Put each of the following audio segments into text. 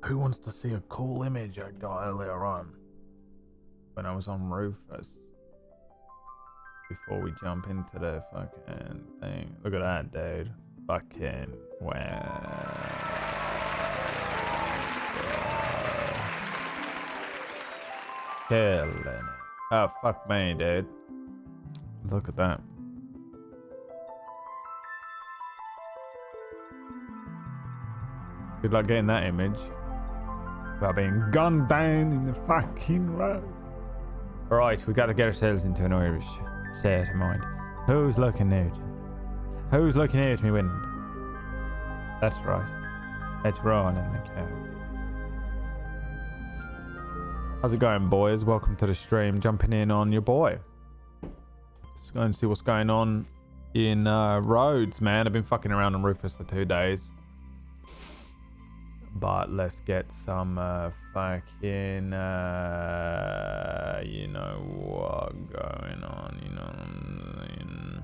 Who wants to see a cool image I got earlier on when I was on Rufus? Before we jump into the fucking thing. Look at that, dude. Fucking wow. Killing it. Oh, fuck me, dude. Look at that. Good luck getting that image. About being gunned down in the fucking road. Right, we gotta get ourselves into an Irish state of mind. Who's looking out? Who's looking out at me window? That's right. It's Ron and McCown. How's it going, boys? Welcome to the stream. Jumping in on your boy. Just go and see what's going on in Rhodes, man. I've been fucking around on Rufus for 2 days. But let's get some fucking, you know what going on, you know what I mean?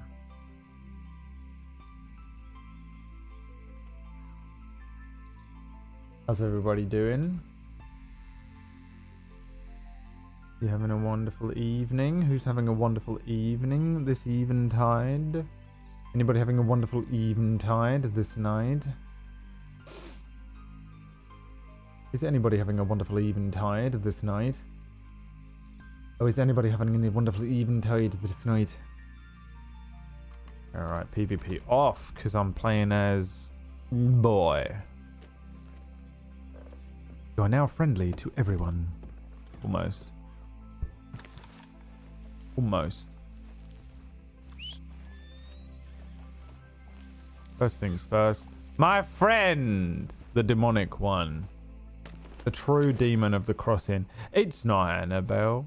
How's everybody doing? You having a wonderful evening? Who's having a wonderful evening this eventide? Anybody having a wonderful eventide this night? Is anybody having a wonderful eventide this night? Oh, is anybody having any wonderful eventide this night? Alright, PvP off, because I'm playing as boy. You are now friendly to everyone. Almost. Almost. First things first. My friend! The demonic one. The true demon of the crossing. It's not Annabelle.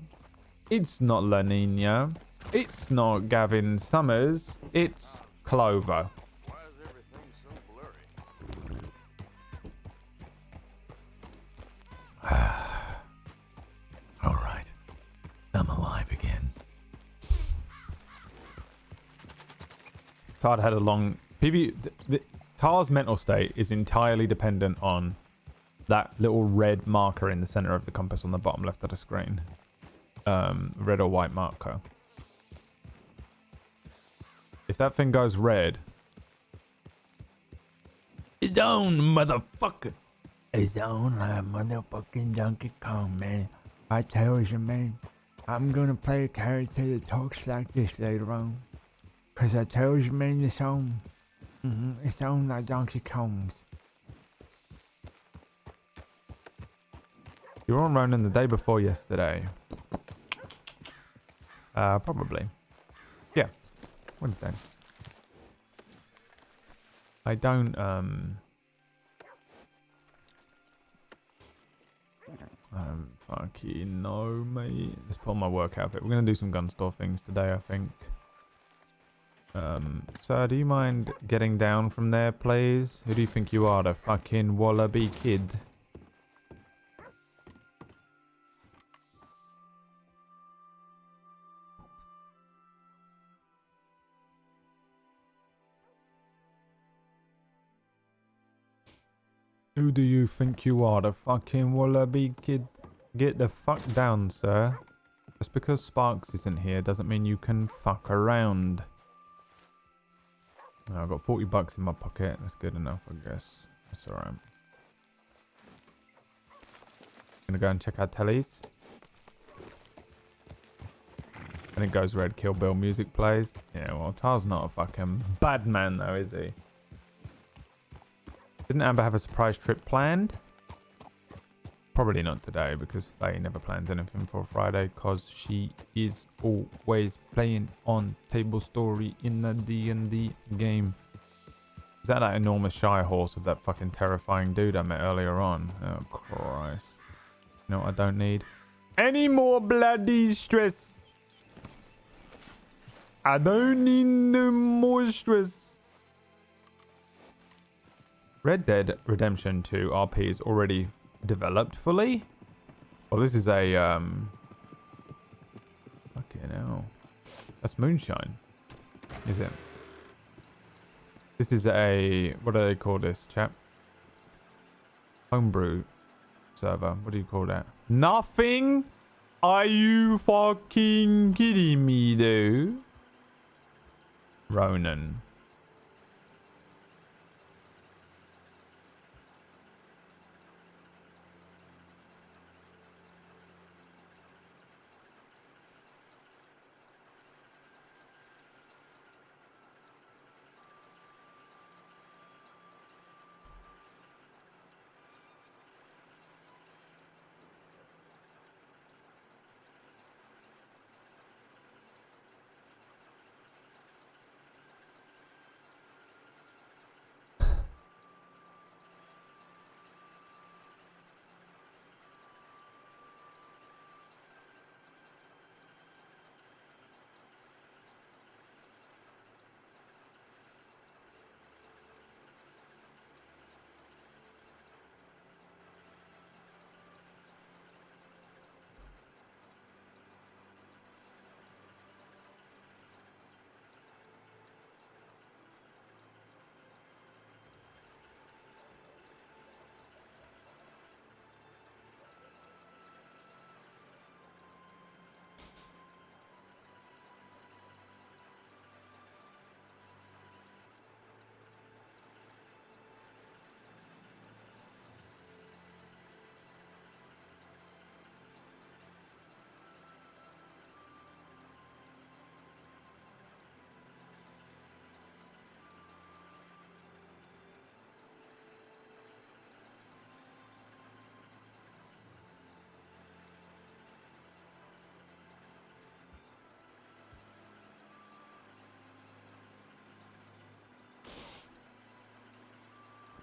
It's not La Nina. It's not Gavin Summers. It's Clover. Why is everything so blurry? Alright. I'm alive again. Todd had a long... Tar's mental state is entirely dependent on that little red marker in the center of the compass on the bottom left of the screen. Red or white marker. If that thing goes red... It's on, motherfucker! It's on like motherfucking Donkey Kong, man. I tell you, man. I'm gonna play a character that talks like this later on. Cause I tell you, man, it's on. It's on like Donkey Kong's. You were on Ronin the day before yesterday. Probably. Yeah. Wednesday. I don't fucking know, mate. Let's put on my work outfit. We're gonna do some gun store things today, I think. Sir, do you mind getting down from there, please? Who do you think you are, the fucking wallaby kid? Who do you think you are, the fucking wallaby kid? Get the fuck down, sir. Just because Sparks isn't here doesn't mean you can fuck around. Oh, I've got 40 bucks in my pocket. That's good enough, I guess. That's alright. Gonna go and check out tellies. And it goes red, Kill Bill music plays. Yeah, well, Tar's not a fucking bad man though, is he? Didn't Amber have a surprise trip planned? Probably not today because Faye never plans anything for Friday because she is always playing on Table Story in the D&D game. Is that enormous shy horse of that fucking terrifying dude I met earlier on? Oh, Christ. You know what I don't need? Any more bloody stress. I don't need no more stress. Red Dead Redemption 2 RP is already developed fully. Well, this is a fucking hell. That's moonshine, is it? This is a, what do they call this, chap? Homebrew server. What do you call that? Nothing? Are you fucking kidding me, dude? Ronan.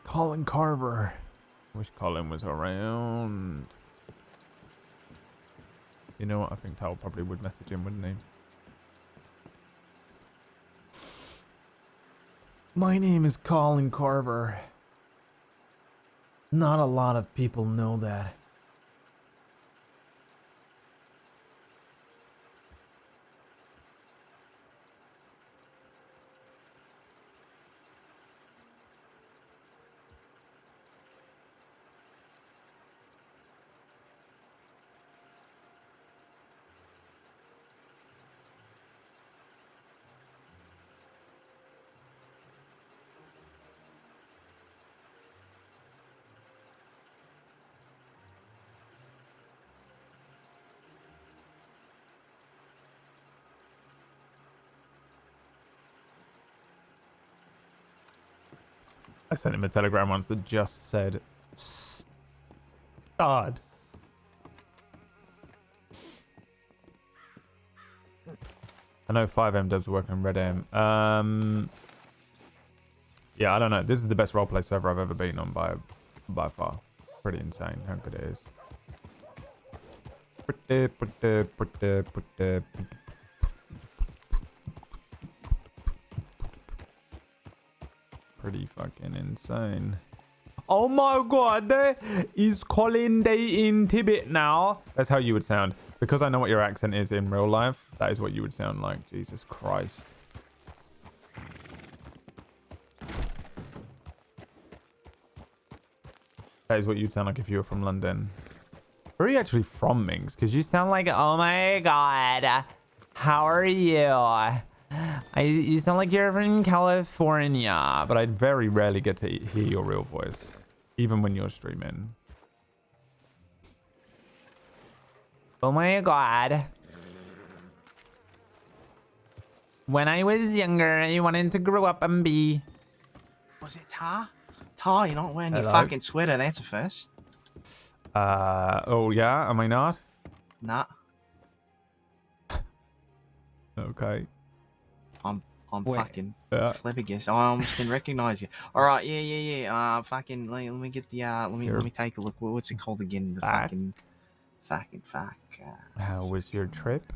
Colin Carver. Wish Colin was around. You know what? I think Tal probably would message him, wouldn't he? My name is Colin Carver. Not a lot of people know that. I sent him a telegram once that just said, stud. I know 5M devs are working on Red M. Yeah, I don't know. This is the best roleplay server I've ever been on by far. Pretty insane how good it is. Pretty fucking insane. Oh my god, there is Colin Day in Tibet now. That's how you would sound. Because I know what your accent is in real life, that is what you would sound like. Jesus Christ. That is what you'd sound like if you were from London. Where are you actually from, Minx? Because you sound like, oh my god, how are you? You sound like you're from California, but I very rarely get to hear your real voice, even when you're streaming. Oh my god. When I was younger, I wanted to grow up and be... Was it Tar? Tar, you're not wearing Hello? your fucking sweater, that's a first. Oh yeah, am I not? Nah. Okay. I'm Wait. fucking Yeah. flabbergasted. I almost didn't recognize you. Alright, yeah. Fucking, let me get the, let me take a look. What's it called again? The Back. fucking. How was your trip?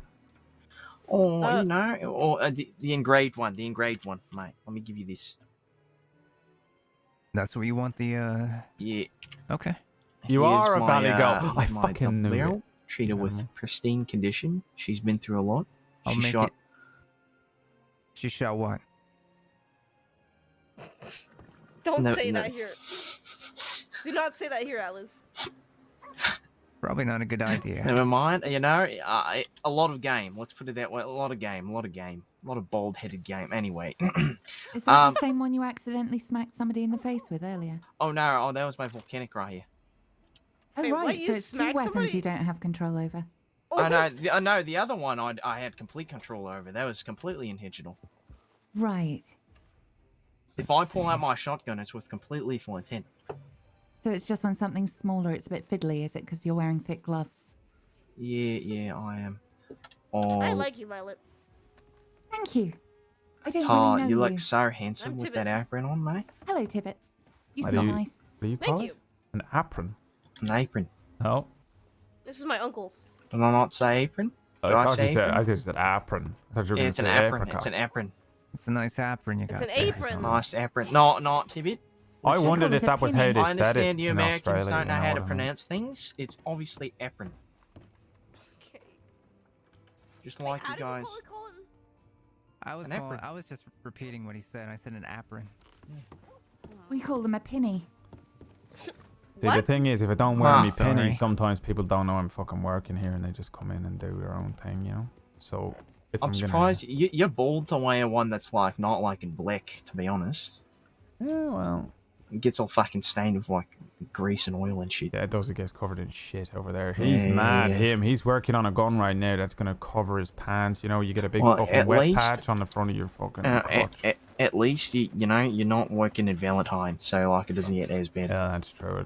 Oh, you know, or the engraved one, mate. Let me give you this. That's what you want the, Yeah. Okay. You Here's are a my, valley girl. I here's my fucking double knew barrel. it. Treat her with pristine condition. She's been through a lot. I'll She make shot. it. She shall what? Don't No, say no. that here. Do not say that here, Alice. Probably not a good idea. Never mind. You know, a lot of game. Let's put it that way. A lot of game. A lot of game. A lot of bald-headed game. Anyway. Is that the same one you accidentally smacked somebody in the face with earlier? Oh no! Oh, that was my volcanic right here. Oh, Wait, what, right. you So it's two smacked weapons somebody? you don't have control over. Oh no! The other one I had complete control over. That was completely intentional. Right. If I pull out my shotgun, it's with complete lethal intent. So it's just when something's smaller, it's a bit fiddly, is it? Because you're wearing thick gloves. Yeah, I am. Oh, I like you, Violet. Thank you. I don't Tar, really know you you. look so handsome I'm with Tibbet. that apron on, mate. Hello, Tibbet. You What smell do you- nice. What do you Thank call you. it? An apron. An apron. Oh. This is my uncle. Did I not say apron? I Did I thought you say said. apron? I thought you said apron. I thought you were Yeah, going it's to an say apron. apricot. It's an apron. It's a nice apron you got. an there. apron. Nice apron. Not Tibbet. I should wondered call if it a that was how pinny. they I said it understand you in Americans Australia. don't know you how what to I mean? pronounce things. It's obviously apron. Okay. Just Wait, like how you do guys. call it, Colin? An apron. I was just repeating what he said. I said an apron. We call them a pinny. See, the What? thing is, if I don't wear Ah, any sorry. pennies, sometimes people don't know I'm fucking working here and they just come in and do their own thing, you know? So, if I'm, I'm gonna... surprised you're bald to wear one that's like not like in black. To be honest, Yeah, well... it gets all fucking stained with like grease and oil and shit. Yeah, it does. It gets covered in shit over there. He's Yeah, mad. yeah. He's working on a gun right now that's going to cover his pants. You know, you get a big Well, fucking at wet least- patch on the front of your fucking At, crotch. at least you know you're not working in Valentine, so like it doesn't get as bad. Yeah, that's true.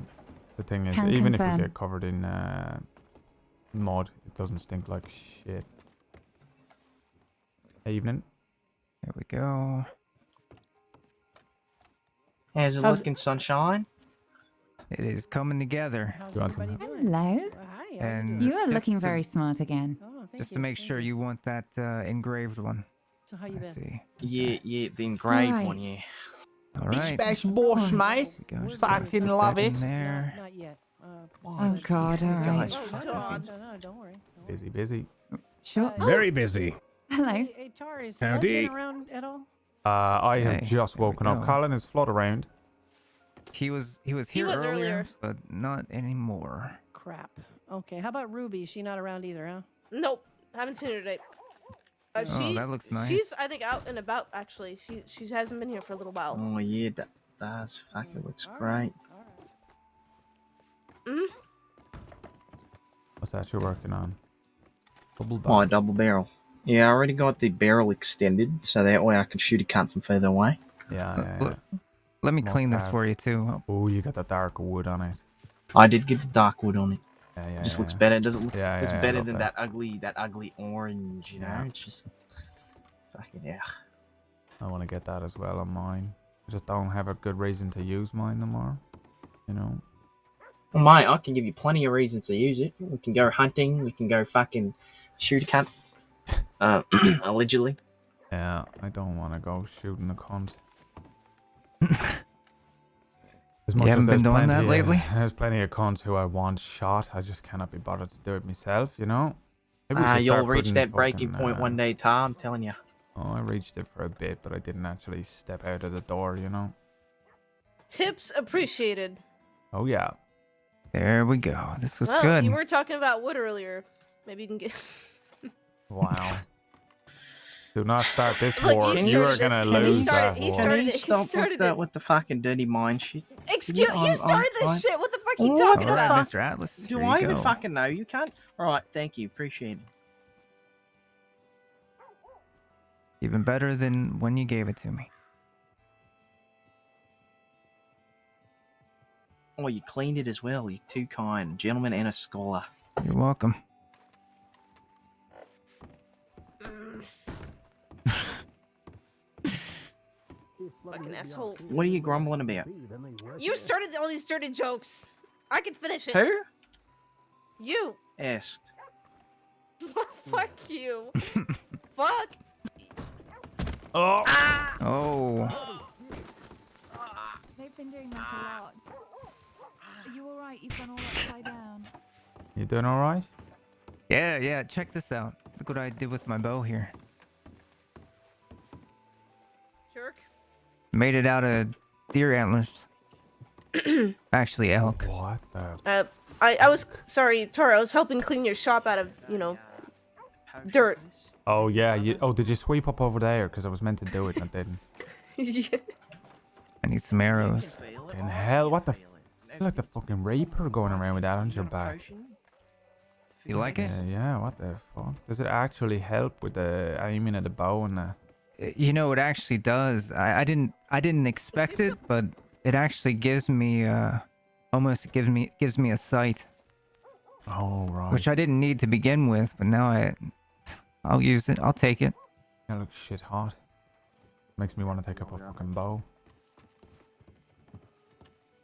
The thing is, Can even if confirm. you get covered in mud, it doesn't stink like shit. Evening. Here we go. How's it How's- looking, sunshine? It is coming together. How's You want everybody some? doing? Hello. Well, hi. how And- you You are Just looking to- very smart again. doing? Oh, thank Just to you, make thank sure you want that engraved one. So how you I been? see. Yeah, the engraved one, Right. yeah. All right. boss, Oh. mate. You guys Fucking put love that in it. There. No, not yet. Oh, God, all right. Guys, No, fucking no, busy. no, don't worry. Busy. Sure. Uh, Very busy. Hello. Hey, Tar, is Flood Howdy. been around at all? I have Okay, just there we woken up. go. Colin is flood around. He was here was earlier, earlier. but not anymore. Crap. Okay, how about Ruby? Is she not around either, huh? Nope. Haven't seen her today. Oh, that looks nice. She's, I think, out and about, actually. She hasn't been here for a little while. Oh yeah, that does. Fuck, it looks All great. right, all right. Mm? What's that you're working on? Double Oh, back. double barrel. Yeah, I already got the barrel extended, so that way I can shoot a cunt from further away. Yeah. Look, let me Must clean this have. for you too. Oh, you got that dark wood on it. I did get the dark wood on it. Yeah. It just looks better. It doesn't look. Yeah, looks yeah, I better love than that. that ugly orange. You know, Yeah. it's just fucking yeah. I want to get that as well on mine. I just don't have a good reason to use mine no more. You know? Well, mate, I can give you plenty of reasons to use it. We can go hunting. We can go fucking shoot a cunt. Allegedly. Yeah, I don't want to go shooting a cunt. As You haven't been there's doing that plenty lately? There's plenty of cunts who I want shot. I just cannot be bothered to do it myself, you know? Maybe we should You'll start reach putting that breaking fucking, point one day, Tom. I'm telling you. Oh, I reached it for a bit, but I didn't actually step out of the door, you know? Tips appreciated. Oh, yeah. There we go. This was Well, good. you were talking about wood earlier. Maybe you can get... Wow. Do not start this Look, war. you You are started going to this- he lose started- that he war. started Can you it, he stop started with it. with the fucking dirty mind shit? Excuse Yeah, you, I'm started fine. this shit. What the fuck are you What talking the All right, about? fuck? Mr. Atlas. Do here I you even go. fucking know? You can't. All right, thank you, appreciate it. Even better than when you gave it to me. Oh, you cleaned it as well. You're too kind, a gentleman and a scholar. You're welcome. Fucking asshole. What are you grumbling about? You started all these dirty jokes. I can finish it. Who? You. Asked. Fuck you. Fuck. Oh! Ah. Oh, They've been doing that a lot. Are you alright? You've gone all upside down. You doing all right? yeah. Check this out. Look what I did with my bow here. Jerk. Made it out of deer antlers. Actually, elk. What the? I was sorry, Tar. I was helping clean your shop out of dirt. Oh yeah. Did you sweep up over there? Because I was meant to do it and I didn't. I need some arrows. In hell, what the? You're like the fucking Reaper going around with that on your back. You like it? Yeah. What the fuck? Does it actually help with the aiming of the bow and that? You know, it actually does. I didn't expect it, but it actually gives me almost gives me a sight, Oh right. which I didn't need to begin with, but now I'll use it. I'll take it. That looks shit hot. Makes me want to take up a fucking bow.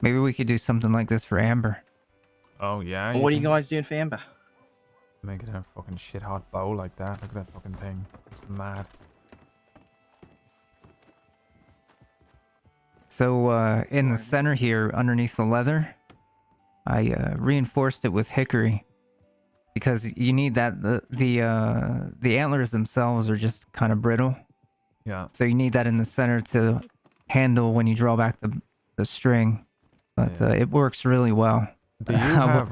Maybe we could do something like this for Amber. Oh yeah. Well, what are you can guys doing for Amber? Make it a fucking shit hot bow like that. Look at that fucking thing. It's mad. So in the center here, underneath the leather, I reinforced it with hickory because you need that. The antlers themselves are just kind of brittle, Yeah. so you need that in the center to handle when you draw back the string. But Yeah. it works really well. Do you have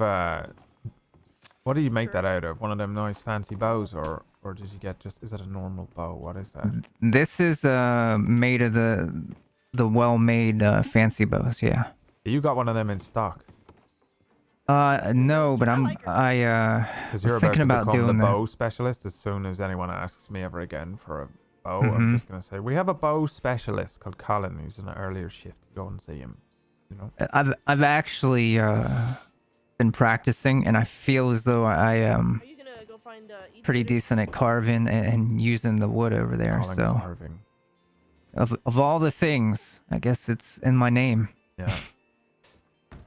what do you make that out of? One of them nice fancy bows, or did you get just? Is it a normal bow? What is that? This is made of the well-made fancy bows. Yeah. You got one of them in stock No, but I because was you're about thinking to about become the doing that. bow specialist. As soon as anyone asks me ever again for a bow, I'm Mhm. just gonna say we have a bow specialist called Colin who's in an earlier shift. Go and see him. You know. I've actually been practicing, and I feel as though I am Are you gonna go find pretty decent at carving and using the wood over there. Colin So carving. of all the things, I guess it's in my name. Yeah.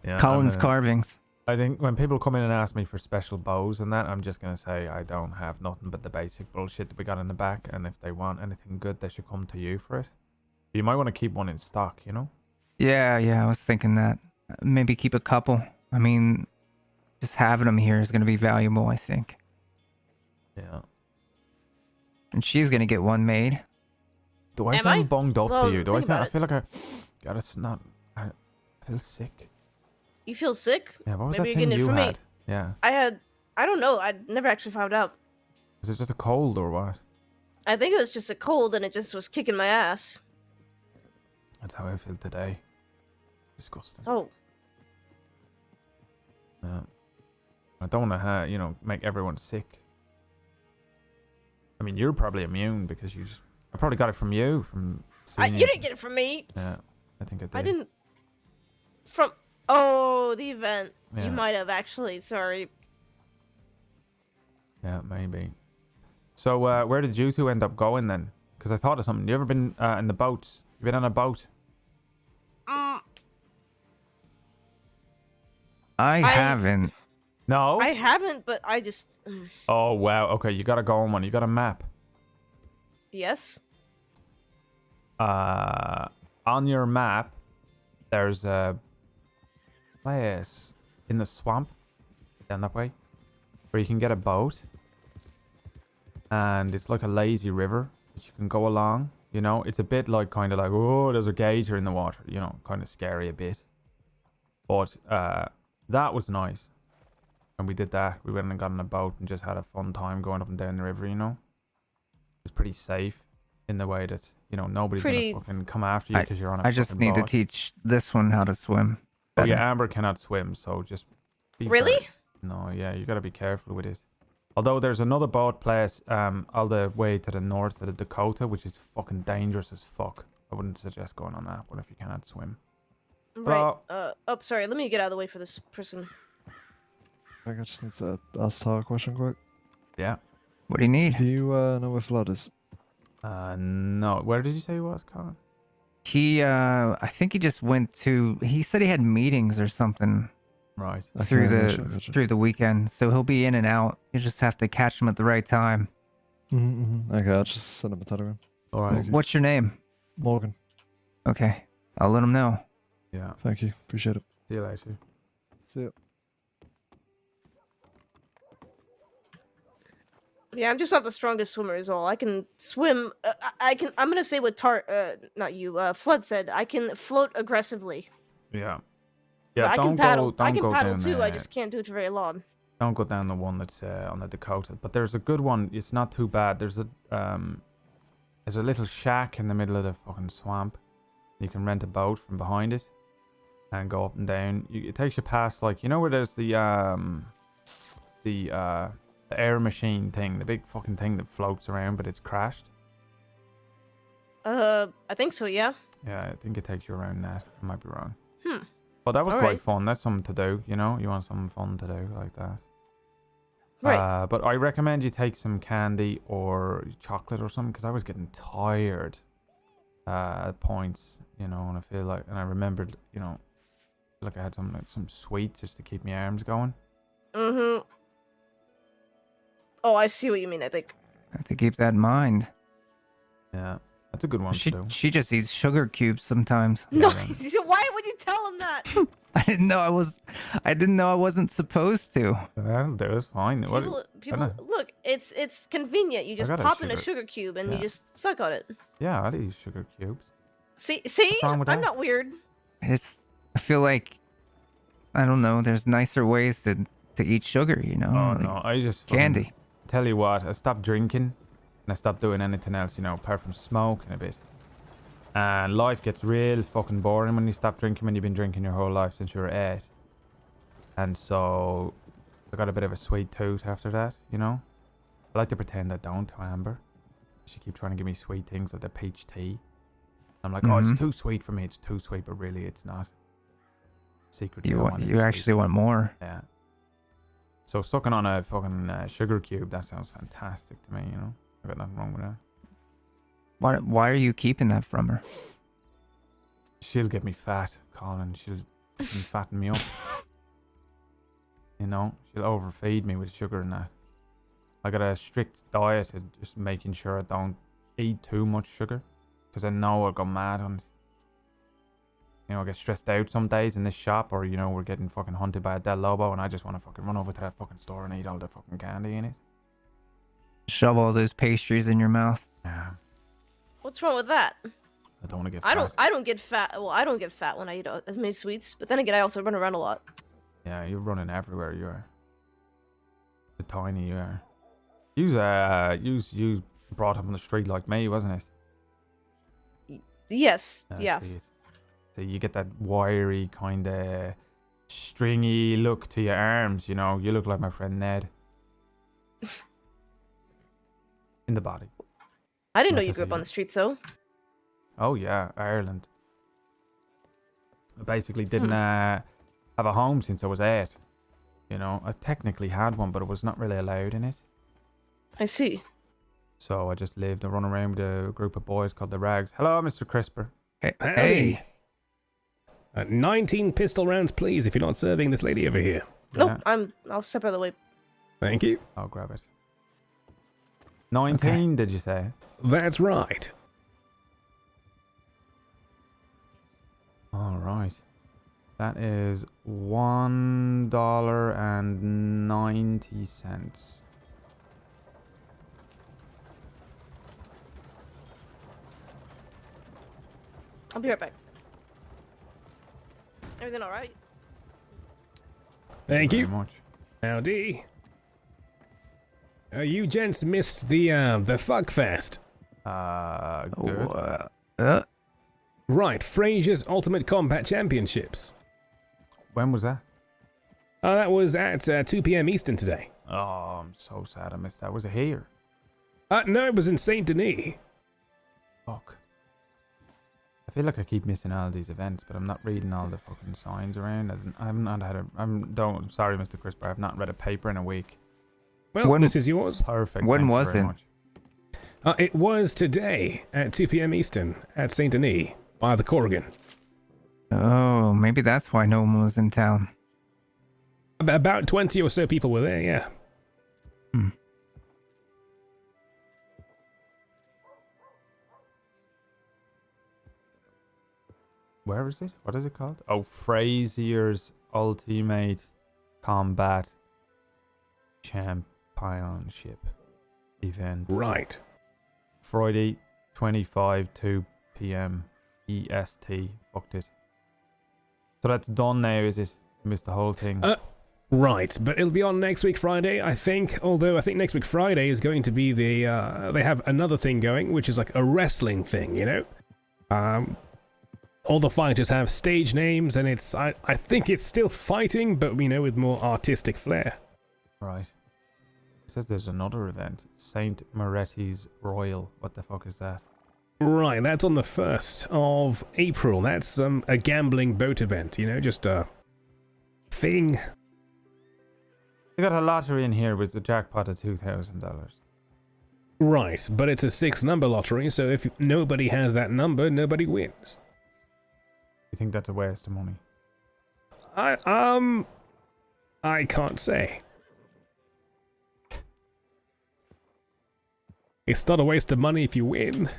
Yeah. Colin's Carvings. I think when people come in and ask me for special bows and that, I'm just gonna say I don't have nothing but the basic bullshit that we got in the back, and if they want anything good, they should come to you for it. You might want to keep one in stock, you know? Yeah, I was thinking that. Maybe keep a couple. I mean, just having them here is going to be valuable, I think. Yeah. And she's going to get one made. Do I Am sound I? bunged up Well, to you? Do I think sound? about I feel like God, it's not. I feel sick. You feel sick? Yeah. What was Maybe that you're thing getting it you from me. had? Yeah. I don't know. I never actually found out. Was it just a cold or what? I think it was just a cold and it just was kicking my ass. That's how I feel today. Disgusting. Oh, Yeah. I don't want to, make everyone sick. I mean, you're probably immune because I probably got it from you, from seeing you didn't get it from me. Yeah, I think I did. I didn't. Oh, the event. Yeah. You might have actually. Sorry. Yeah, maybe. So, where did you two end up going then? Because I thought of something. You ever been in the boats? You been on a boat? I haven't. No? I haven't, but I just. Oh, wow. Okay, you got to go on one. You got a map. Yes. On your map, there's a place in the swamp down that way where you can get a boat. And it's like a lazy river that you can go along. It's a bit like kind of like, oh, there's a gator in the water. Kind of scary a bit. But that was nice. And we did that. We went and got on a boat and just had a fun time going up and down the river, It's pretty safe in the way that, nobody's going to fucking come after you because you're on a I just fucking need to boat. teach this one how to swim. Oh, better. yeah, Amber cannot swim, so just be Really? very- No, yeah, you got to be careful with it. Although there's another boat place all the way to the north of the Dakota, which is fucking dangerous as fuck. I wouldn't suggest going on that one if you cannot swim. Right. Oh, sorry. Let me get out of the way for this person. I think I just need to ask Tar a question quick. Yeah. What do you need? Do you know where Flood is? No. Where did you say he was, Colin? He, I think he just went to. He said he had meetings or something Right. through Okay, the gotcha. through the weekend, so he'll be in and out. You just have to catch him at the right time. Okay, I'll just send him a telegram. All right. Thank you. What's your name? Morgan. Okay, I'll let him know. Yeah. Thank you. Appreciate it. See you later. See ya. Yeah, I'm just not the strongest swimmer, is all. I can swim. I can. I'm gonna say what not you. Flood said. I can float aggressively. Yeah. Yeah, I don't can paddle. go. Don't I can go paddle down too. there. I just can't do it for very long. Don't go down the one that's on the Dakota. But there's a good one. It's not too bad. There's a little shack in the middle of the fucking swamp. You can rent a boat from behind it and go up and down. It takes you past, like, you know where there's the air machine thing, the big fucking thing that floats around, but it's crashed. I think so. Yeah. Yeah, I think it takes you around that. I might be wrong. Hmm. But that was All quite right. fun. That's something to do, you know? You want something fun to do like that. Right. But I recommend you take some candy or chocolate or something, because I was getting tired at points, you know, and I remembered, you know, like I had some sweets just to keep my arms going. Mm-hmm. Oh, I see what you mean. I think. I have to keep that in mind. Yeah, that's a good one to do. She just eats sugar cubes sometimes. No. Yeah, Why would you tell him that? I didn't know I wasn't supposed to. That'll do. It's fine. People look. It's convenient. You just got a pop in a sugar- sugar cube and yeah. you just suck on it. Yeah, I'll eat sugar cubes. See, wrong I'm with that? not weird. I feel like, I don't know, there's nicer ways to eat sugar, you know? Oh like no, I just fucking- candy. Tell you what, I stopped drinking and I stopped doing anything else, you know, apart from smoking a bit. And life gets real fucking boring when you stop drinking, when you've been drinking your whole life since you were 8. And so I got a bit of a sweet tooth after that, you know. I like to pretend I don't to Amber. She keeps trying to give me sweet things like the peach tea. I'm like, oh, it's too sweet for me. It's too sweet, but really it's not. Secretly, You actually want more. Yeah. So sucking on a fucking sugar cube, that sounds fantastic to me, you know. I got nothing wrong with that. Why are you keeping that from her? She'll get me fat, Colin. She'll fucking fatten me up. You know, she'll overfeed me with sugar and that. I got a strict diet of just making sure I don't eat too much sugar, because I know I'll go mad on it. You know, I get stressed out some days in this shop, or, you know, we're getting fucking hunted by a Del Lobo and I just want to fucking run over to that fucking store and eat all the fucking candy in it. Shove all those pastries in your mouth. Yeah. What's wrong with that? I don't want to get fat. I don't get fat. Well, I don't get fat when I eat as many sweets. But then again, I also run around a lot. Yeah, you're running everywhere, you are. The tiny you are. You brought up on the street like me, wasn't it? Yes. Yeah. See it. So you get that wiry, kind of stringy look to your arms, you know. You look like my friend Ned. In the body. I didn't know Not you to grew up say on the streets, though. Oh yeah, Ireland. I basically didn't have a home since I was 8. You know, I technically had one, but I was not really allowed in it. I see. So I just lived and run around with a group of boys called the Rags. Hello, Mr. Crisper. Hey. 19 pistol rounds, please, if you're not serving this lady over here. Nope. I'll step out of the way. Thank you. I'll grab it. 19, did you say? That's right. All right. That is $1.90. I'll be right back. Everything all right? Thank you. Very much. Howdy. You gents missed the Fuck Fest. Good. Right, Frazier's Ultimate Combat Championships. When was that? That was at 2 p.m. Eastern today. Oh, I'm so sad I missed that. Was it here? No, it was in Saint Denis. Fuck. I feel like I keep missing all these events, but I'm not reading all the fucking signs around. I'm sorry, Mr. Crisper. I've not read a paper in a week. Well, this is yours. Perfect. When Thank you was very it? much. It was today at 2 p.m. Eastern at Saint Denis by the Corrigan. Oh, maybe that's why no one was in town. About 20 or so people were there, yeah. Where is it? What is it called? Oh, Frazier's Ultimate Combat Championship event. Right. Friday, 25, 2 p.m. EST. Fucked it. So that's done now, is it? You missed the whole thing. Right, but it'll be on next week Friday, I think. Although I think next week Friday is going to be the they have another thing going, which is like a wrestling thing, you know. All the fighters have stage names, and it's I think it's still fighting, but you know, with more artistic flair. Right. It says there's another event, Saint Moretti's Royal. What the fuck is that? Right, that's on the 1st of April. That's a gambling boat event, you know, just a thing. We got a lottery in here with a jackpot of $2,000. Right, but it's a 6-number lottery, so if nobody has that number, nobody wins. You think that's a waste of money? I can't say. It's not a waste of money if you win.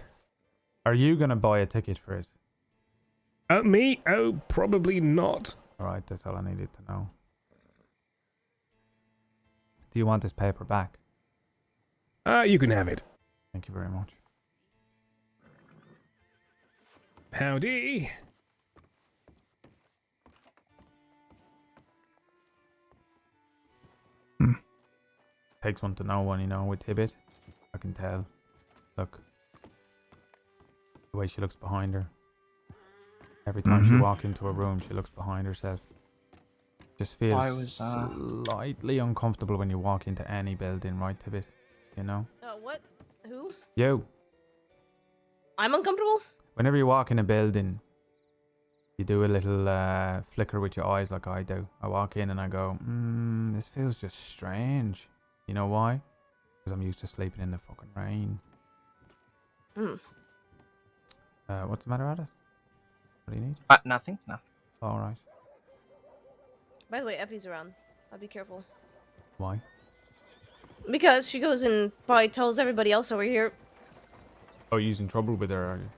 Are you gonna buy a ticket for it? Me? Oh, probably not. Alright, that's all I needed to know. Do you want this paper back? You can have it. Thank you very much. Howdy. Takes one to know one, you know, with Tibbet. I can tell. Look. The way she looks behind her. Every time she walks into a room, she looks behind herself. Just feels slightly uncomfortable when you walk into any building, right, Tibbet? You know? What? Who? You. I'm uncomfortable? Whenever you walk in a building, you do a little flicker with your eyes like I do. I walk in and I go, this feels just strange. You know why? Because I'm used to sleeping in the fucking rain. What's the matter, Alice? What do you need? Nothing. No. Alright. By the way, Effie's around. I'll be careful. Why? Because she goes and probably tells everybody else over here. Oh, you're in trouble with her, are you?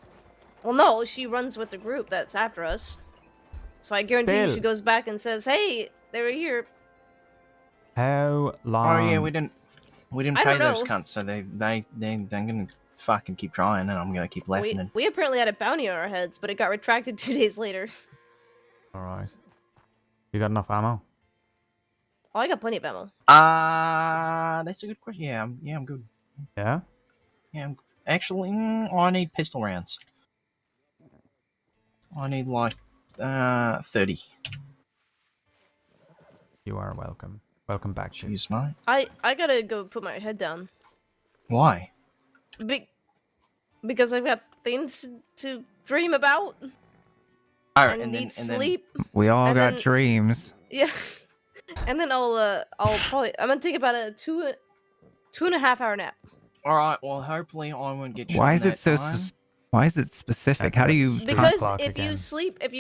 Well, no, she runs with the group that's after us. So I guarantee you she goes back and says, hey, they were here. How long? Oh yeah, we didn't I pay don't those know. cunts, so they're gonna fucking keep trying, and I'm gonna keep laughing. We apparently had a bounty on our heads, but it got retracted 2 days later. Alright. You got enough ammo? Oh, I got plenty of ammo. That's a good question. Yeah, I'm good. Yeah? Yeah, actually, I need pistol rounds. I need like 30. You are welcome. Welcome back, Chief. Jeez, mate. I gotta go put my head down. Why? Because I've got things to dream about. Alright, and need sleep. We all And got then- dreams. Yeah. And then I'm gonna take about a 2.5 hour nap. Alright, well, hopefully I won't get you. Why is it so? Why is it specific? How do you? Because clock if again. you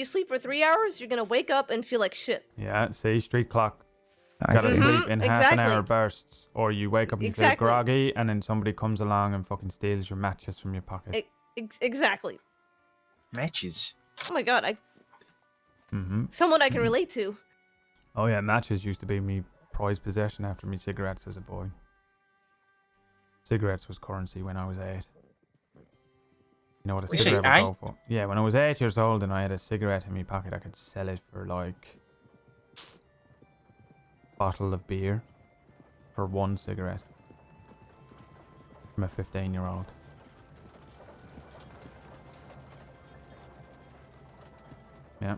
sleep for 3 hours, you're gonna wake up and feel like shit. Yeah, see, street clock. I Gotta see. sleep in half an exactly. hour bursts, or you wake up and you feel Exactly. groggy, and then somebody comes along and fucking steals your matches from your pocket. Exactly. Matches. Oh my god, Mm-hmm. someone I can relate to. Oh yeah, matches used to be me prized possession after me cigarettes as a boy. Cigarettes was currency when I was 8. You know what a Was cigarette she would 8? go for? Yeah, when I was 8 years old and I had a cigarette in my pocket, I could sell it for like a bottle of beer for 1 cigarette. I'm a 15-year-old. Yeah.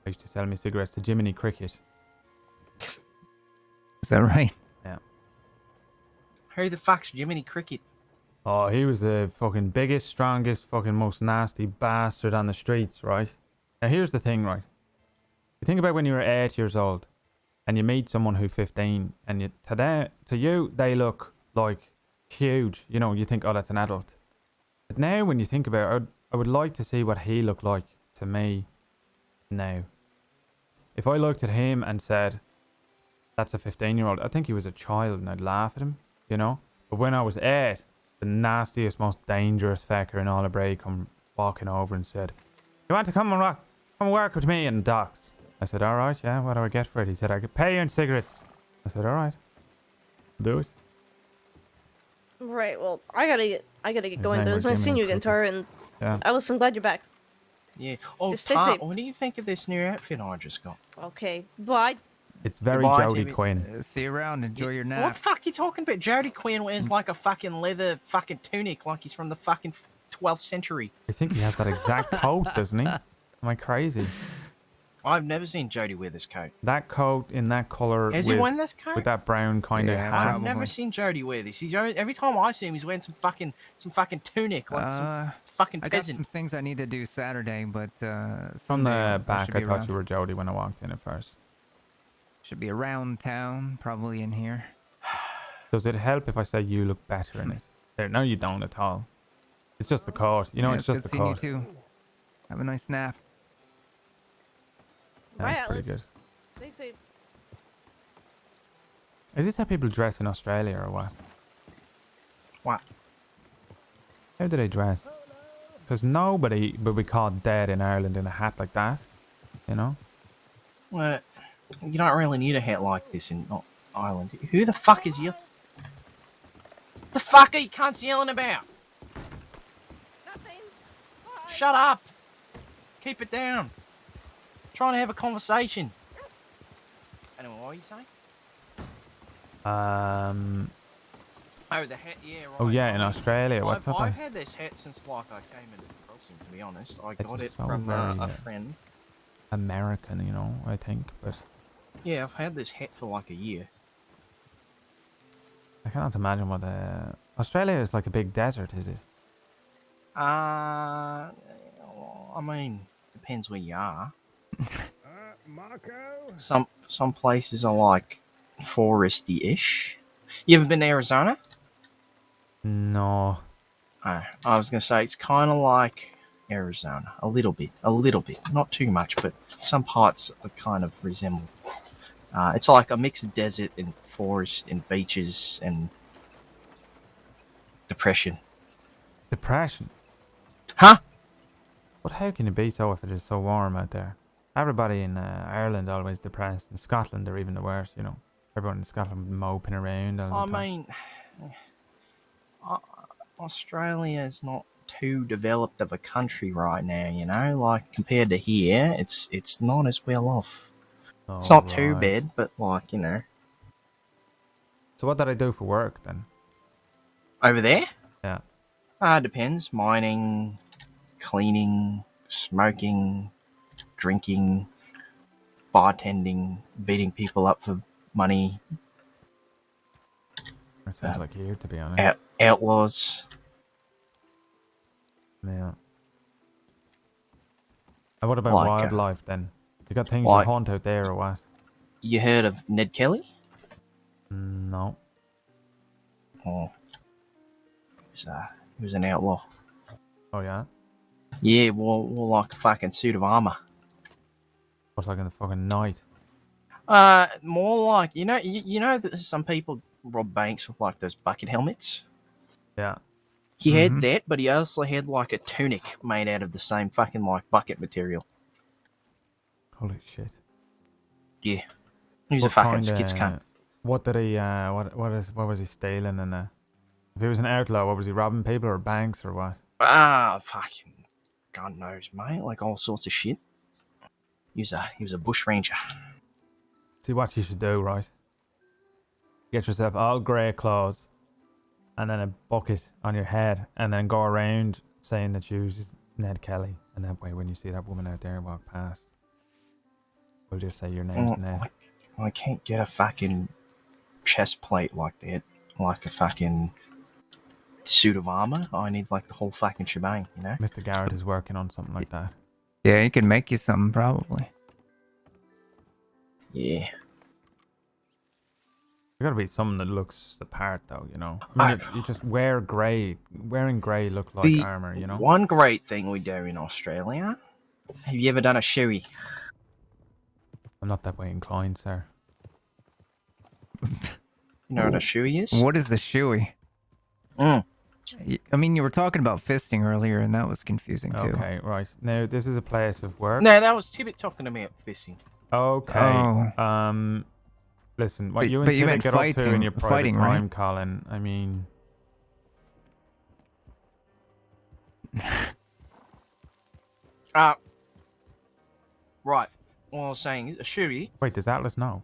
I used to sell me cigarettes to Jiminy Cricket. Is that right? Yeah. Who the fuck's Jiminy Cricket? Oh, he was the fucking biggest, strongest, fucking most nasty bastard on the streets, right? Now here's the thing, right? You think about when you were 8 years old and you meet someone who's 15 and to you, they look like huge. You know, you think, oh, that's an adult. But now when you think about it, I would like to see what he looked like to me now. If I looked at him and said, that's a 15-year-old, I think he was a child and I'd laugh at him, you know? But when I was 8, the nastiest, most dangerous fecker in all of Bray come walking over and said, you want to come and work with me in docks? I said, alright, yeah, what do I get for it? He said, I could pay you in cigarettes. I said, alright, do it. Right. Well, I gotta get going. But name it was was nice seeing Jiminy you again, Cricket. Tara, and Yeah. I'm glad you're back. Yeah. Oh, Just to Tar, say- what do you think of this new outfit I just got? Okay, but It's very Goodbye, Jodie Jimmy. Quinn. See you around. Enjoy your What nap. the fuck you talking about? Jodie Quinn wears like a fucking leather fucking tunic, like he's from the fucking 12th century. I think he has that exact coat, doesn't he? Am I crazy? I've never seen Jodie wear this coat. That coat in that color Has with, he worn this coat? with that brown kind of Yeah, hat. I've never seen Jodie wear this. He's always, every time I see him, he's wearing some fucking tunic, like some fucking I got peasant. some things I need to do Saturday, but From Sunday the back, should I be thought around. you were Jodie when I walked in at first. Should be around town, probably in here. Does it help if I say you look better in it? There, no, you don't at all. It's just the coat. You know, Yeah, it's just good the seeing you coat. too. Have a nice nap. Bye, That's pretty good. Atlas. Stay safe. Is this how people dress in Australia or what? What? How do they dress? Because nobody would be caught dead in Ireland in a hat like that. You know? Well, you don't really need a hat like this in Ireland. Who the fuck is you? The fuck are you cunts yelling about? Nothing. Shut up! Keep it down. Trying to have a conversation. Anyway, what are you saying? Oh, the hat, yeah, right. Oh yeah, in Australia. What's I've, up? I've had this hat since like I came into the crossing. To be honest, I got it so from very, a friend. American, you know, I think, but Yeah, I've had this hat for like a year. I cannot imagine what Australia is like a big desert, is it? I mean, depends where you are. Marco? Some places are like foresty-ish. You ever been to Arizona? No. Oh, I was gonna say it's kind of like Arizona, a little bit, not too much, but some parts are kind of resemble. It's like a mix of desert and forest and beaches and depression. Depression? Huh? But how can it be so if it is so warm out there? Everybody in Ireland always depressed. In Scotland, they're even the worst, you know. Everyone in Scotland moping around all I the time. mean, Australia's not too developed of a country right now, you know. Like compared to here, it's not as well off. It's not too right. bad, but like you know, So what did I do for work then? over there, Yeah. depends. Mining, cleaning, smoking, drinking, bartending, beating people up for money, That sounds like here, to be honest. outlaws. Yeah. And what about Like, wildlife then? You got things like- you hunt out there or what? You heard of Ned Kelly? No. Oh, he was an outlaw. Oh yeah? Yeah, well, like a fucking suit of armor. What's like in the fucking night? More like you know that some people rob banks with like those bucket helmets. Yeah. He had that, but he also had like a tunic made out of the same fucking like bucket material. Holy shit. Yeah, he was What a fucking kinda- skits cunt. What did he what was he stealing and if he was an outlaw, what was he robbing people or banks or what? Fucking God knows, mate. Like all sorts of shit. He was a bush ranger. See what you should do, right? Get yourself all grey clothes and then a bucket on your head and then go around saying that you is Ned Kelly, and that way when you see that woman out there walk past, we'll just say your name's Ned. I can't get a fucking chest plate like that. Like a fucking suit of armor. I need like the whole fucking shebang, you know? Mr. Garrett is working on something like that. Yeah, he can make you something probably. Yeah. There gotta be something that looks the part though, you know. I mean, you just wear grey. Wearing grey look like The armour, you know. one great thing we do in Australia. Have you ever done a shoey? I'm not that way inclined, sir. You know what a shoey is? What is the shoey? Mm. I mean, you were talking about fisting earlier, and that was confusing too. Okay, right. Now this is a place of work. No, that was Tibbet talking about fisting. Okay. Oh. Listen, what But- you and but you Tibbet meant get up to in fighting- your private fighting, right? time, Colin. I mean, Right. What I was saying is a shoey. Wait, does Atlas know?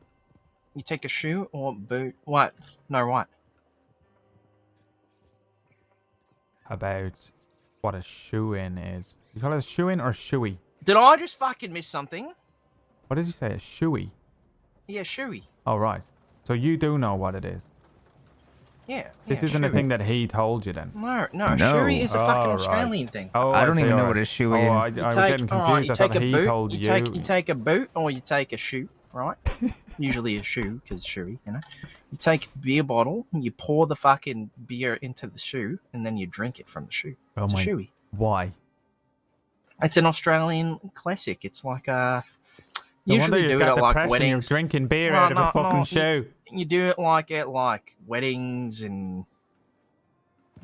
You take a shoe or boot. What? No, what? About what a shoe-in is. You call it a shoe-in or shoey? Did I just fucking miss something? What did you say? A shoey? Yeah, shoey. Oh, right. So you do know what it is. Yeah. This yeah, isn't a shoey. thing that he told you then. No, No. shoey is a fucking Oh, right. Australian thing. Oh, I don't see, even know alright. what a shoe Oh, I is. was getting confused. I thought he told you. You take a boot or you take a shoe, right? Usually a shoe, because shoey, you know. You take a beer bottle and you pour the fucking beer into the shoe and then you drink it from the shoe. Oh It's a my- shoey. Why? It's an Australian classic. It's like a... No wonder Usually you've do it got at like depression. You're weddings. drinking beer No, out of a no, fucking no, shoe. You do it like at like weddings and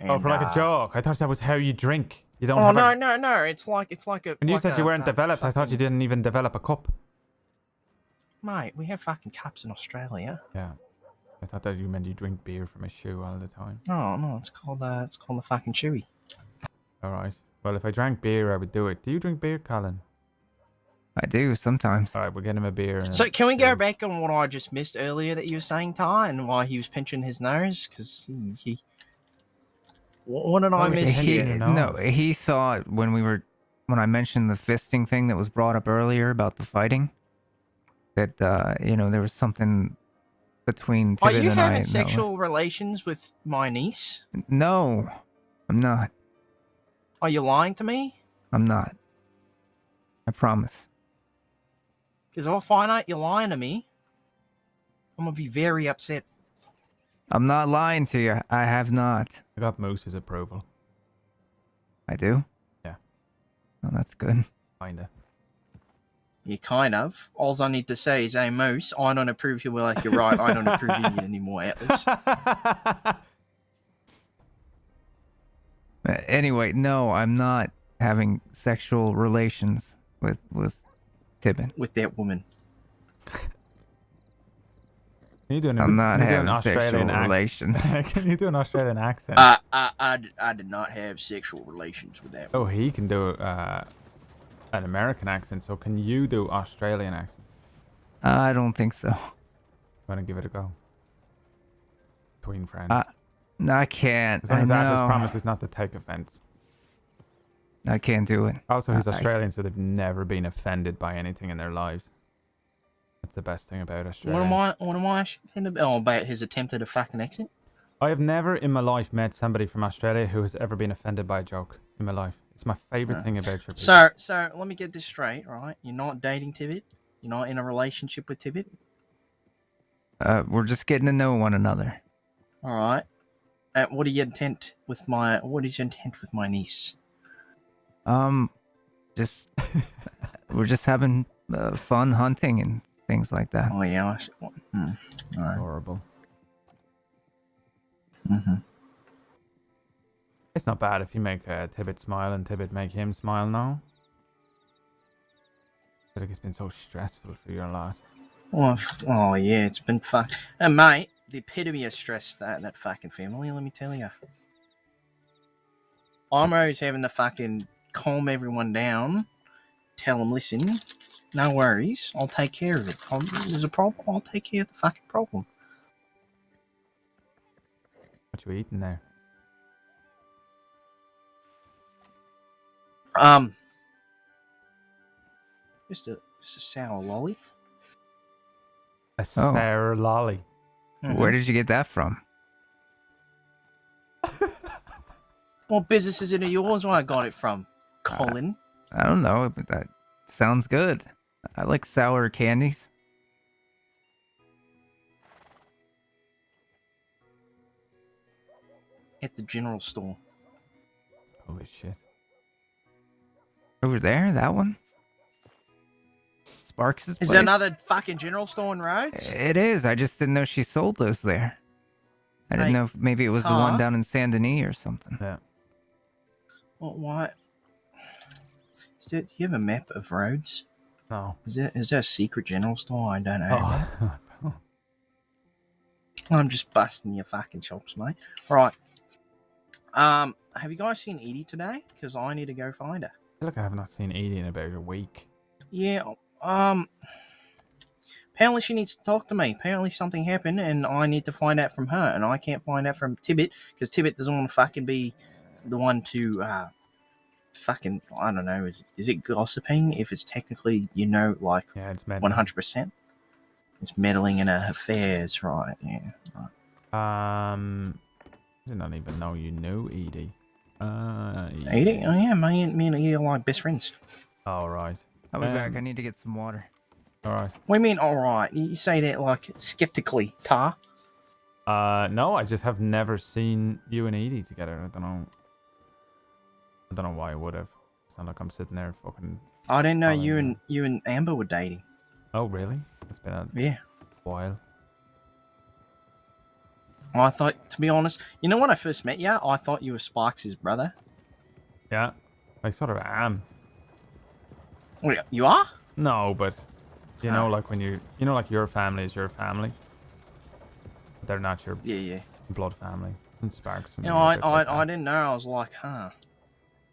Oh, for like a joke. I thought that was how you drink. You don't. Oh have no, a... no, no! It's like a. When you like said you weren't developed, I thought you fucking- didn't even develop a cup. Mate, we have fucking cups in Australia. Yeah. I thought that you meant you drink beer from a shoe all the time. No, no, it's called the fucking chewy. All right. Well, if I drank beer, I would do it. Do you drink beer, Colin? I do sometimes. All right, we'll get him a beer. And So a can we go shoe. back on what I just missed earlier that you were saying, Tar, and why he was pinching his nose? Because he what did I Well, miss he- here? you know. No, he thought when I mentioned the fisting thing that was brought up earlier about the fighting, that there was something between Are Tibbet you and I. having that- sexual relations with my niece? No, I'm not. Are you lying to me? I'm not. I promise. Because if I find out you're lying to me, I'm gonna be very upset. I'm not lying to you. I have not. I got Moose's approval. I do? Yeah. Oh, that's good. Kinda. You kind of. All I need to say is, hey, Moose, I don't approve you. We're like, you're right. I don't approve of you anymore, Atlas. Anyway, no, I'm not having sexual relations with Tibbet. With that woman. Can you do an, I'm not can you do an having sexual Australian relations. Can you do an Australian accent? I did not have sexual relations with that Oh, woman. he can do an American accent. So can you do Australian accent? I don't think so. Want to give it a go? Between friends. No, I can't. As long I as Atlas know. promises not to take offense. I can't do it. Also, he's I- Australian, so they've never been offended by anything in their lives. That's the best thing about Australia. What am I offended about? Oh, about his attempt at a fucking accent? I have never in my life met somebody from Australia who has ever been offended by a joke in my life. It's my favorite thing about your people. So let me get this straight, right? You're not dating Tibbet. You're not in a relationship with Tibbet. We're just getting to know one another. All right. What is your intent with my niece? Just we're just having fun hunting and things like that. Oh yeah. I see. All right. Horrible. Mm-hmm. It's not bad if you make Tibbet smile and Tibbet make him smile now. I feel like it's been so stressful for you a lot. Oh yeah, it's been fun. And mate, the epitome of stress that fucking family. Let me tell you. I'm always having to fucking calm everyone down. Tell them, listen, no worries. I'll take care of it. There's a problem. I'll take care of the fucking problem. What you eating there? Just a sour lolly. A sour lolly. Where did you get that from? What business is it of yours where I got it from, Colin? I don't know, but that sounds good. I like sour candies. At the general store. Holy shit. Over there, that one? Sparks' Is place? there another fucking general store in Rhodes? It is. I just didn't know she sold those there. I didn't Hey, know if maybe it was the one Tar? down in Saint Denis or something. Yeah. What? Do you have a map of Rhodes? No. Is there a secret general store? I don't know. Oh. I'm just busting your fucking chops, mate. Right. Have you guys seen Edie today? Because I need to go find her. I feel like I have not seen Edie in about a week. Yeah, Apparently she needs to talk to me. Apparently something happened, and I need to find out from her, and I can't find out from Tibbet because Tibbet doesn't want to fucking be the one to fucking, I don't know. Is it gossiping? If it's technically, like Yeah, it's meddling. 100%. It's meddling in her affairs, right? Yeah. Right. I did not even know you knew Edie. Edie? Oh yeah, me and Edie are like best friends. All right. I'll be back. I need to get some water. All right. What do you mean, all right? You say that like skeptically, Tar. No, I just have never seen you and Edie together. I don't know why I would have. It's not like I'm sitting there fucking. I didn't know following you and Amber were dating. Oh, really? It's been a Yeah. while. I thought, to be honest, when I first met you, I thought you were Sparks' brother. Yeah, I sort of am. Wait, you are? No, but you know, like when like your family is your family. They're not your Yeah. blood family. And Sparks. And I didn't know. I was like, huh.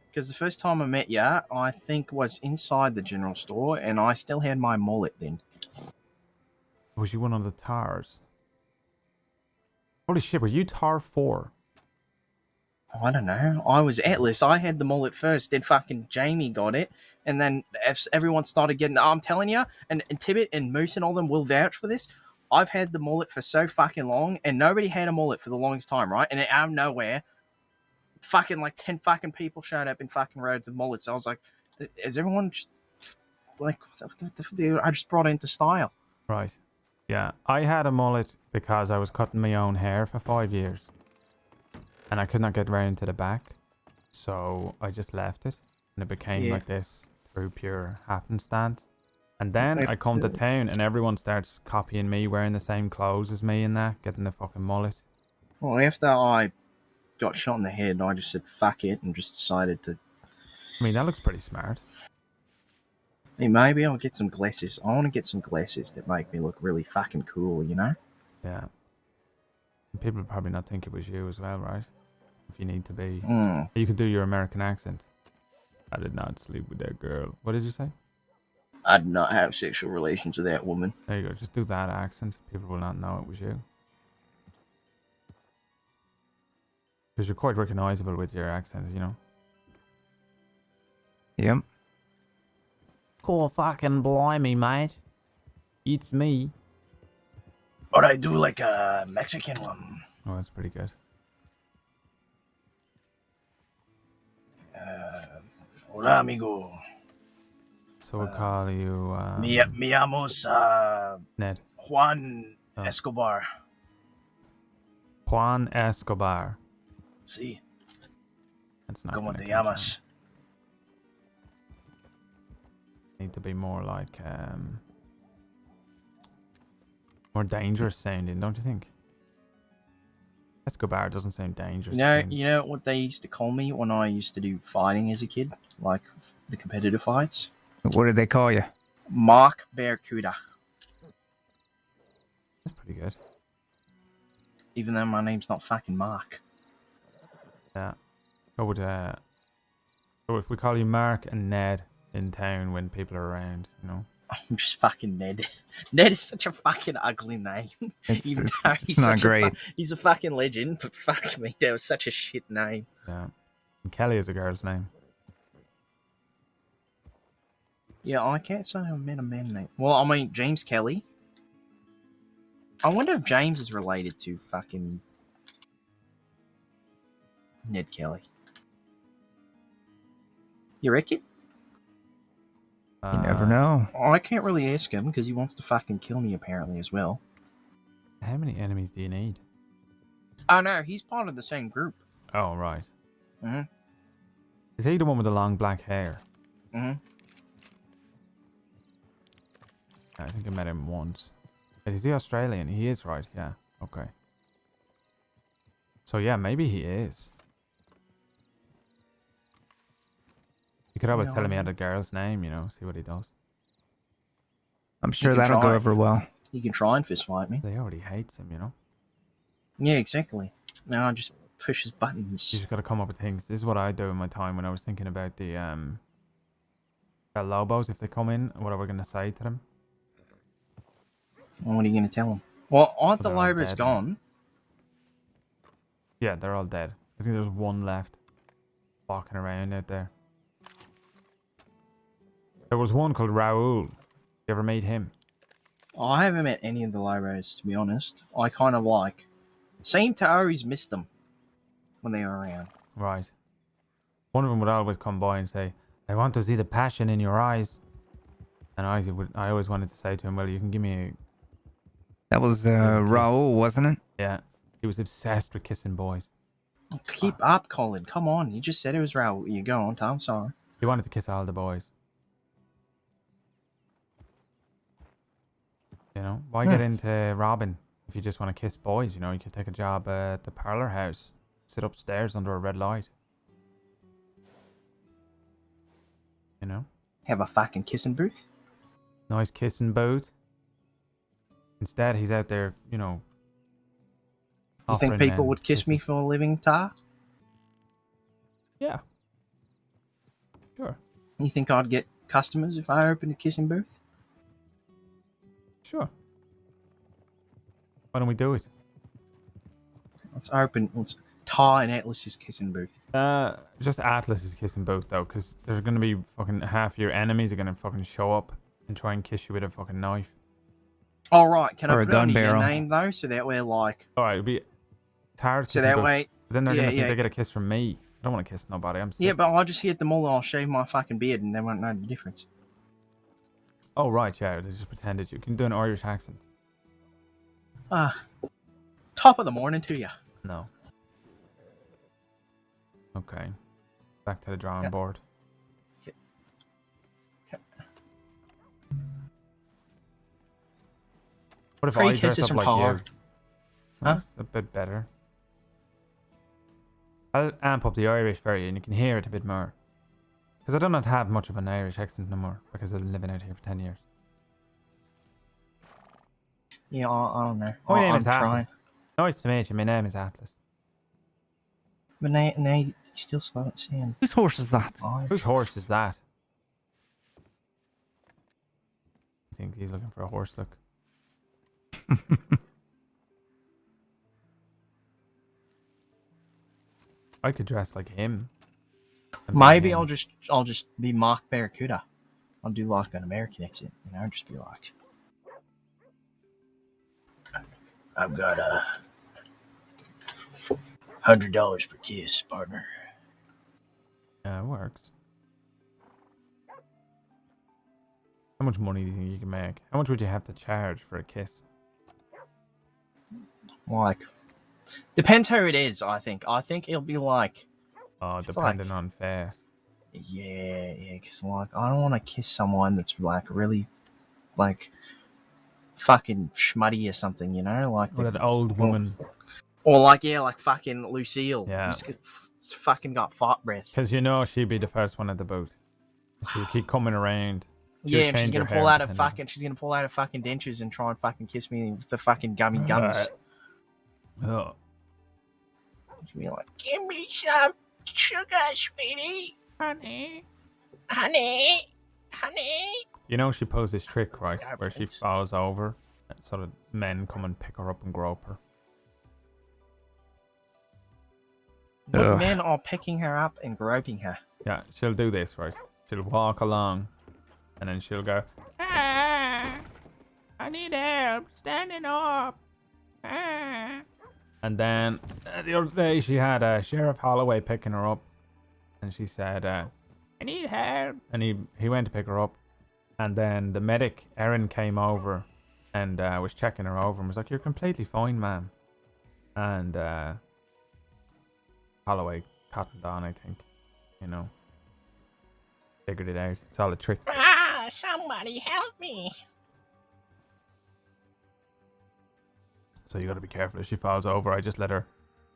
Because the first time I met you, I think was inside the general store, and I still had my mullet then. Was you one of the Tars? Holy shit, were you Tar 4? I don't know. I was Atlas. I had the mullet first. Then fucking Jamie got it. And then everyone started getting... I'm telling you, and Tibbet and Moose and all them will vouch for this. I've had the mullet for so fucking long, and nobody had a mullet for the longest time, right? And out of nowhere, fucking like 10 fucking people showed up in fucking roads of mullets. So I was like, is everyone... like, I just brought it into style. Right. Yeah, I had a mullet because I was cutting my own hair for 5 years. And I could not get round to the back. So I just left it. And it became like this through pure happenstance. And then I come to town and everyone starts copying me, wearing the same clothes as me and that, getting the fucking mullet. Well, after I got shot in the head, I just said fuck it and just decided to... I mean, that looks pretty smart. Hey, maybe I'll get some glasses. I want to get some glasses that make me look really fucking cool, Yeah. And people would probably not think it was you as well, right? If you need to be. You could do your American accent. I did not sleep with that girl. What did you say? I did not have sexual relations with that woman. There you go. Just do that accent. People will not know it was you. Because you're quite recognizable with your accent, you know? Yep. Cool fucking blimey, mate. It's me. But I do like a Mexican one. Oh, that's pretty good. Hola, amigo. So we'll call you... Me llamamos Ned. Juan Escobar. Juan Escobar. Sí. That's not ¿Cómo gonna te catch on. llamas? Need to be more like... more dangerous sounding, don't you think? Escobar doesn't sound dangerous. You know what they used to call me when I used to do fighting as a kid? Like the competitive fights? What did they call you? Mark Barracuda. That's pretty good. Even though my name's not fucking Mark. Yeah. So if we call you Mark and Ned in town when people are around, you know? I'm just fucking Ned. Ned is such a fucking ugly name. It's not great. He's a fucking legend, but fuck me, that was such a shit name. Yeah. And Kelly is a girl's name. Yeah, I can't say I met a man name. Well, I mean, James Kelly. I wonder if James is related to fucking Ned Kelly. You reckon? You never know. I can't really ask him because he wants to fucking kill me apparently as well. How many enemies do you need? Oh no, he's part of the same group. Oh, right. Mm-hmm. Is he the one with the long black hair? Mm-hmm. I think I met him once. Is he Australian? He is, right? Yeah. Okay. So yeah, maybe he is. You could always tell him he had a girl's name, you know, see what he does. I'm sure that'll go over well. He can try and fist fight me. They already hates him, you know? Yeah, exactly. Now I just push his buttons. You just gotta come up with things. This is what I do in my time when I was thinking about the The Lobos, if they come in, what are we going to say to them? What are you going to tell them? Well, aren't the they're all Lobos dead. gone? Yeah, they're all dead. I think there's one left walking around out there. There was one called Raoul. You ever meet him? I haven't met any of the Lobos, to be honest. I kind of like... seem to always miss them when they were around. Right. One of them would always come by and say, I want to see the passion in your eyes. And I always wanted to say to him, well, you can give me a... That was a kiss. Raoul, wasn't it? Yeah. He was obsessed with kissing boys. Keep up, Colin. Come on. You just said it was Raoul. You go on, Tom. Sorry. He wanted to kiss all the boys. You know, why get into robbing if you just want to kiss boys? You know, you could take a job at the parlor house, sit upstairs under a red light. You know, Have a fucking kissing booth? nice kissing booth. Instead, he's out there, you know. You think offering people men would kiss me kisses. for a living, Tar? Yeah. Sure. You think I'd get customers if I opened a kissing booth? Sure. Why don't we do it? Let's Tar and Atlas's kissing booth. Just Atlas's kissing booth though, because there's gonna be fucking half your enemies are gonna fucking show up and try and kiss you with a fucking knife. All right, can Or I a put it gun under your barrel. name though, so that we're like, All right, it'll be Tar's so kissing that booth. way, But then they're yeah, gonna think yeah. they get a kiss from me. I don't want to kiss nobody. I'm sick. yeah, but I'll just hit them all and I'll shave my fucking beard and they won't know the difference. Oh right, yeah. They just pretended you can do an Irish accent. Top of the morning to you. No. Okay. Back to the drawing Yeah. board. What if Free I dress kisses up from like Tar. you? Huh? That's a bit better. I'll amp up the Irish for you and you can hear it a bit more. Because I do not have much of an Irish accent no more because I've been living out here for 10 years. Yeah, I don't know. My name I'm is Atlas. trying. Nice to meet you. My name is Atlas. But now you still saying Whose horse is that? Irish. Whose horse is that? I think he's looking for a horse, look. I could dress like him. and be Maybe him. I'll just be Mark Barracuda. I'll do like an American accent, you know, just be like, I've got $100 per kiss, partner. Yeah, it works. How much money do you think you can make? How much would you have to charge for a kiss? Like, depends who it is. I think it'll be like, Oh, It's depending on fare. yeah, because like I don't want to kiss someone that's like really, like, fucking schmutty or something, you know, like Or that old woman. or like like fucking Lucille. Yeah. It's fucking got fart breath. Because you know she'd be the first one at the booth. She would keep coming around. She would Yeah, and she's change gonna her hair pull out and of pretend- fucking. She's gonna pull out of fucking dentures and try and fucking kiss me with the fucking gummy gums. Oh. She'll be like, "Give me some sugar, sweetie, Honey. honey." You know she pulls this trick, right? Yeah, Where she it's- falls over so that men come and pick her up and grope her. But Ugh. men are picking her up and groping her. Yeah, she'll do this, right? She'll walk along and then she'll go, "Ah, I need help standing up. Ah." And then the other day she had Sheriff Holloway picking her up and she said, I need help. And he went to pick her up. And then the medic, Erin, came over and was checking her over and was like, "You're completely fine, ma'am." And Holloway cottoned on, I think. You know. Figured it out. It's all a trick. Somebody help me. So you gotta be careful if she falls over. I just let her.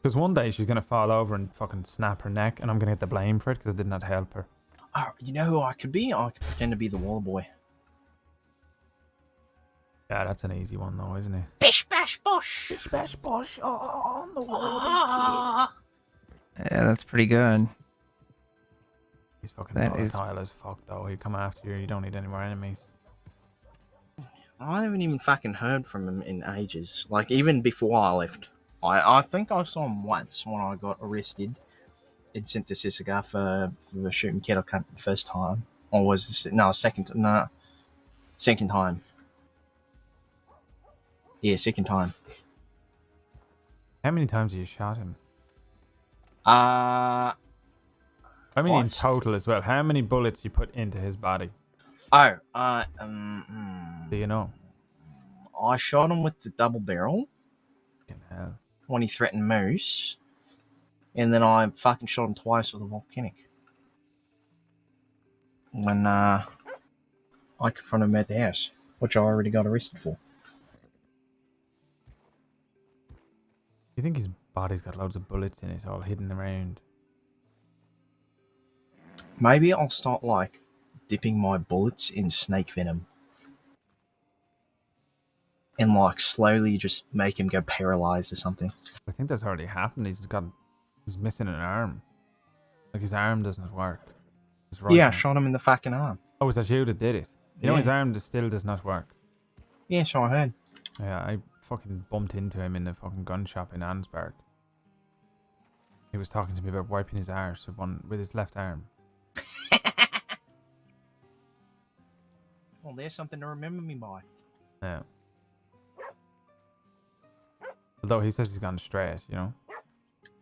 Because one day she's gonna fall over and fucking snap her neck, and I'm gonna get the blame for it because I did not help her. Oh, you know who I could be? I could pretend to be the wall boy. Yeah, that's an easy one though, isn't it? Bish bash bosh. Bish bash bosh on the wall. Ah. Yeah, that's pretty good. He's fucking That is- volatile as fuck, though. He'll come after you. You don't need any more enemies. I haven't even fucking heard from him in ages. Like, even before I left. I think I saw him once when I got arrested in St. Jessica for shooting kettle cunt the first time. Or was this... No, second time. Yeah, second time. How many times have you shot him? Uh... I mean, in What? total as well. How many bullets you put into his body? Oh, Do you know? I shot him with the double barrel Fucking hell. when he threatened Moose. And then I fucking shot him twice with a volcanic. When, I confronted him at the house, which I already got arrested for. You think his body's got loads of bullets in it all hidden around? Maybe I'll start, like, dipping my bullets in snake venom. And, like, slowly just make him go paralyzed or something. I think that's already happened. He's missing an arm. Like his arm doesn't work. His right Yeah, I arm. shot him in the fucking arm. Oh, was that you that did it? You know Yeah. his arm still does not work. Yeah, so I heard. Yeah, I fucking bumped into him in the fucking gun shop in Ansberg. He was talking to me about wiping his arse with his left arm. Well, there's something to remember me by. Yeah. Although he says he's gone straight, you know.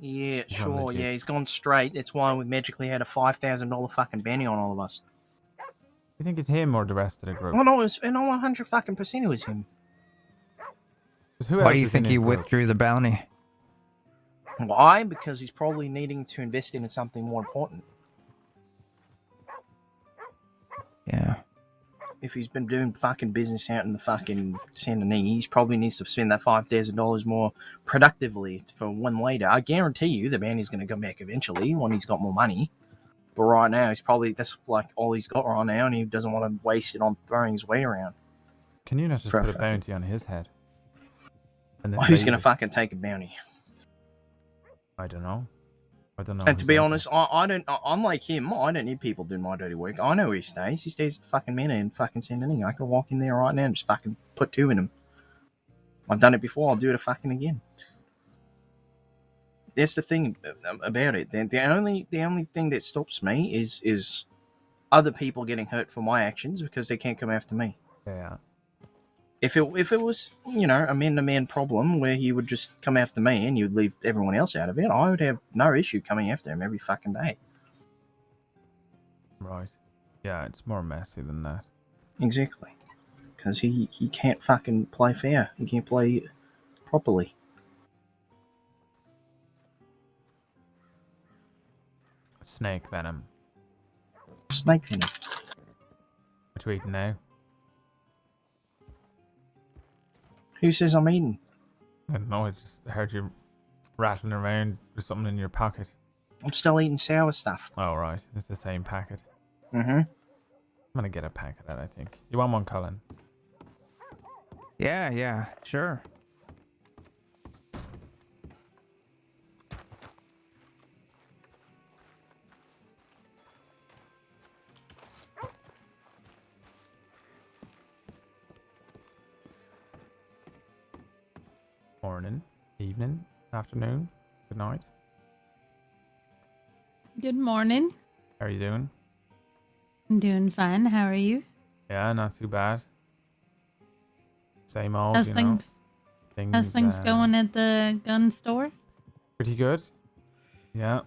Yeah, He's gone sure, legit. yeah, he's gone straight. That's why we magically had a $5,000 fucking bounty on all of us. You think it's him or the rest of the group? Well, no, it was 100 fucking percent it was him. 'Cause who Why else do you is in think his he group? withdrew the bounty? Why? Because he's probably needing to invest in something more important. Yeah. If he's been doing fucking business out in the fucking Saint Denis, he probably needs to spend that $5,000 more productively for when later. I guarantee you the bounty's going to come back eventually when he's got more money. But right now, that's like all he's got right now, and he doesn't want to waste it on throwing his weight around. Can you not just For a put a fact. bounty on his head? And then Who's pay going to you? fucking take a bounty? I don't know. I don't know. And to who's be out honest, I'm like him. I don't need people doing my dirty work. I know where he stays. He stays at the fucking manor in fucking Saint Denis. I can walk in there right now and just fucking put two in him. I've done it before. I'll do it fucking again. That's the thing about it. The only thing that stops me is other people getting hurt for my actions because they can't come after me. there. Yeah. If it was, you know, a man-to-man problem where he would just come after me and you'd leave everyone else out of it, I would have no issue coming after him every fucking day. Right. Yeah, it's more messy than that. Exactly. Because he can't fucking play fair. He can't play properly. Snake venom. Snake venom. What you eating now? Who says I'm eating? I don't know. I just heard you rattling around with something in your pocket. I'm still eating sour stuff. Oh, right. It's the same packet. Mm-hmm. I'm going to get a pack of that, I think. You want one, Colin? Yeah, sure. Morning, evening, afternoon, good night. Good morning. How are you doing? I'm doing fine. How are you? Yeah, not too bad. Same old, How's you things? know. How's things going at the gun store? Pretty good. Yeah.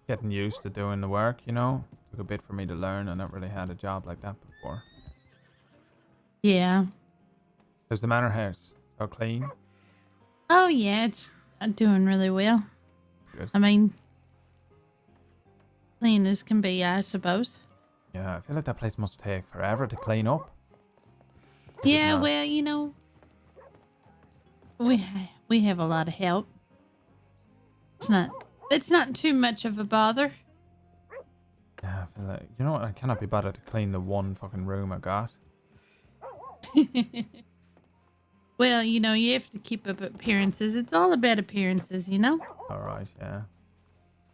Getting used to doing the work, you know. Took a bit for me to learn. I never really had a job like that before. Yeah. How's the manor house? How clean? Oh yeah, it's doing really well. Good. I mean, clean as can be, I suppose. Yeah, I feel like that place must take forever to clean up. Is it Yeah, not? well, you know, we have a lot of help. It's not too much of a bother. Yeah, I feel like, you know what? I cannot be bothered to clean the one fucking room I got. Well, you know, you have to keep up appearances. It's all about appearances, you know? Alright, yeah.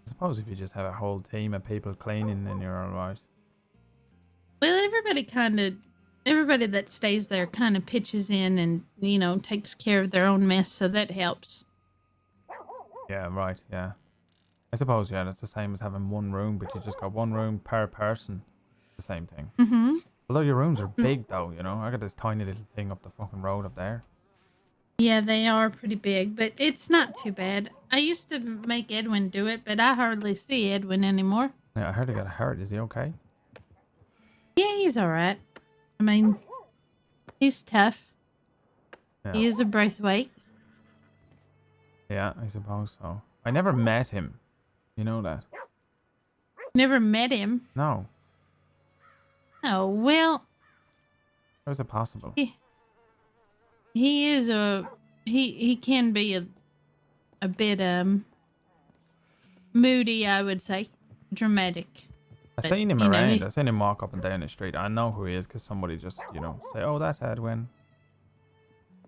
I suppose if you just have a whole team of people cleaning, then you're alright. Well, everybody that stays there kind of pitches in and, you know, takes care of their own mess, so that helps. Yeah, right, yeah. I suppose, yeah, that's the same as having one room, but you just got one room per person. The same thing. Mm-hmm. Although your rooms are big, though, you know? I got this tiny little thing up the fucking road up there. Yeah, they are pretty big, but it's not too bad. I used to make Edwin do it, but I hardly see Edwin anymore. Yeah, I heard he got hurt. Is he okay? Yeah, he's all right. I mean, he's tough. Yeah. He is a Braithwaite. Yeah, I suppose so. I never met him. You know that? Never met him. No. Oh, well, How is it possible? he is he can be a bit moody, I would say. Dramatic. I've But, seen him you know, around. I've seen him walk up and down the street. I know who he is because somebody just, you know, say, oh, that's Edwin.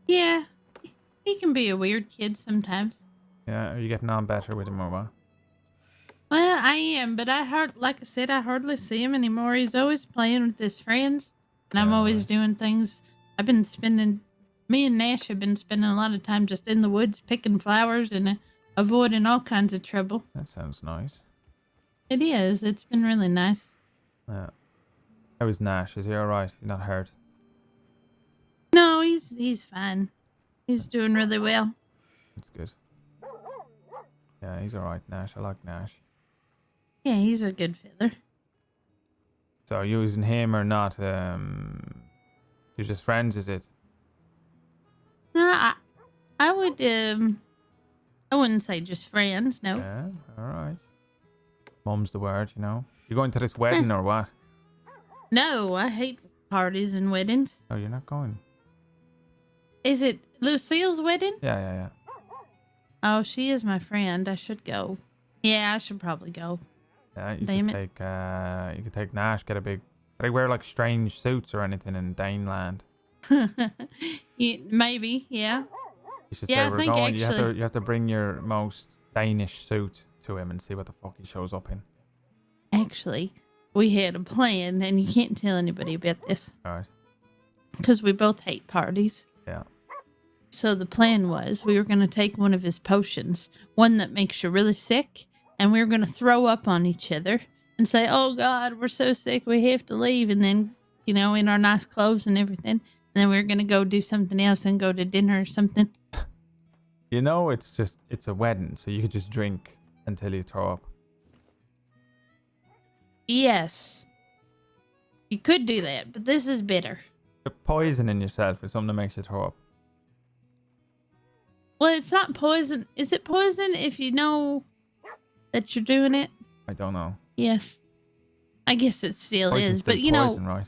Yeah, he can be a weird kid sometimes. Yeah, are you getting on better with him or what? Well, I am, but like I said, I hardly see him anymore. He's always playing with his friends, and I'm Yeah, always right. doing things. Me and Nash have been spending a lot of time just in the woods picking flowers and avoiding all kinds of trouble. That sounds nice. It is. It's been really nice. Yeah. How is Nash? Is he alright? He's not hurt? No, he's fine. He's doing really well. That's good. Yeah, he's alright, Nash. I like Nash. Yeah, he's a good feather. So, using him or not, you're just friends, is it? No, I wouldn't say just friends. No. Yeah, alright. Mum's the word, you know. You going to this wedding or what? No, I hate parties and weddings. Oh, you're not going? Is it Lucille's wedding? Yeah, yeah, yeah. Oh, she is my friend. I should go. Yeah, I should probably go. Yeah, you Damn could take, you could take Nash, get a big... They wear like strange suits or anything in Daneland. Yeah, maybe, yeah. You should Yeah, say I we're think going. actually- You have to bring your most Danish suit to him and see what the fuck he shows up in. Actually, we had a plan, and you can't tell anybody about this Alright. because we both hate parties. Yeah. So the plan was we were going to take one of his potions, one that makes you really sick, and we were going to throw up on each other and say, oh God, we're so sick, we have to leave. And then, you know, in our nice clothes and everything. And then we were going to go do something else and go to dinner or something. You know, it's a wedding, so you could just drink until you throw up. Yes. You could do that, but this is bitter. You're poisoning yourself with something that makes you throw up. Well, it's not poison. Is it poison if you know that you're doing it? I don't know. Yes. I guess it still Poison's is, but still you know, poison, right?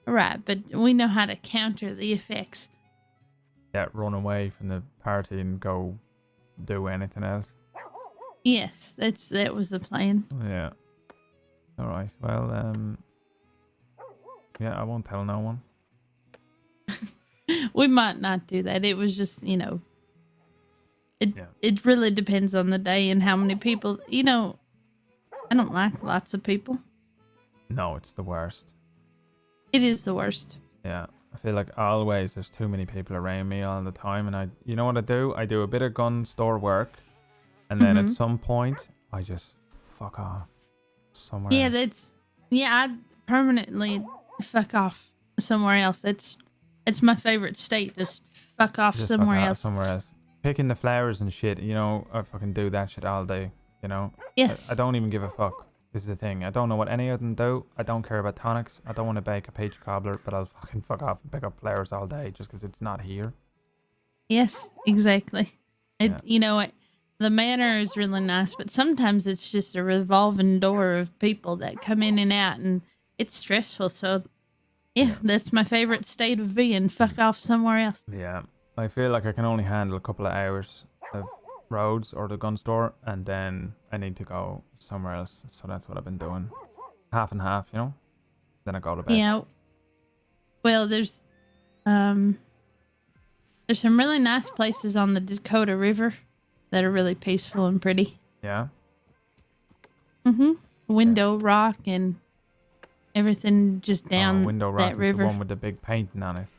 right, but we know how to counter the effects. Yeah, run away from the party and go do anything else. Yes, that was the plan. Yeah. Alright, well, yeah, I won't tell no one. We might not do that. It was just, you know, it really depends on the day and how many people, you know, I don't like lots of people. No, it's the worst. It is the worst. Yeah. I feel like always there's too many people around me all the time, and you know what I do? I do a bit of gun store work, and then at some point I just fuck off somewhere else. I permanently fuck off somewhere else. It's my favorite state. Just fuck off Just somewhere fuck off else. somewhere else. Picking the flowers and shit, you know, I fucking do that shit all day, you know? Yes. I don't even give a fuck. This is the thing. I don't know what any of them do. I don't care about tonics. I don't want to bake a peach cobbler, but I'll fucking fuck off and pick up flowers all day just because it's not here. Yes, exactly. Yeah. You know what? The manor is really nice, but sometimes it's just a revolving door of people that come in and out, and it's stressful. So, yeah, that's my favorite state of being. Fuck off somewhere else. Yeah. I feel like I can only handle a couple of hours of roads or the gun store, and then I need to go somewhere else. So that's what I've been doing. Half and half, you know? Then I go to bed. Yeah. Well, there's some really nice places on the Dakota River that are really peaceful and pretty. Yeah? Mm-hmm. Window Rock and everything just down Window Rock that is river. the one with the big painting on it.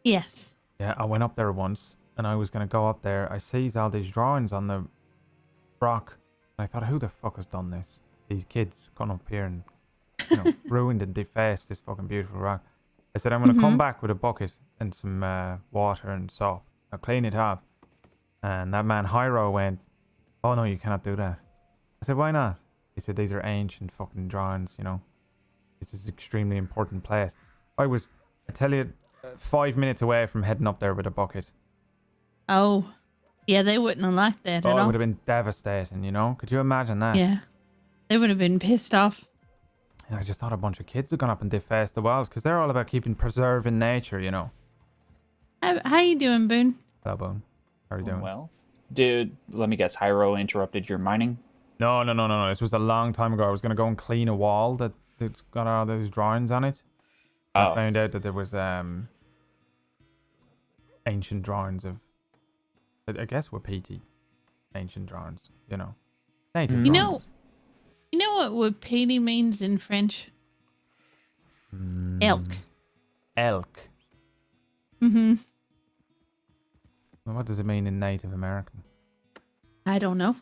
Yes. Yeah, I went up there once, and I was going to go up there. I sees all these drawings on the rock. And I thought, who the fuck has done this? These kids gone up here and, ruined and defaced this fucking beautiful rock. I said, I'm going to come back with a bucket and some water and soap. I'll clean it off. And that man, Hyro, went, oh, no, you cannot do that. I said, why not? He said, these are ancient fucking drawings, This is an extremely important place. I tell you, 5 minutes away from heading up there with a bucket. Oh. Yeah, they wouldn't have liked that Oh, at it all. would have been devastating, Could you imagine that? Yeah. They would have been pissed off. I just thought a bunch of kids had gone up and defaced the walls because they're all about preserving nature, How you doing, Boone? Hello, Boone. How are you doing? Well, dude, let me guess. Hyro interrupted your mining? No. This was a long time ago. I was going to go and clean a wall that's got all those drawings on it. I found out that there was ancient drawings of, I guess, Wapiti. Ancient drawings, Native drawings. You know what wapiti means in French? Elk. Elk. Mm-hmm. Well, what does it mean in Native American? I don't know.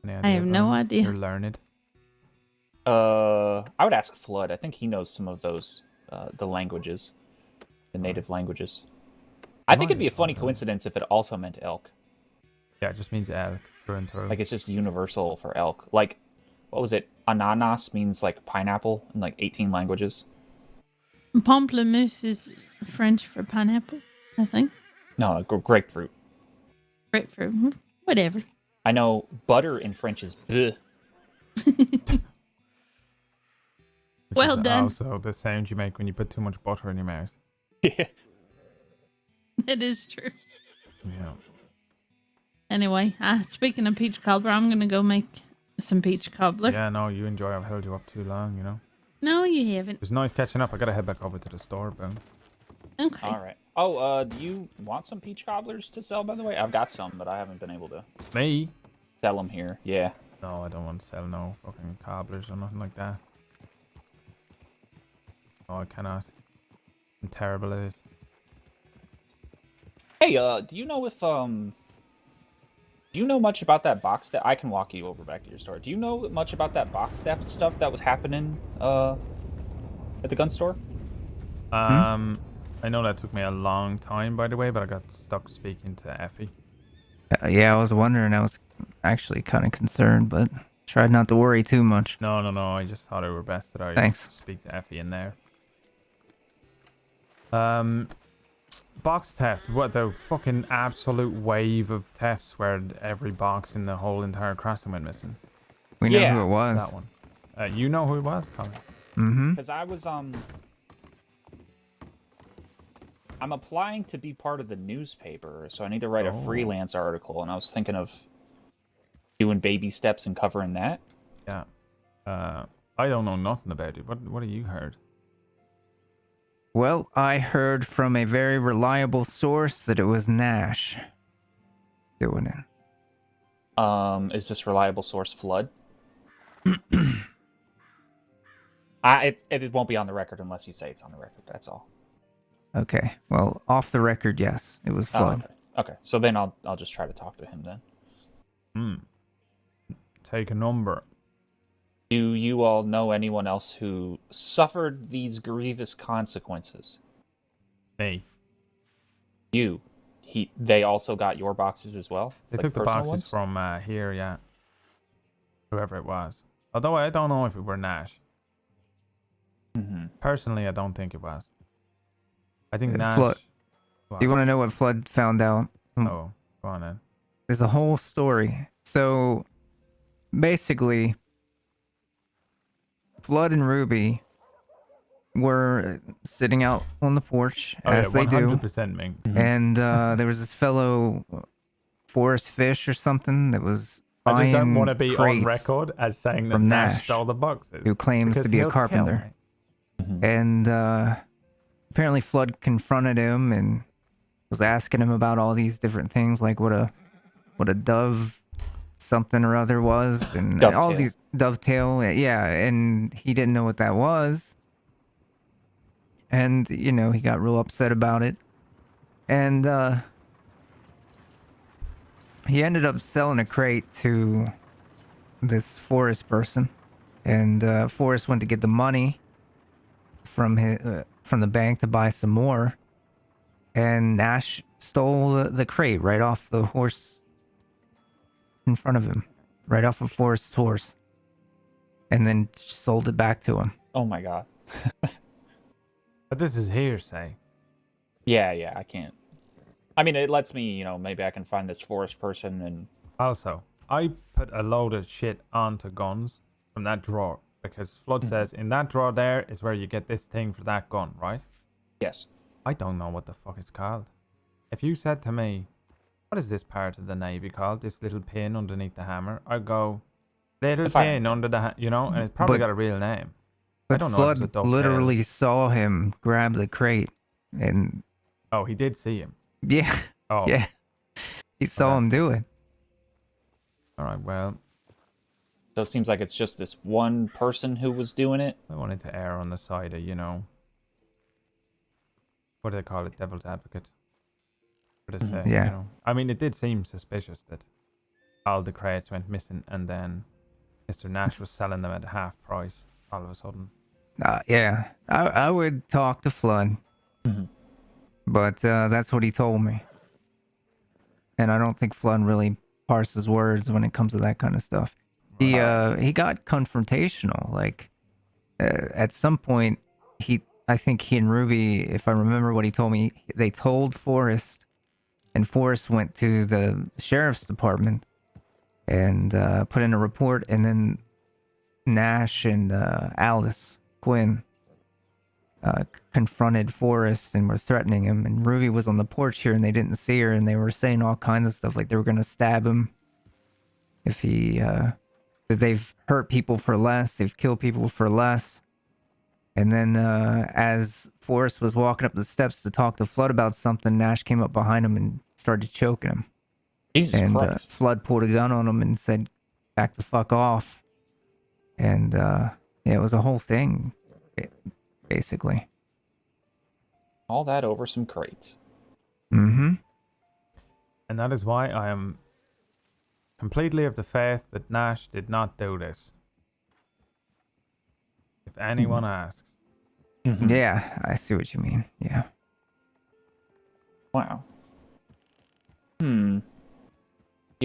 Any I have no Boone? idea. You're learned. I would ask Flood. I think he knows some of those, the languages, the native languages. I think it'd be a funny coincidence if it also meant elk. Yeah, it just means elk through and through. Like, it's just universal for elk. Like, what was it? Ananas means, like, pineapple in, like, 18 languages. Pamplemousse is French for pineapple, I think. No, grapefruit. Grapefruit. Whatever. I know butter in French is bleu. Well done. Also, the sound you make when you put too much butter in your mouth. Yeah. That is true. Yeah. Anyway, speaking of peach cobbler, I'm going to go make some peach cobbler. Yeah, no, you enjoy. I've held you up too long, No, you haven't. It was nice catching up. I gotta head back over to the store, Boone. Okay. All right. Oh, do you want some peach cobblers to sell, by the way? I've got some, but I haven't been able to Me? sell them here. Yeah. No, I don't want to sell no fucking cobblers or nothing like that. Oh, I cannot. I'm terrible at it. Hey, do you know if, do you know much about that box theft? I can walk you over back to your store. Do you know much about that box theft stuff that was happening, at the gun store? I know that took me a long time, by the way, but I got stuck speaking to Effie. Yeah, I was wondering. I was actually kind of concerned, but tried not to worry too much. No. I just thought it were best that I Thanks. speak to Effie in there. Box theft. What, the fucking absolute wave of thefts where every box in the whole entire crossing went missing? We know who it was. That one. You know who it was, Colin? Mm-hmm. Because I was, I'm applying to be part of the newspaper, so I need to write a freelance article, and I was thinking of doing baby steps and covering that. Yeah. I don't know nothing about it. What have you heard? Well, I heard from a very reliable source that it was Nash doing it. Is this reliable source Flood? It won't be on the record unless you say it's on the record. That's all. Okay. Well, off the record, yes, it was Flood. Okay. So then I'll just try to talk to him then. Take a number. Do you all know anyone else who suffered these grievous consequences? Me. You. They also got your boxes as well? They Like took the personal boxes ones? from here, yeah. Whoever it was. Although I don't know if it were Nash. Mm-hmm. Personally, I don't think it was. I think Nash... Flood. What? You want to know what Flood found out? Oh, go on then. There's a whole story. So, basically, Flood and Ruby were sitting out on the porch, as they do. 100% Ming. And there was this fellow, Forest Fish or something, that was I just don't buying want to be on crates record as saying that from Nash stole the boxes. who claims because to be a he'll kill carpenter. me. And apparently Flood confronted him and was asking him about all these different things, like what a dove something or other was, and all Dovetail. these dovetail, yeah, and he didn't know what that was, and you know he got real upset about it, and he ended up selling a crate to this Forrest person, and Forrest went to get the money from the bank to buy some more, and Nash stole the crate right off the horse in front of him, right off of Forrest's horse, and then sold it back to him. Oh my god. But this is hearsay. Yeah, I can't. I mean, it lets me, maybe I can find this forest person and... Also, I put a load of shit onto guns from that drawer because Flood says in that drawer there is where you get this thing for that gun, right? Yes. I don't know what the fuck it's called. If you said to me, what is this part of the Navy called? This little pin underneath the hammer? I'd go, little pin under the, and it's probably got a real name. I But don't know if it's a Flood dovetail. literally saw him grab the crate, and Oh, he did see him. yeah, Oh, yeah, he saw him do it. All right, well, So it seems like it's just this one person who was doing it. I wanted to err on the side of, what do they call it? Devil's advocate. What do they say? Yeah. I mean, it did seem suspicious that all the crates went missing and then Mr. Nash was selling them at half price all of a sudden. Yeah, I would talk to Flood, but that's what he told me, and I don't think Flood really parses words when it comes to that kind of stuff. He got confrontational. Like at some point, I think he and Ruby, if I remember what he told me, they told Forrest, and Forrest went to the sheriff's department and put in a report, and then Nash and Alice Quinn confronted Forrest and were threatening him, and Ruby was on the porch here and they didn't see her, and they were saying all kinds of stuff like they were going to stab him if he that they've hurt people for less, they've killed people for less. And then as Forrest was walking up the steps to talk to Flood about something, Nash came up behind him and started choking him. Jesus and Christ. Flood pulled a gun on him and said, back the fuck off. And yeah, it was a whole thing, basically. All that over some crates. Mm-hmm. And that is why I am completely of the faith that Nash did not do this. If anyone asks. Yeah, I see what you mean. Yeah. Wow. You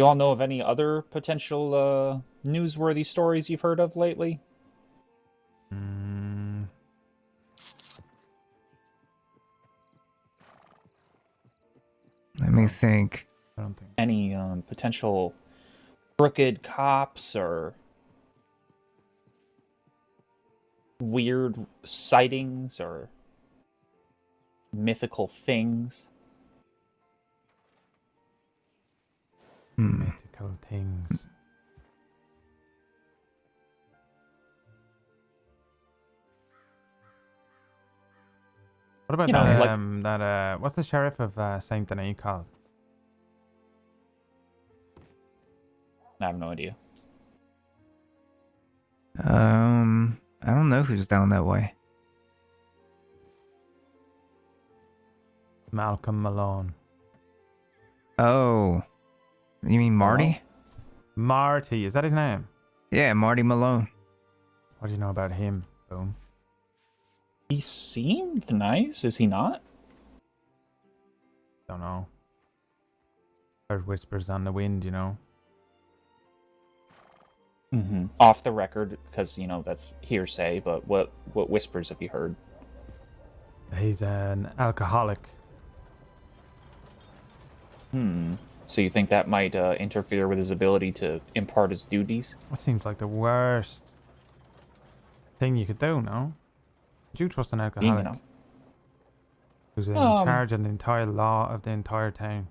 all know of any other potential newsworthy stories you've heard of lately? Let me think. I don't think. Any potential crooked cops or weird sightings or mythical things? Mythical things. What about You know, that what's the sheriff of Saint Denis called? I have no idea. I don't know who's down that way. Malcolm Malone. Oh, you mean Marty? Marty, is that his name? Yeah, Marty Malone. What do you know about him? Boom. He seemed nice, is he not? Don't know. Heard whispers on the wind, Off the record, because, that's hearsay, but what whispers have you heard? He's an alcoholic. So you think that might interfere with his ability to impart his duties? That seems like the worst thing you could do, no? Would you trust an alcoholic who's in charge of the entire law of the entire town?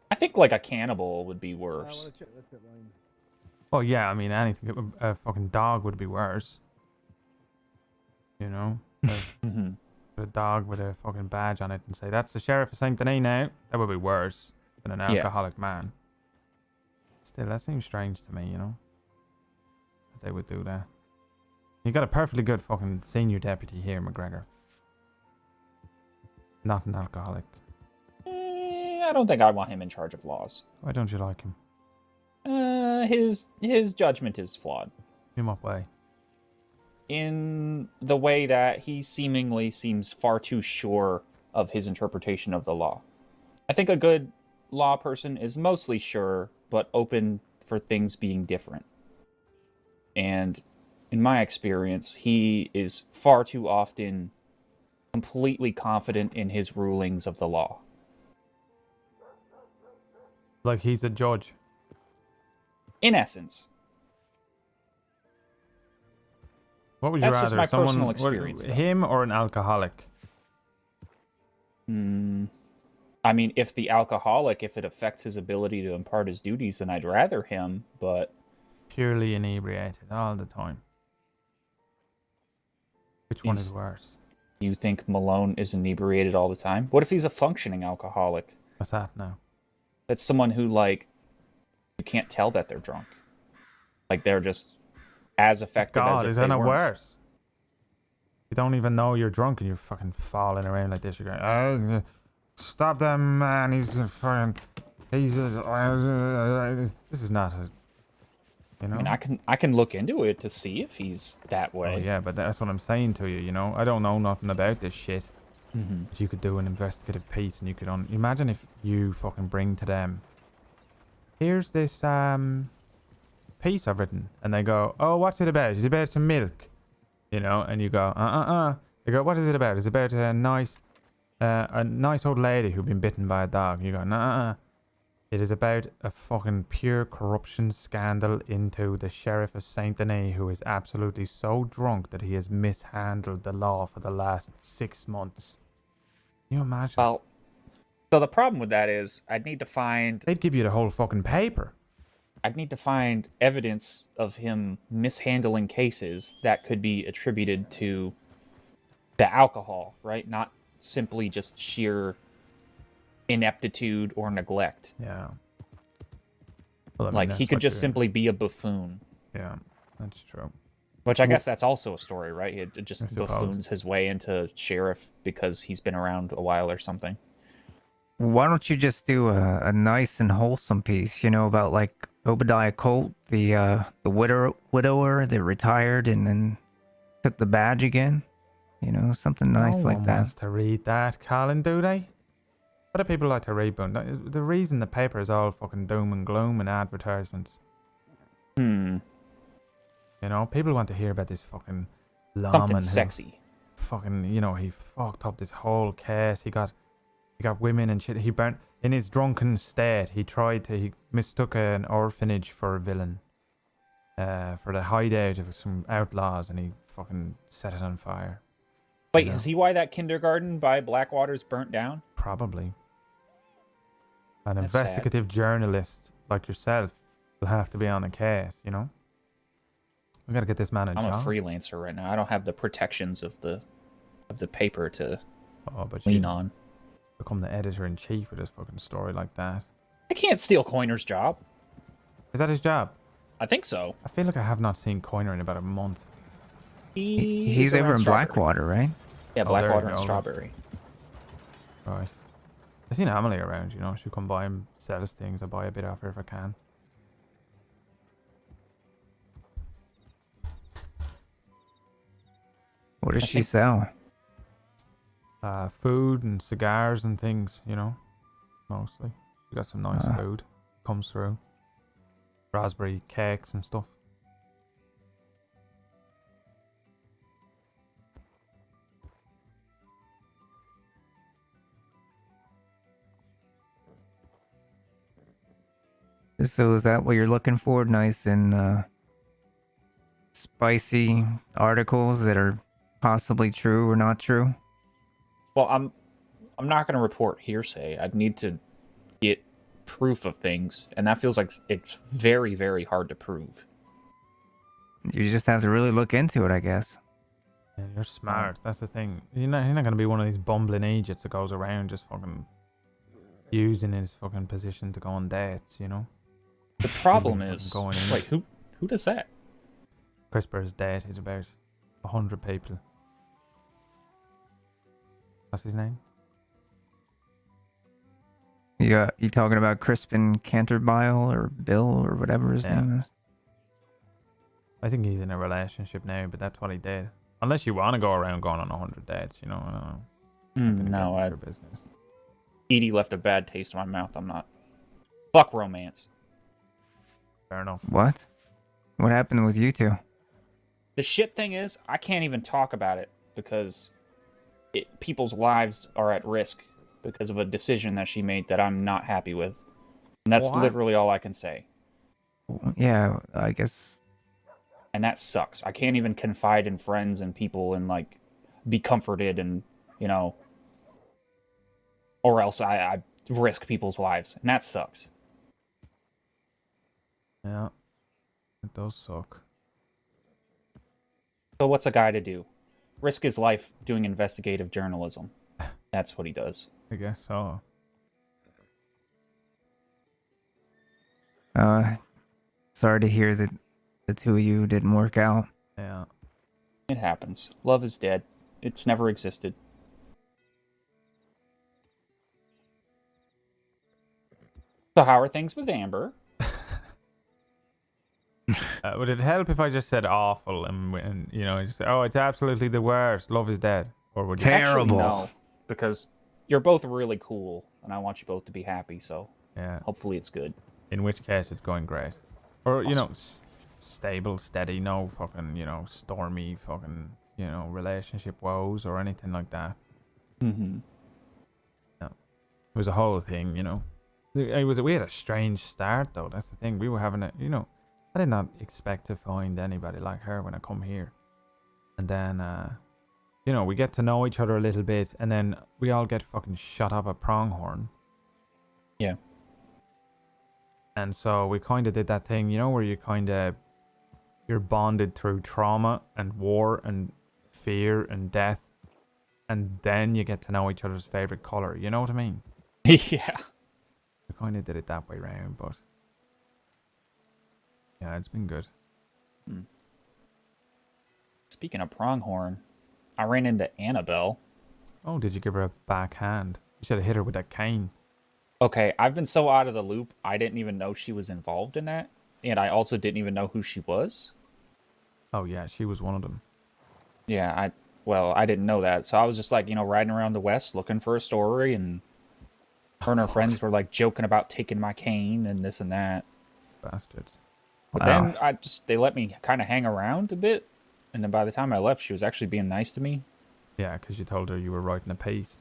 I think like a cannibal would be worse. Oh yeah, I mean anything. A fucking dog would be worse. A dog with a fucking badge on it and say, that's the sheriff of Saint Denis now. That would be worse than an alcoholic man. Still, that seems strange to me, you know? That they would do that. You got a perfectly good fucking senior deputy here, McGregor. Not an alcoholic. I don't think I want him in charge of laws. Why don't you like him? His judgment is flawed. In what way? In the way that he seemingly seems far too sure of his interpretation of the law. I think a good law person is mostly sure, but open for things being different. And in my experience, he is far too often completely confident in his rulings of the law. Like he's a judge. In essence. What would you That's rather? just my Someone, personal experience, though. Him or an alcoholic? I mean, if the alcoholic, if it affects his ability to impart his duties, then I'd rather him, but... Purely inebriated all the time. Which one is worse? Do you think Malone is inebriated all the time? What if he's a functioning alcoholic? What's that now? That's someone who, like, you can't tell that they're drunk. Like, they're just as effective as God, if is they that not weren't. worse? You don't even know you're drunk and you're fucking falling around like this. You're going, oh, stop that man, he's fucking... This is not a... You know? I mean, I can look into it to see if he's that way. Oh, yeah, but that's what I'm saying to you, you know? I don't know nothing about this shit. But you could do an investigative piece and you could... Imagine if you fucking bring to them... Here's this piece I've written. And they go, oh, what's it about? It's about some milk. You know? And you go, They go, what is it about? It's about a nice old lady who'd been bitten by a dog. And you go, It is about a fucking pure corruption scandal into the Sheriff of Saint Denis, who is absolutely so drunk that he has mishandled the law for the last 6 months. Can you imagine? Well, so the problem with that is I'd need to find... They'd give you the whole fucking paper. I'd need to find evidence of him mishandling cases that could be attributed to the alcohol, right? Not simply just sheer ineptitude or neglect. Yeah. Well, I mean, like, that's he could what just you're- simply be a buffoon. Yeah, that's true. Which I guess that's also a story, right? He I just suppose. buffoons his way into sheriff because he's been around a while or something. Why don't you just do a nice and wholesome piece, you know, about like Obadiah Colt, the widower that retired and then took the badge again? You know, something nice no like one that. wants to read that, Colin, do they? What do people like to read? But the reason the paper is all fucking doom and gloom and advertisements. You know, people want to hear about this fucking lawman Something who sexy. fucking, you know, he fucked up this whole case. He got women and shit. He burnt in his drunken state. He mistook an orphanage for a villain, for the hideout of some outlaws, and he fucking set it on fire. Wait, you know? is he why that kindergarten by Blackwater's burnt down? Probably. An That's sad. investigative journalist like yourself will have to be on the case, you know? We gotta get this man a I'm job. a freelancer right now. I don't have the protections of the paper to but lean you on. become the editor-in-chief of this fucking story like that. I can't steal Coiner's job. Is that his job? I think so. I feel like I have not seen Coiner in about a month. He's is over around in Strawberry. Blackwater, right? Yeah, Oh, there you Blackwater and go. Strawberry. Right. I seen Emily around, you know. She'll come by and sell us things. I'll buy a bit off her if I can. What does she sell? Food and cigars and things, you know. Mostly. She got some nice food. Comes through. Raspberry cakes and stuff. So is that what you're looking for? Nice and spicy articles that are possibly true or not true? Well, I'm not going to report hearsay. I'd need to get proof of things, and that feels like it's very, very hard to prove. You just have to really look into it, I guess. Yeah, you're smart. That's the thing. You're not going to be one of these bumbling idiots that goes around just fucking using his fucking position to go on dates, you know? The problem fucking is, going in. wait, who does that? CRISPR's dated about 100 people. What's his name? You talking about Crispin Canterbile or Bill or whatever his Yeah. name is? I think he's in a relationship now, but that's what he did. Unless you want to go around going on 100 dates, you know. I don't know. Not gonna No, get into I, your business. Edie left a bad taste in my mouth. I'm not. Fuck romance. Fair enough. What? What happened with you two? The shit thing is, I can't even talk about it because people's lives are at risk because of a decision that she made that I'm not happy with. And that's What? literally all I can say. Yeah, I guess. And that sucks. I can't even confide in friends and people and, like, be comforted and, you know, or else I risk people's lives. And that sucks. Yeah. It does suck. So what's a guy to do? Risk his life doing investigative journalism. That's what he does. I guess so. Sorry to hear that the two of you didn't work out. Yeah. It happens. Love is dead. It's never existed. So how are things with Amber? Would it help if I just said awful and you know, just say, oh, it's absolutely the worst. Love is dead. Or would you? Actually, no, because you're both really cool, and I want you both to be happy. So Yeah. hopefully it's good. In which case, it's going great. Or, you know, Awesome. stable, steady, no fucking, you know, stormy fucking, you know, relationship woes or anything like that. Mm-hmm. No. It was a whole thing, you know. We had a strange start, though. That's the thing. We were having a, you know, I did not expect to find anybody like her when I come here. And then, you know, we get to know each other a little bit, and then we all get fucking shot up at Pronghorn. Yeah. And so we kind of did that thing, you know, where you're bonded through trauma and war and fear and death. And then you get to know each other's favorite color. You know what I mean? Yeah. We kind of did it that way round, but yeah, it's been good. Speaking of Pronghorn, I ran into Annabelle. Oh, did you give her a backhand? You should have hit her with that cane. Okay, I've been so out of the loop, I didn't even know she was involved in that. And I also didn't even know who she was. Oh, yeah, she was one of them. Yeah, I didn't know that. So I was just like, you know, riding around the West looking for a story, and her and her friends were like joking about taking my cane and this and that. Bastards. But Wow. then they let me kind of hang around a bit. And then by the time I left, she was actually being nice to me. Yeah, because you told her you were writing a piece.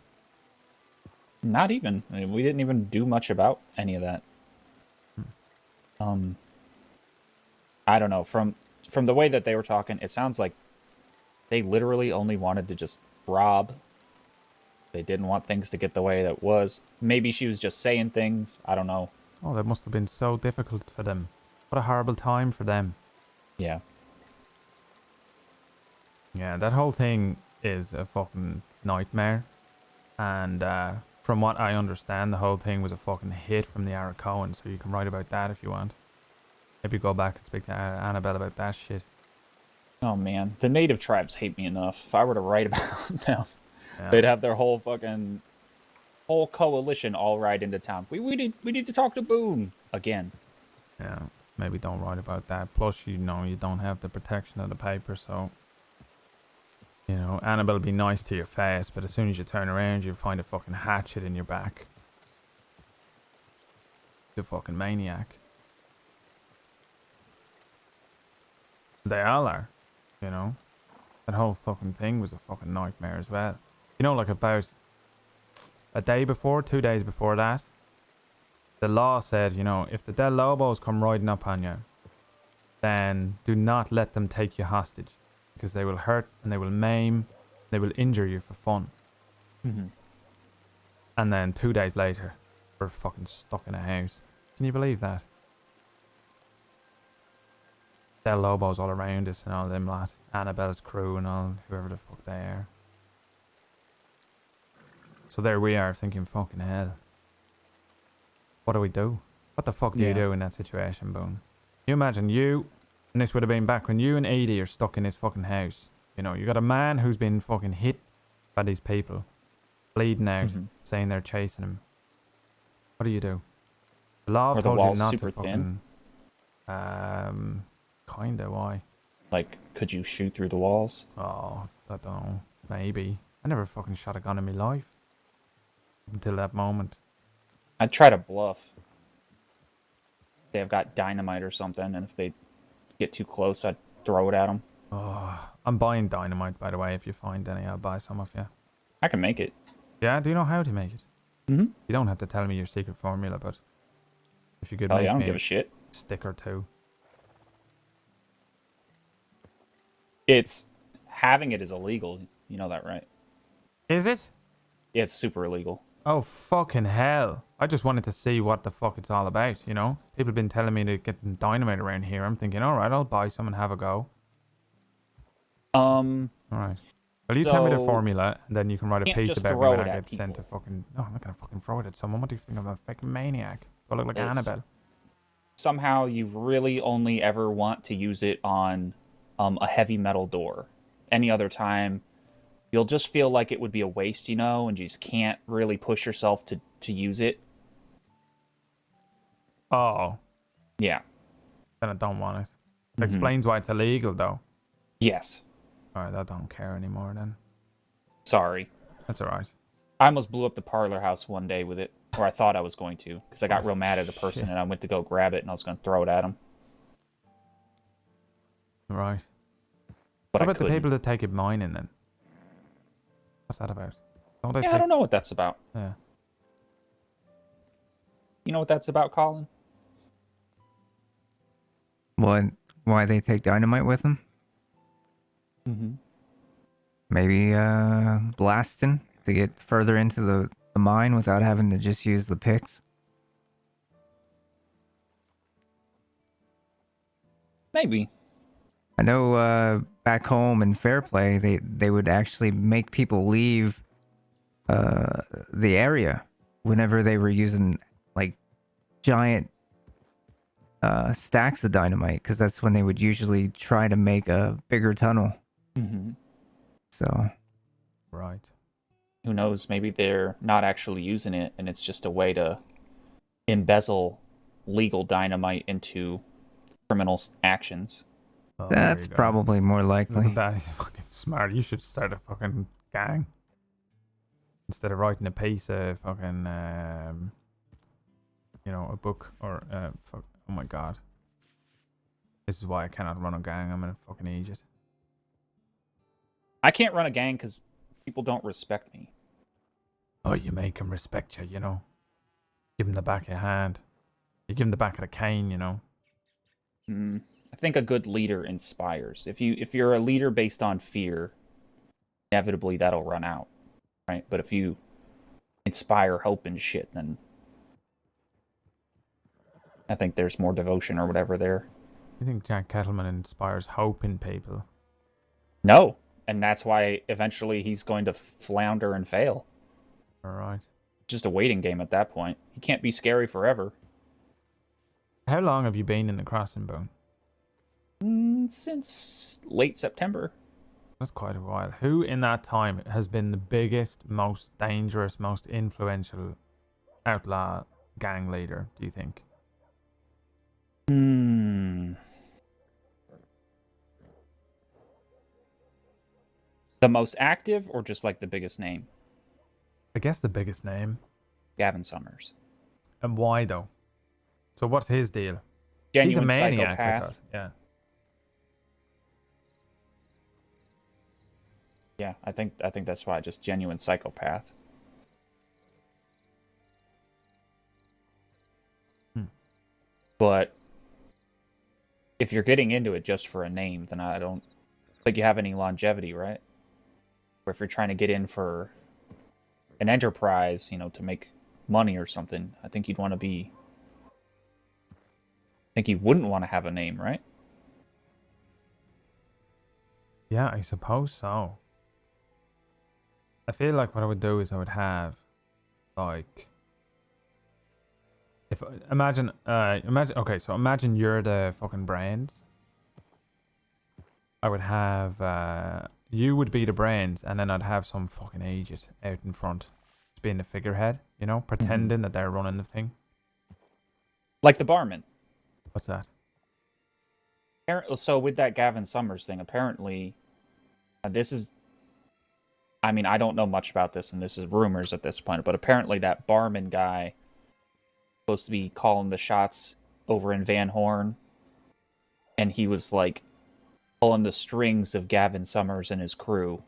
Not even. I mean, we didn't even do much about any of that. I don't know. From the way that they were talking, it sounds like they literally only wanted to just rob. They didn't want things to get the way that was. Maybe she was just saying things. I don't know. Oh, that must have been so difficult for them. What a horrible time for them. Yeah. Yeah, that whole thing is a fucking nightmare. And from what I understand, the whole thing was a fucking hit from the Arakoan, so you can write about that if you want. Maybe go back and speak to Annabelle about that shit. Oh, man. The native tribes hate me enough. If I were to write about them, Yeah. they'd have their whole coalition all ride into town. We need to talk to Boone again. Yeah, maybe don't write about that. Plus, you know, you don't have the protection of the paper, so... You know, Annabelle be nice to your face, but as soon as you turn around, you find a fucking hatchet in your back. The fucking maniac. They all are, you know. That whole fucking thing was a fucking nightmare as well. You know, like about a day before, 2 days before that, the law said, you know, if the Del Lobos come riding up on you, then do not let them take you hostage. Because they will hurt and they will maim, they will injure you for fun. Mm-hmm. And then 2 days later, we're fucking stuck in a house. Can you believe that? Del Lobos all around us and all them lot. Annabelle's crew and all, whoever the fuck they are. So there we are thinking, fucking hell. What do we do? What the fuck do you do in that situation, Boone? You imagine you, and this would have been back when you and Edie are stuck in this fucking house. You know, you got a man who's been fucking hit by these people, bleeding out, saying they're chasing him. What do you do? The law Are the told you walls not super to thin? fucking... Kinda, why? Like, could you shoot through the walls? Oh, I don't know. Maybe. I never fucking shot a gun in my life. Until that moment. I'd try to bluff. They've got dynamite or something, and if they get too close, I'd throw it at them. Oh, I'm buying dynamite, by the way. If you find any, I'll buy some of you. I can make it. Yeah, do you know how to make it? Mm-hmm. You don't have to tell me your secret formula, but if you could Oh make yeah, I don't me give a shit. stick or two. It's having it is illegal. You know that, right? Is it? Yeah, it's super illegal. Oh, fucking hell. I just wanted to see what the fuck it's all about, you know? People have been telling me to get dynamite around here. I'm thinking, alright, I'll buy some and have a go. Alright. Well, you tell me the So, formula, and then you can write a can't piece just about me throw when it I at get sent to people. fucking... No, I'm not gonna fucking throw it at someone. What do you think I'm a fucking maniac? Do I look like It's- Annabelle? Somehow you really only ever want to use it on a heavy metal door. Any other time, you'll just feel like it would be a waste, you know, and you just can't really push yourself to use it. Oh. Yeah. Then I don't want it. Mhm. Explains why it's illegal, though. Yes. Alright, I don't care anymore then. Sorry. That's alright. I almost blew up the parlor house one day with it, or I thought I was going to, because I got real mad at a person shit. and I went to go grab it and I was going to throw it at him. Right. But What I about the couldn't. people that take it mining then? What's that about? Don't they Yeah, I take... don't know what that's about. Yeah. You know what that's about, Colin? What? Why they take dynamite with them? Mm-hmm. Maybe blasting to get further into the mine without having to just use the picks. Maybe. I know back home in Fairplay, they would actually make people leave the area whenever they were using like giant stacks of dynamite, because that's when they would usually try to make a bigger tunnel. Mm-hmm. So, right. Who knows? Maybe they're not actually using it, and it's just a way to embezzle legal dynamite into criminal actions. Oh, there that's you go. probably more Look likely. at that. He's fucking smart. You should start a fucking gang. Instead of writing a piece of fucking, you know, a book or, fuck. Oh my god. This is why I cannot run a gang. I'm a fucking idiot. I can't run a gang because people don't respect me. Oh, you make him respect you, you know. Give him the back of your hand. You give him the back of the cane, you know. I think a good leader inspires. If you're a leader based on fear, inevitably that'll run out, right? But if you inspire hope and shit, then I think there's more devotion or whatever there. You think Jack Kettleman inspires hope in people? No, and that's why eventually he's going to flounder and fail. Alright. Just a waiting game at that point. He can't be scary forever. How long have you been in the crossing, Bone? Since late September. That's quite a while. Who in that time has been the biggest, most dangerous, most influential outlaw gang leader, do you think? The most active or just like the biggest name? I guess the biggest name. Gavin Summers. And why though? So what's his deal? Genuine He's a maniac, I psychopath. thought. Yeah. Yeah, I think that's why. Just genuine psychopath. But if you're getting into it just for a name, then I don't think you have any longevity, right? Or if you're trying to get in for an enterprise, you know, to make money or something, I think you'd want to be... I think you wouldn't want to have a name, right? Yeah, I suppose so. I feel like what I would do is I would have, like, If imagine, okay, so imagine you're the fucking brains. I would have, you would be the brains, and then I'd have some fucking agent out in front, just being the figurehead, you know, pretending that they're running the thing. Like the barman. What's that? So with that Gavin Summers thing, apparently, this is. I mean, I don't know much about this, and this is rumors at this point, but apparently that barman guy supposed to be calling the shots over in Van Horn, and he was like pulling the strings of Gavin Summers and his crew,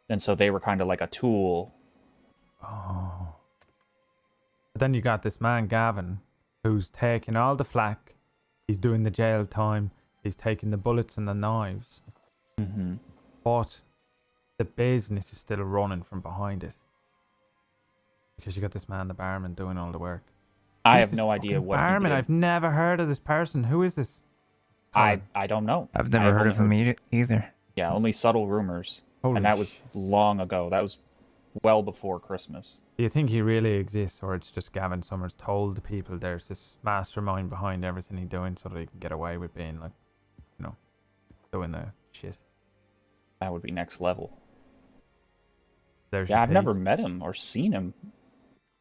and so they were kind of like a tool. Oh. But then you got this man Gavin, who's taking all the flack. He's doing the jail time. He's taking the bullets and the knives. Mm-hmm. But the business is still running from behind it. Because you got this man, the barman, doing all the work. I Who's have no this idea fucking what barman. he did. I've never heard of this person. Who is this? I don't know. I've never heard of him either. Yeah, only subtle rumors. Holy and that was long ago. That was well before Christmas. Do you think he really exists, or it's just Gavin Summers told the people there's this mastermind behind everything he's doing so that he can get away with being like, you know, doing the shit? That would be next level. There's Yeah, your I've never piece. met him or seen him.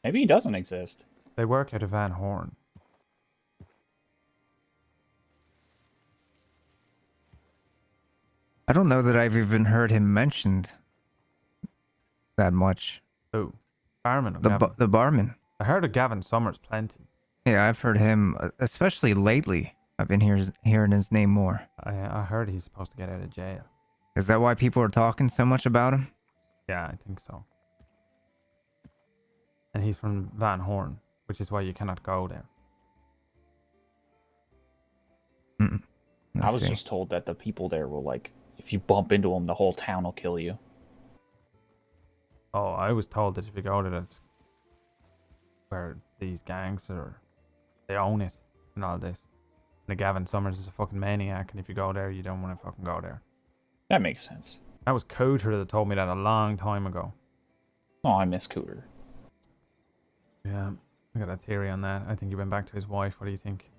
Maybe he doesn't exist. They work out of Van Horn. I don't know that I've even heard him mentioned that much. Oh, barman. Or Gavin? The barman. I heard of Gavin Summers plenty. Yeah, I've heard him, especially lately. I've been hearing his name more. I heard he's supposed to get out of jail. Is that why people are talking so much about him? Yeah, I think so. And he's from Van Horn, which is why you cannot go there. I was just told that the people there will like, if you bump into them, the whole town will kill you. Oh, I was told that if you go there, that's where these gangs are. They own it and all this. And the Gavin Summers is a fucking maniac, and if you go there, you don't want to fucking go there. That makes sense. That was Cooter that told me that a long time ago. Oh, I miss Cooter. Yeah, I got a theory on that. I think he went back to his wife. What do you think?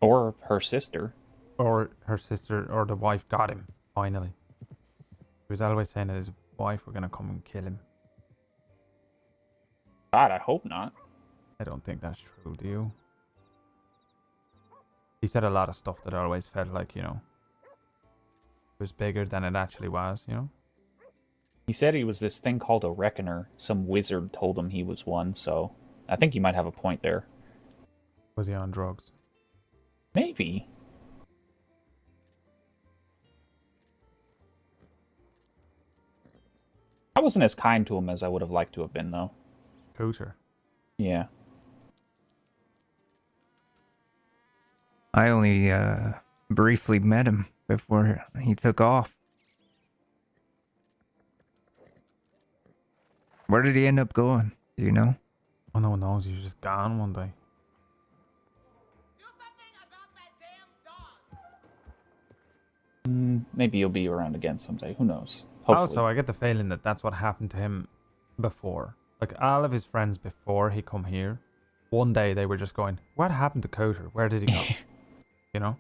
Or her sister. Or her sister, or the wife got him, finally. He was always saying that his wife were going to come and kill him. God, I hope not. I don't think that's true, do you? He said a lot of stuff that always felt like, you know, it was bigger than it actually was, you know? He said he was this thing called a reckoner. Some wizard told him he was one, so I think you might have a point there. Was he on drugs? Maybe. I wasn't as kind to him as I would have liked to have been, though. Cooter. Yeah. I only briefly met him before he took off. Where did he end up going? Do you know? Oh, no one knows. He was just gone one day. Maybe you'll be around again someday. Who knows? Hopefully. Also, I get the feeling that that's what happened to him before. Like, all of his friends before he come here, one day they were just going, what happened to Cooter? Where did he go? You know?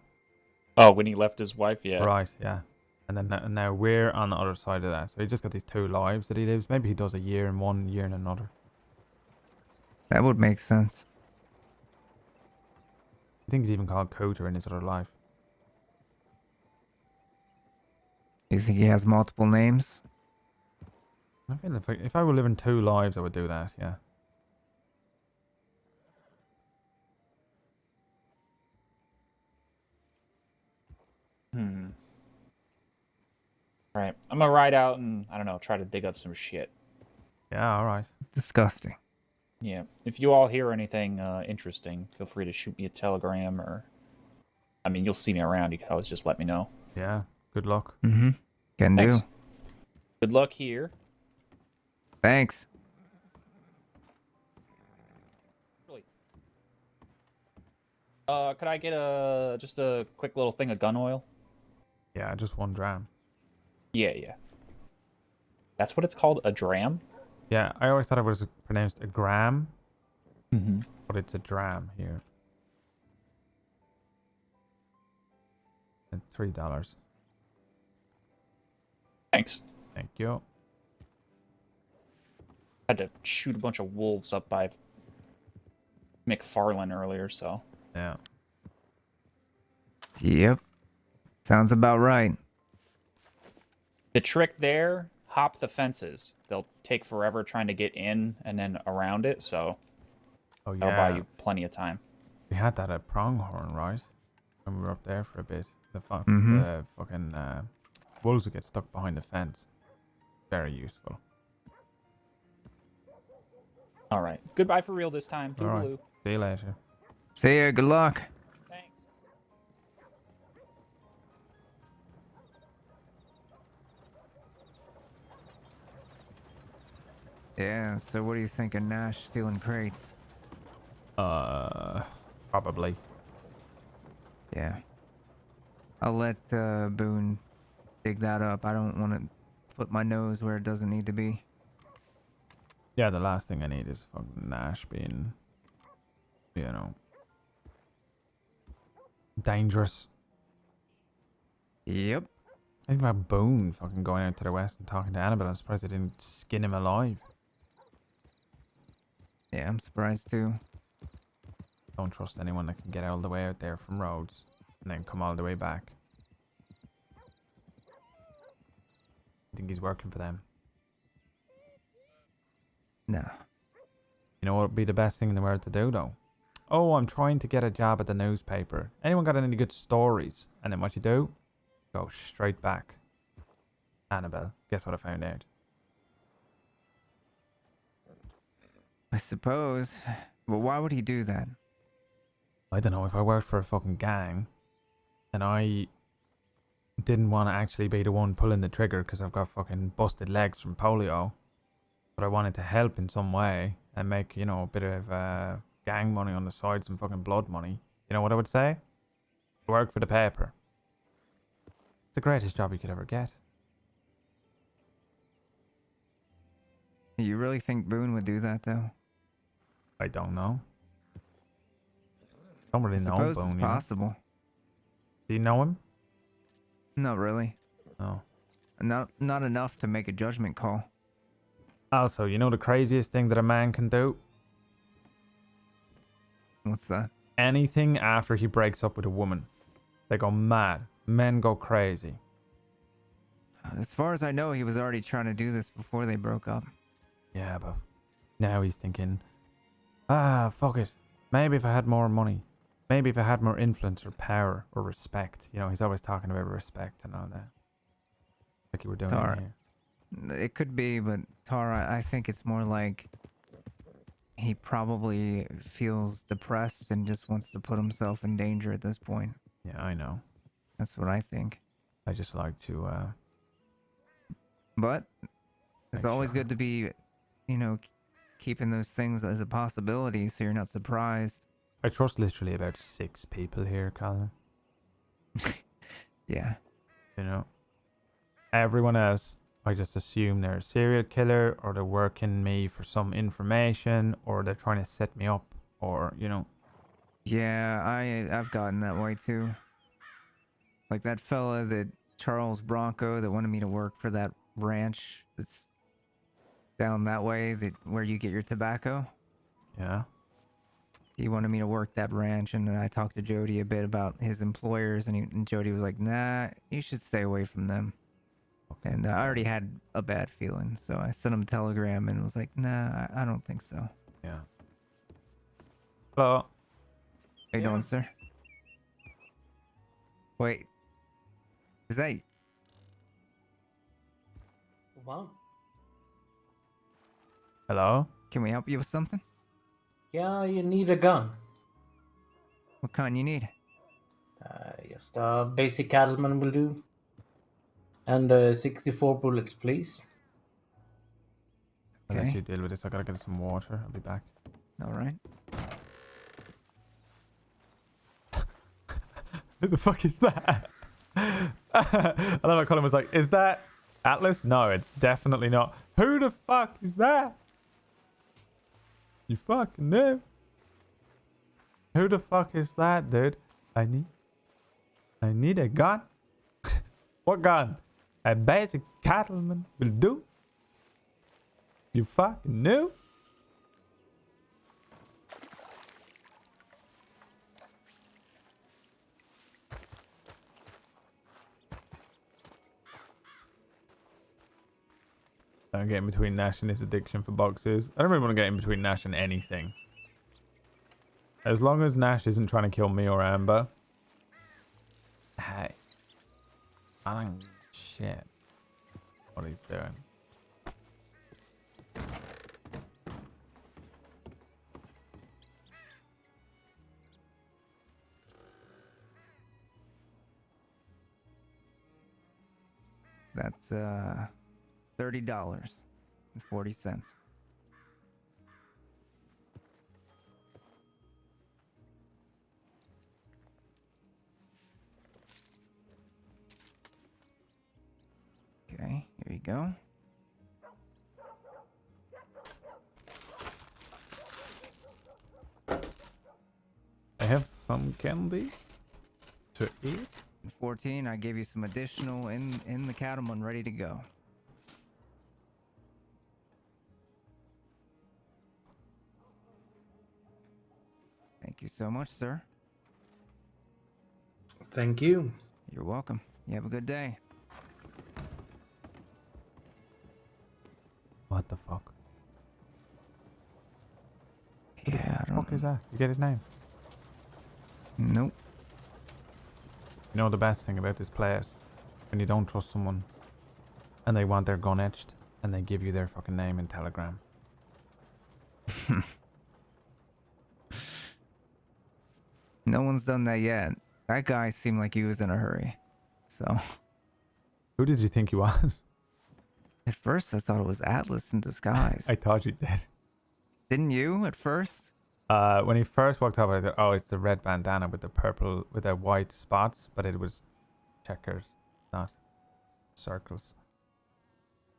Oh, when he left his wife, yeah. Right, yeah. And then now we're on the other side of that. So he just got these two lives that he lives. Maybe he does a year in one, year in another. That would make sense. I think he's even called Cooter in his other life. You think he has multiple names? I feel if I were living two lives, I would do that, yeah. Right. I'm gonna ride out and, I don't know, try to dig up some shit. Yeah, alright. Disgusting. Yeah. If you all hear anything interesting, feel free to shoot me a telegram or... I mean, you'll see me around. You can always just let me know. Yeah, good luck. Mm-hmm. Can Thanks. do. Good luck here. Thanks. Could I get just a quick little thing of gun oil? Yeah, just 1 dram. Yeah. That's what it's called, a dram? Yeah, I always thought it was pronounced a gram. Mm-hmm. But it's a dram here. And $3. Thanks. Thank you. Had to shoot a bunch of wolves up by McFarlane earlier, so. Yeah. Yep. Sounds about right. The trick there, hop the fences. They'll take forever trying to get in and then around it, so Oh yeah. that'll buy you plenty of time. We had that at Pronghorn, right? When we were up there for a bit. The fucking wolves would get stuck behind the fence. Very useful. All right. Goodbye for real this time. All right. Toodaloo. See you later. See ya. Good luck. Thanks. Yeah, so what do you think of Nash stealing crates? Probably. Yeah. I'll let Boone dig that up. I don't want to put my nose where it doesn't need to be. Yeah, the last thing I need is fucking Nash being, you know, dangerous. Yep. I think about Boone fucking going out to the west and talking to Annabelle. I'm surprised they didn't skin him alive. Yeah, I'm surprised too. Don't trust anyone that can get all the way out there from roads and then come all the way back. I think he's working for them. No. You know what would be the best thing in the world to do, though? Oh, I'm trying to get a job at the newspaper. Anyone got any good stories? And then what you do? Go straight back. Annabelle, guess what I found out? I suppose. But why would he do that? I don't know, if I worked for a fucking gang and I didn't want to actually be the one pulling the trigger because I've got fucking busted legs from polio, but I wanted to help in some way and make, you know, a bit of gang money on the side, some fucking blood money. You know what I would say? Work for the paper. It's the greatest job you could ever get. You really think Boone would do that, though? I don't know. Don't really I know suppose Boone. it's You know? possible. Do you know him? Not really. No. Not enough to make a judgment call. Also, you know the craziest thing that a man can do? What's that? Anything after he breaks up with a woman. They go mad. Men go crazy. As far as I know, he was already trying to do this before they broke up. Yeah, but now he's thinking, fuck it. Maybe if I had more money. Maybe if I had more influence or power or respect. You know, he's always talking about respect and all that. Like you were doing Tar. here. It could be, but Tara, I think it's more like he probably feels depressed and just wants to put himself in danger at this point. Yeah, I know. That's what I think. I just like to, But it's Make always sure. good to be, you know, keeping those things as a possibility so you're not surprised. I trust literally about 6 people here, Colin. Yeah. You know? Everyone else, I just assume they're a serial killer or they're working me for some information or they're trying to set me up or, you know. Yeah, I've gotten that way too. Like that fella that Charles Bronco that wanted me to work for that ranch that's down that way, that where you get your tobacco. Yeah. He wanted me to work that ranch, and then I talked to Jody a bit about his employers, and Jody was like, "Nah, you should stay away from them." Okay. And I already had a bad feeling, so I sent him a telegram and was like, "Nah, I don't think so." Yeah. Hello. How you doing, sir? Wait, is that? Wow. Hello? Can we help you with something? Yeah, you need a gun. What kind you need? Just a basic cattleman will do. And 64 bullets, please. I'll let Okay. you deal with this. I gotta get some water. I'll be back. All right. Who the fuck is that? I love how Colin was like, is that Atlas? No, it's definitely not. Who the fuck is that? You fucking know. Who the fuck is that, dude? I need a gun. What gun? A basic cattleman will do. You fucking knew? I'm getting between Nash and his addiction for boxes. I don't really want to get in between Nash and anything. As long as Nash isn't trying to kill me or Amber. Hey. I don't give a shit what he's doing. That's $30.40. Okay, here you go. I have some candy to eat. 14, I gave you some additional in the cattleman ready to go. Thank you so much, sir. Thank you. You're welcome. You have a good day. What the fuck? Yeah, I What the fuck is that? You get his name? Nope. You know the best thing about this place? When you don't trust someone and they want their gun etched and they give you their fucking name in Telegram. No one's done that yet. That guy seemed like he was in a hurry. So. Who did you think he was? At first, I thought it was Atlas in disguise. I thought you did. Didn't you at first? When he first walked up, I thought, oh, it's the red bandana with the purple, with the white spots, but it was checkers, not circles.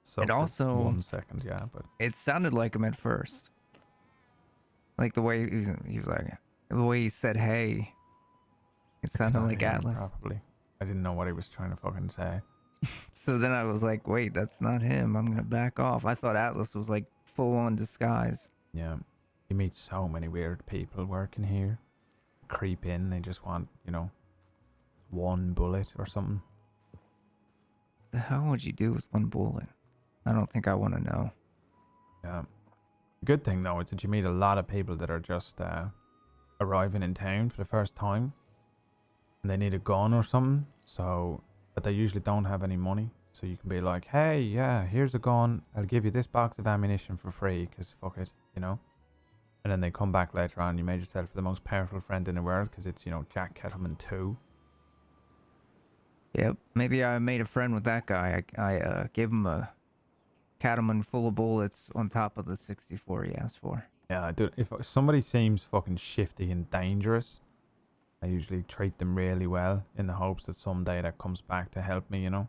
So It for also 1 second, yeah, but it sounded like him at first. Like the way he was like, the way he said "hey," it sounded like him, Atlas. probably. I didn't know what he was trying to fucking say. So then I was like, wait, that's not him. I'm gonna back off. I thought Atlas was like full on disguise. Yeah, you meet so many weird people working here. Creep in, they just want, you know, 1 bullet or something. The hell would you do with 1 bullet? I don't think I want to know. Yeah. Good thing though is that you meet a lot of people that are just arriving in town for the first time, and they need a gun or something. So, but they usually don't have any money. So you can be like, hey, yeah, here's a gun. I'll give you this box of ammunition for free, because fuck it, you know? And then they come back later on. You made yourself the most powerful friend in the world, because it's, you know, Jack Kettleman 2. Yep. Maybe I made a friend with that guy. I gave him a cattleman full of bullets on top of the 64 he asked for. Yeah, dude, if somebody seems fucking shifty and dangerous, I usually treat them really well in the hopes that someday that comes back to help me, you know?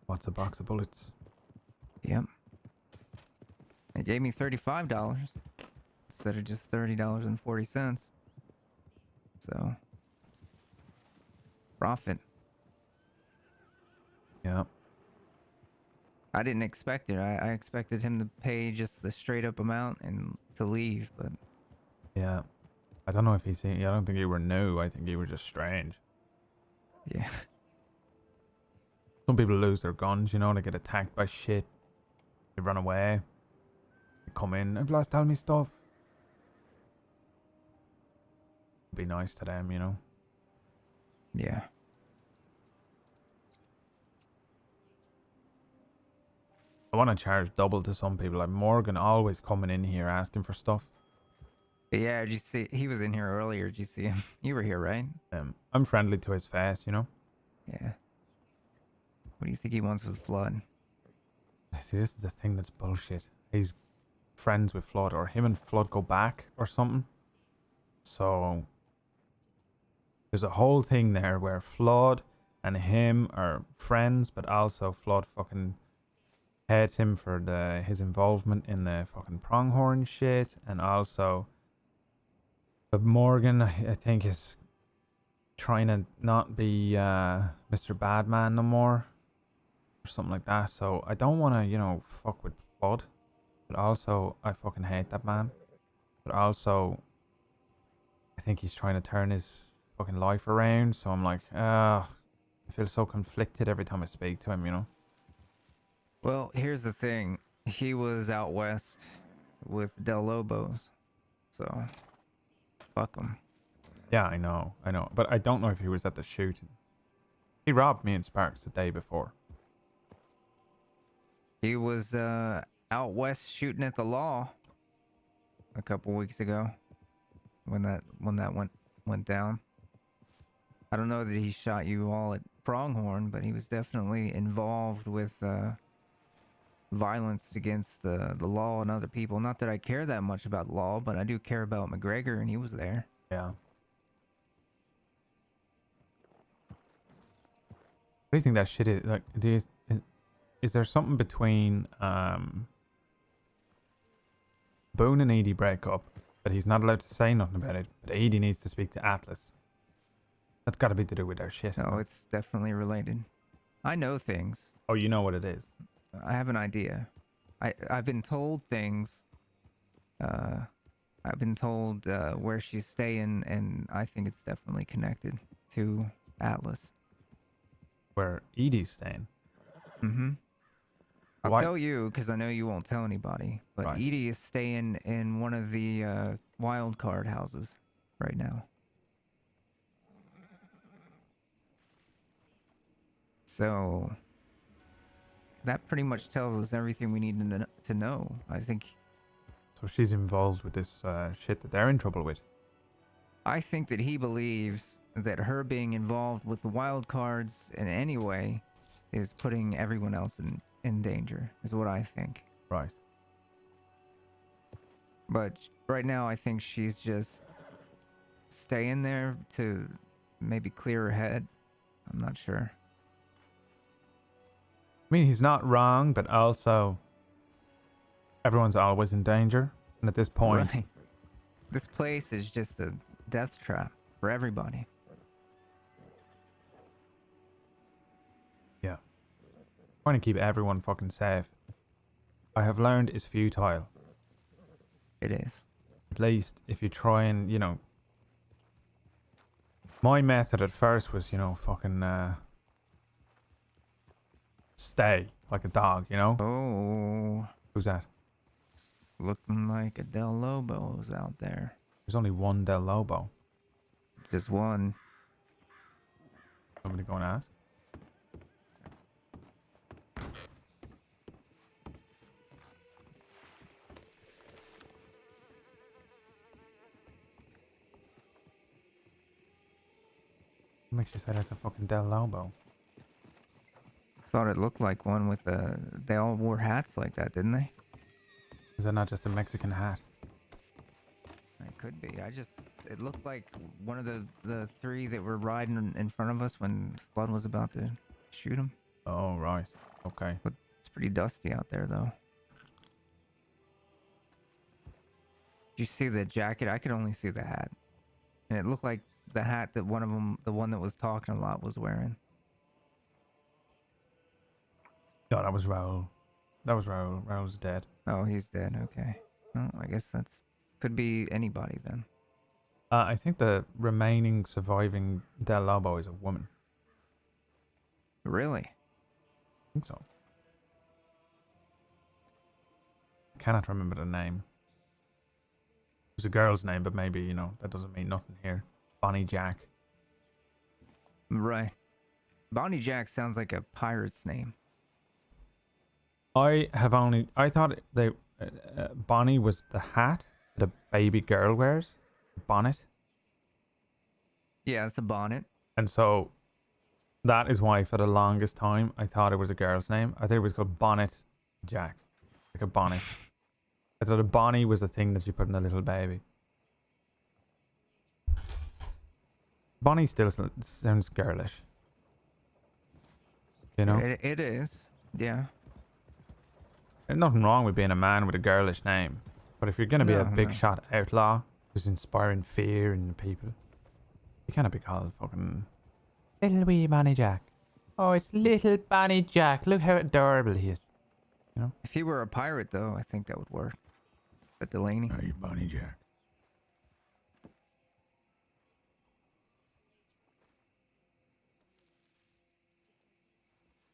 What's a box of bullets? Yep. They gave me $35 instead of just $30.40. So, profit. Yeah. I didn't expect it. I expected him to pay just the straight up amount and to leave, but Yeah. I don't know if he's... I don't think you were new. I think you were just strange. yeah. Some people lose their guns, you know? They get attacked by shit. They run away. They come in. I've lost all my stuff. Be nice to them, you know? Yeah. I want to charge double to some people. Like Morgan always coming in here asking for stuff. But yeah, did you see he was in here earlier? Did you see him? You were here, right? I'm friendly to his face, you know? Yeah. What do you think he wants with Flood? See, this is the thing that's bullshit. He's friends with Flood, or him and Flood go back or something. So there's a whole thing there where Flood and him are friends, but also Flood fucking hates him for his involvement in the fucking pronghorn shit, and also But Morgan, I think, is trying to not be Mr. Badman no more. Or something like that. So I don't want to, fuck with Bud. But also, I fucking hate that man. But also, I think he's trying to turn his fucking life around. So I'm like, I feel so conflicted every time I speak to him. Well, here's the thing. He was out west with Del Lobos. So, fuck him. Yeah, I know. But I don't know if he was at the shooting. He robbed me and Sparks the day before. He was out west shooting at the law a couple weeks ago when that went down. I don't know that he shot you all at Pronghorn, but he was definitely involved with violence against the law and other people. Not that I care that much about law, but I do care about McGregor, and he was there. Yeah. What do you think that shit is? Like, is there something between Boone and Edie break up that he's not allowed to say nothing about it, but Edie needs to speak to Atlas? That's got to be to do with their shit. No, it's definitely related. I know things. Oh, you know what it is? I have an idea. I've been told things. I've been told where she's staying, and I think it's definitely connected to Atlas. Where Edie's staying? Mm-hmm. I'll Why? tell you, because I know you won't tell anybody, but Right. Edie is staying in one of the wild card houses right now. So that pretty much tells us everything we need to know. I think. So she's involved with this shit that they're in trouble with. I think that he believes that her being involved with the wild cards in any way is putting everyone else in danger, is what I think. Right. But right now, I think she's just staying there to maybe clear her head. I'm not sure. I mean, he's not wrong, but also everyone's always in danger. And at this point, Right. This place is just a death trap for everybody. yeah, trying to keep everyone fucking safe, I have learned is futile. It is. At least if you try and, my method at first was, fucking stay like a dog, Oh, Who's that? looking like a Del Lobo's out there. There's only one Del Lobo. Just one. Somebody go and ask. What makes you say that's a fucking Del Lobo? Thought it looked like one with they all wore hats like that, didn't they? Is that not just a Mexican hat? It could be. It looked like one of the three that were riding in front of us when Flood was about to shoot him. Oh, right. Okay. But it's pretty dusty out there, though. Did you see the jacket? I could only see the hat. And it looked like the hat that one of them, the one that was talking a lot, was wearing. No, that was Raul. That was Raul. Raul's dead. Oh, he's dead. Okay. Well, I guess that's could be anybody then. I think the remaining surviving Del Lobo is a woman. Really? I think so. I cannot remember the name. It was a girl's name, but maybe, that doesn't mean nothing here. Bonnie Jack. Right. Bonnie Jack sounds like a pirate's name. I thought Bonnie was the hat that a baby girl wears. Bonnet. Yeah, it's a bonnet. And so that is why for the longest time I thought it was a girl's name. I thought it was called Bonnet Jack. Like a bonnet. I thought a Bonnie was the thing that you put in a little baby. Bonnie still sounds girlish. It is. Yeah. There's nothing wrong with being a man with a girlish name. But if you're going to be a No, big no. shot outlaw, Just inspiring fear in the people. He cannot be called fucking little wee Bunny Jack. Oh, it's little Bunny Jack. Look how adorable he is. You know? If he were a pirate, though, I think that would work. But Delaney. Oh, you Bunny Jack.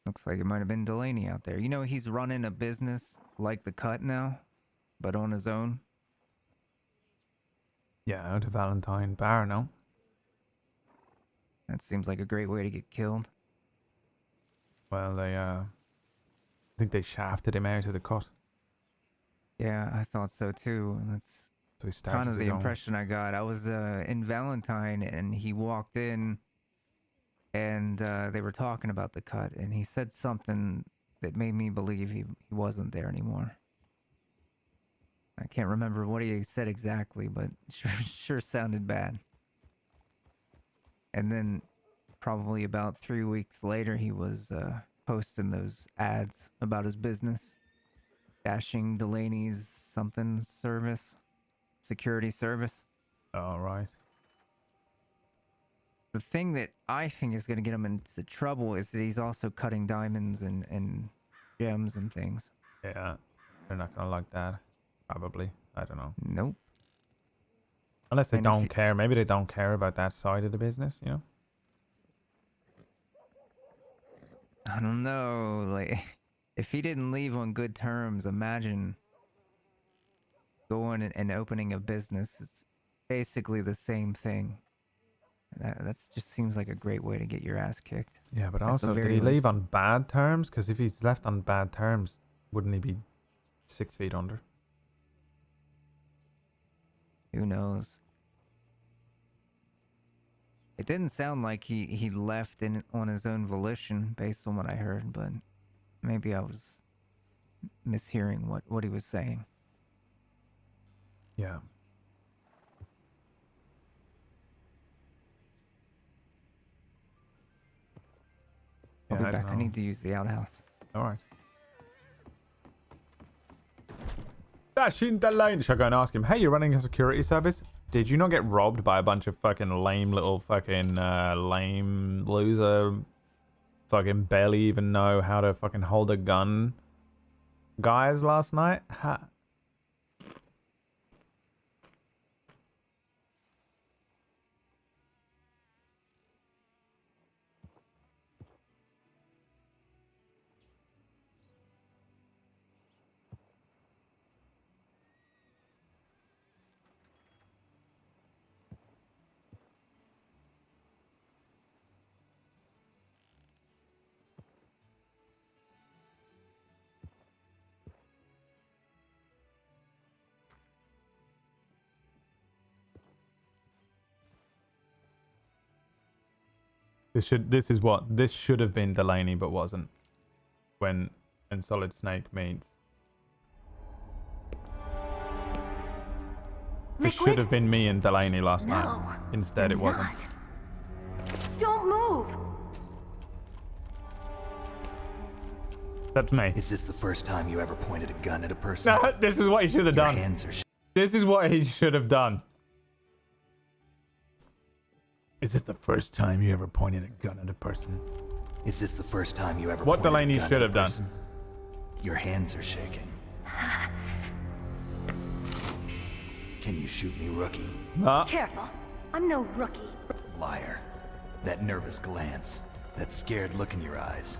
Looks like it might have been Delaney out there. You know, he's running a business like The Cut now, but on his own. Yeah, out of Valentine Bar, no? That seems like a great way to get killed. Well, I think they shafted him out of the cut. Yeah, I thought so too. And that's So he started kind of his the own. impression I got. I was in Valentine and he walked in and they were talking about The Cut and he said something that made me believe he wasn't there anymore. I can't remember what he said exactly, but sure sounded bad. And then probably about 3 weeks later, he was posting those ads about his business. Dashing Delaney's something service. Security service. All right. The thing that I think is going to get him into trouble is that he's also cutting diamonds and gems and things. Yeah, they're not gonna like that. Probably. I don't know. Nope. Unless they And if don't he- care. Maybe they don't care about that side of the business, you know? I don't know. Like, if he didn't leave on good terms, imagine going and opening a business. It's basically the same thing. That's just seems like a great way to get your ass kicked. Yeah, but At the also, did very he leave least. on bad terms? Because if he's left on bad terms, wouldn't he be 6 feet under? Who knows? It didn't sound like he left on his own volition based on what I heard, but maybe I was mishearing what he was saying. Yeah. I'll be I back. don't I know. need to use the outhouse. All right. Dashing the line. Should I go and ask him, hey, you're running a security service? Did you not get robbed by a bunch of fucking lame little fucking lame loser fucking barely even know how to fucking hold a gun guys last night? Ha. This should have been Delaney, but wasn't. When Solid Snake meets. This should have been me and Delaney last night. Instead, it wasn't. Don't move! That's me. Is this the first time you ever pointed a gun at a person? No, this is what he should have Your done. hands are This is what he should have done. Is this the first time you ever pointed a gun at a person? Is this the first time you ever What pointed Delaney a gun should at a have done. person? Your hands are shaking. Can you shoot me, rookie? Careful. I'm no rookie. Liar. That nervous glance. That scared look in your eyes.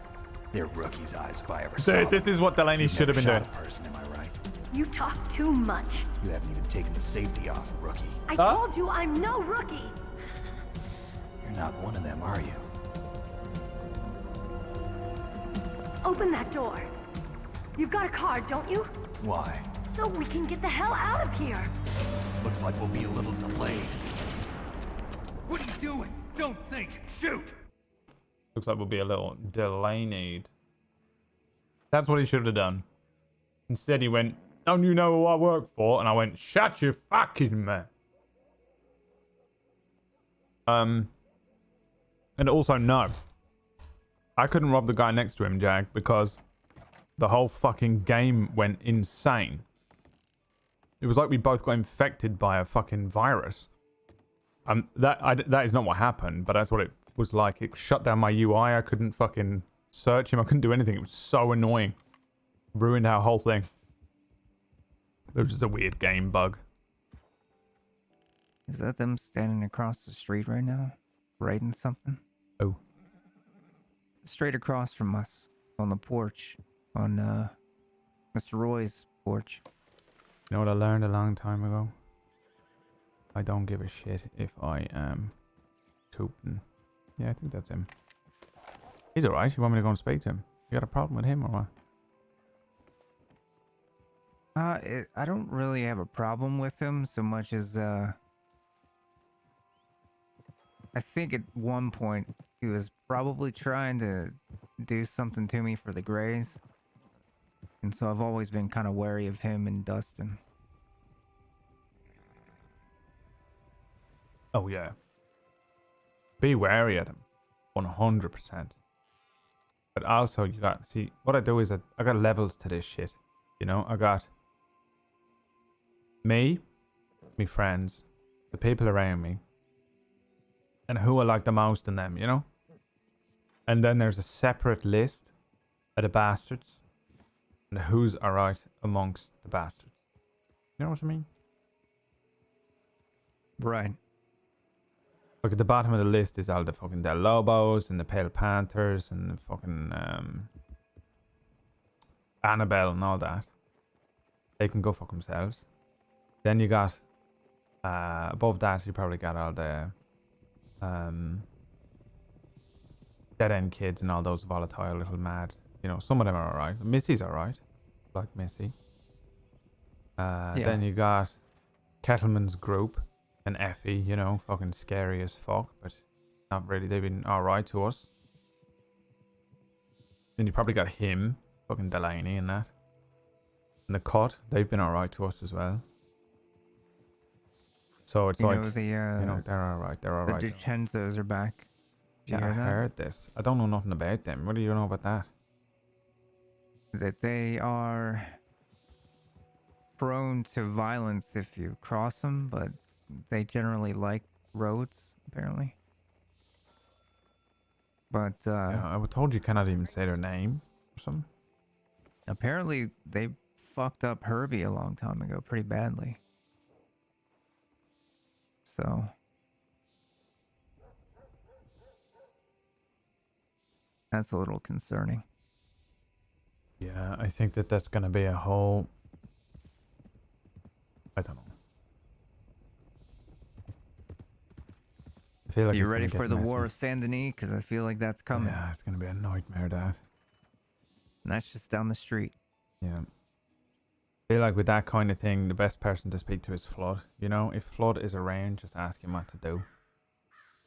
They're rookie's eyes if I ever saw Dude, this them. is what Delaney You've should have never been shot doing. a person, am I right? You talk too much. You haven't even taken the safety off, rookie. I told you I'm no rookie. You're not one of them, are you? Open that door. You've got a card, don't you? Why? So we can get the hell out of here. Looks like we'll be a little delayed. What are you doing? Don't think. Shoot! Looks like we'll be a little Delaney'd. That's what he should have done. Instead, he went, don't you know who I work for? And I went, shut your fucking mouth. And also, no. I couldn't rob the guy next to him, Jag, because the whole fucking game went insane. It was like we both got infected by a fucking virus. That is not what happened, but that's what it was like. It shut down my UI. I couldn't fucking search him. I couldn't do anything. It was so annoying. Ruined our whole thing. It was just a weird game bug. Is that them standing across the street right now? Writing something? Oh. Straight across from us. On the porch. On, Mr. Roy's porch. You know what I learned a long time ago? I don't give a shit if I am Coopton. Yeah, I think that's him. He's alright. You want me to go and speak to him? You got a problem with him or what? I don't really have a problem with him so much as, I think at one point he was probably trying to do something to me for the Greys. And so I've always been kind of wary of him and Dustin. Oh, yeah. Be wary of them. 100%. But also, you got... See, what I do is I got levels to this shit. You know, I got... me friends, the people around me, and who I like the most in them, you know? And then there's a separate list of the bastards, and who's alright amongst the bastards. You know what I mean? Right. Like at the bottom of the list is all the fucking Del Lobos and the Pale Panthers and the fucking Annabelle and all that. They can go fuck themselves. Then you got above that you probably got all the dead end kids and all those volatile little mad. You know, some of them are alright. Missy's alright. Like Missy. Then you got Kettleman's group. And Effie, you know, fucking scary as fuck, but not really. They've been alright to us. Then you probably got him, fucking Delaney and that. And the Cut, they've been alright to us as well. So it's like, you know, they're alright, they're alright. The DiCenzos are back. Did you Yeah, I hear that? heard this. I don't know nothing about them. What do you know about that? That they are prone to violence if you cross them, but they generally like roads, apparently. But, yeah, I was told you cannot even say their name or something. Apparently, they fucked up Herbie a long time ago pretty badly. So... that's a little concerning. Yeah, I think that's going to be a whole... I don't know. I feel like you it's ready gonna for get the War messy. of Saint Denis? Because I feel like that's coming. Yeah, it's going to be a nightmare, Dad. And that's just down the street. Yeah. I feel like with that kind of thing, the best person to speak to is Flood. You know, if Flood is around, just ask him what to do.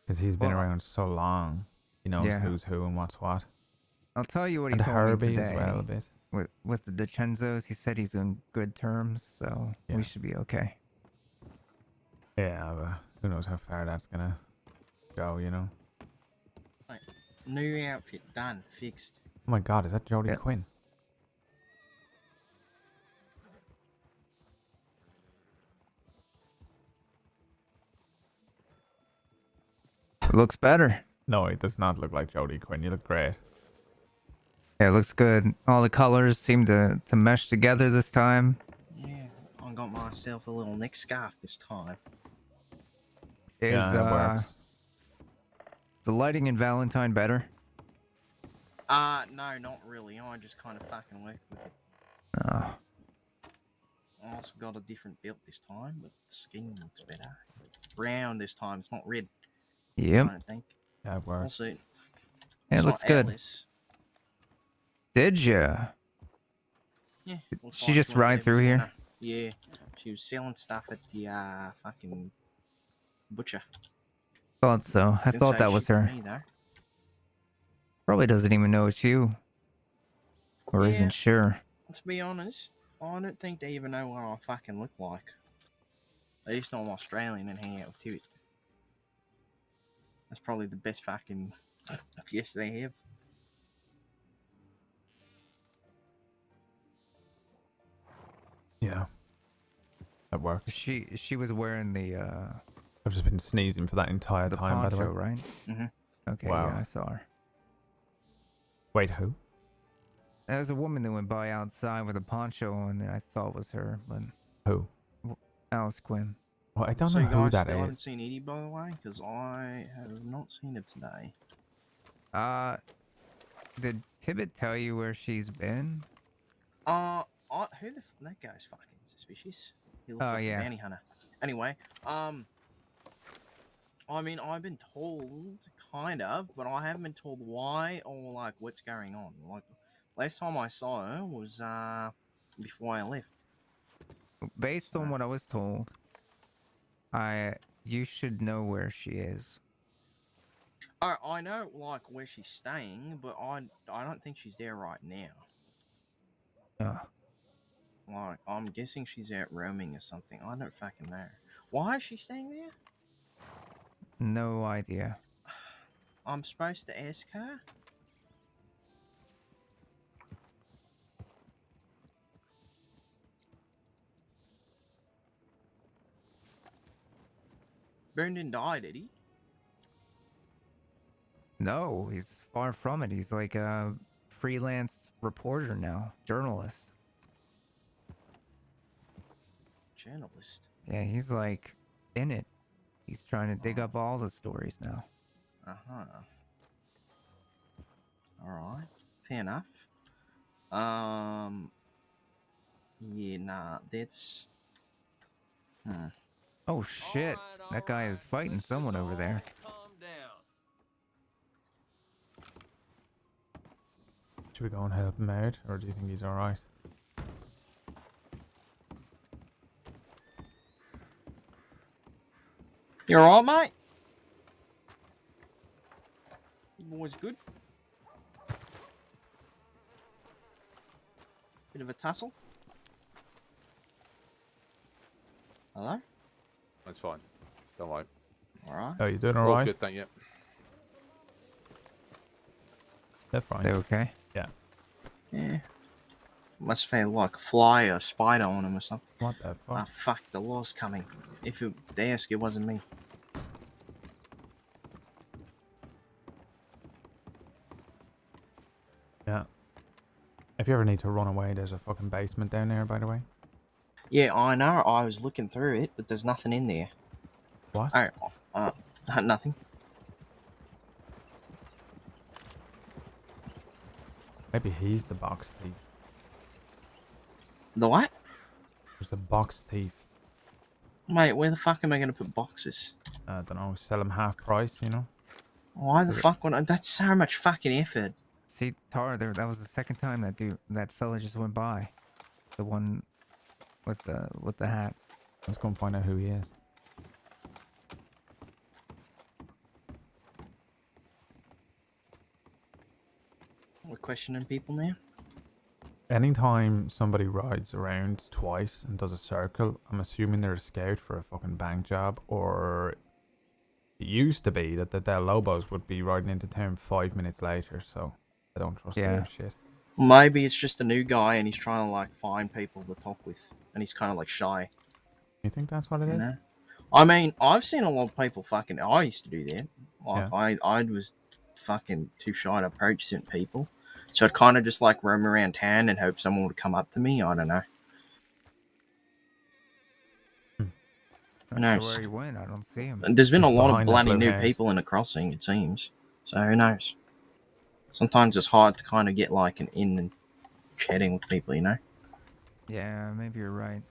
Because he's been around so long. He knows who's who and what's what. I'll tell you what he And told Herbie me today. as well a bit. With the DiCenzos, he said he's on good terms, so we should be okay. Yeah, but who knows how far that's going to go, you know? Right. New outfit done, fixed. Oh my god, is that Jodie Quinn? Looks better. No, it does not look like Jodie Quinn. You look great. Yeah, it looks good. All the colors seem to mesh together this time. Yeah, I got myself a little neck scarf this time. Is it works. the lighting in Valentine better? No, not really. I just kind of fucking work with it. Oh. I also got a different build this time, but the skin looks better. Brown this time, it's not red. Yep. I don't think. Yeah, it works. Also, Yeah, it looks good. Alice. Did ya? Yeah. She just ride through here? Yeah. She was selling stuff at the fucking butcher. Thought so. I Didn't thought say that was shit to her. me, though. Probably doesn't even know it's you. Or Yeah. isn't sure. To be honest, I don't think they even know what I fucking look like. They just know I'm Australian and hang out with Tibbet. That's probably the best fucking guess they have. Yeah. At work. She was wearing the I've just been sneezing for that entire time, by the way. poncho, right? Mhm. Okay, Wow. yeah, I saw her. Wait, who? There was a woman that went by outside with a poncho on that I thought was her, but Who? Alice Quinn. Well, I don't So know you who guys that still haven't is. seen Edie, by the way? Because I have not seen her today. Did Tibbet tell you where she's been? That guy's fucking suspicious. He looks like yeah. a bounty hunter. Anyway, I mean, I've been told, kind of, but I haven't been told why or, like, what's going on. Like, last time I saw her was, before I left. Based on what I was told, you should know where she is. I know, like, where she's staying, but I don't think she's there right now. Like, I'm guessing she's out roaming or something. I don't fucking know. Why is she staying there? No idea. I'm supposed to ask her? Brendan died, did he? No, he's far from it. He's like a freelance reporter now, journalist. Journalist? Yeah, he's like in it. He's trying to dig up all the stories now. Uh-huh. Alright. Fair enough. Yeah, nah, that's... Oh shit, that guy is fighting someone over there. Should we go and help him out, or do you think he's alright? You alright, mate? You boys good? Bit of a tussle? Hello? That's fine. Don't worry. Alright. Oh, you doing We're all alright? good, thank you. They're fine. They okay? Yeah. Yeah. Must have had like a fly or a spider on him or something. What the fuck? Ah, fuck, the law's coming. If they ask, it wasn't me. Yeah. If you ever need to run away, there's a fucking basement down there, by the way. Yeah, I know. I was looking through it, but there's nothing in there. What? Oh, nothing. Maybe he's the box thief. The what? There's a box thief. Mate, where the fuck am I going to put boxes? I don't know, sell them half price, you know? Why the fuck would I? That's so much fucking effort. See, Tar, that was the second time that fella just went by. The one with the hat. Let's go and find out who he is. We're questioning people now? Anytime somebody rides around twice and does a circle, I'm assuming they're a scout for a fucking bank job, or it used to be that the Del Lobos would be riding into town 5 minutes later, so I don't trust their shit. Maybe it's just a new guy and he's trying to like find people to talk with, and he's kind of like shy. You think that's what it is? Know? I mean, I've seen a lot of people fucking. I used to do that. Like, Yeah. I was fucking too shy to approach certain people, so I'd kind of just like roam around town and hope someone would come up to me. I don't know. Who Not knows? sure where he went. I don't see him. There's been a He's lot of behind that bloody blue new house. people in the crossing, it seems. So who knows? Sometimes it's hard to kind of get like an in and chatting with people, you know? Yeah, maybe you're right.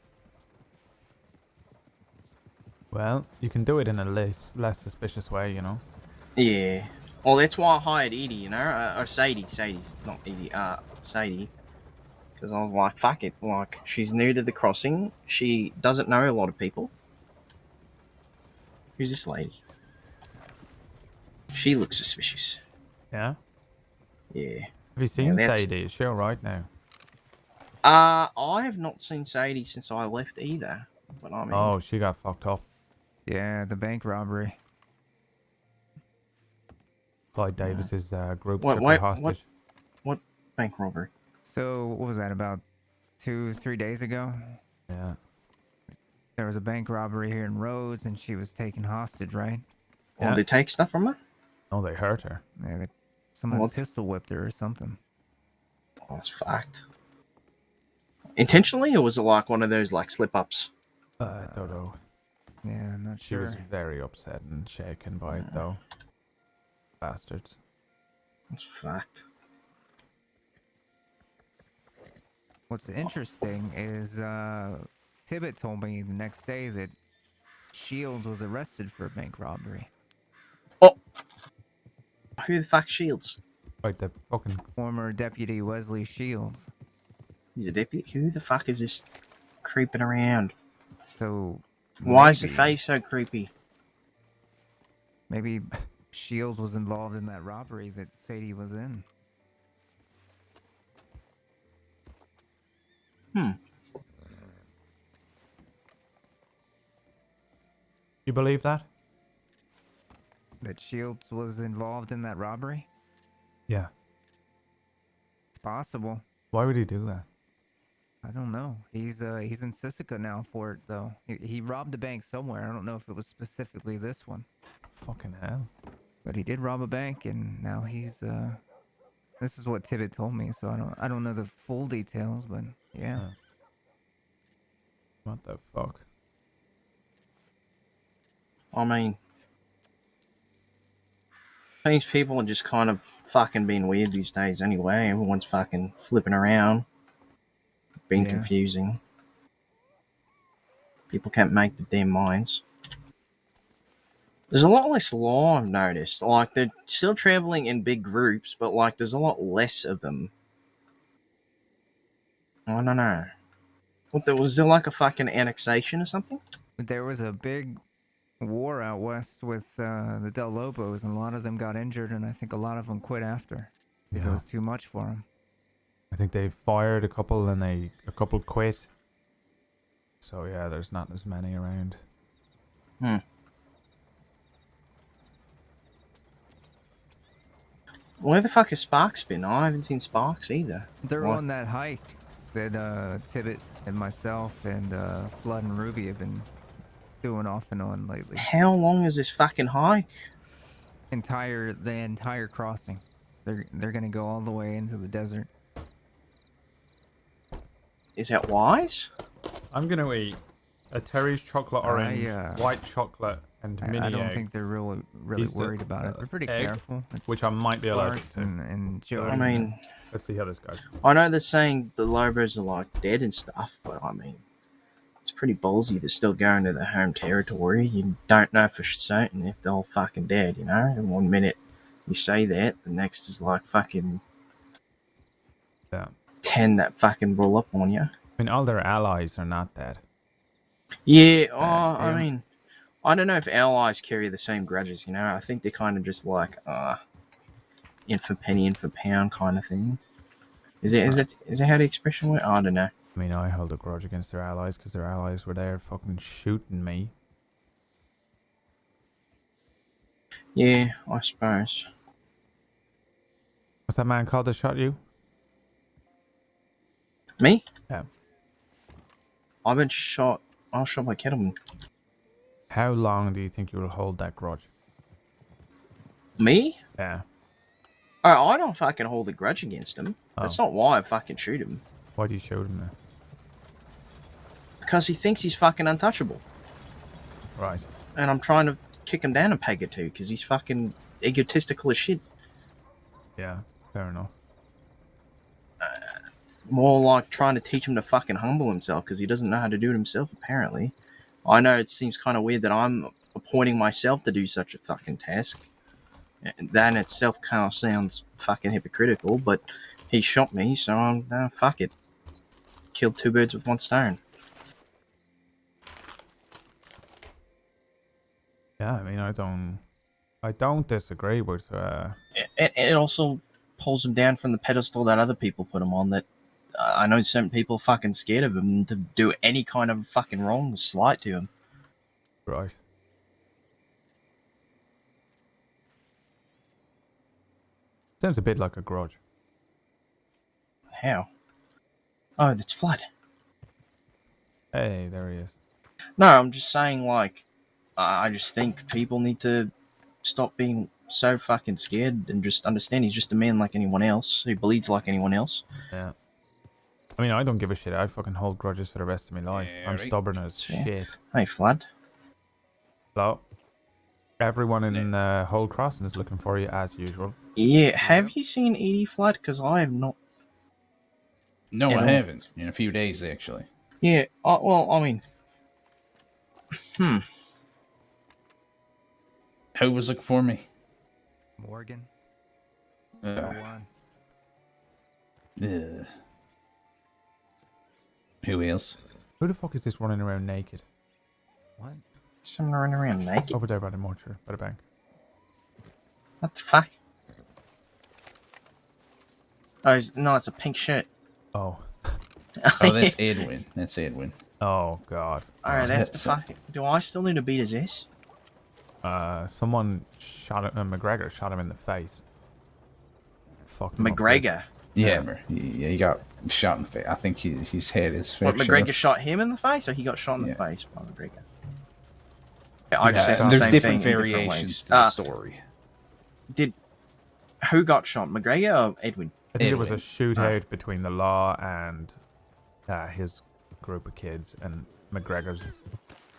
Well, you can do it in a less suspicious way, you know? Yeah. Well, that's why I hired Edie, you know? Or Sadie. Sadie's not Edie. Sadie. Because I was like, fuck it. Like, she's new to the crossing. She doesn't know a lot of people. Who's this lady? She looks suspicious. Yeah? Yeah. Have you seen that's- Sadie? Is she alright now? I have not seen Sadie since I left either. But I mean... Oh, she got fucked up. Yeah, the bank robbery. Clyde Davis's group took her hostage. What bank robbery? So, what was that, about 2-3 days ago? Yeah. there was a bank robbery here in Rhodes, and she was taken hostage, right? Or they take stuff from her? Oh, they hurt her. Yeah, someone What? pistol whipped her or something. Oh, that's fucked. Intentionally, or was it like one of those like slip-ups? I don't know. Yeah, I'm not She sure. was very upset and shaken by it, though. Bastards. That's fucked. What's interesting is Tibbet told me the next day that Shields was arrested for a bank robbery. Oh! Who the fuck Shields? Right, the fucking... Former Deputy Wesley Shields. He's a deputy? Who the fuck is this creeping around? So... Why is the face so creepy? Maybe Shields was involved in that robbery that Sadie was in. You believe that? That Shields was involved in that robbery? Yeah. It's possible. Why would he do that? I don't know. He's in Sisika now for it, though. He robbed a bank somewhere. I don't know if it was specifically this one. Fucking hell. But he did rob a bank, and now he's this is what Tibbet told me, so I don't know the full details, but yeah. Oh. What the fuck? I mean, these people are just kind of fucking being weird these days anyway. Everyone's fucking flipping around, being confusing. People can't make the damn minds. There's a lot less law, I've noticed. Like, they're still traveling in big groups, but, like, there's a lot less of them. I don't know. Was there, like, a fucking annexation or something? There was a big war out west with the Del Lobos, and a lot of them got injured, and I think a lot of them quit after. I think it was too much for them. I think they fired a couple and a couple quit. So yeah, there's not as many around. Where the fuck has Sparks been? I haven't seen Sparks either. They're on that hike that Tibbet and myself and Flood and Ruby have been doing off and on lately. How long is this fucking hike? The entire crossing. They're gonna go all the way into the desert. Is that wise? I'm gonna eat a Terry's chocolate orange, white chocolate, and mini eggs. I don't think they're really worried about it. They're pretty careful. Which I might be allergic to. And Joey. I mean, let's see how this goes. I know they're saying the Lobos are like dead and stuff, but I mean, it's pretty ballsy to still go into their home territory. You don't know for certain if they're all fucking dead, you know? And one minute you say that, the next is like fucking 10 that fucking roll up on you. I mean, all their allies are not dead. Yeah, I mean, I don't know if allies carry the same grudges, you know? I think they're kind of just like, in for penny, in for pound kind of thing. Is it how the expression went? I don't know. I mean, I held a grudge against their allies because their allies were there fucking shooting me. Yeah, I suppose. What's that man called that shot you? Me? Yeah. I've been shot. I was shot by Kettleman. How long do you think you will hold that grudge? Me? Yeah. Oh, I don't fucking hold a grudge against him. That's not why I fucking shoot him. Why do you shoot him, man? Because he thinks he's fucking untouchable. Right. And I'm trying to kick him down a peg or two because he's fucking egotistical as shit. Yeah, fair enough. More like trying to teach him to fucking humble himself because he doesn't know how to do it himself, apparently. I know it seems kind of weird that I'm appointing myself to do such a fucking task. That in itself kind of sounds fucking hypocritical, but he shot me, so I'm fuck it. Killed two birds with one stone. Yeah, I mean, I don't disagree with. It also pulls him down from the pedestal that other people put him on. That I know certain people are fucking scared of him to do any kind of fucking wrong, slight to him. Right. Sounds a bit like a grudge. How? Oh, that's Flood. Hey, there he is. No, I'm just saying, like, I just think people need to stop being so fucking scared and just understand he's just a man like anyone else. He bleeds like anyone else. Yeah. I mean, I don't give a shit. I fucking hold grudges for the rest of my life. I'm stubborn as shit. Hey, Flood. Hello? Everyone in Whole Crossing is looking for you as usual. Yeah, have you seen Edie Flood? Because I have not. No, at I all. haven't. In a few days, actually. Yeah, well, I mean. Who was looking for me? Morgan. Uh, Go on. Who else? Who the fuck is this running around naked? What? Someone running around naked? Over there by the mortuary, by the bank. What the fuck? Oh, no, it's a pink shirt. Oh. Oh, that's Edwin. That's Edwin. Oh, God. Alright, that's the fucking... Do I still need to beat his ass? Someone shot him, McGregor shot him in the face. Fucked him up McGregor? Yeah, he got shot in the face. I think he's had his face. What, McGregor shot him in the face, or he got shot in the face by McGregor? Yeah, I just asked the there's same different thing in variations different to the ways. story. Who got shot, McGregor or Edwin? I think it was a shootout between the law and his group of kids, and McGregor's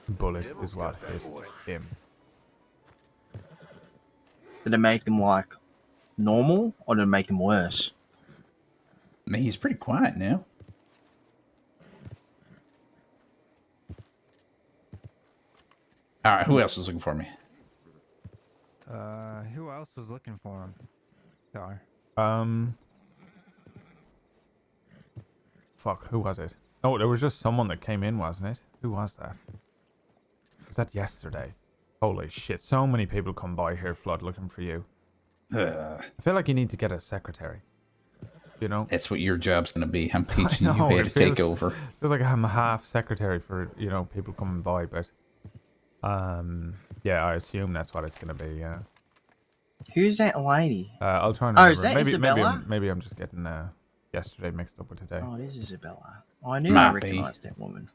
bullet is what hit him. Did it make him, like, normal, or did it make him worse? I mean, he's pretty quiet now. All right, who else is looking for me? Who else was looking for him? Tar. Fuck, who was it? Oh, there was just someone that came in, wasn't it? Who was that? Was that yesterday? Holy shit, so many people come by here, Flood, looking for you. I feel like you need to get a secretary. You know? That's what your job's going to be. I'm teaching you how it to take over. Feels like I'm a half secretary for, you know, people coming by, but... yeah, I assume that's what it's going to be, yeah. Who's that lady? I'll try and Oh, remember. is that Isabella? Maybe I'm just getting yesterday mixed up with today. Oh, it is Isabella. Oh, I knew I recognised that woman.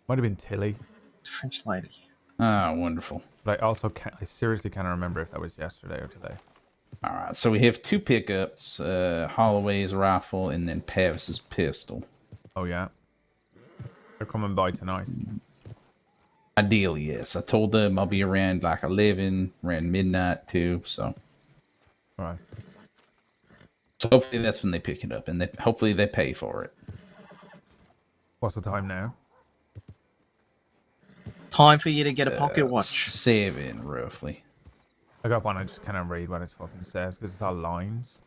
Might have been Tilly. French lady. Ah, wonderful. But I seriously can't remember if that was yesterday or today. All right, so we have 2 pickups, Holloway's rifle, and then Pavis's pistol. Oh, yeah? They're coming by tonight. Ideally, yes. I told them I'll be around like 11, around midnight too, so. All right. So hopefully that's when they pick it up, and hopefully they pay for it. What's the time now? Time for you to get a pocket watch. 7, roughly. I got one, I just can't read what it fucking says, because it's all lines.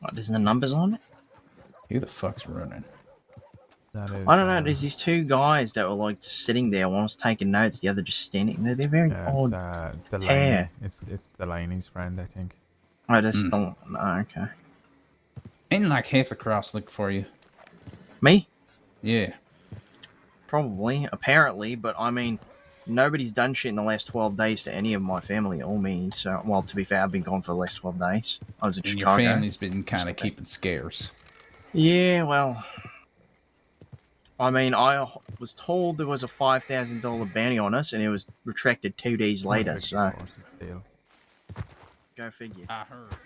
What, there's no numbers on it? Who the fuck's running? That is, I don't know, there's these 2 guys that were like sitting there, one was taking notes, the other just standing there. They're very odd Delaney. pair. It's Delaney's friend, I think. Oh, that's the one. Oh, okay. Ain't like half the cross looking for you. Me? Yeah. Probably, apparently, but I mean, nobody's done shit in the last 12 days to any of my family or me, so, well, to be fair, I've been gone for the last 12 days. I was in And Chicago. your family's been kind of keeping scarce. Yeah, well, I mean, I was told there was a $5,000 bounty on us, and it was retracted 2 days later, so... Go figure. I heard.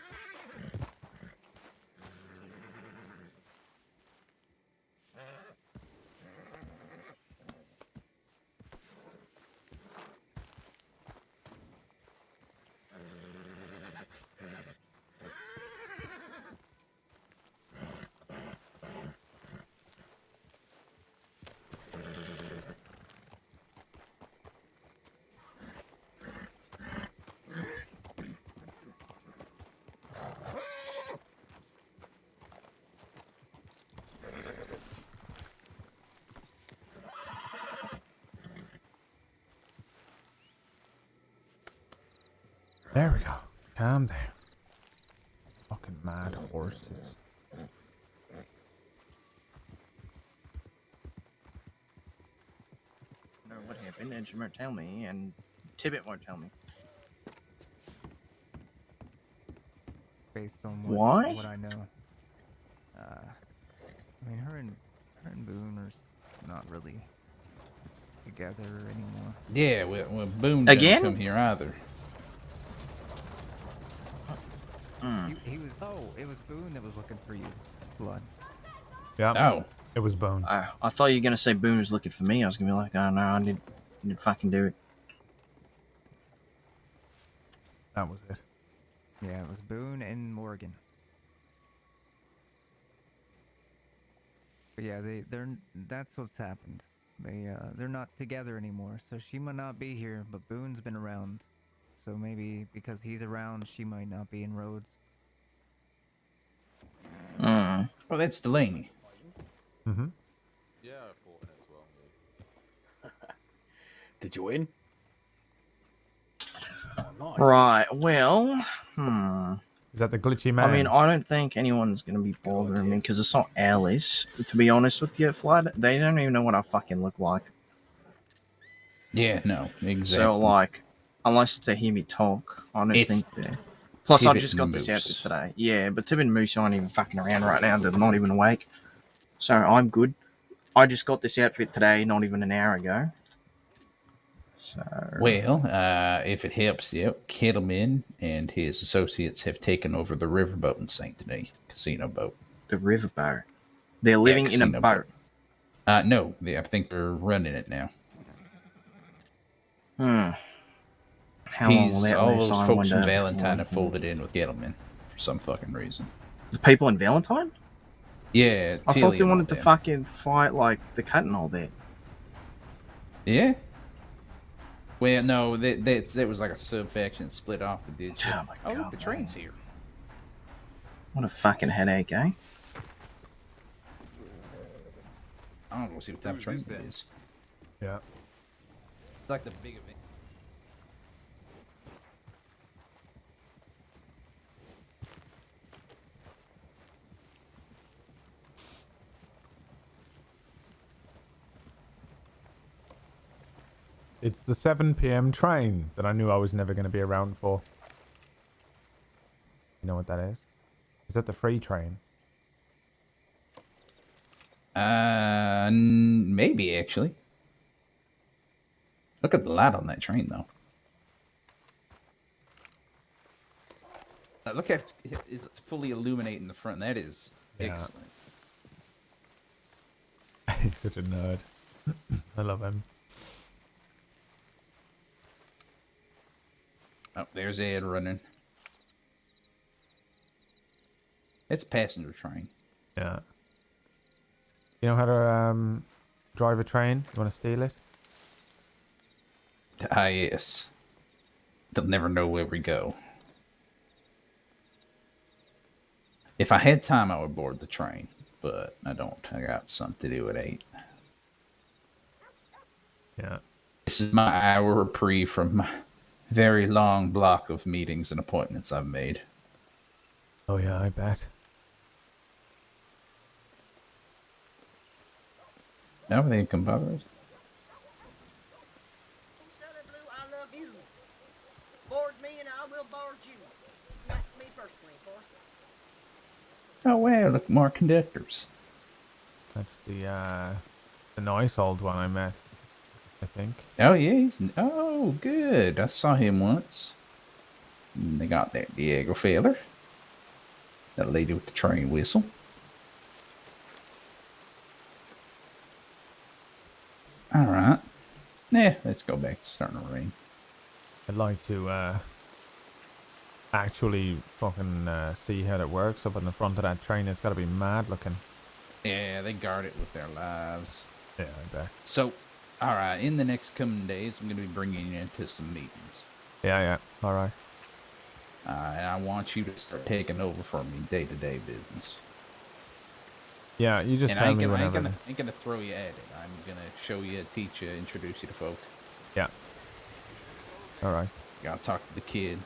There we go. Calm down. Fucking mad horses. know what happened, and she won't tell me, and Tibbet won't tell me. Based on Why? what I know. I mean, her and Boone are not really together anymore. Yeah, well Boone Again? didn't come here either. He was. Oh, it was Boone that was looking for you, Blood. Yeah. Oh. It was Bone. I thought you were gonna say Boone was looking for me. I was gonna be like, oh no, I didn't fucking do it. That was it. Yeah, it was Boone and Morgan. But yeah, they're that's what's happened. They're not together anymore, so she might not be here, but Boone's been around. So maybe because he's around, she might not be in Rhodes. Well, that's Delaney. Mm-hmm. Yeah, I fought in it as well. Did you win? Oh, nice. Right. Well, Is that the glitchy man? I mean, I don't think anyone's gonna be bothering me because it's not Alice. To be honest with you, Flood, they don't even know what I fucking look like. Yeah, no, exactly. So like, unless they hear me talk, I don't It's think they. Plus, I Tibbet just and got this Moose. outfit today. Yeah, but Tib and Moose aren't even fucking around right now. They're not even awake. So I'm good. I just got this outfit today, not even an hour ago. So Well, if it helps you, Kettleman and his associates have taken over the riverboat in St. Denis casino boat. The riverboat. They're living in a casino boat. No, I think they're running it now. How long will that all last? those I folks from wonder Valentine have before- folded in with Kettleman for some fucking reason. The people in Valentine? Yeah, I Tilly thought they and all wanted to them. fucking fight like the cut and all that. Yeah. Well, no, that was like a sub-faction split off that did shit. Oh my Oh, look, God, the train's here. What a fucking headache, eh? I don't know, see what type of train it is. Yeah. It's like the big event. It's the 7 p.m. train that I knew I was never going to be around for. You know what that is? Is that the free train? Maybe actually. Look at the light on that train, though. Look at it's fully illuminating the front. That is excellent. He's such a nerd. I love him. Oh, there's Ed running. It's a passenger train. Yeah. You know how to drive a train? You want to steal it? Ah, yes. They'll never know where we go. If I had time, I would board the train, but I don't. I got something to do at 8. Yeah. This is my hour reprieve from my very long block of meetings and appointments I've made. Oh yeah, I bet. No, they didn't come bother us. I love you. Board me and I will board you. Not me personally, of course. Oh wow, look, more conductors. That's the nice old one I met, I think. Oh yeah, oh good. I saw him once. And they got that Diego feller. That lady with the train whistle. Alright. Yeah, let's go back to starting to rain. I'd like to actually fucking see how it works up in the front of that train. It's got to be mad looking. Yeah, they guard it with their lives. Yeah, I bet. So, alright, in the next coming days, I'm going to be bringing you into some meetings. Yeah, all right. And I want you to start taking over for me day-to-day business. Yeah, you just and tell I ain't me gonna, whenever. ain't gonna throw you at it. I'm gonna show you, teach you, introduce you to folk. Yeah. All right. Gotta talk to the kid.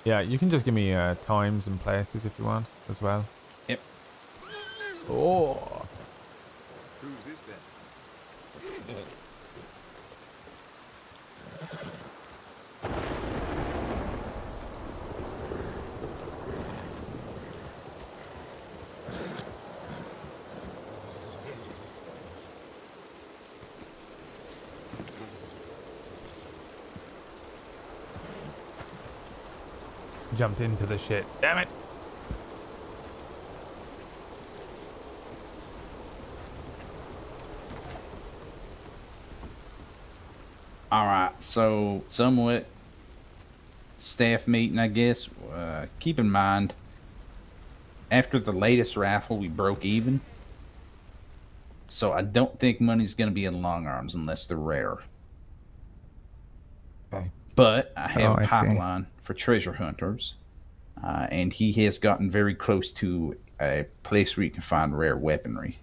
Yeah, you can just give me times and places if you want as well. Yep. Oh. Who's this then? jumped into the shit. Damn it! Alright, so somewhat staff meeting, I guess. Keep in mind, after the latest raffle, we broke even. So I don't think money's going to be in long arms unless they're rare. Okay. But I have a I see. pipeline for treasure hunters. And he has gotten very close to a place where you can find rare weaponry.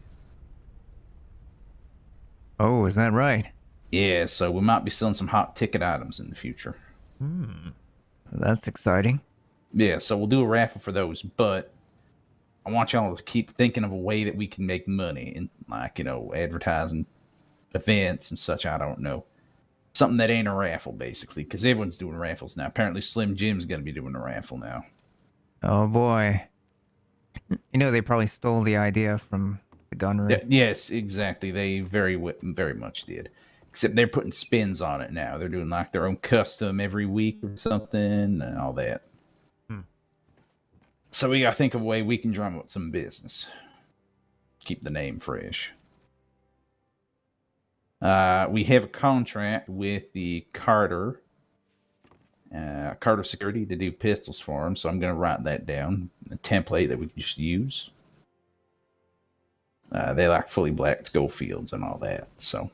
Oh, is that right? Yeah, so we might be selling some hot ticket items in the future. That's exciting. Yeah, so we'll do a raffle for those, but I want y'all to keep thinking of a way that we can make money in, like, advertising events and such. I don't know. Something that ain't a raffle, basically, because everyone's doing raffles now. Apparently, Slim Jim's going to be doing a raffle now. Oh boy. They probably stole the idea from the gunnery. Yes, exactly. They very much did. Except they're putting spins on it now. They're doing like their own custom every week or something and all that. So we got to think of a way we can drum up some business. Keep the name fresh. We have a contract with the Carter Security to do pistols for him, so I'm going to write that down. A template that we can just use. They like fully black Schofields and all that, so.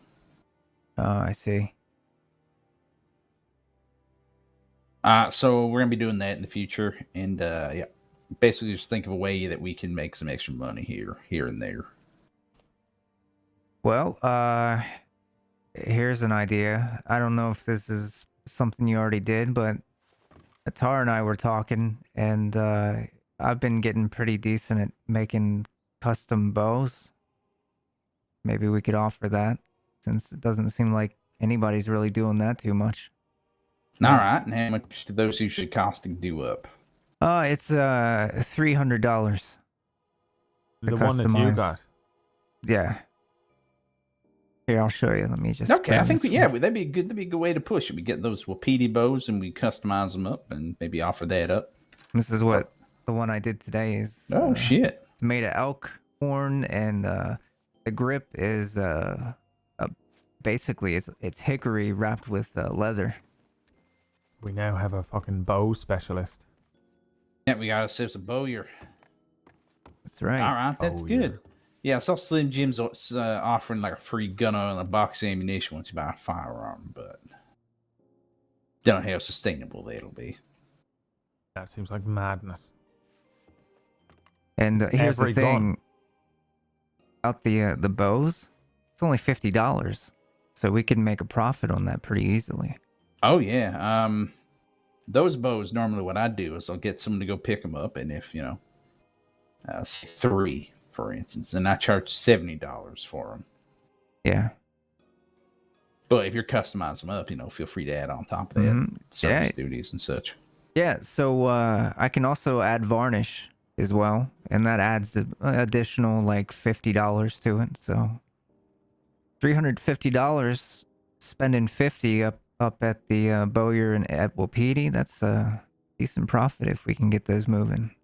Oh, I see. So we're going to be doing that in the future, and yeah. Basically, just think of a way that we can make some extra money here and there. Well, here's an idea. I don't know if this is something you already did, but Tar and I were talking, and I've been getting pretty decent at making custom bows. Maybe we could offer that, since it doesn't seem like anybody's really doing that too much. All right, and how much do those usually cost to do up? It's $300. The one that you got. Yeah. Here, I'll show you. Let me just. Okay, I think that'd be a good way to push it. We get those Wapiti bows and we customize them up and maybe offer that up. This is what the one I did today is. Oh shit! Made of elk horn, and the grip is basically it's hickory wrapped with leather. We now have a fucking bow specialist. Yeah, we got ourselves a bowyer. That's right. All right, that's good. Yeah, I saw Slim Jim's offering like a free gunner and a box of ammunition once you buy a firearm, but don't know how sustainable that'll be. That seems like madness. And here's the thing about the bows. It's only $50, so we can make a profit on that pretty easily. Oh yeah. Those bows, normally what I do is I'll get someone to go pick them up, and if, 3, for instance, and I charge $70 for them. Yeah. But if you're customizing them up, feel free to add on top of that service duties and such. Yeah, so I can also add varnish as well, and that adds an additional like $50 to it. So $350, spending $50 up at the Bowyer and at Wapiti, that's a decent profit if we can get those moving.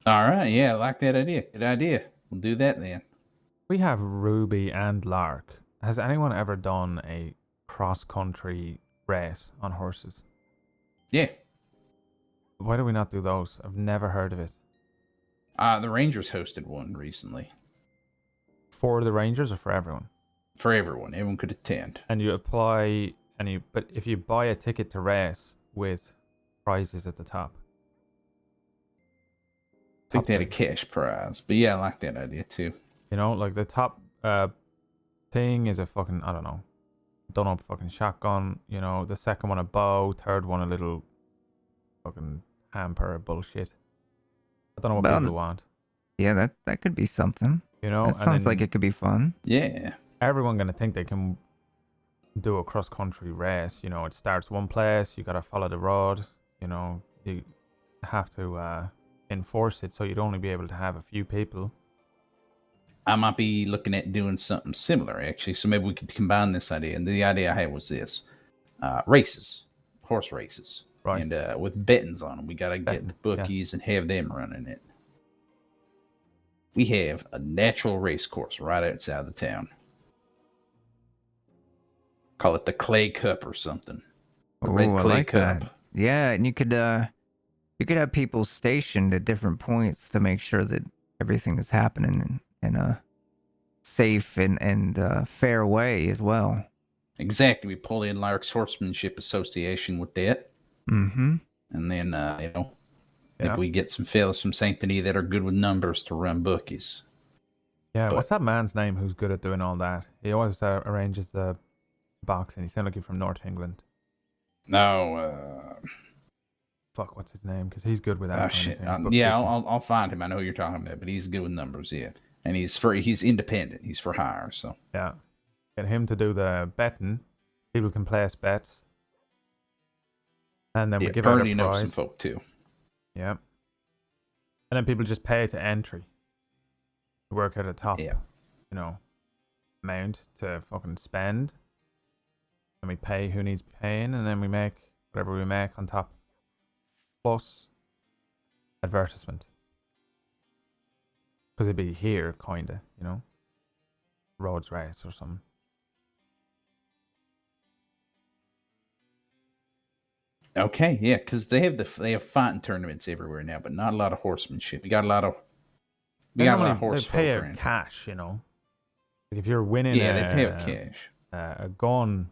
All right, yeah, I like that idea. Good idea. We'll do that then. We have Ruby and Lark. Has anyone ever done a cross-country race on horses? Yeah. Why do we not do those? I've never heard of it. The Rangers hosted one recently. For the Rangers or for everyone? For everyone. Everyone could attend. And you apply, but if you buy a ticket to race with prizes at the top. I think they had a cash prize. But yeah, I like that idea too. Like the top thing is a fucking, I don't know, done up fucking shotgun. The second one a bow, third one a little fucking hamper bullshit. I don't know what people want. Yeah, that could be something. That sounds like it could be fun. Yeah. Everyone gonna think they can do a cross country race. It starts one place, you gotta follow the road. You have to enforce it, so you'd only be able to have a few people. I might be looking at doing something similar, actually. So maybe we could combine this idea. And the idea I had was this. Races. Horse races. Right. And with bettings on them, we got to get Betting, the bookies and have them running it. We have a natural race course right outside the town. Call it the Clay Cup or something. The Red Oh, I Clay like Cup. that. Yeah, and you could have people stationed at different points to make sure that everything is happening in a safe and fair way as well. Exactly. We pull in Lark's Horsemanship Association with that. Mm-hmm. And then, maybe we get some fellas from Sanctity that are good with numbers to run bookies. Yeah, what's that man's name who's good at doing all that? He always arranges the boxing. He sounds like he's from North England. No, Fuck, what's his name? Because he's good with that kind shit. of thing. Yeah, I'll find him. I know who you're talking about, but he's good with numbers, yeah. And he's independent. He's for hire, so. Yeah. Get him to do the betting. People can place bets. And then we give out a prize. Knows some folk too. Yeah. And then people just pay to entry. Work at a top, amount to fucking spend. And we pay who needs paying, and then we make whatever we make on top. Plus advertisement. Because it'd be here, kinda, Roads race or something. Okay, yeah, because they have fighting tournaments everywhere now, but not a lot of horsemanship. We got a lot of horse They pay folk out around. cash, Like if you're winning, Yeah, they pay out cash. A gun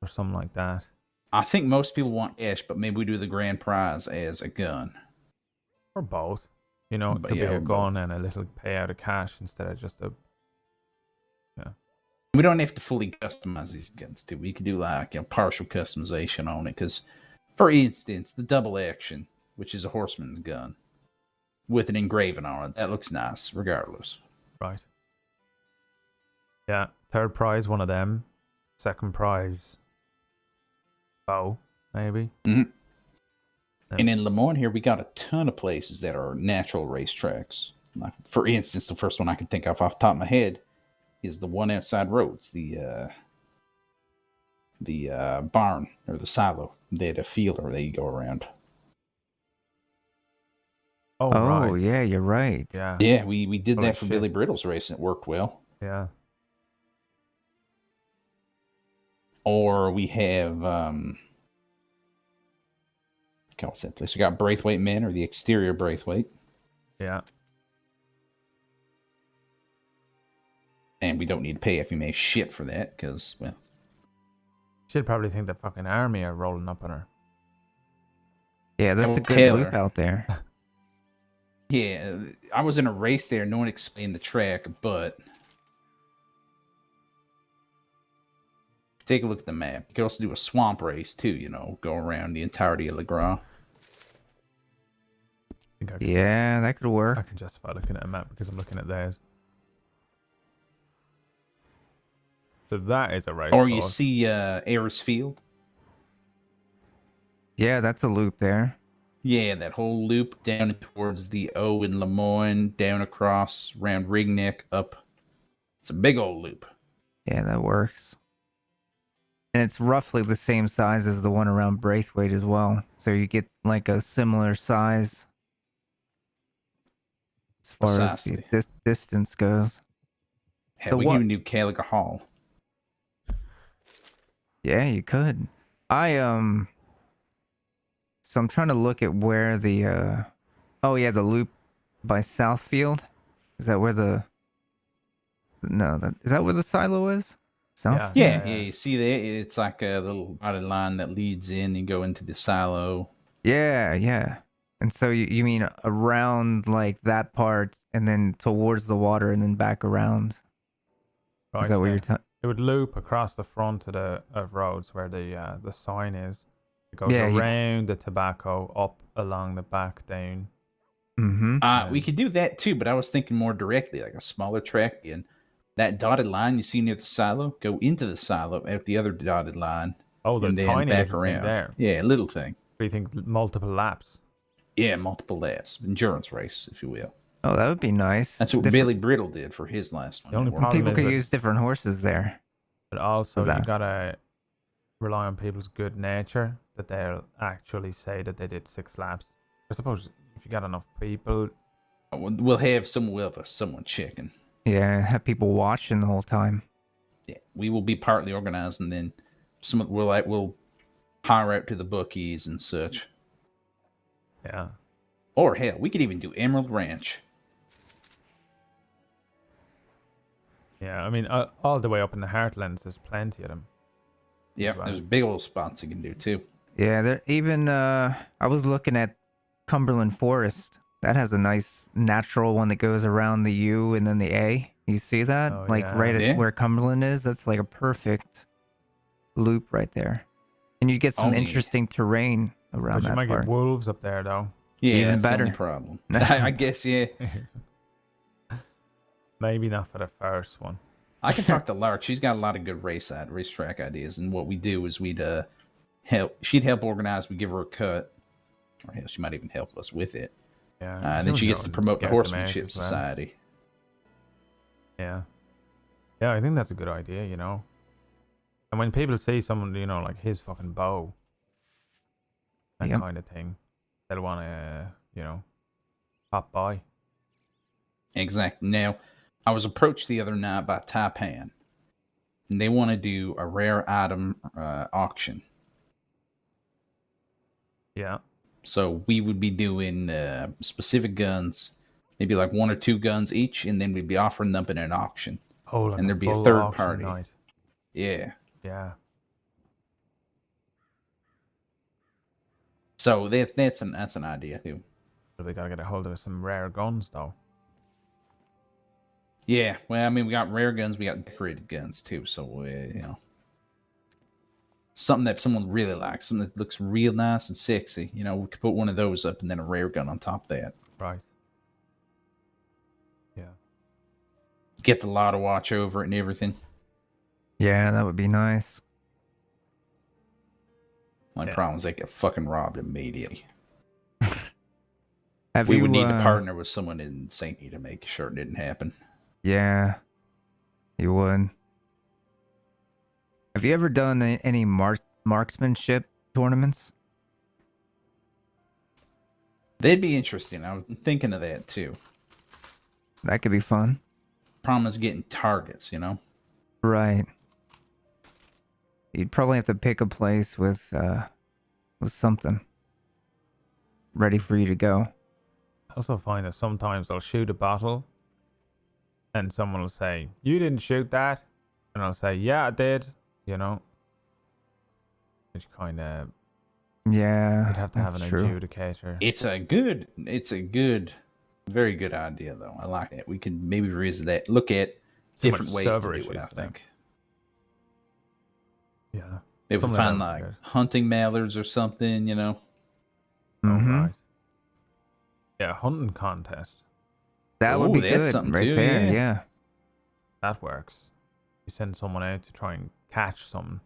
or something like that. I think most people want cash, but maybe we do the grand prize as a gun. Or both. It could be a gun and a little payout of cash instead of just a. Yeah. We don't have to fully customize these guns, too. We could do partial customization on it. Because, for instance, the double action, which is a horseman's gun, with an engraving on it, that looks nice, regardless. Right. Yeah. Third prize, one of them. Second prize, bow, maybe. Mm-hmm. And in Lemoyne here, we got a ton of places that are natural racetracks. Like, for instance, the first one I can think of off the top of my head is the one outside Rhodes, the barn or the silo. They had a field where they go around. Oh, right. Yeah, you're right. Yeah. Yeah, we did Holy that for shit. Billy Brittle's race and it worked well. Yeah. Or we have what's that place? We got Braithwaite Men or the exterior Braithwaite. Yeah. And we don't need to pay FMA shit for that, because, well... She'd probably think the fucking army are rolling up on her. Yeah, that's a good Taylor. loop out there. Yeah, I was in a race there. No one explained the track, but... Take a look at the map. You could also do a swamp race, too, go around the entirety of Le Gras. Yeah, that could work. I can justify looking at a map because I'm looking at theirs. So that is a race. Or you see Ayers Field. Yeah, that's a loop there. Yeah, that whole loop down towards the O in Lemoyne, down across, around Ringneck, up. It's a big old loop. Yeah, that works. And it's roughly the same size as the one around Braithwaite as well. So you get like a similar size as far as the distance goes. Hell, we can even do Caliga Hall. Yeah, you could. So I'm trying to look at where the the loop by Southfield. Is that where is that where the silo is? Southfield? Yeah, you see that? It's like a little dotted line that leads in and go into the silo. Yeah. And so you mean around like that part and then towards the water and then back around? Right, Is that what you're talking? It would loop across the front of Rhodes where the sign is. It goes Yeah, around the tobacco, up along the back, down. Mm-hmm. We could do that too, but I was thinking more directly, like a smaller track. And that dotted line you see near the silo, go into the silo out the other dotted line. Oh, the and then tiny back little thing around. there. Yeah, little thing. Do you think multiple laps? Yeah, multiple laps. Endurance race, if you will. Oh, that would be nice. That's what Billy Brittle did for his last one. The only problem People is could with- use different horses there. But also, for that. you gotta rely on people's good nature that they'll actually say that they did 6 laps. I suppose if you got enough people, We'll have someone checking. Yeah, have people watching the whole time. Yeah, we will be partly organized, and then we'll hire out to the bookies and such. yeah. Or hell, we could even do Emerald Ranch. Yeah, I mean, all the way up in the Heartlands, there's plenty of them. Yeah, well. there's big old spots you can do too. Yeah, there even I was looking at Cumberland Forest. That has a nice natural one that goes around the U and then the A. You see that? Oh, Like yeah. right at Yeah. where Cumberland is? That's like a perfect loop right there. And you get some Only- interesting terrain around But you that might part. get wolves up there, though. Yeah, Even that's the only better. problem. I guess, yeah. Maybe not for the first one. I can talk to Lark. She's got a lot of good racetrack ideas, and what we do is we'd help. She'd help organize. We give her a cut, or hell, she might even help us with it. Yeah. And then she gets to promote the scout them out Horsemanship as well. Society. Yeah. Yeah, I think that's a good idea, you know. And when people see someone, you know, like his fucking bow, that Yep. kind of thing, they'll want to, you know, pop by. Exactly. Now, I was approached the other night by Taipan, and they want to do a rare item auction. Yeah. So we would be doing specific guns, maybe like 1 or 2 guns each, and then we'd be offering them in an auction. Oh, like and a there'd be a full third auction party. night. Yeah. Yeah. So that's an idea too. But we gotta get a hold of some rare guns, though. Yeah. Well, I mean, we got rare guns, we got decorated guns too. So you know, something that someone really likes, something that looks real nice and sexy. You know, we could put one of those up and then a rare gun on top of that. Right. Yeah. Get the law to watch over it and everything. Yeah, that would be nice. My problem is they get fucking robbed immediately. Have We you, would need to partner with someone in Saintly to make sure it didn't happen. Yeah, you would. Have you ever done any marksmanship tournaments? They'd be interesting. I was thinking of that too. That could be fun. Problem is getting targets, you know? Right. You'd probably have to pick a place with something ready for you to go. I also find that sometimes I'll shoot a bottle and someone will say, "You didn't shoot that." And I'll say, "Yeah, I did," you know? Which kind of... Yeah, You'd have to have an that's true. adjudicator. It's a very good idea though. I like it. We can maybe revisit that. Look at So different much ways to server do it, issues I for them. think. Yeah. If we Something find like that would be like good. hunting mallards or something, you know. Mm-hmm. Right. Yeah, hunting contest. That would Oh, be that's good something right too, there. yeah. Yeah. That works. You send someone out to try and catch some,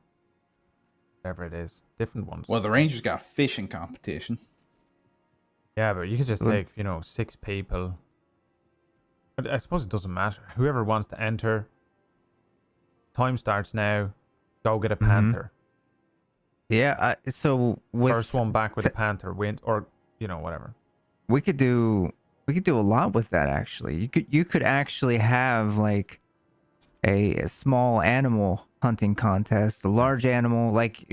whatever it is. Different ones. Well, the Rangers got a fishing competition. Yeah, but you could just Good. take, you know, 6 people. I suppose it doesn't matter. Whoever wants to enter, time starts now. Go get a panther. Yeah. So with First one back with a panther wins, or you know, whatever. we could do a lot with that actually. You could actually have like a small animal hunting contest, a large animal, like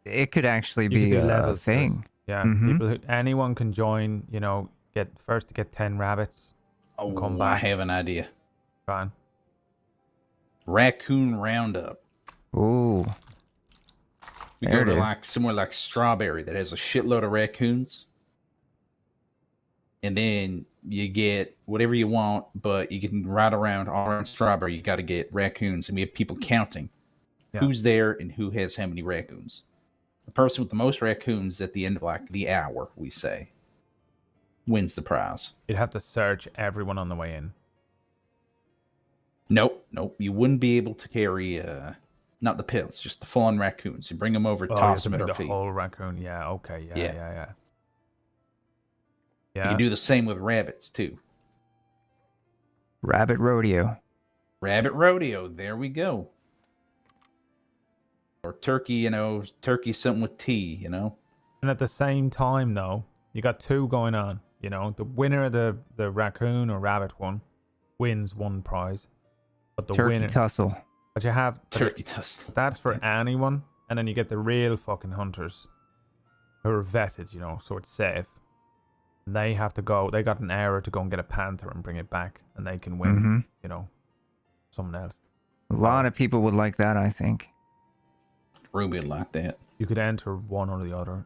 it could actually You be could do a levels to it. thing. Yeah, Mhm. anyone can join. You know, get first to get 10 rabbits. Oh, and come I back. have an idea. Fine. Raccoon roundup. Ooh. We There go it to is. like somewhere like Strawberry that has a shitload of raccoons. And then you get whatever you want, but you can ride around all around Strawberry. You got to get raccoons, and we have people counting who's there and who has how many raccoons. The person with the most raccoons at the end of like the hour, we say, wins the prize. You'd have to search everyone on the way in. Nope. You wouldn't be able to carry not the pills, just the full-on raccoons. You bring them over, Oh, toss you them have at to our make the feet. whole raccoon. Yeah. Okay. Yeah. Yeah. Yeah. You can do the same with rabbits too. Rabbit rodeo. Rabbit rodeo. There we go. or turkey, turkey something with tea, And at the same time, though, you got two going on. The winner of the raccoon or rabbit one wins one prize. But the Turkey winner, tussle. but you have turkey tussle. That's for anyone, and then you get the real fucking hunters who are vetted, so it's safe. And they have to go. They got an hour to go and get a panther and bring it back, and they can win. Someone else. A lot of people would like that, I think. Ruby would like that. You could enter one or the other.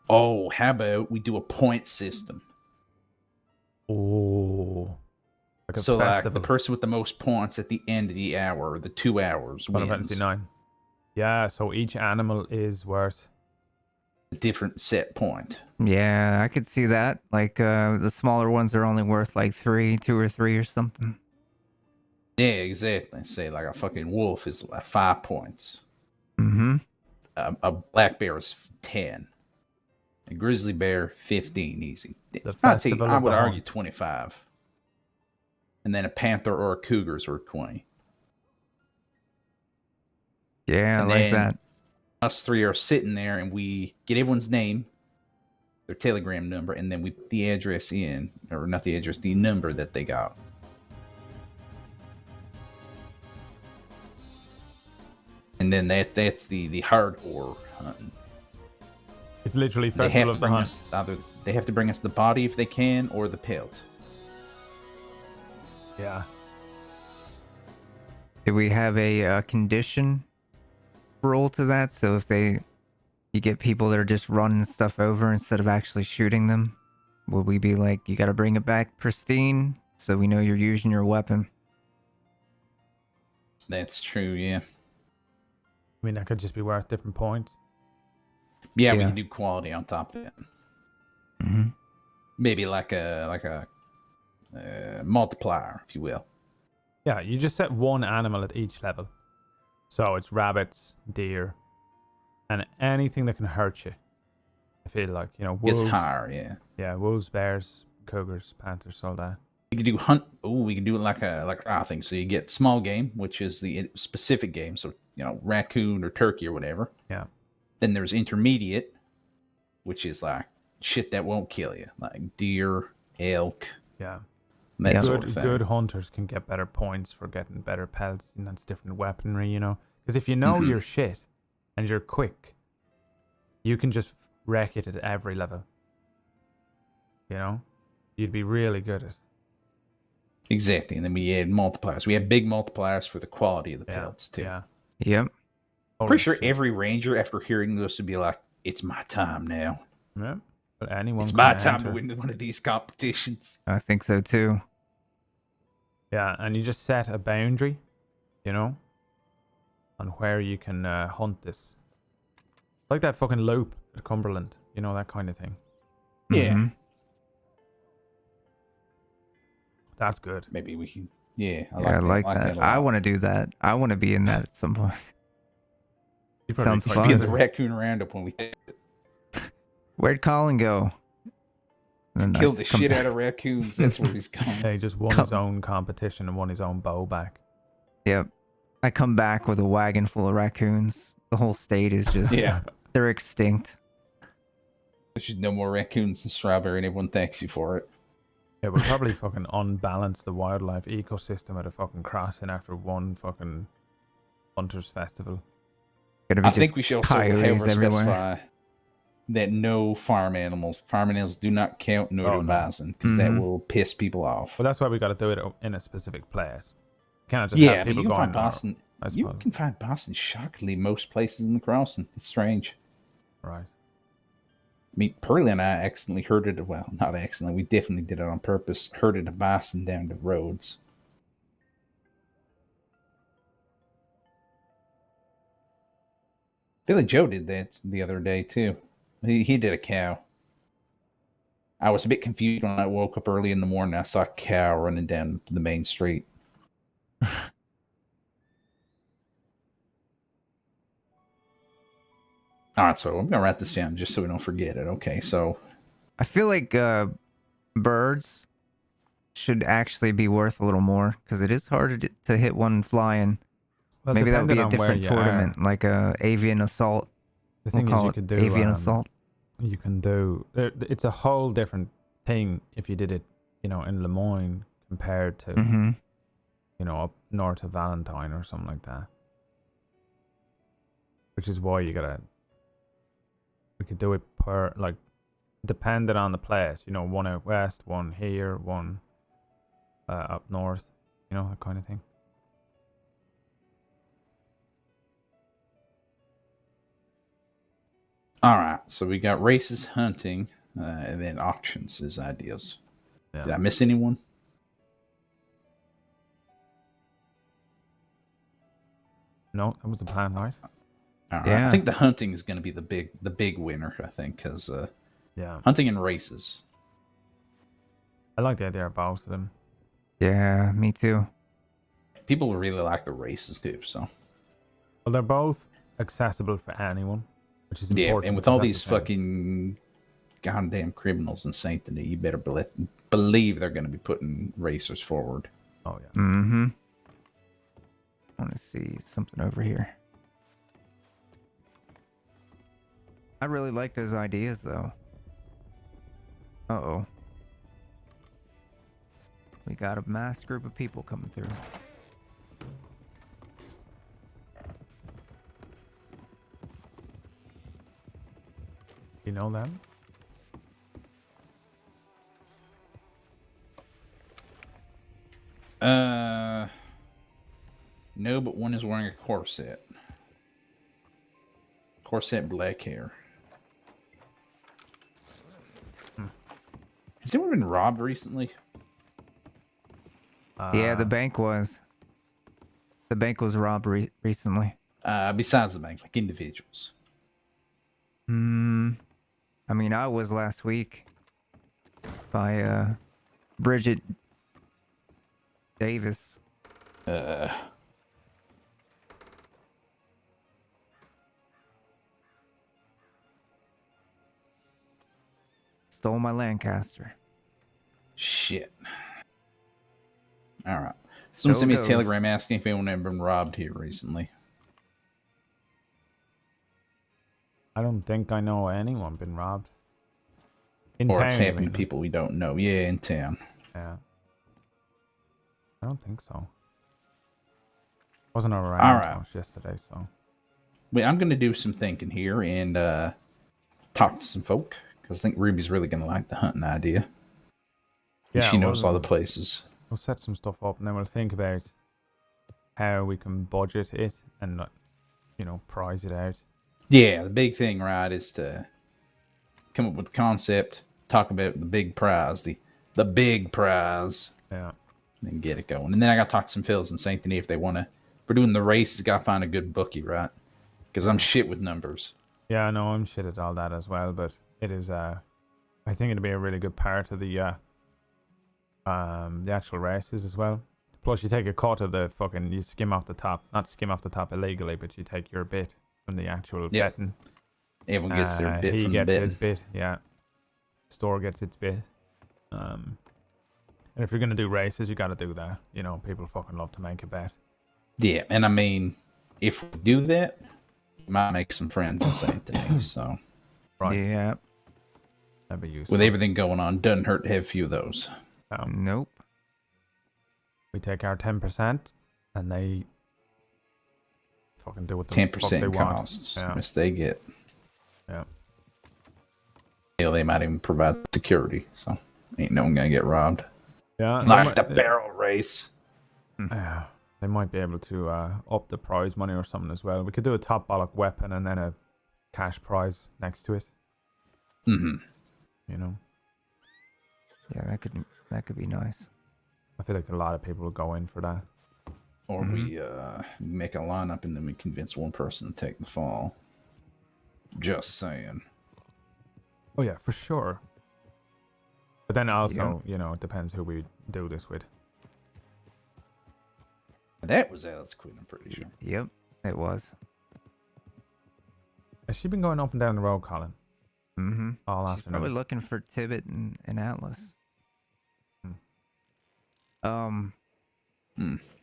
Oh, how about we do a point system? Oh. Like a So festival. like the person with the most points at the end of the hour, the 2 hours, Final wins. Fantasy 9. Yeah, so each animal is worth a different set point. Yeah, I could see that. Like the smaller ones are only worth like 2 or 3 or something. Yeah, exactly. Say like a fucking wolf is like 5 points. Mm-hmm. A black bear is 10. A grizzly bear 15 easy. I would argue 25. And then a panther or a cougar's worth 20. Yeah, and I like then that. Us three are sitting there and we get everyone's name, their telegram number, and then we put the address in, or not the address, the number that they got. And then that's the hardcore hunting. It's literally They have Festival to of the bring Hunt. us they have to bring us the body if they can, or the pelt. Yeah. Do we have a condition rule to that? So if you get people that are just running stuff over instead of actually shooting them, would we be like, you got to bring it back pristine so we know you're using your weapon? That's true, yeah. I mean, that could just be worth different points. Yeah, we can do quality on top of that. Mm-hmm. Maybe like a multiplier, if you will. Yeah, you just set one animal at each level. So it's rabbits, deer, and anything that can hurt you. I feel like, wolves. It's higher, yeah. Yeah, wolves, bears, cougars, panthers, all that. We could do hunt. Oh, we can do it like a thing. So you get small game, which is the specific game. So raccoon or turkey or whatever. Yeah. Then there's intermediate, which is like shit that won't kill you, like deer, elk. Yeah. That sort of thing. Good hunters can get better points for getting better pelts, and that's different weaponry, Because if you know your shit and you're quick, you can just wreck it at every level. You'd be really good at it. Exactly, and then we add multipliers. We have big multipliers for the quality of the pelts too. Yeah. Yep. I'm pretty sure every ranger, after hearing this, would be like, "It's my time now." Yeah. But anyone. It's can my time enter. to win one of these competitions. I think so too. Yeah, and you just set a boundary, on where you can hunt this. Like that fucking loop at Cumberland, that kind of thing. Yeah. Mm-hmm. That's good. Maybe we can. Yeah, I like that. I want to do that. I want to be in that at some point. Sounds fun. Be in the raccoon roundup when we Where'd Colin go? kill the shit out of raccoons. That's where he's going. Yeah, he just won his own competition and won his own bow back. Yep. I come back with a wagon full of raccoons. The whole state is just they're extinct. There's just no more raccoons in Strawberry, and everyone thanks you for it. Yeah, we'll probably fucking unbalance the wildlife ecosystem at a fucking crossing after one fucking hunters festival. I think we should also, however, specify that no farm animals do not count, nor do bison, because that will piss people off. Well, that's why we got to do it in a specific place. You can't just have people but you can going. find bison. You can find bison shockingly most places in the crossing. It's strange. Right. I mean, Pearlie and I accidentally herded, well, not accidentally, we definitely did it on purpose, herded a bison down the roads. Billy Joe did that the other day, too. He did a cow. I was a bit confused when I woke up early in the morning. I saw a cow running down the main street. All right, so I'm going to write this down just so we don't forget it. Okay, so I feel like birds should actually be worth a little more because it is hard to hit one flying. Well, Maybe that would be depending a on where different you tournament, like a avian assault. The thing we'll is, call you it could do avian assault. You can do. It's a whole different thing if you did it, you know, in Lemoyne compared to, Mm-hmm. you know, up north of Valentine or something like that. Which is why you gotta. We could do it per like, depending on the place. You know, one out west, one here, one up north. You know, that kind of thing. All right, so we got races, hunting, and then auctions as ideas. Yeah. Did I miss anyone? No, that was the plan, right? All right. Yeah. I think the hunting is going to be the big winner. I think because Yeah. hunting and races. I like the idea of both of them. Yeah, me too. People really like the races too. So Well, they're both accessible for anyone, which is important. yeah, and with because all that's these the thing. fucking goddamn criminals in Saint Denis, you better believe they're going to be putting racers forward. Oh yeah. Mm-hmm. I want to see something over here. I really like those ideas, though. Uh-oh. We got a mass group of people coming through. You know them? No, but one is wearing a corset. Corset, black hair. Has anyone been robbed recently? Yeah, the bank was. The bank was robbed recently. Besides the bank, like individuals. I mean, I was last week by Bridget Davis. Stole my Lancaster. Shit. All right. Someone sent me a telegram asking if anyone had been robbed here recently. I don't think I know anyone been robbed. In Or town, it's you happened mean? to people we don't know. Yeah, in town. Yeah. I don't think so. Wasn't around All right. much yesterday, so. Wait, I'm going to do some thinking here and talk to some folk. Because I think Ruby's really going to like the hunting idea. And Yeah, she knows all the places. We'll set some stuff up and then we'll think about how we can budget it and not, you know, price it out. Yeah, the big thing, right, is to come up with the concept, talk about the big prize, the big prize. Yeah. And get it going. And then I got to talk to some fellas in St. Denis if they want to. If we're doing the races, got to find a good bookie, right? Because I'm shit with numbers. Yeah, I know I'm shit at all that as well, but it is, I think it'll be a really good part of the actual races as well. Plus, you take a cut of the fucking, you skim off the top, not skim off the top illegally, but you take your bit from the actual betting. Everyone gets their bit he from gets the betting. his bit, yeah. Store gets its bit. And if you're gonna do races, you gotta do that. You know, people fucking love to make a bet. Yeah, and I mean, if we do that, we might make some friends in St. Denis, so. Right. Yeah. That'd be useful. With everything going on, doesn't hurt to have a few of those. Nope. We take our 10%, and they fucking do what the fuck they 10% want. costs, Yeah. which they get. Yeah. Hell, they might even provide security, so ain't no one gonna get robbed. Yeah. Like the barrel race. Yeah. They might be able to up the prize money or something as well. We could do a top bollock weapon and then a cash prize next to it. Mm-hmm. You know? Yeah, that could be nice. I feel like a lot of people will go in for that. Or we make a lineup and then we convince one person to take the fall. Just saying. Oh yeah, for sure. But then also, you know, it depends who we do this with. That was Alice Quinn, I'm pretty sure. Yep, it was. Has she been going up and down the road, Colin? Mm-hmm. All She's afternoon. probably looking for Tibbet and Atlas.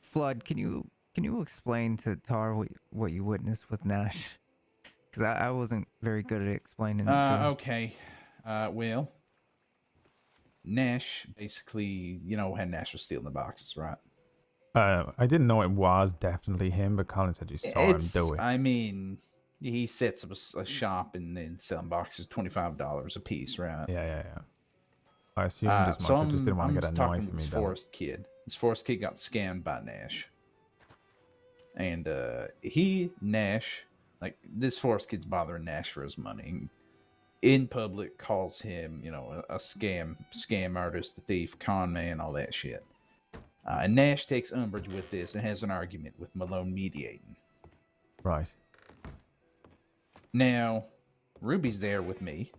Flood, can you Can you explain to Tar what you witnessed with Nash? Because I wasn't very good at explaining it to him. Okay. Well, Nash basically, you know, had Nash was stealing the boxes, right? I didn't know it was definitely him, but Colin said you saw him do it. I mean, he sets up a shop and then selling boxes $25 a piece, right? Yeah. I assumed as much. So I just didn't want to get a talking knife with in me this belly. Forrest kid. This Forrest kid got scammed by Nash. And Nash, like, this Forrest kid's bothering Nash for his money. In public, calls him, you know, a scam artist, a thief, con man, all that shit. And Nash takes umbrage with this and has an argument with Malone mediating. Right. Now, Ruby's there with me,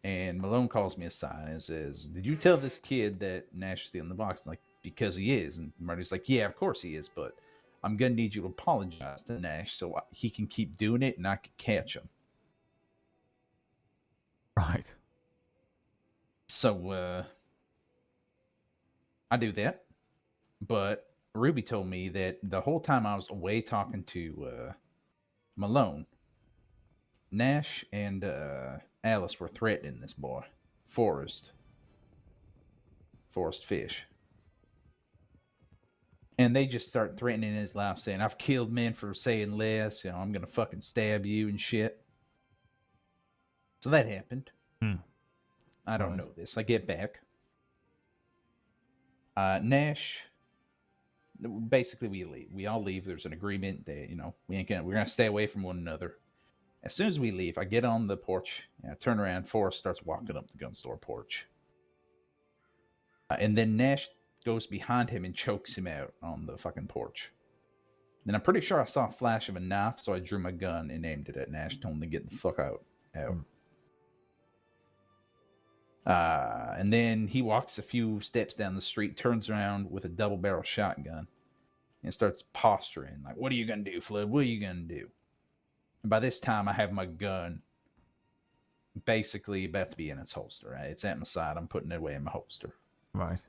and Malone calls me aside and says, "Did you tell this kid that Nash is stealing the box?" I'm like, because he is. And Marty's like, "Yeah, of course he is, but I'm going to need you to apologize to Nash so he can keep doing it and I can catch him." Right. So, I do that. But Ruby told me that the whole time I was away talking to Malone, Nash and Alice were threatening this boy, Forrest Fish. And they just start threatening his life, saying, "I've killed men for saying less. You know, I'm going to fucking stab you and shit." So that happened. I don't know this. I get back. Nash, basically we leave. We all leave. There's an agreement that, you know, we're going to stay away from one another. As soon as we leave, I get on the porch and I turn around. Forrest starts walking up the gun store porch. And then Nash goes behind him and chokes him out on the fucking porch. Then I'm pretty sure I saw a flash of a knife, so I drew my gun and aimed it at Nash, told him to get the fuck out. And then he walks a few steps down the street, turns around with a double-barrel shotgun, and starts posturing, like, "What are you going to do, Flood? What are you going to do?" And by this time, I have my gun basically about to be in its holster. Right? It's at my side. I'm putting it away in my holster. Right.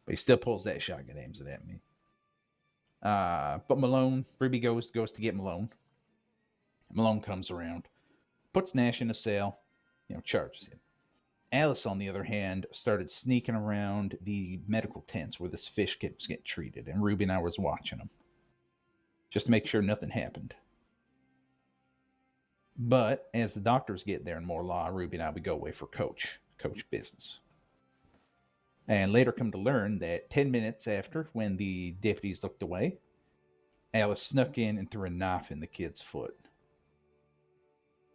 But he still pulls that shotgun, aims it at me. But Ruby goes to get Malone. Malone comes around, puts Nash in a cell, you know, charges him. Alice, on the other hand, started sneaking around the medical tents where this fish kid was getting treated, and Ruby and I was watching them, just to make sure nothing happened. But as the doctors get there and more law, Ruby and I would go away for coach business. And later come to learn that 10 minutes after, when the deputies looked away, Alice snuck in and threw a knife in the kid's foot.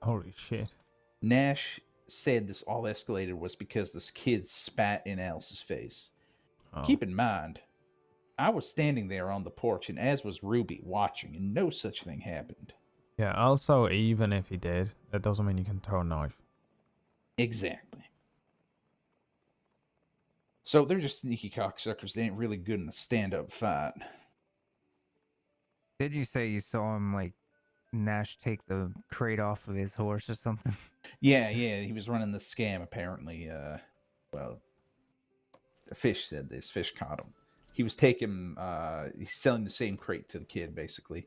Holy shit. Nash said this all escalated was because this kid spat in Alice's face. Keep in mind, I was standing there on the porch, and as was Ruby, watching, and no such thing happened. Yeah, also, even if he did, that doesn't mean you can throw a knife. Exactly. So they're just sneaky cocksuckers. They ain't really good in a stand-up fight. Did you say you saw him, like, Nash take the crate off of his horse or something? Yeah, he was running the scam, apparently. Well, the fish said this. Fish caught him. He was he's selling the same crate to the kid, basically.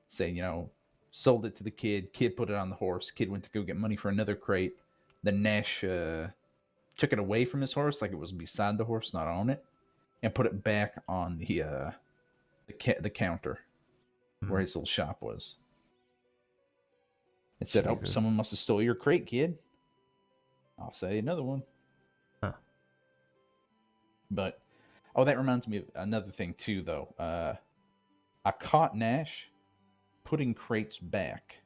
Saying, you know, sold it to the kid. Kid put it on the horse. Kid went to go get money for another crate. Then Nash took it away from his horse, like it was beside the horse, not on it, and put it back on the counter where his little shop was. It said, Jesus. "Oh, someone must have stole your crate, kid." I'll say another one. Huh. But, that reminds me of another thing, too, though. I caught Nash putting crates back.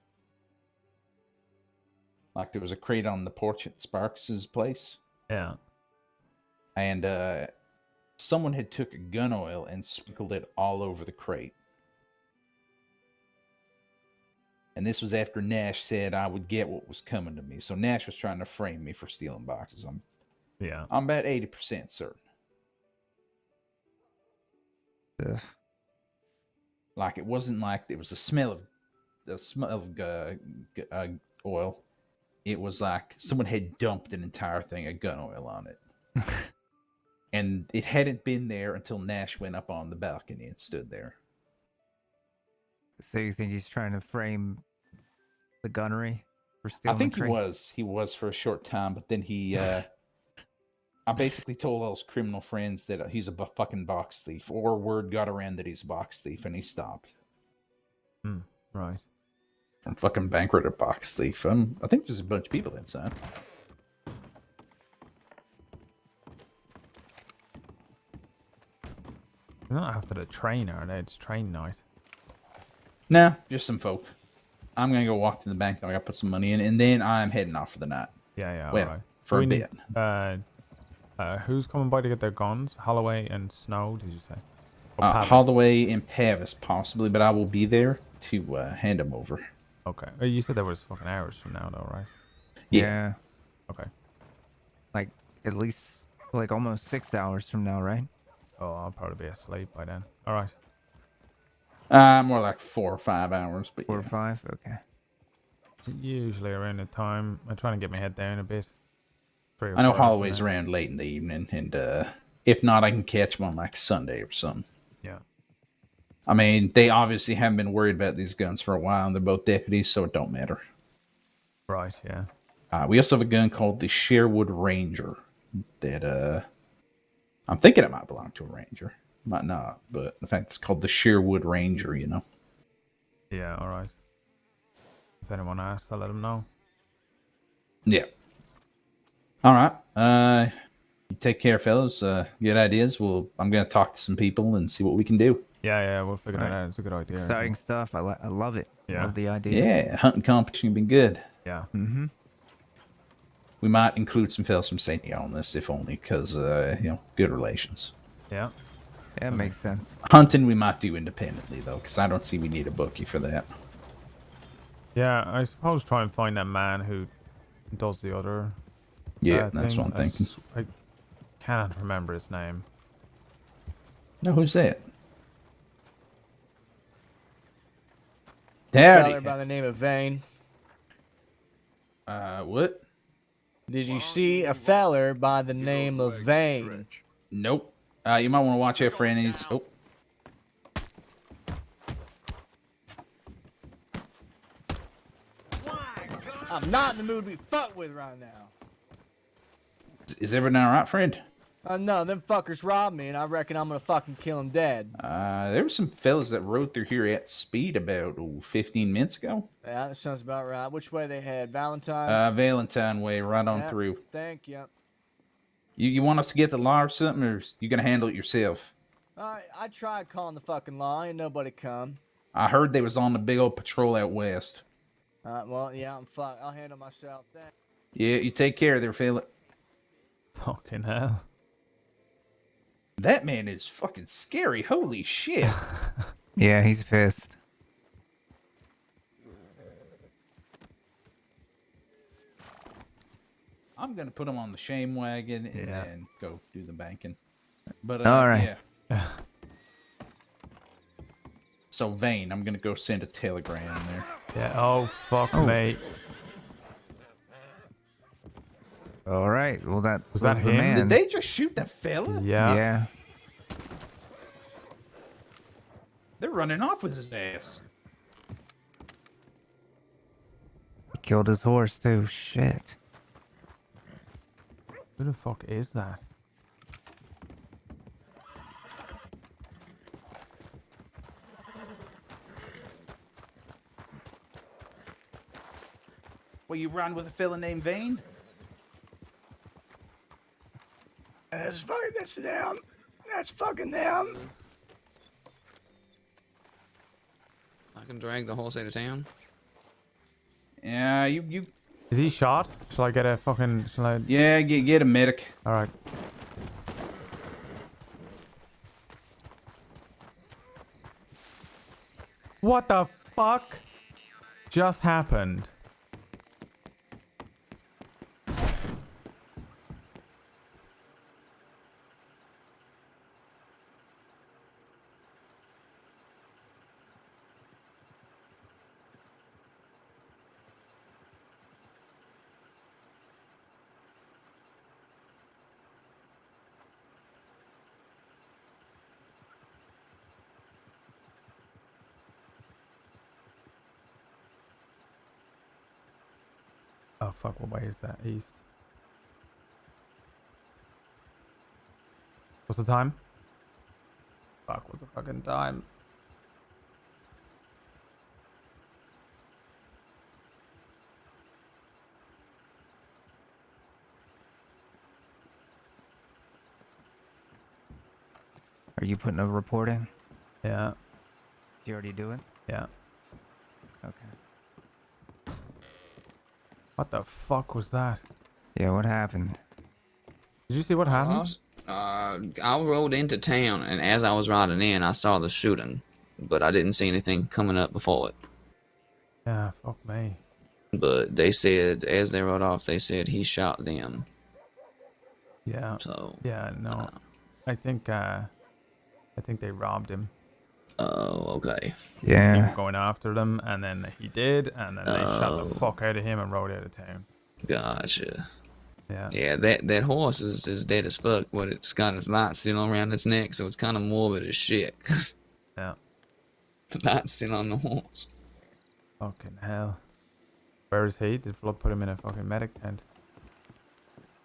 Like there was a crate on the porch at Sparks' place. Yeah. And someone had took gun oil and sprinkled it all over the crate. And this was after Nash said I would get what was coming to me. So Nash was trying to frame me for stealing boxes. I'm about 80% certain. Ugh. Like it wasn't like it was the smell of oil. It was like someone had dumped an entire thing of gun oil on it. And it hadn't been there until Nash went up on the balcony and stood there. So you think he's trying to frame the gunnery for I stealing think the crates? he was for a short time, but then he I basically told all his criminal friends that he's a fucking box thief, or word got around that he's a box thief, and he stopped. Right. From fucking bankrupted box thief. I think there's a bunch of people inside. They're not after the train, are they? It's train night. Nah, just some folk. I'm gonna go walk to the bank. I gotta put some money in, and then I'm heading off for the night. Yeah, Well, alright. for a bit. Who's coming by to get their guns? Holloway and Snow, did you say? Or Pavis? Holloway and Pavis, possibly, but I will be there to hand them over. Okay. You said there was fucking hours from now, though, right? Yeah. Okay. Like, at least, like, almost 6 hours from now, right? Oh, I'll probably be asleep by then. Alright. More like 4 or 5 hours, but 4 or 5? Okay. It's usually around the time. I'm trying to get my head down a bit. 3 or I know 4 hours from Holloway's now. around late in the evening, and if not, I can catch him on like Sunday or something. Yeah. I mean, they obviously haven't been worried about these guns for a while, and they're both deputies, so it don't matter. Right, yeah. We also have a gun called the Sherwood Ranger that I'm thinking it might belong to a ranger. Might not, but the fact it's called the Sherwood Ranger, you know. Yeah, alright. If anyone asks, I'll let them know. Yeah. All right. You take care, fellas. Good ideas. I'm going to talk to some people and see what we can do. Yeah, we'll figure that out. It's a good idea. Exciting stuff. I love it. Yeah. Love the idea. Yeah, hunting competition would be good. Yeah. Mm-hmm. We might include some fellas from St. on this, if only because, good relations. Yeah. Yeah, it makes sense. Hunting we might do independently, though, because I don't see we need a bookie for that. Yeah, I suppose try and find that man who does the other. Yeah, that's what I'm thinking. I can't remember his name. No, who's that? Feller by the name of Vane. What? Did you see a feller by the name of Vane? Nope. You might want to watch out for any. Oh. I'm not in the mood to be fucked with right now. Is everything all right, friend? No, them fuckers robbed me, and I reckon I'm gonna fucking kill them dead. There were some fellas that rode through here at speed about 15 minutes ago. Yeah, that sounds about right. Which way they head? Valentine? Valentine way, right on through. Thank you. You want us to get the law or something, or you gonna handle it yourself? I tried calling the fucking law, ain't nobody come. I heard they was on the big old patrol out west. Well, yeah, I'm fucked. I'll handle myself. Thanks. Yeah, you take care there, fella. Fucking hell. That man is fucking scary. Holy shit. Yeah, he's pissed. I'm gonna put him on the shame wagon and then go do the banking. But all right. Yeah. So Vane, I'm gonna go send a telegram there. Yeah. Oh fuck me. All right. Well, that was that the him? man. Did they just shoot the fella? Yeah. Yeah. They're running off with his ass. He killed his horse too. Shit. Who the fuck is that? Well, you run with a fella named Vane? That's them. That's fucking them. I can drag the horse out of town. Yeah, you. Is he shot? Shall I get a fucking? Shall I? Yeah, get a medic. All right. What the fuck just happened? Oh fuck, what way is that? East. What's the time? Fuck, what's the fucking time? Are you putting a report in? Yeah. Did you already do it? Yeah. Okay. What the fuck was that? Yeah, what happened? Did you see what happened? I rode into town, and as I was riding in, I saw the shooting, but I didn't see anything coming up before it. Yeah, fuck me. But they said, as they rode off, they said he shot them. Yeah. So. Yeah, no. I think they robbed him. Oh, okay. He Yeah. was going after them, and then he did, and then they shot the fuck out of him and rode out of town. Gotcha. Yeah. Yeah, that horse is dead as fuck, but it's got its light still around its neck, so it's kind of morbid as shit. Yeah. The light's still on the horse. Fucking hell. Where is he? Did Flood put him in a fucking medic tent?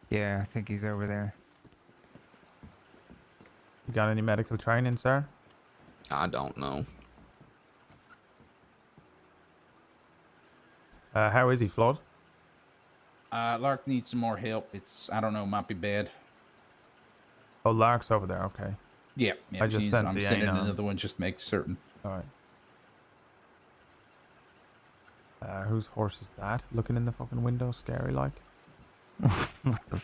Yeah, I think he's over there. You got any medical training, sir? I don't know. How is he, Flood? Lark needs some more help. I don't know, might be bad. Oh, Lark's over there. Okay. Yeah. I just sent I'm the sending A9. another one just to make certain. All right. Whose horse is that? Looking in the fucking window, scary like. What the?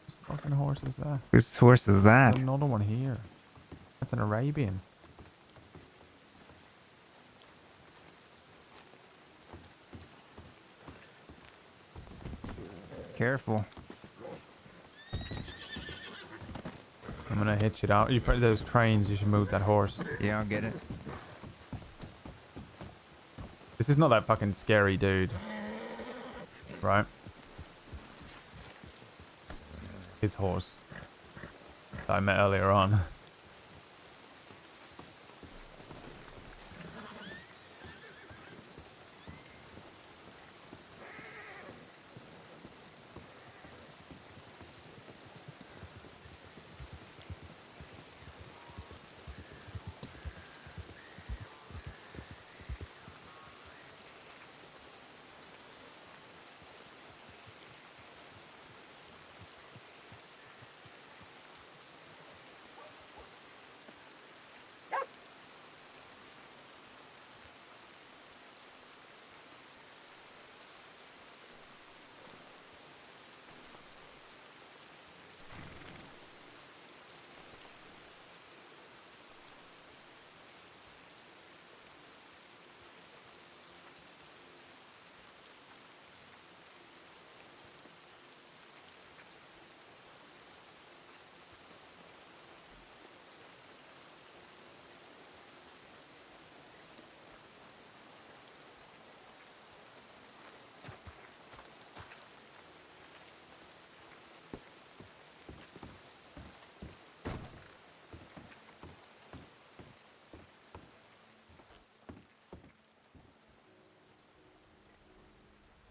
Whose fucking horse is that? Whose horse is that? There's another one here. That's an Arabian. Careful. I'm gonna hitch it out. You put those trains. You should move that horse. Yeah, I'll get it. This is not that fucking scary dude, right? His horse that I met earlier on.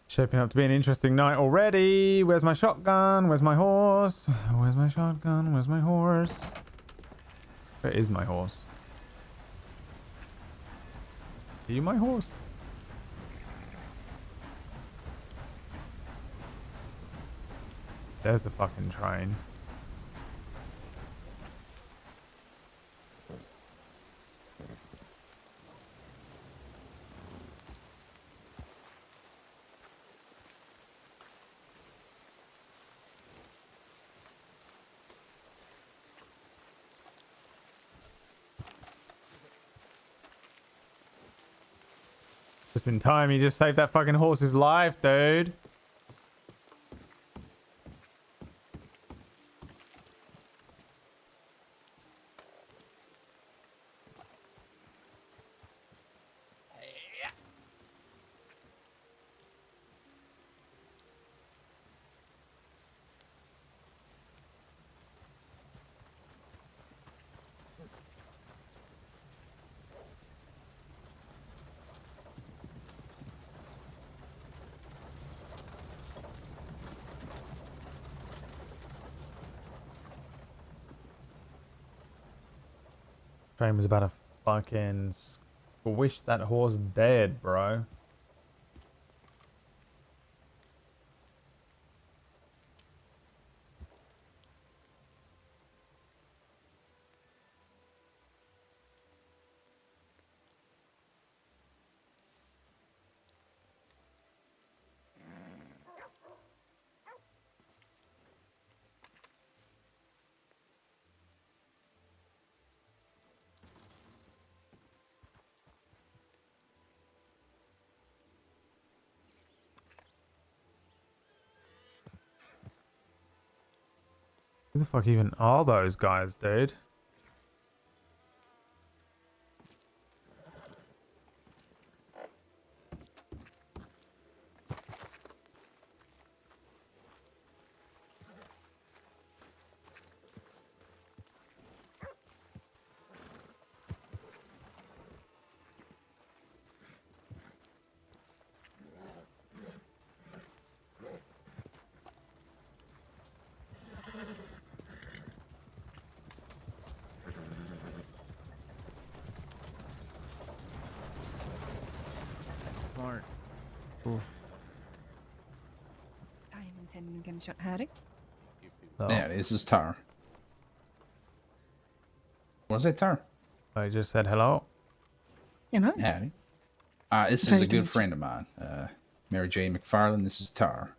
Shaping up to be an interesting night already. Where's my shotgun? Where's my horse? Where's my shotgun? Where's my horse? Where is my horse? Are you my horse? There's the fucking train. Just in time, you just saved that fucking horse's life, dude. Train was about to fucking squish that horse dead, bro. Who the fuck even are those guys, dude? Smart. Oof. I am intending to get a shot. Howdy. Yeah, this is Tar. What's it, Tar? I just said hello. You know? Howdy. This is Very a good nice. friend of mine, Mary J. McFarlane. This is Tar.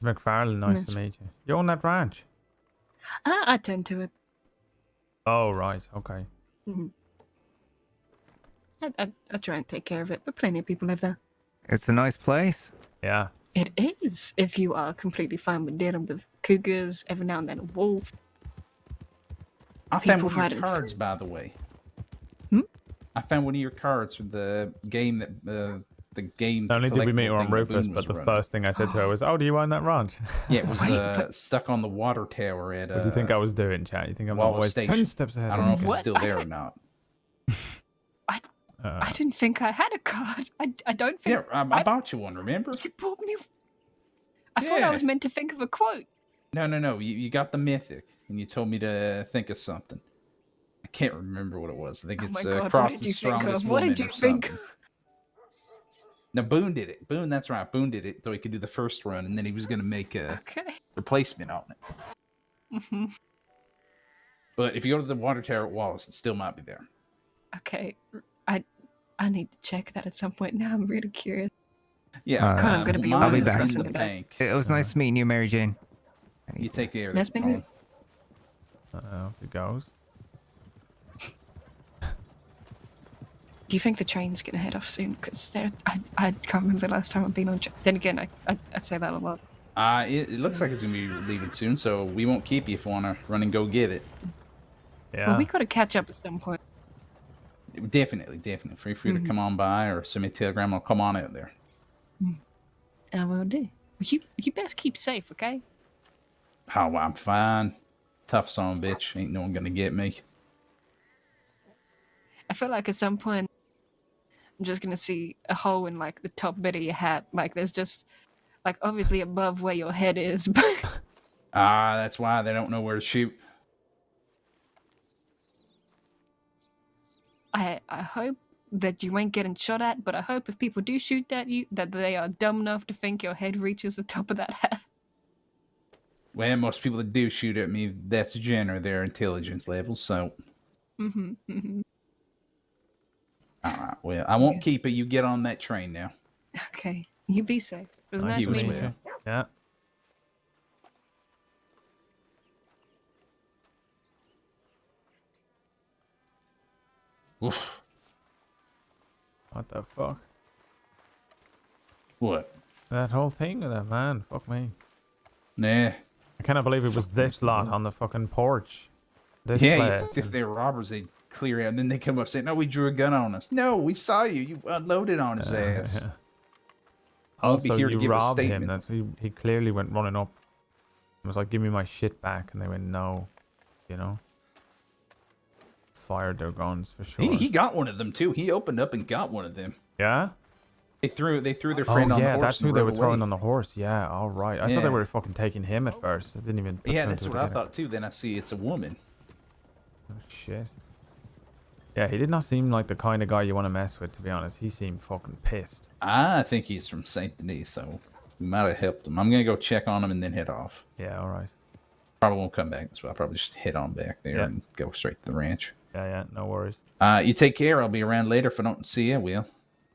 McFarlane, nice Nice. to meet you. You own that ranch? I tend to it. Oh, right. Okay. Hmm. I try and take care of it, but plenty of people live there. It's a nice place. Yeah. It is, if you are completely fine with dealing with cougars, every now and then a wolf. I found People one of fighting your cards, by the way. Hmm? I found one of your cards from the game that the game. Not only did we meet her collectible on thing that Rufus, Boone but was the running. first thing I said to her was, "Oh, do you own that ranch?" Yeah, it was Wait, but- stuck on the water tower at. What do you think I was doing, chat? You think I'm Wallace always 10 Station. steps ahead? I don't know if of you? it's still there or not. I didn't think I had a card. I don't think. Yeah, I bought you one. Remember? You bought me. I thought I was meant to think of a quote. No. You got the mythic, and you told me to think of something. I can't remember what it was. I think Oh it's my God, what cross did the you think of? strongest What woman did you or think something. No, Boone did it. Boone, that's right. Boone did it, so he could do the first run, and then he was going to make a replacement on it. Hmm. But if you go to the water tower at Wallace, it still might be there. Okay, I need to check that at some point. Now I'm really curious. Yeah, God, I'm gonna be I'll be honest. back. in the bank. It was nice meeting you, Mary Jane. You take care of Nice it. meeting you. Off it goes. Do you think the train's gonna head off soon? Because I can't remember the last time I've been on. Then again, I say that a lot. It looks like it's going to be leaving soon, so we won't keep you if you want to run and go get it. Yeah. Well, we gotta catch up at some point. Definitely. Feel free to come on by or send me a telegram. I'll come on out there. I will do. You best keep safe, okay? Oh, I'm fine. Tough son of a bitch. Ain't no one going to get me. I feel like at some point I'm just gonna see a hole in like the top bit of your hat. Like there's just like obviously above where your head is, but That's why they don't know where to shoot. I hope that you ain't getting shot at, but I hope if people do shoot at you, that they are dumb enough to think your head reaches the top of that hat. Well, most people that do shoot at me, that's generally their intelligence level, so... Mm-hmm. Alright, well, I won't keep it. You get on that train now. Okay. You be safe. It was nice You as meeting you. well. Yeah. Oof. What the fuck? What? That whole thing with that man. Fuck me. Nah. I cannot believe it was this lot on the fucking porch. This Yeah, you place. think if they were robbers, they'd clear out, and then they come up saying, "No, we drew a gun on us." No, we saw you. You unloaded on his ass. Yeah. I won't be Also, here to you give a robbed him. statement. That's he clearly went running up. It was like, "Give me my shit back," and they went, "No," you know. Fired their guns for sure. He got one of them too. He opened up and got one of them. Yeah. They threw their friend on the yeah, horse. that's and who they rode were throwing away. on the horse. Yeah, all right. I thought Yeah. they were fucking taking him at first. I didn't even. put Yeah, two and that's two what I together. thought too. Then I see it's a woman. Oh shit. Yeah, he did not seem like the kind of guy you want to mess with, to be honest. He seemed fucking pissed. I think he's from Saint Denis, so we might have helped him. I'm gonna go check on him and then head off. Yeah, all right. Probably won't come back, so I'll probably just head on back there Yeah. and go straight to the ranch. Yeah, no worries. You take care. I'll be around later if I don't see you. Will.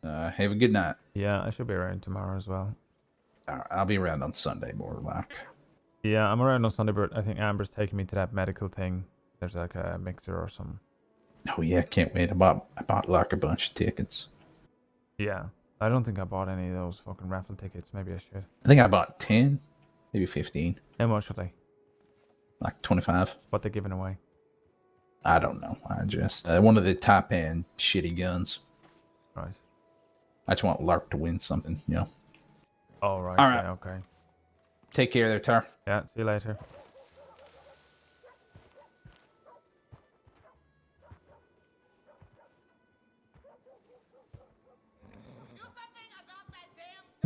Have a good night. Yeah, I should be around tomorrow as well. I'll be around on Sunday, more like. Yeah, I'm around on Sunday, but I think Amber's taking me to that medical thing. There's like a mixer or something. Oh yeah, can't wait. I bought like a bunch of tickets. Yeah, I don't think I bought any of those fucking raffle tickets. Maybe I should. I think I bought 10, maybe 15. How much are they? Like 25. What they giving away? I don't know. I just one of the top end shitty guns. Right. I just want Lark to win something, you know. Oh, right. All right. Yeah, okay. Take care there, Tar. Yeah, see you later.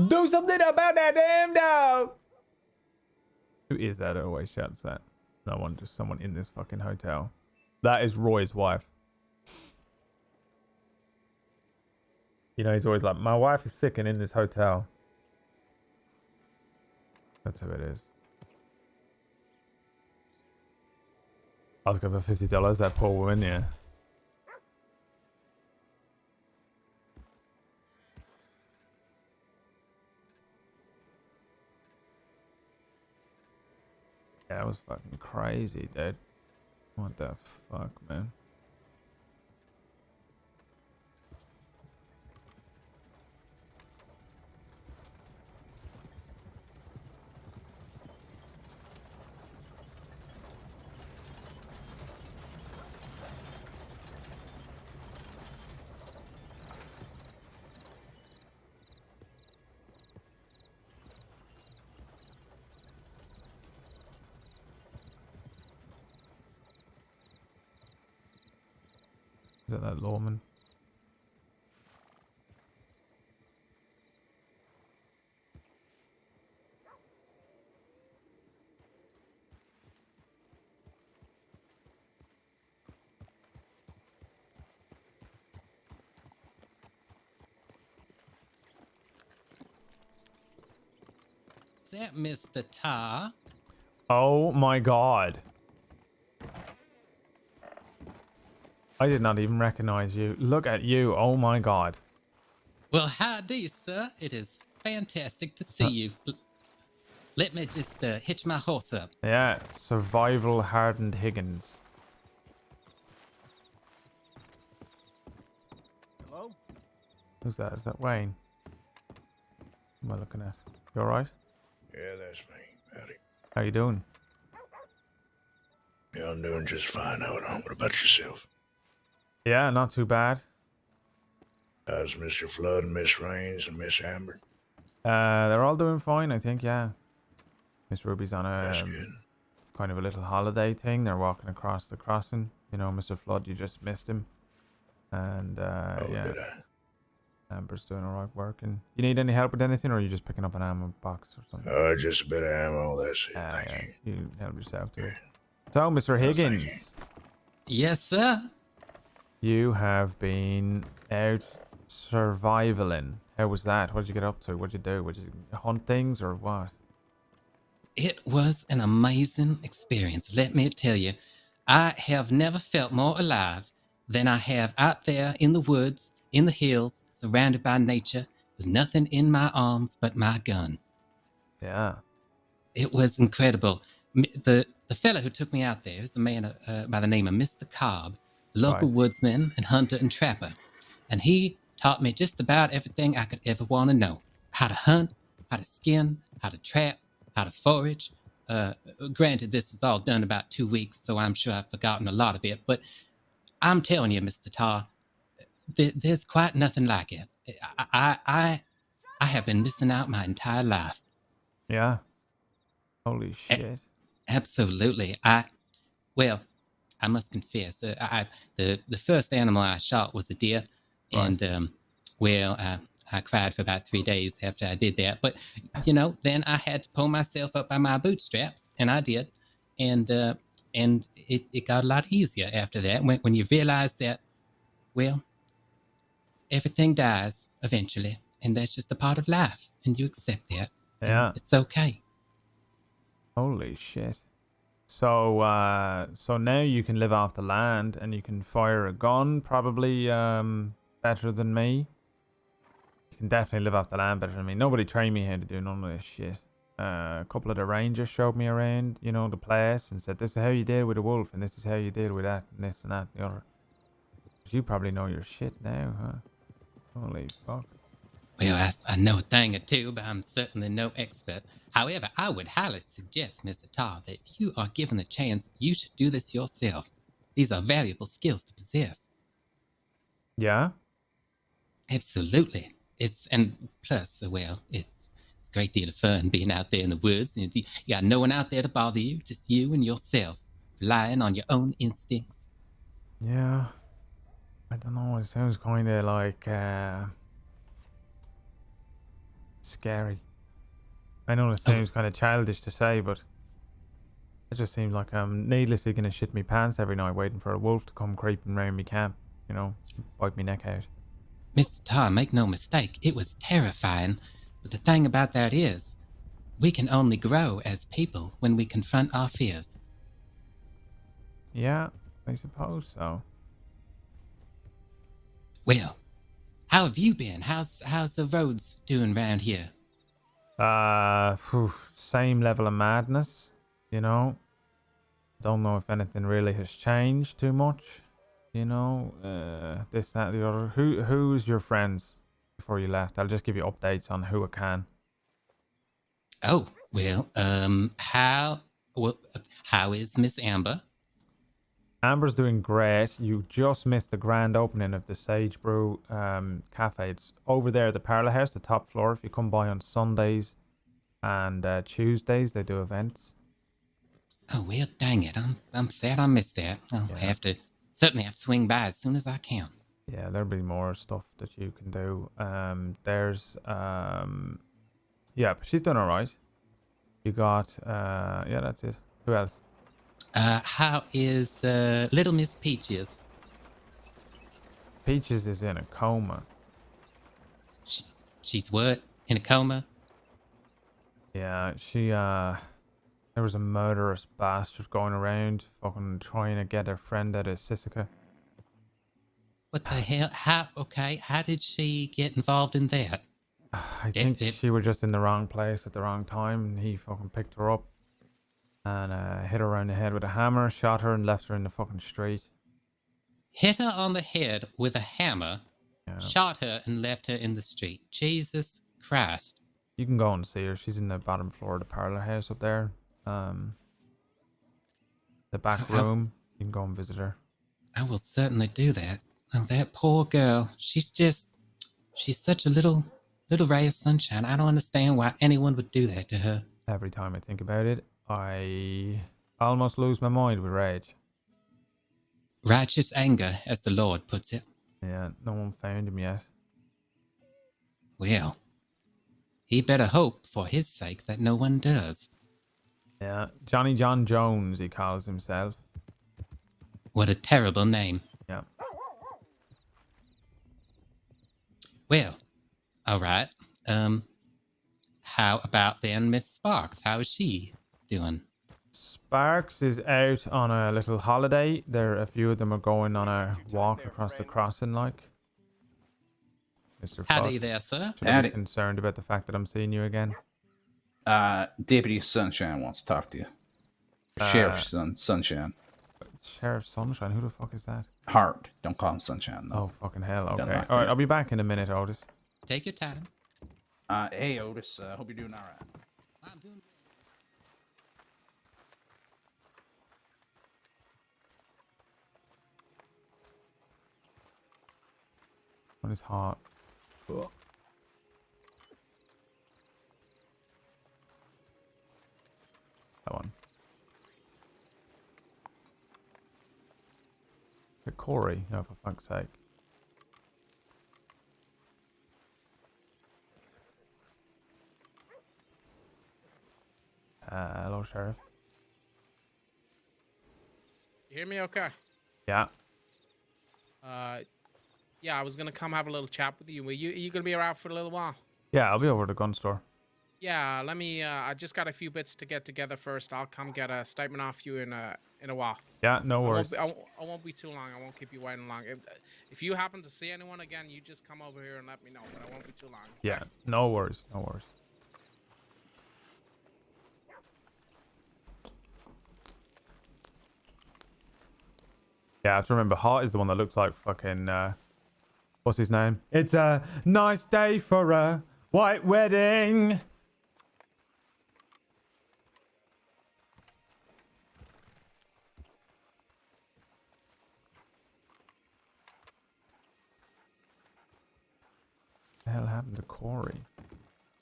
Do something about that damn dog! Who is that who always shouts that? No one, just someone in this fucking hotel. That is Roy's wife. You know, he's always like, my wife is sick and in this hotel. That's who it is. I was going for $50, that poor woman, yeah. Yeah, that was fucking crazy, dude. What the fuck, man? Is that lawman? That Mr. Tar. Oh my god. I did not even recognize you. Look at you. Oh my god. Well, howdy, sir. It is fantastic to see you. Let me just hitch my horse up. Yeah, survival hardened Higgins. Hello? Who's that? Is that Wayne? What am I looking at? You alright? Yeah, that's me. Howdy. How you doing? Yeah, I'm doing just fine. What about yourself? Yeah, not too bad. How's Mr. Flood and Miss Rains and Miss Amber? They're all doing fine, I think, yeah. Miss Ruby's on That's a good. kind of a little holiday thing. They're walking across the crossing. You know, Mr. Flood, you just missed him. And, yeah. Did I? Amber's doing alright working. You need any help with anything, or are you just picking up an ammo box or something? Just a bit of ammo, that's it. Thank you. You help yourself to it. So, Mr. Higgins. Yes, sir. You have been out survivaling. How was that? What did you get up to? What did you do? Would you hunt things or what? It was an amazing experience, let me tell you. I have never felt more alive than I have out there in the woods, in the hills, surrounded by nature, with nothing in my arms but my gun. Yeah. It was incredible. The fellow who took me out there is the man by the name of Mr. Cobb, the local woodsman and hunter and trapper. And he taught me just about everything I could ever want to know. How to hunt, how to skin, how to trap, how to forage. Granted, this was all done in about 2 weeks, so I'm sure I've forgotten a lot of it. But I'm telling you, Mr. Tar, there's quite nothing like it. I have been missing out my entire life. Yeah. Holy shit. Absolutely. I must confess, the first animal I shot was a deer, and I cried for about 3 days after I did that. But then I had to pull myself up by my bootstraps, and I did, and it got a lot easier after that. When you realize that Well, everything dies eventually, and that's just a part of life, and you accept that. Yeah. It's okay. Holy shit. So now you can live off the land and you can fire a gun, probably better than me. You can definitely live off the land better than me. Nobody trained me how to do none of this shit. A couple of the rangers showed me around, the place and said, this is how you deal with a wolf and this is how you deal with that and this and that and the other. But you probably know your shit now, huh? Holy fuck. Well, I know a thing or two, but I'm certainly no expert. However, I would highly suggest, Mr. Tar, that if you are given the chance, you should do this yourself. These are valuable skills to possess. Yeah? Absolutely. And plus, well, it's a great deal of fun being out there in the woods. You got no one out there to bother you, just you and yourself, relying on your own instincts. Yeah. I don't know. It sounds kind of like scary. I know it sounds kind of childish to say, but it just seems like I'm needlessly going to shit me pants every night waiting for a wolf to come creeping round me camp, bite me neck out. Mr. Tar, make no mistake, it was terrifying. But the thing about that is, we can only grow as people when we confront our fears. Yeah, I suppose so. Well, how have you been? How's the roads doing around here? Same level of madness, Don't know if anything really has changed too much, this, that, the other. Who's your friends before you left? I'll just give you updates on who I can. Oh, well, how is Miss Amber? Amber's doing great. You just missed the grand opening of the Sage Brew cafe. It's over there at the parlour house, the top floor. If you come by on Sundays and Tuesdays, they do events. Oh, well, dang it. I'm sad I missed that. I'll certainly have to swing by as soon as I can. Yeah, there'll be more stuff that you can do. But she's done all right. You got, that's it. Who else? How is little Miss Peaches? Peaches is in a coma. She's what? In a coma? Yeah, there was a murderous bastard going around fucking trying to get her friend out of Sisika. What the hell? How did she get involved in that? I think she was just in the wrong place at the wrong time and he fucking picked her up and hit her around the head with a hammer, shot her and left her in the fucking street. Hit her on the head with a hammer, shot her and left her in the street. Jesus Christ. You can go and see her. She's in the bottom floor of the parlour house up there. The back room. You can go and visit her. I will certainly do that. Oh, that poor girl. She's such a little ray of sunshine. I don't understand why anyone would do that to her. Every time I think about it, I almost lose my mind with rage. Righteous anger, as the Lord puts it. Yeah, no one found him yet. Well, he better hope for his sake that no one does. Yeah, Johnny John Jones, he calls himself. What a terrible name. Yeah. Well, all right. How about then Miss Sparks? How is she doing? Sparks is out on a little holiday. A few of them are going on a walk across the crossing, like. Mr. Howdy there, sir. Should I be concerned about the fact that I'm seeing you again? Deputy Sunshine wants to talk to you. Sheriff Sunshine. Sheriff Sunshine? Who the fuck is that? Hart. Don't call him Sunshine, though. Oh, fucking hell. Okay. All right, I'll be back in a minute, Otis. Take your time. Hey, Otis. Hope you're doing all right. I'm doing What is hot? That one. Hey, Corey. Oh, for fuck's sake. Hello, Sheriff. You hear me okay? Yeah. Yeah, I was gonna come have a little chat with you. Are you gonna be around for a little while? Yeah, I'll be over at the gun store. Yeah, let me. I just got a few bits to get together first. I'll come get a statement off you in a while. Yeah, no worries. I won't be too long. I won't keep you waiting long. If you happen to see anyone again, you just come over here and let me know. But I won't be too long. Yeah, no worries, no worries. Yeah, I have to remember, Hart is the one that looks like fucking, what's his name? It's a nice day for a white wedding. What the hell happened to Corey?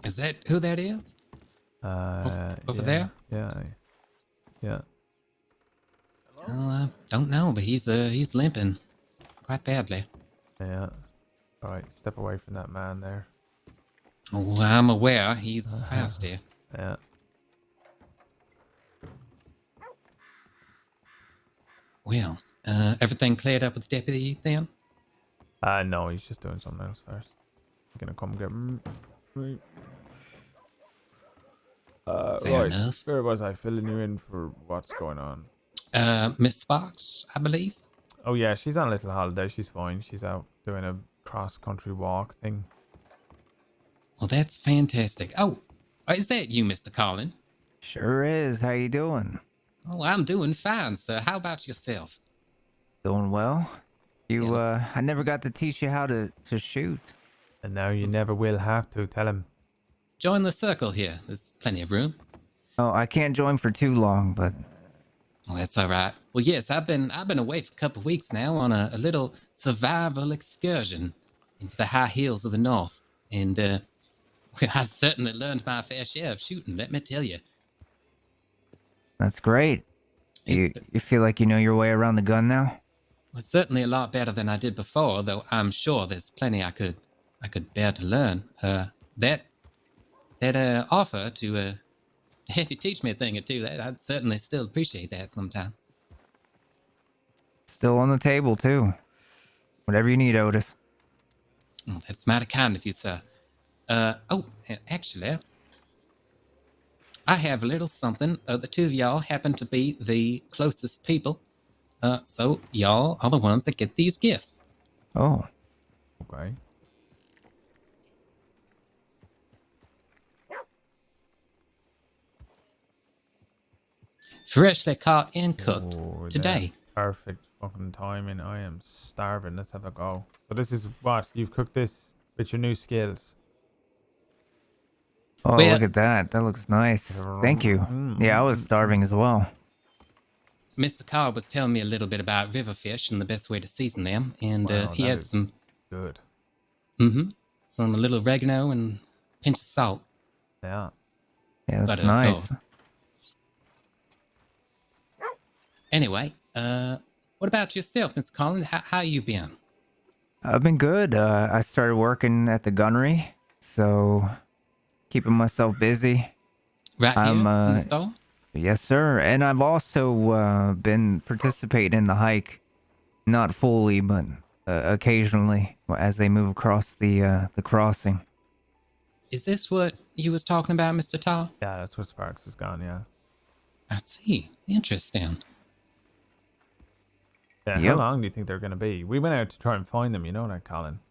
Is that who that is? Over there? Yeah. Well, I don't know, but he's limping quite badly. Yeah. All right, step away from that man there. Oh, I'm aware. He's fast here. Yeah. Well, everything cleared up with the deputy then? No, he's just doing something else first. I'm gonna come get me. Fair right. enough. Where was I filling you in for what's going on? Miss Sparks, I believe. Oh yeah, she's on a little holiday. She's fine. She's out doing a cross-country walk thing. Well, that's fantastic. Oh, is that you, Mr. Collin? Sure is. How you doing? Oh, I'm doing fine, sir. How about yourself? Doing well. I never got to teach you how to shoot. And now you never will have to. Tell him. Join the circle here. There's plenty of room. Oh, I can't join for too long, but... Well, that's all right. Well, yes, I've been away for a couple of weeks now on a little survival excursion into the high hills of the north. And, well, I've certainly learned my fair share of shooting, let me tell you. That's great. You feel like you know your way around the gun now? Well, certainly a lot better than I did before, though I'm sure there's plenty I could bear to learn. That offer to have you teach me a thing or two, that I'd certainly still appreciate that sometime. Still on the table, too. Whatever you need, Otis. Oh, that's mighty kind of you, sir. Actually, I have a little something. The two of y'all happen to be the closest people. So y'all are the ones that get these gifts. Oh. Okay. Freshly caught and cooked today. Perfect fucking timing. I am starving. Let's have a go. So this is what? You've cooked this with your new skills. Oh, look at that. That looks nice. Thank you. Yeah, I was starving as well. Mr. Carr was telling me a little bit about river fish and the best way to season them, and he had some good. Some a little oregano and a pinch of salt. Yeah. Yeah, that's nice. Anyway, what about yourself, Mr. Collins? How you been? I've been good. I started working at the gunnery, so keeping myself busy. Right here in the store? Yes, sir. And I've also been participating in the hike, not fully, but occasionally as they move across the crossing. Is this what you was talking about, Mr. Tar? Yeah, that's where Sparks has gone. Yeah. I see. Interesting. Yeah. How long do you think they're gonna be? We went out to try and find them. You know that, Colin.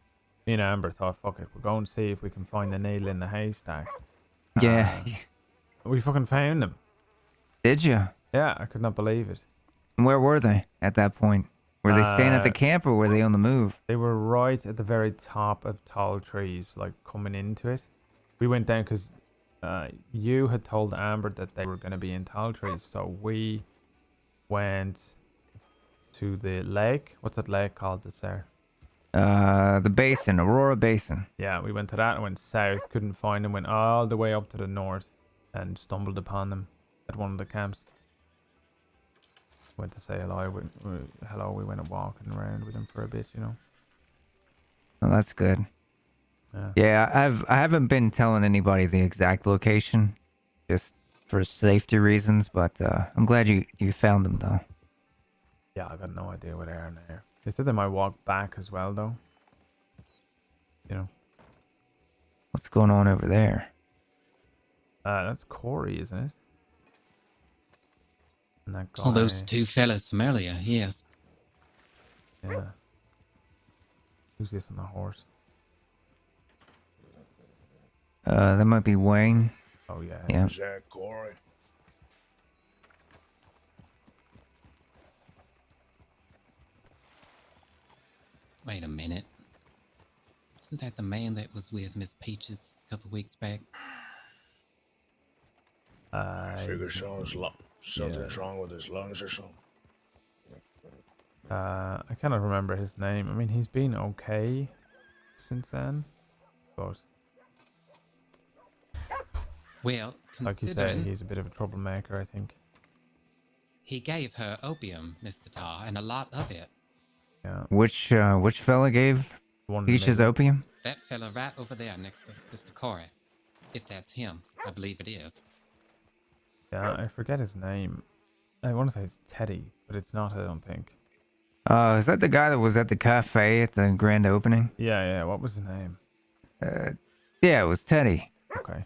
Me and Amber thought, fuck it, we're going to see if we can find the nail in the haystack. Yeah. We fucking found them. Did you? Yeah, I could not believe it. Where were they at that point? Were they staying at the camp or were they on the move? They were right at the very top of tall trees, like coming into it. We went down because you had told Amber that they were going to be in tall trees, so we went to the lake. What's that lake called that's there? The basin, Aurora Basin. Yeah, we went to that and went south, couldn't find them, went all the way up to the north and stumbled upon them at one of the camps. Went to say hello. We went walking around with them for a bit, you know. Oh, that's good. Yeah, I haven't been telling anybody the exact location, just for safety reasons. But I'm glad you found them though. Yeah, I got no idea where they are now. They said they might walk back as well though. you know. What's going on over there? That's Corey, isn't it? And that guy. Oh, those two fellas from earlier, yes. Yeah. Who's this on the horse? That might be Wayne. Oh, yeah. Yeah. Is that Corey? Wait a minute. Isn't that the man that was with Miss Peaches a couple weeks back? I figure something's wrong with his lungs or something. I cannot remember his name. I mean, he's been okay since then, but Well, like you say, he's a bit of a troublemaker, I think. He gave her opium, Mr. Tar, and a lot of it. Yeah. Which fella gave One in the Peaches middle. opium? That fella right over there next to Mr. Corey. If that's him, I believe it is. Yeah, I forget his name. I want to say it's Teddy, but it's not, I don't think. Is that the guy that was at the cafe at the grand opening? Yeah, what was his name? Yeah, it was Teddy. Okay.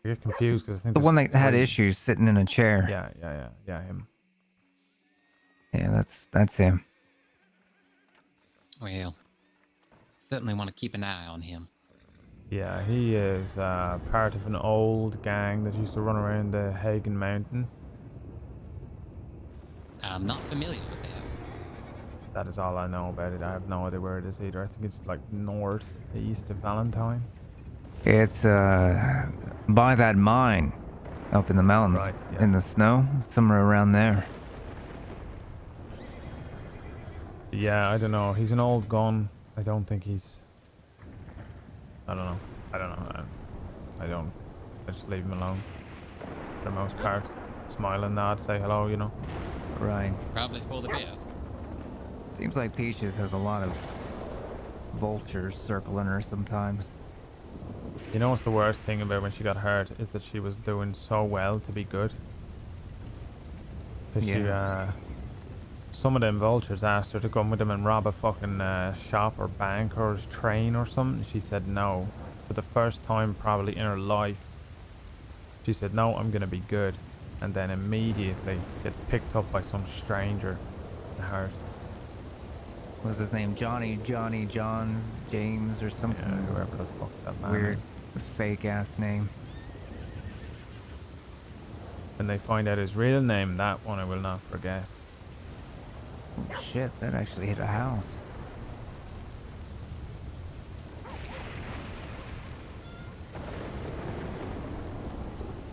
I get confused because I think The one there's that had three. issues sitting in a chair. Yeah, him. Yeah, that's him. Well, certainly want to keep an eye on him. Yeah, he is part of an old gang that used to run around the Hagen Mountain. I'm not familiar with that. That is all I know about it. I have no idea where it is either. I think it's like north, east of Valentine. It's by that mine up in the mountains, Right, yeah. in the snow, somewhere around there. Yeah, I don't know. He's an old gun. I don't think he's... I don't know. I don't. I just leave him alone. For the most part. Smile and nod, say hello, you know. Right. Probably for the best. Seems like Peaches has a lot of vultures circling her sometimes. You know what's the worst thing about when she got hurt is that she was doing so well to be good. Because some of them vultures asked her to come with them and rob a fucking shop or bank or train or something. She said no. For the first time probably in her life, she said, no, I'm going to be good. And then immediately gets picked up by some stranger and hurt. What's his name? Johnny, John, James, or something. Yeah, whoever the fuck that man weird, is. fake ass name. When they find out his real name, that one I will not forget. Oh, shit, that actually hit a house.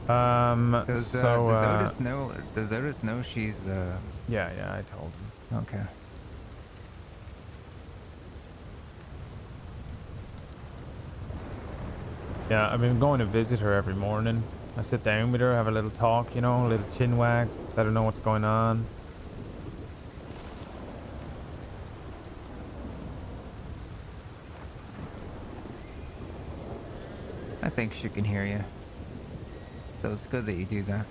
Does Otis know? Does Otis know she's? Yeah, I told him. Okay. Yeah, I've been going to visit her every morning. I sit down with her, have a little talk, you know, a little chin wag, let her know what's going on. I think she can hear you. So it's good that you do that.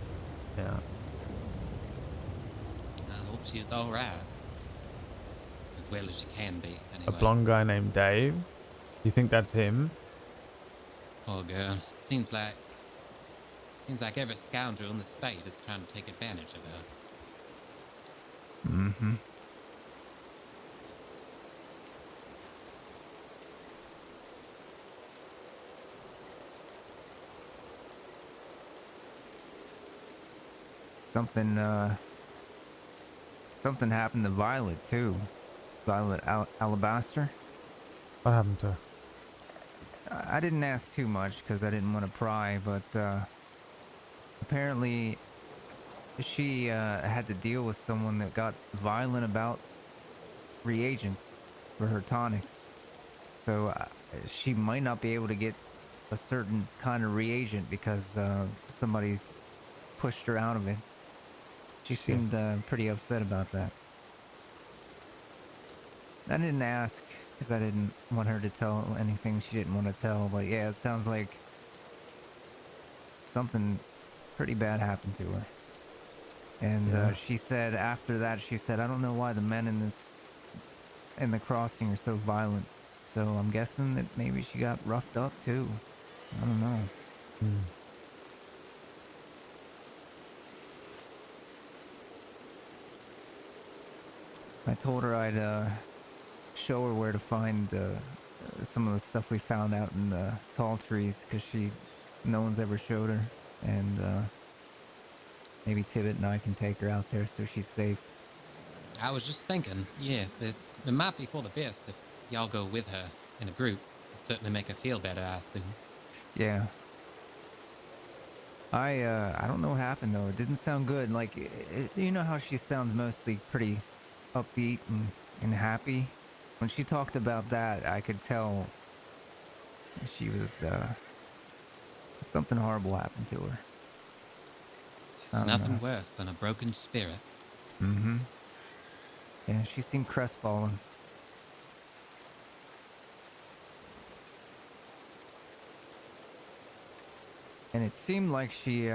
Yeah. I hope she's all right. As well as she can be, anyway. A blonde guy named Dave. You think that's him? Poor girl. Seems like every scoundrel in the state is trying to take advantage of her. Mm-hmm. Something happened to Violet too. Violet Alabaster. What happened to her? I didn't ask too much because I didn't want to pry, but apparently she had to deal with someone that got violent about reagents for her tonics. So she might not be able to get a certain kind of reagent because somebody's pushed her out of it. She seemed pretty upset about that. I didn't ask because I didn't want her to tell anything she didn't want to tell, but yeah, it sounds like something pretty bad happened to her. And she said after that, she said, I don't know why the men in the crossing are so violent. so I'm guessing that maybe she got roughed up too. I don't know. I told her I'd show her where to find some of the stuff we found out in the tall trees, because no one's ever showed her, and maybe Tibbet and I can take her out there so she's safe. I was just thinking, yeah, it might be for the best if y'all go with her in a group. It'd certainly make her feel better, I assume. Yeah. I don't know what happened though. It didn't sound good. Like, you know how she sounds mostly pretty upbeat and happy? When she talked about that, I could tell she was, something horrible happened to her. It's nothing worse than a broken spirit. Mm-hmm. Yeah, she seemed crestfallen. And it seemed like she,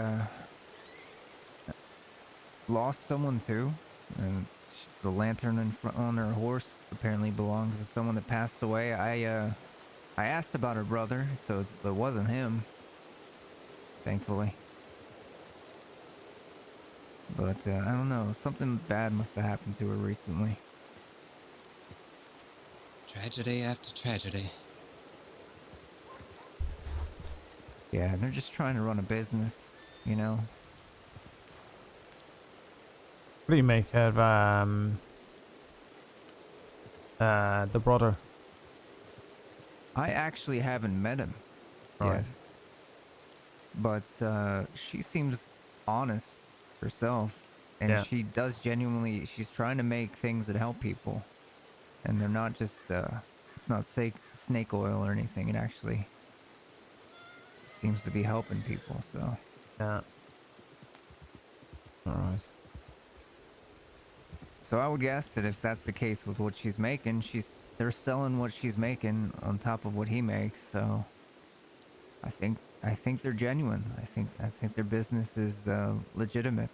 lost someone too. And the lantern in front on her horse apparently belongs to someone that passed away. I asked about her brother, so it wasn't him. Thankfully. But, I don't know. Something bad must have happened to her recently. Tragedy after tragedy. Yeah, they're just trying to run a business, you know? What do you make of the brother? I actually haven't met him Right. yet. But she seems honest herself. And Yeah. she does genuinely, she's trying to make things that help people. And they're not just, it's not snake oil or anything. It actually seems to be helping people, so. Yeah. Alright. So I would guess that if that's the case with what she's making, they're selling what she's making on top of what he makes, so I think they're genuine. I think their business is legitimate.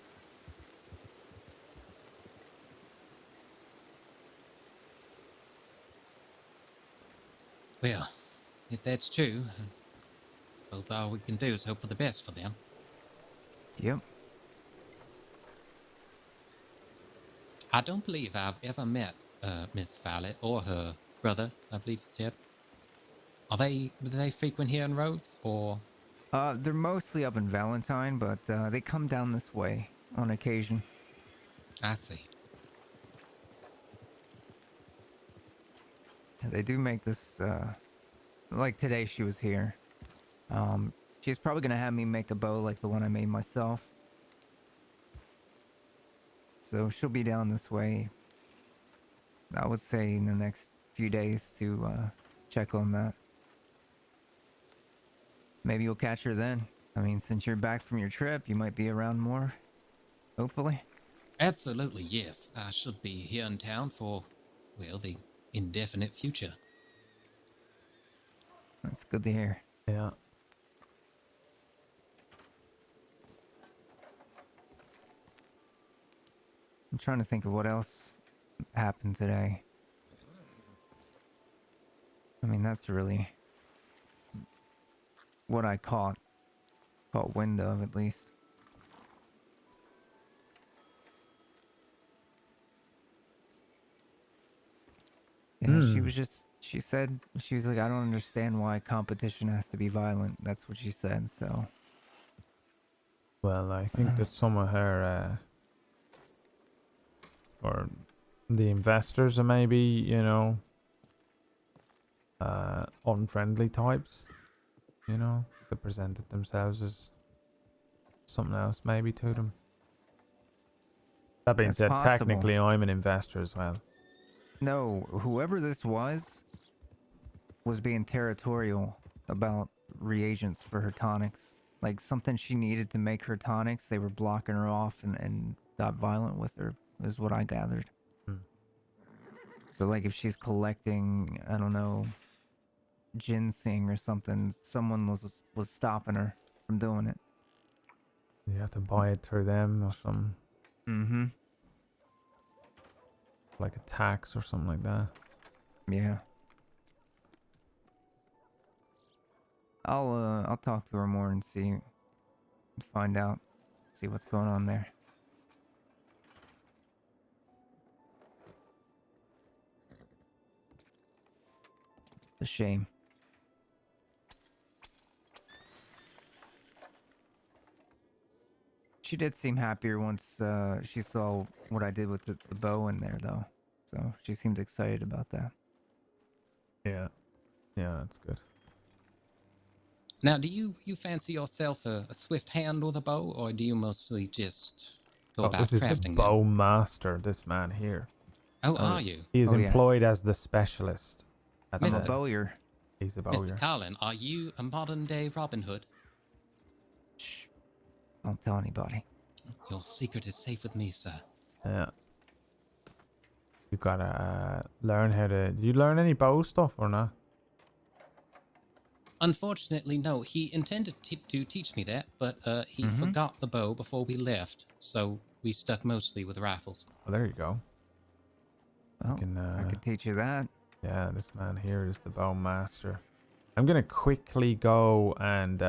Well, if that's true, both all we can do is hope for the best for them. Yep. I don't believe I've ever met Miss Violet or her brother, I believe you said. Do they frequent here in Rhodes, or? They're mostly up in Valentine, but they come down this way on occasion. I see. They do make this, like today she was here. She's probably gonna have me make a bow like the one I made myself. So she'll be down this way, I would say, in the next few days to check on that. Maybe you'll catch her then. I mean, since you're back from your trip, you might be around more, hopefully. Absolutely, yes. I should be here in town for, well, the indefinite future. That's good to hear. Yeah. I'm trying to think of what else happened today. I mean, that's really what I caught wind of, at least. Yeah, she said, she was like, I don't understand why competition has to be violent. That's what she said, so. Well, I think that some of her, or the investors are maybe, unfriendly types, that presented themselves as something else maybe to them. That being That's said, possible. technically I'm an investor as well. No, whoever this was being territorial about reagents for her tonics. Like something she needed to make her tonics, they were blocking her off and got violent with her, is what I gathered. So like if she's collecting, I don't know, ginseng or something, someone was stopping her from doing it. You have to buy it through them or some like a tax or something like that. Yeah. I'll talk to her more and find out, see what's going on there. A shame. She did seem happier once she saw what I did with the bow in there, though. So she seemed excited about that. Yeah. Yeah, that's good. Now, do you fancy yourself a swift hand with a bow, or do you mostly just go about This is the crafting them? bow master, this man here. Oh, are you? He is Oh, yeah. employed as the specialist. I'm a bowyer. He's a Mr. bowyer. Carlin, are you a modern-day Robin Hood? Shh. Don't tell anybody. Your secret is safe with me, sir. Yeah. You gotta learn how to... Did you learn any bow stuff or not? Unfortunately, no. He intended to teach me that, but he forgot the bow before we left, so we stuck mostly with rifles. Well, there you go. Well, I could teach you that. Yeah, this man here is the bow master. I'm gonna quickly go and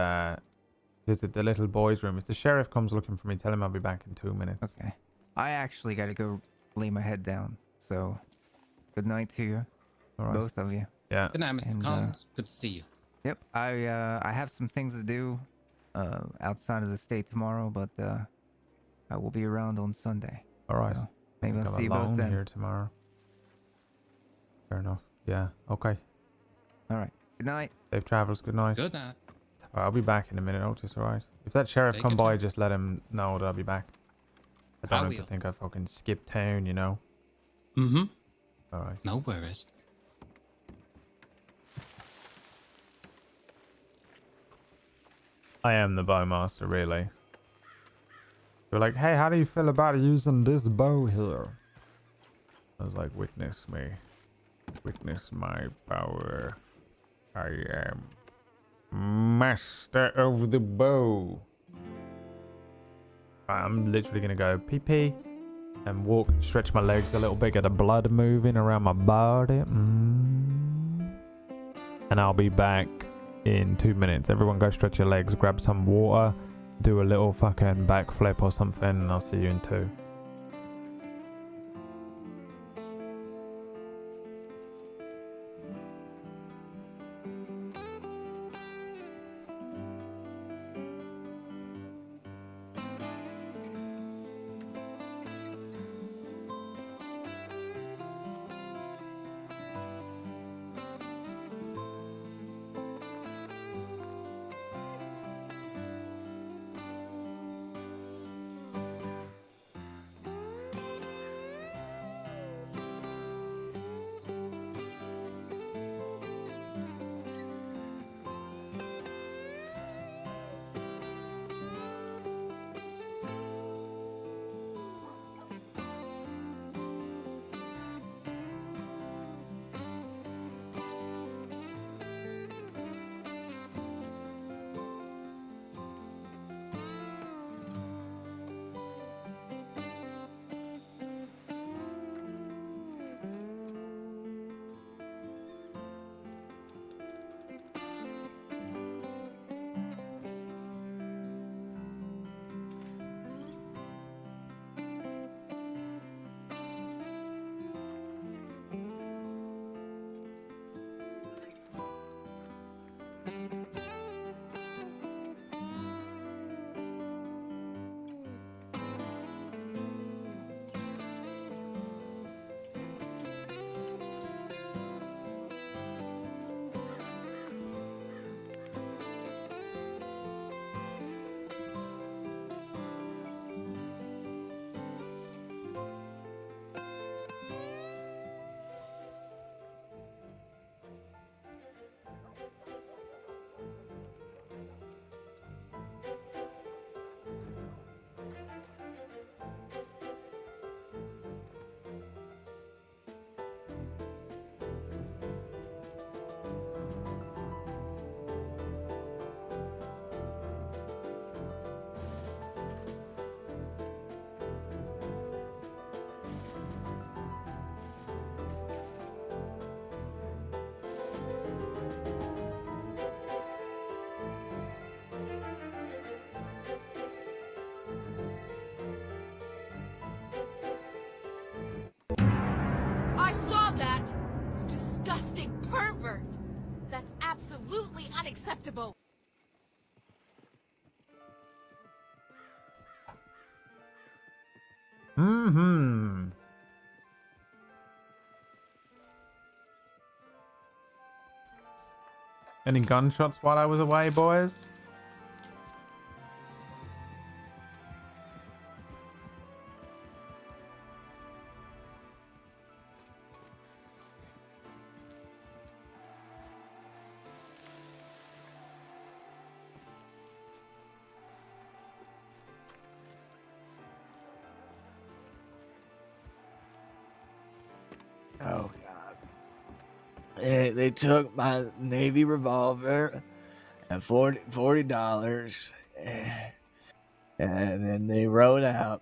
visit the little boy's room. If the sheriff comes looking for me, tell him I'll be back in 2 minutes. Okay. I actually got to go lay my head down. So, good night to you, All right. both of you. Yeah. Good night, Mr. And, Collins. Good to see you. Yep. I have some things to do outside of the state tomorrow, but I will be around on Sunday. All right. So maybe I'll I'm see you both alone then. here tomorrow. Fair enough. Yeah. Okay. All right. Good night. Safe travels. Good night. Good night. All right, I'll be back in a minute, Otis. All right. If that sheriff Take come your by, time. just let him know that I'll be back. I don't I want him to will. think I fucking skipped town, you know. Mm-hmm. All right. No worries. I am the bowmaster, really. They're like, hey, how do you feel about using this bow here? I was like, witness me. Witness my power. I am master of the bow. I'm literally gonna go pee pee and walk, stretch my legs a little bit, get the blood moving around my body. And I'll be back in 2 minutes. Everyone go stretch your legs, grab some water, do a little fucking backflip or something, and I'll see you in 2. disgusting pervert! That's absolutely unacceptable! Mm-hmm. Any gunshots while I was away, boys? Oh God! They took my Navy revolver and $40, and then they rode out.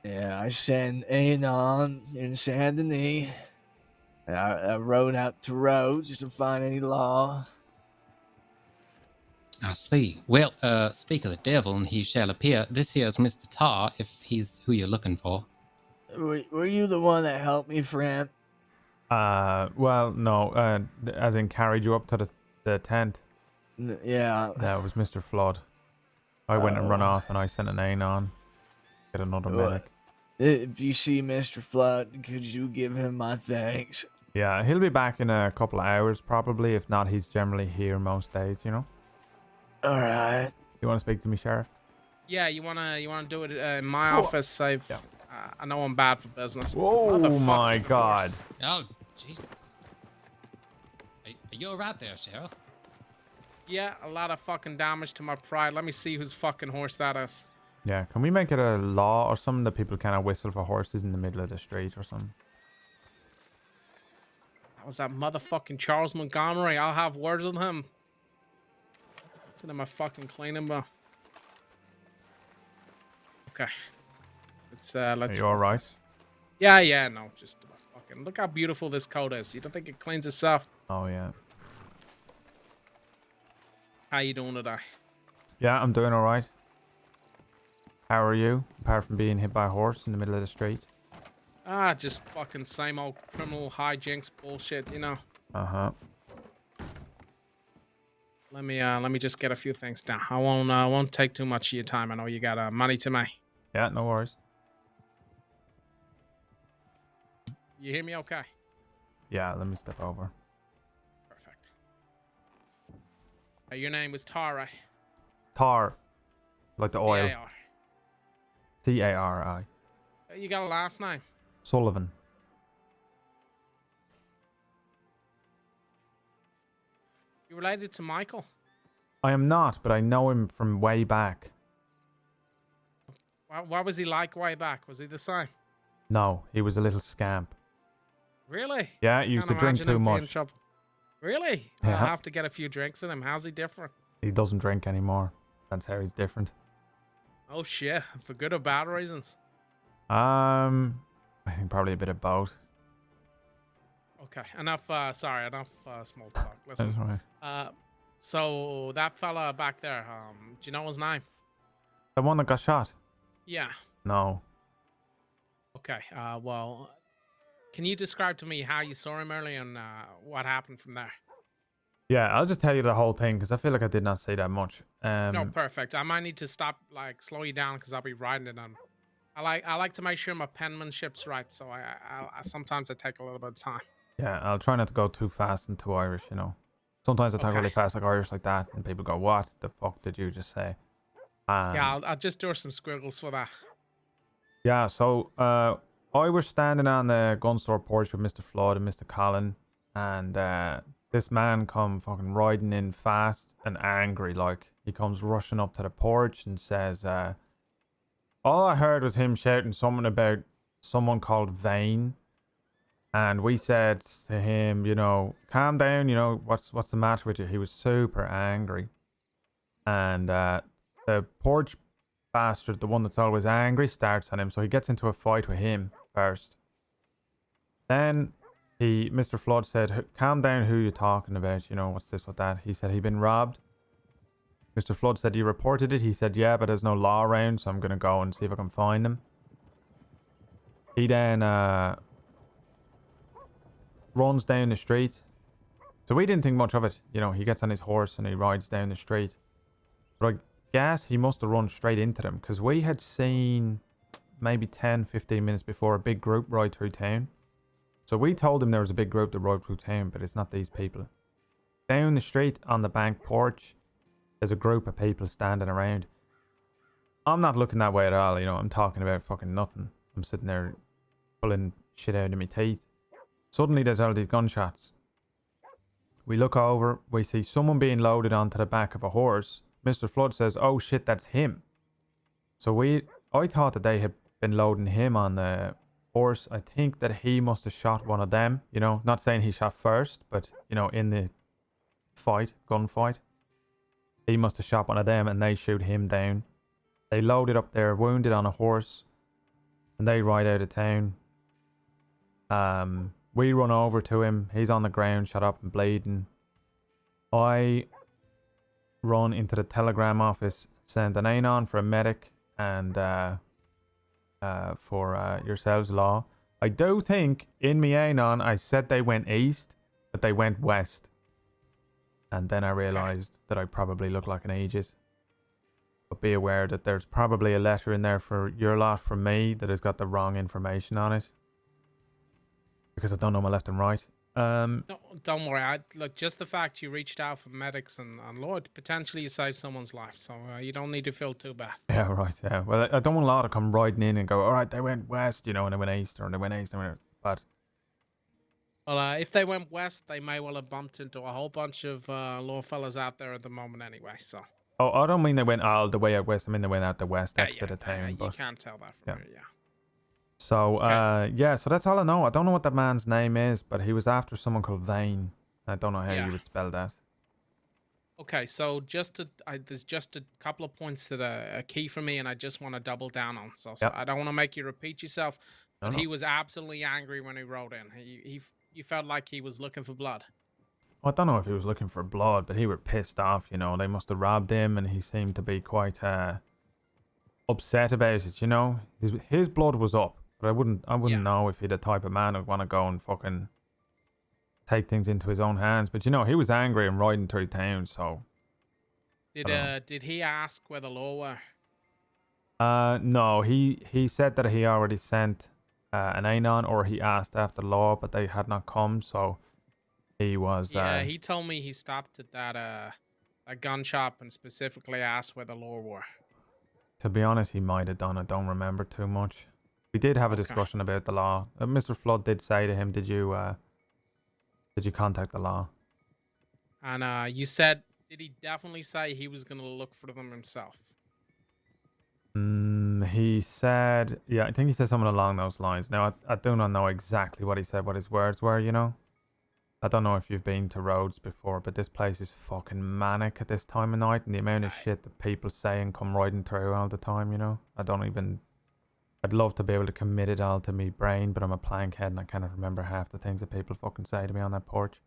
Yeah, I sent Anon in Saint Denis. And I rode out to Rhodes just to find any law. I see. Well, speak of the devil, and he shall appear. This here is Mr. Tar, if he's who you're looking for. Were you the one that helped me, friend? Well, no, as in carried you up to the tent. Yeah. That was Mr. Flood. I went and run off, and I sent an Anon. Get another medic. If you see Mr. Flood, could you give him my thanks? Yeah, he'll be back in a couple of hours, probably. If not, he's generally here most days, you know? Alright. You want to speak to me, Sheriff? Yeah, you wanna do it in my office? I know I'm bad for business. Oh my God! Oh, Jesus. Are you alright there, Sheriff? Yeah, a lot of fucking damage to my pride. Let me see whose fucking horse that is. Yeah, can we make it a law or something that people cannot whistle for horses in the middle of the street or something? That was that motherfucking Charles Montgomery. I'll have words with him. It's in my fucking cleaning book. Okay. Let's Are you alright? Yeah, no, just fucking look how beautiful this coat is. You don't think it cleans itself? Oh yeah. How you doing today? Yeah, I'm doing alright. How are you? Apart from being hit by a horse in the middle of the street. Just fucking same old criminal hijinks bullshit, you know. Uh-huh. Let me just get a few things down. I won't take too much of your time. I know you got money to me. Yeah, no worries. You hear me okay? Yeah, let me step over. Perfect. Your name was Tar, right? Tar. Like the oil. T-A-R. T-A-R-I. You got a last name? Sullivan. You related to Michael? I am not, but I know him from way back. What was he like way back? Was he the same? No, he was a little scamp. Really? Yeah, he used to drink too much. Really? Yeah. I'll have to get a few drinks in him. How's he different? He doesn't drink anymore. That's how he's different. Oh shit, for good or bad reasons? I think probably a bit of both. Okay, enough small talk. Listen. That's right. So that fella back there, do you know his name? The one that got shot? Yeah. No. Okay, well, can you describe to me how you saw him earlier and what happened from there? Yeah, I'll just tell you the whole thing because I feel like I did not say that much. No, perfect. I might need to slow you down because I'll be writing it on. I like to make sure my penmanship's right, so I sometimes I take a little bit of time. Yeah, I'll try not to go too fast and too Irish, you know. Sometimes I talk really fast like Irish like that, and people go, "What the fuck did you just say?" Yeah, I'll just do some squiggles for that. Yeah, so I was standing on the gun store porch with Mr. Flood and Mr. Collin, and this man come fucking riding in fast and angry, like he comes rushing up to the porch and says, all I heard was him shouting something about someone called Vane, and we said to him, you know, calm down, you know, what's the matter with you? He was super angry, and the porch bastard, the one that's always angry, starts on him, so he gets into a fight with him first. Then Mr. Flood said, calm down, who you talking about, you know, what's this, what that. He said he'd been robbed. Mr. Flood said, you reported it? He said, yeah, but there's no law around, so I'm going to go and see if I can find him. He then runs down the street So we didn't think much of it. You know, he gets on his horse and he rides down the street. But I guess he must have run straight into them because we had seen maybe 10, 15 minutes before a big group ride through town. So we told him there was a big group that rode through town, but it's not these people. Down the street on the bank porch, there's a group of people standing around. I'm not looking that way at all, you know. I'm talking about fucking nothing. I'm sitting there pulling shit out of my teeth. Suddenly there's all these gunshots. We look over, we see someone being loaded onto the back of a horse. Mr. Flood says, oh shit, that's him. So I thought that they had been loading him on the horse. I think that he must have shot one of them, you know, not saying he shot first, but, you know, in the gunfight, he must have shot one of them and they shoot him down. They loaded up their wounded on a horse and they ride out of town. We run over to him. He's on the ground, shot up and bleeding. I run into the telegram office, send an anon for a medic and for yourselves, Law. I do think in my anon I said they went east, but they went west. And then I realised that I probably look like an idiot. But be aware that there's probably a letter in there for your lot from me that has got the wrong information on it. Because I don't know my left and right. No, don't worry. Look, just the fact you reached out for medics and Lord, potentially you saved someone's life. So you don't need to feel too bad. Yeah, right, yeah. Well, I don't want a lot to come riding in and go, alright, they went west, you know, and they went east, or they went east, and they went... But... Well, if they went west, they may well have bumped into a whole bunch of law fellas out there at the moment anyway, so... Oh, I don't mean they went all the way out west. I mean they went out the west exit of town. You But can't tell that from here, yeah. So, yeah, so that's all I know. I don't know what that man's name is, but he was after someone called Vane. I don't know how you would spell that. Okay, so there's just a couple of points that are key for me, and I just want to double down on. So I don't want to make you repeat yourself, but he was absolutely angry when he rode in. You felt like he was looking for blood. I don't know if he was looking for blood, but he were pissed off, you know. They must have robbed him, and he seemed to be quite upset about it, you know. His blood was up, but I wouldn't know if he's the type of man who'd want to go and fucking take things into his own hands. But, you know, he was angry and riding through town, so... Did he ask where the law were? No, he said that he already sent an anon, or he asked after law, but they had not come, so... He was... Yeah, he told me he stopped at that a gun shop and specifically asked where the law were. To be honest, he might have done. I don't remember too much. We did have a discussion about the law. Mr. Flood did say to him, did you contact the law? And you said, did he definitely say he was going to look for them himself? He said... Yeah, I think he said something along those lines. Now, I do not know exactly what he said, what his words were, you know? I don't know if you've been to Rhodes before, but this place is fucking manic at this time of night, and the amount of shit that people say and come riding through all the time, you know? I'd love to be able to commit it all to me brain, but I'm a plank head and I can't remember half the things that people fucking say to me on that porch.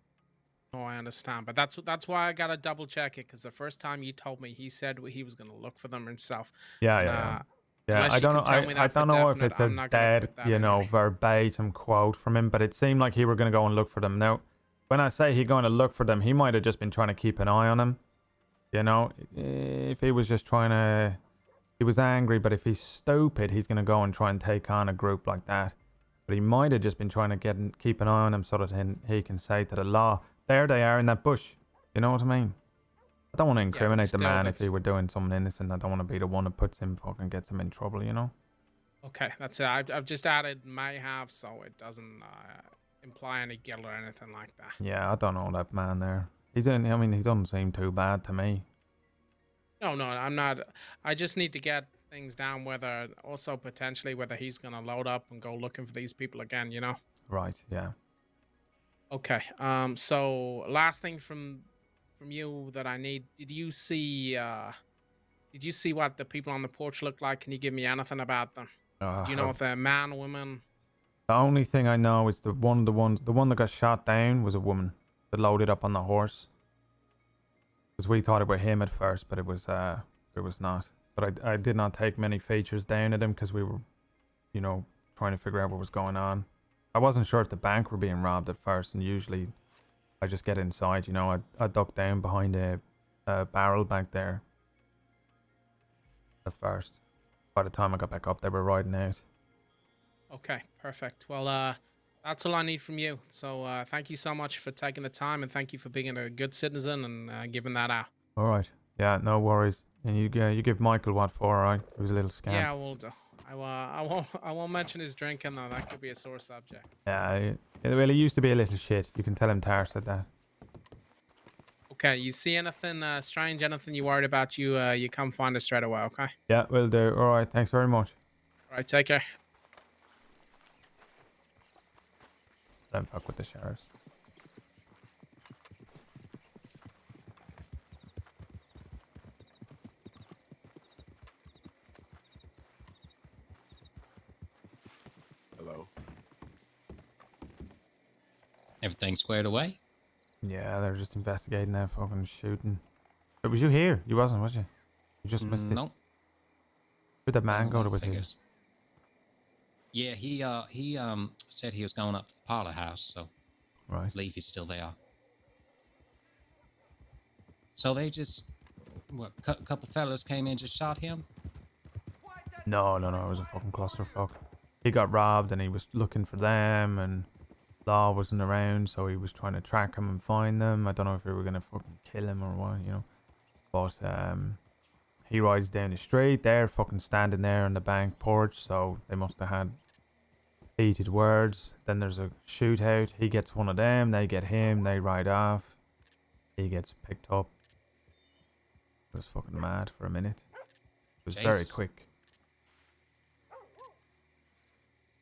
Oh, I understand, but that's why I gotta double check it, because the first time you told me, he said he was gonna look for them himself. Yeah. I don't know if it's a dead, you know, verbatim quote from him, but it seemed like he were gonna go and look for them. Now, when I say he going to look for them, he might have just been trying to keep an eye on them. You know, if he was just trying to... He was angry, but if he's stupid, he's going to go and try and take on a group like that. But he might have just been trying to keep an eye on them so that he can say to the law, there they are in that bush. You know what I mean? I don't want to incriminate the man if he were doing something innocent. I don't want to be the one that gets him in trouble, you know? Okay, that's it. I've just added may have, so it doesn't... imply any guilt or anything like that. Yeah, I don't know that man there. He doesn't seem too bad to me. No, I'm not. I just need to get things down, also potentially whether he's going to load up and go looking for these people again, you know? Right, yeah. Okay, so last thing from you that I need, did you see what the people on the porch looked like? Can you give me anything about them? Do you know if they're man, woman? The only thing I know is the one that got shot down was a woman that loaded up on the horse. Because we thought it was him at first, but it was not. But I did not take many features down at him because we were, you know, trying to figure out what was going on. I wasn't sure if the bank were being robbed at first, and usually I just get inside, you know. I duck down behind a barrel back there. At first. By the time I got back up, they were riding out. Okay, perfect. Well, that's all I need from you. So thank you so much for taking the time, and thank you for being a good citizen and giving that out. All right. Yeah, no worries. And you give Michael what for, all right? It was a little scam. Yeah, we'll do. I won't mention his drinking though. That could be a sore subject. Yeah, well, he used to be a little shit. You can tell him Tar said that. Okay, you see anything strange, anything you worried about, you come find us straight away, okay? Yeah, will do. All right, thanks very much. All right, take care. Don't fuck with the sheriffs. Hello. Everything squared away? Yeah, they're just investigating that fucking shooting. But was you here? You wasn't, was you? You just missed it. Nope. Where'd the man go my that was here? fingers. Yeah, he said he was going up to the parlor house, so right. I believe he's still there. So they just, what, couple fellas came in, just shot him? No, it was a fucking clusterfuck. He got robbed and he was looking for them and Law wasn't around, so he was trying to track him and find them. I don't know if they were gonna fucking kill him or what, you know. But he rides down the street, they're fucking standing there on the bank porch, so they must have had heated words. Then there's a shootout, he gets one of them, they get him, they ride off. He gets picked up. It was fucking mad for a minute. It was very Jesus. quick.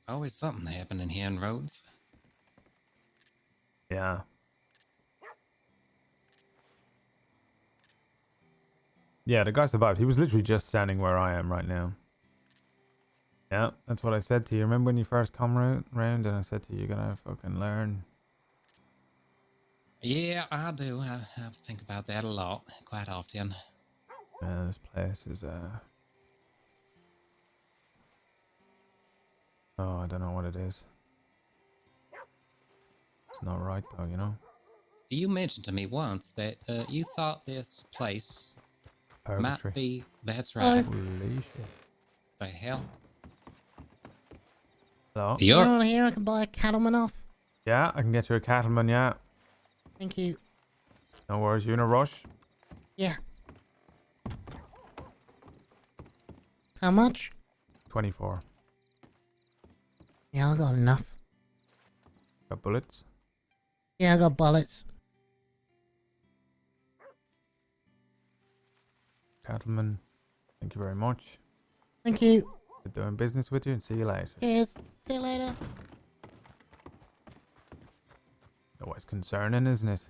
Always something happening here in Rhodes. Yeah. Yeah, the guy survived. He was literally just standing where I am right now. Yeah, that's what I said to you. Remember when you first come round and I said to you, you're gonna fucking learn? Yeah, I do. I think about that a lot, quite often. Yeah, this place is, oh, I don't know what it is. It's not right though, you know? You mentioned to me once that you thought this place Purgatory. might be... That's right. Holy shit. The hell? Hello? You're... Anyone here I can buy a cattleman off? Yeah, I can get you a cattleman, yeah. Thank you. No worries, you in a rush? Yeah. How much? 24. Yeah, I got enough. Got bullets? Yeah, I got bullets. Cattleman, thank you very much. Thank you. Good doing business with you and see you later. Cheers. See you later. Always concerning, isn't it?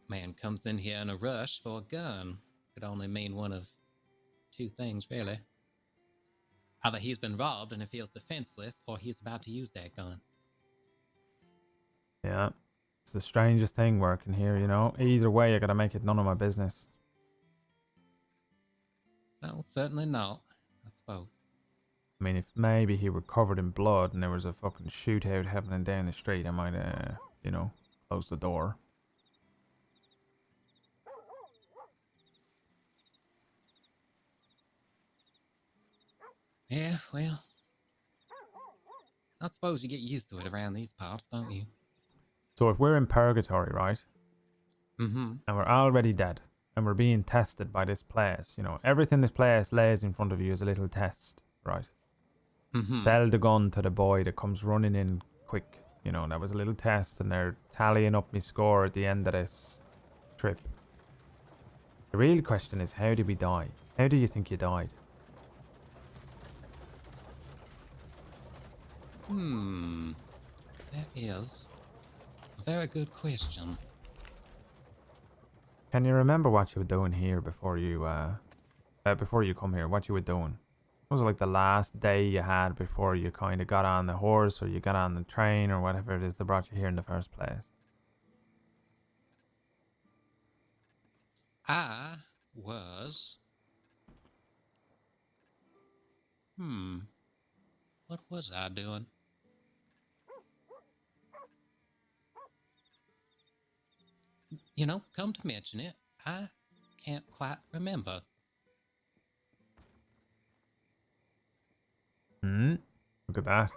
Man comes in here in a rush for a gun. Could only mean one of two things, really. Either he's been robbed and he feels defenseless, or he's about to use that gun. Yeah. It's the strangest thing working here, you know? Either way, I gotta make it none of my business. No, certainly not, I suppose. I mean, if maybe he were covered in blood and there was a fucking shootout happening down the street, I might, you know, close the door. Yeah, well, I suppose you get used to it around these parts, don't you? So if we're in purgatory, right? Mm-hmm. And we're already dead, and we're being tested by this place, you know, everything this place lays in front of you is a little test, right? Mm-hmm. Sell the gun to the boy that comes running in quick, you know, that was a little test, and they're tallying up my score at the end of this trip. The real question is, how did we die? How do you think you died? That is a very good question. Can you remember what you were doing here before you come here? What you were doing? Was it like the last day you had before you kind of got on the horse or you got on the train or whatever it is that brought you here in the first place? I was... What was I doing? you know, come to mention it, I can't quite remember. Look at that.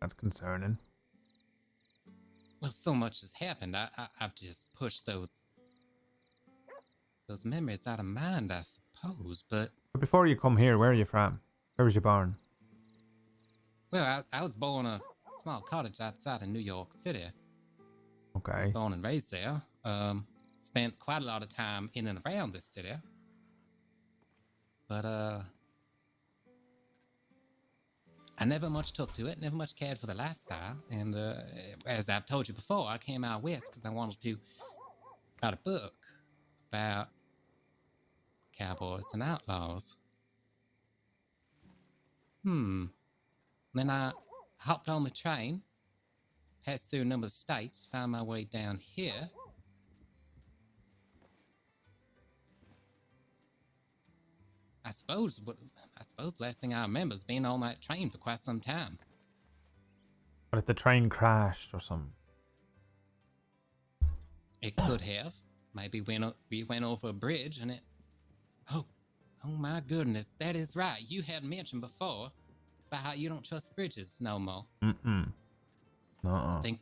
That's concerning. Well, so much has happened. I've just pushed those memories out of mind, I suppose. But before you come here, where are you from? Where was you born? well, I was born in a small cottage outside of New York City. Okay. Born and raised there. Spent quite a lot of time in and around this city. But I never much took to it, never much cared for the lifestyle. And as I've told you before, I came out west because I wanted to write a book about cowboys and outlaws. Then I hopped on the train, passed through a number of states, found my way down here. I suppose the last thing I remember is being on that train for quite some time. But if the train crashed or something? It could have. Maybe we went over a bridge and it... Oh my goodness, that is right. You had mentioned before about how you don't trust bridges no more. I think,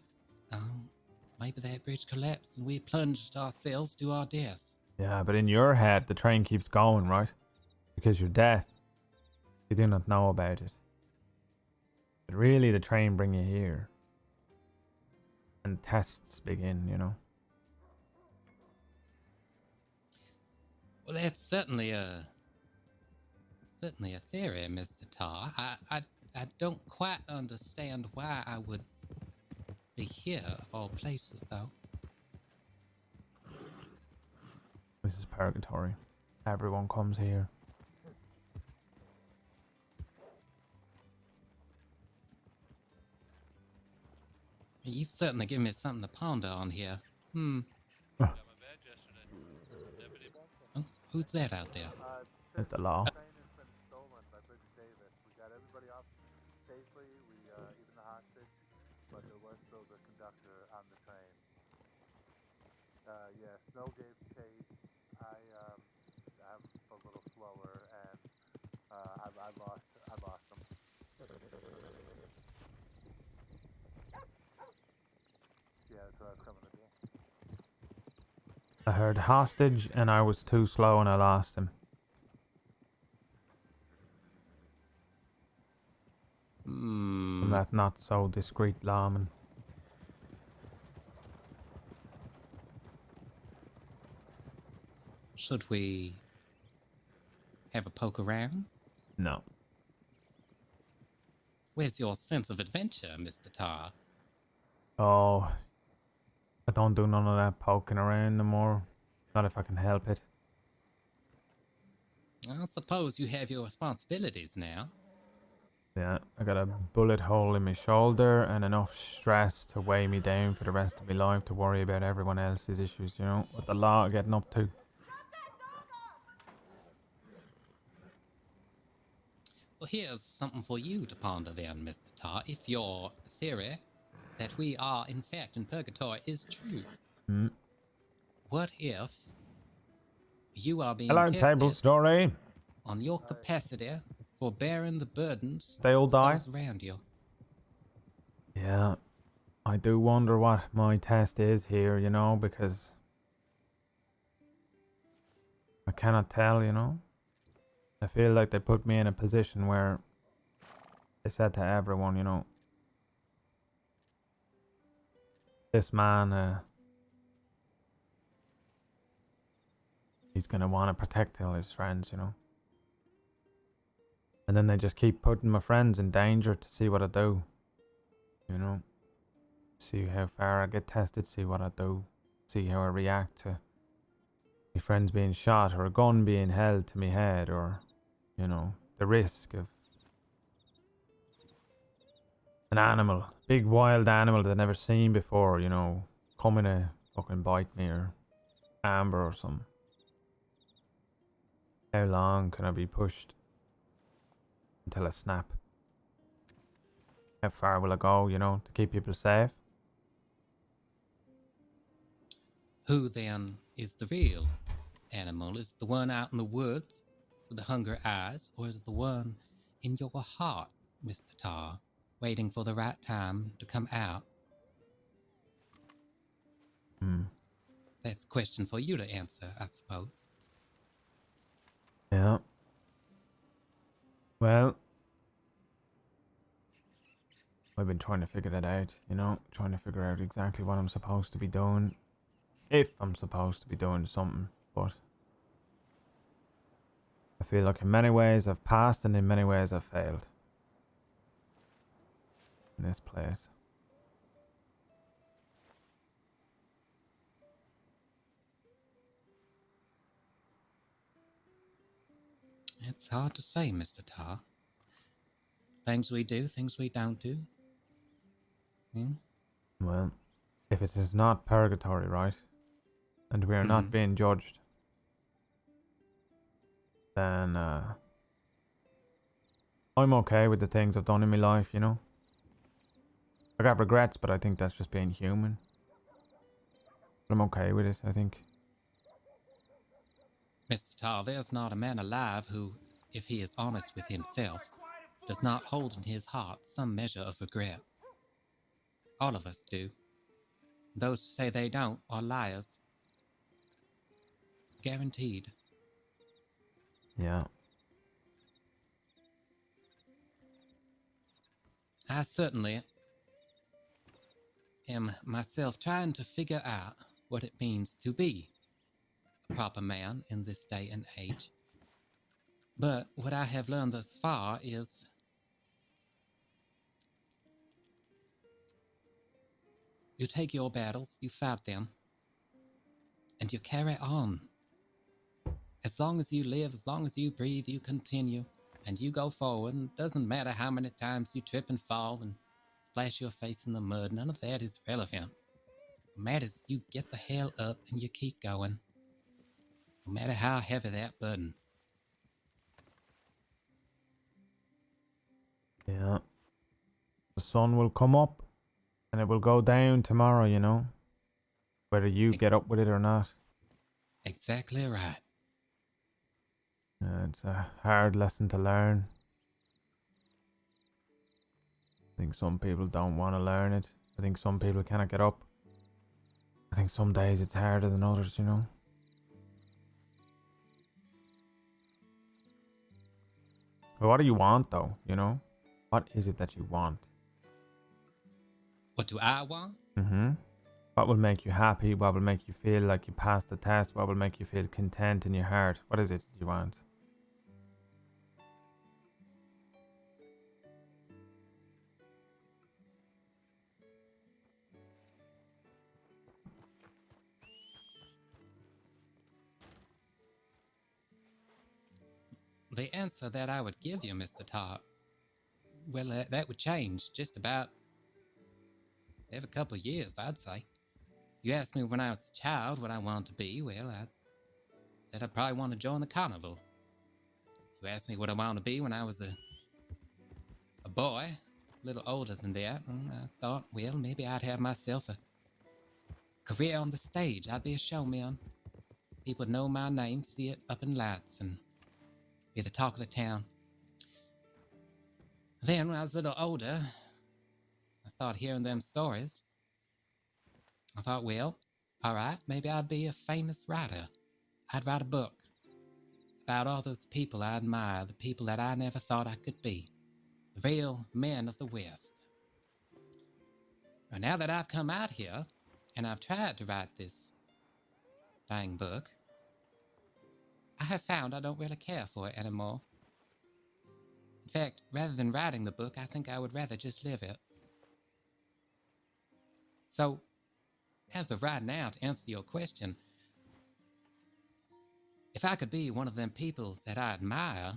maybe that bridge collapsed and we plunged ourselves to our deaths. Yeah, but in your head, the train keeps going, right? Because you're deaf. You do not know about it. But really, the train bring you here. And tests begin, you know? Well, that's certainly a theory, Mr. Tar. I don't quite understand why I would be here of all places, though. This is purgatory. Everyone comes here. You've certainly given me something to ponder on here. Oh, who's that out there? it's the law. But there was still the conductor on the train. Yeah, Snow gave chase. I'm a little slower, and I lost them. Yeah, that's what I was coming to do. I heard hostage and I was too slow and I lost him. From that not so discreet lawman. Should we have a poke around? No. Where's your sense of adventure, Mr. Tar? Oh, I don't do none of that poking around no more. Not if I can help it. I suppose you have your responsibilities now. Yeah, I got a bullet hole in my shoulder and enough stress to weigh me down for the rest of my life to worry about everyone else's issues, you know, what the law are getting up to. Well, here's something for you to ponder then, Mr. Tar. If your theory that we are, in fact, in purgatory is true, what if you are being Hello, tested table story. on your capacity for bearing the burdens They all die? of those around you? Yeah, I do wonder what my test is here, you know, because I cannot tell, you know. I feel like they put me in a position where they said to everyone, you know, this man, he's gonna want to protect all his friends, you know. And then they just keep putting my friends in danger to see what I do, you know. See how far I get tested, see what I do, see how I react to my friends being shot or a gun being held to my head, or, you know, the risk of an animal, big wild animal that I've never seen before, you know, coming to fucking bite me, or amber or something. How long can I be pushed until I snap? how far will I go, to keep people safe? Who then is the real animal? Is it the one out in the woods with the hunger eyes, or is it the one in your heart, Mr. Tar, waiting for the right time to come out? That's a question for you to answer, I suppose. Yeah. Well, I've been trying to figure that out, trying to figure out exactly what I'm supposed to be doing. If I'm supposed to be doing something, but I feel like in many ways I've passed and in many ways I've failed. In this place. It's hard to say, Mr. Tar. Things we do, things we don't do. Well, if it is not purgatory, right? And we are not being judged, then I'm okay with the things I've done in my life, I got regrets, but I think that's just being human. But I'm okay with it, I think. Mr. Tar, there's not a man alive who, if he is honest with himself, does not hold in his heart some measure of regret. All of us do. Those who say they don't are liars. Guaranteed. Yeah. I certainly am myself trying to figure out what it means to be a proper man in this day and age. But what I have learned thus far is you take your battles, you fight them, and you carry on. As long as you live, as long as you breathe, you continue, and you go forward. And it doesn't matter how many times you trip and fall and splash your face in the mud. None of that is relevant. What matters is you get the hell up and you keep going, no matter how heavy that burden. Yeah. The sun will come up and it will go down tomorrow, whether you get up with it or not. Exactly right. Yeah, it's a hard lesson to learn. I think some people don't want to learn it. I think some people cannot get up. I think some days it's harder than others, But what do you want, though, What is it that you want? What do I want? What will make you happy? What will make you feel like you passed the test? What will make you feel content in your heart? What is it you want? The answer that I would give you, Mr. Tar, well, that would change just about every couple of years, I'd say. You asked me when I was a child what I wanted to be. Well, I said I'd probably want to join the carnival. You asked me what I wanted to be when I was a boy, a little older than that. And I thought, well, maybe I'd have myself a career on the stage. I'd be a showman. People would know my name, see it up in lights, and be the talk of the town. Then, when I was a little older, I started hearing them stories. I thought, well, all right, maybe I'd be a famous writer. I'd write a book about all those people I admire, the people that I never thought I could be, the real men of the West. And now that I've come out here, and I've tried to write this dang book, I have found I don't really care for it anymore. In fact, rather than writing the book, I think I would rather just live it. So, as of right now, to answer your question, if I could be one of them people that I admire,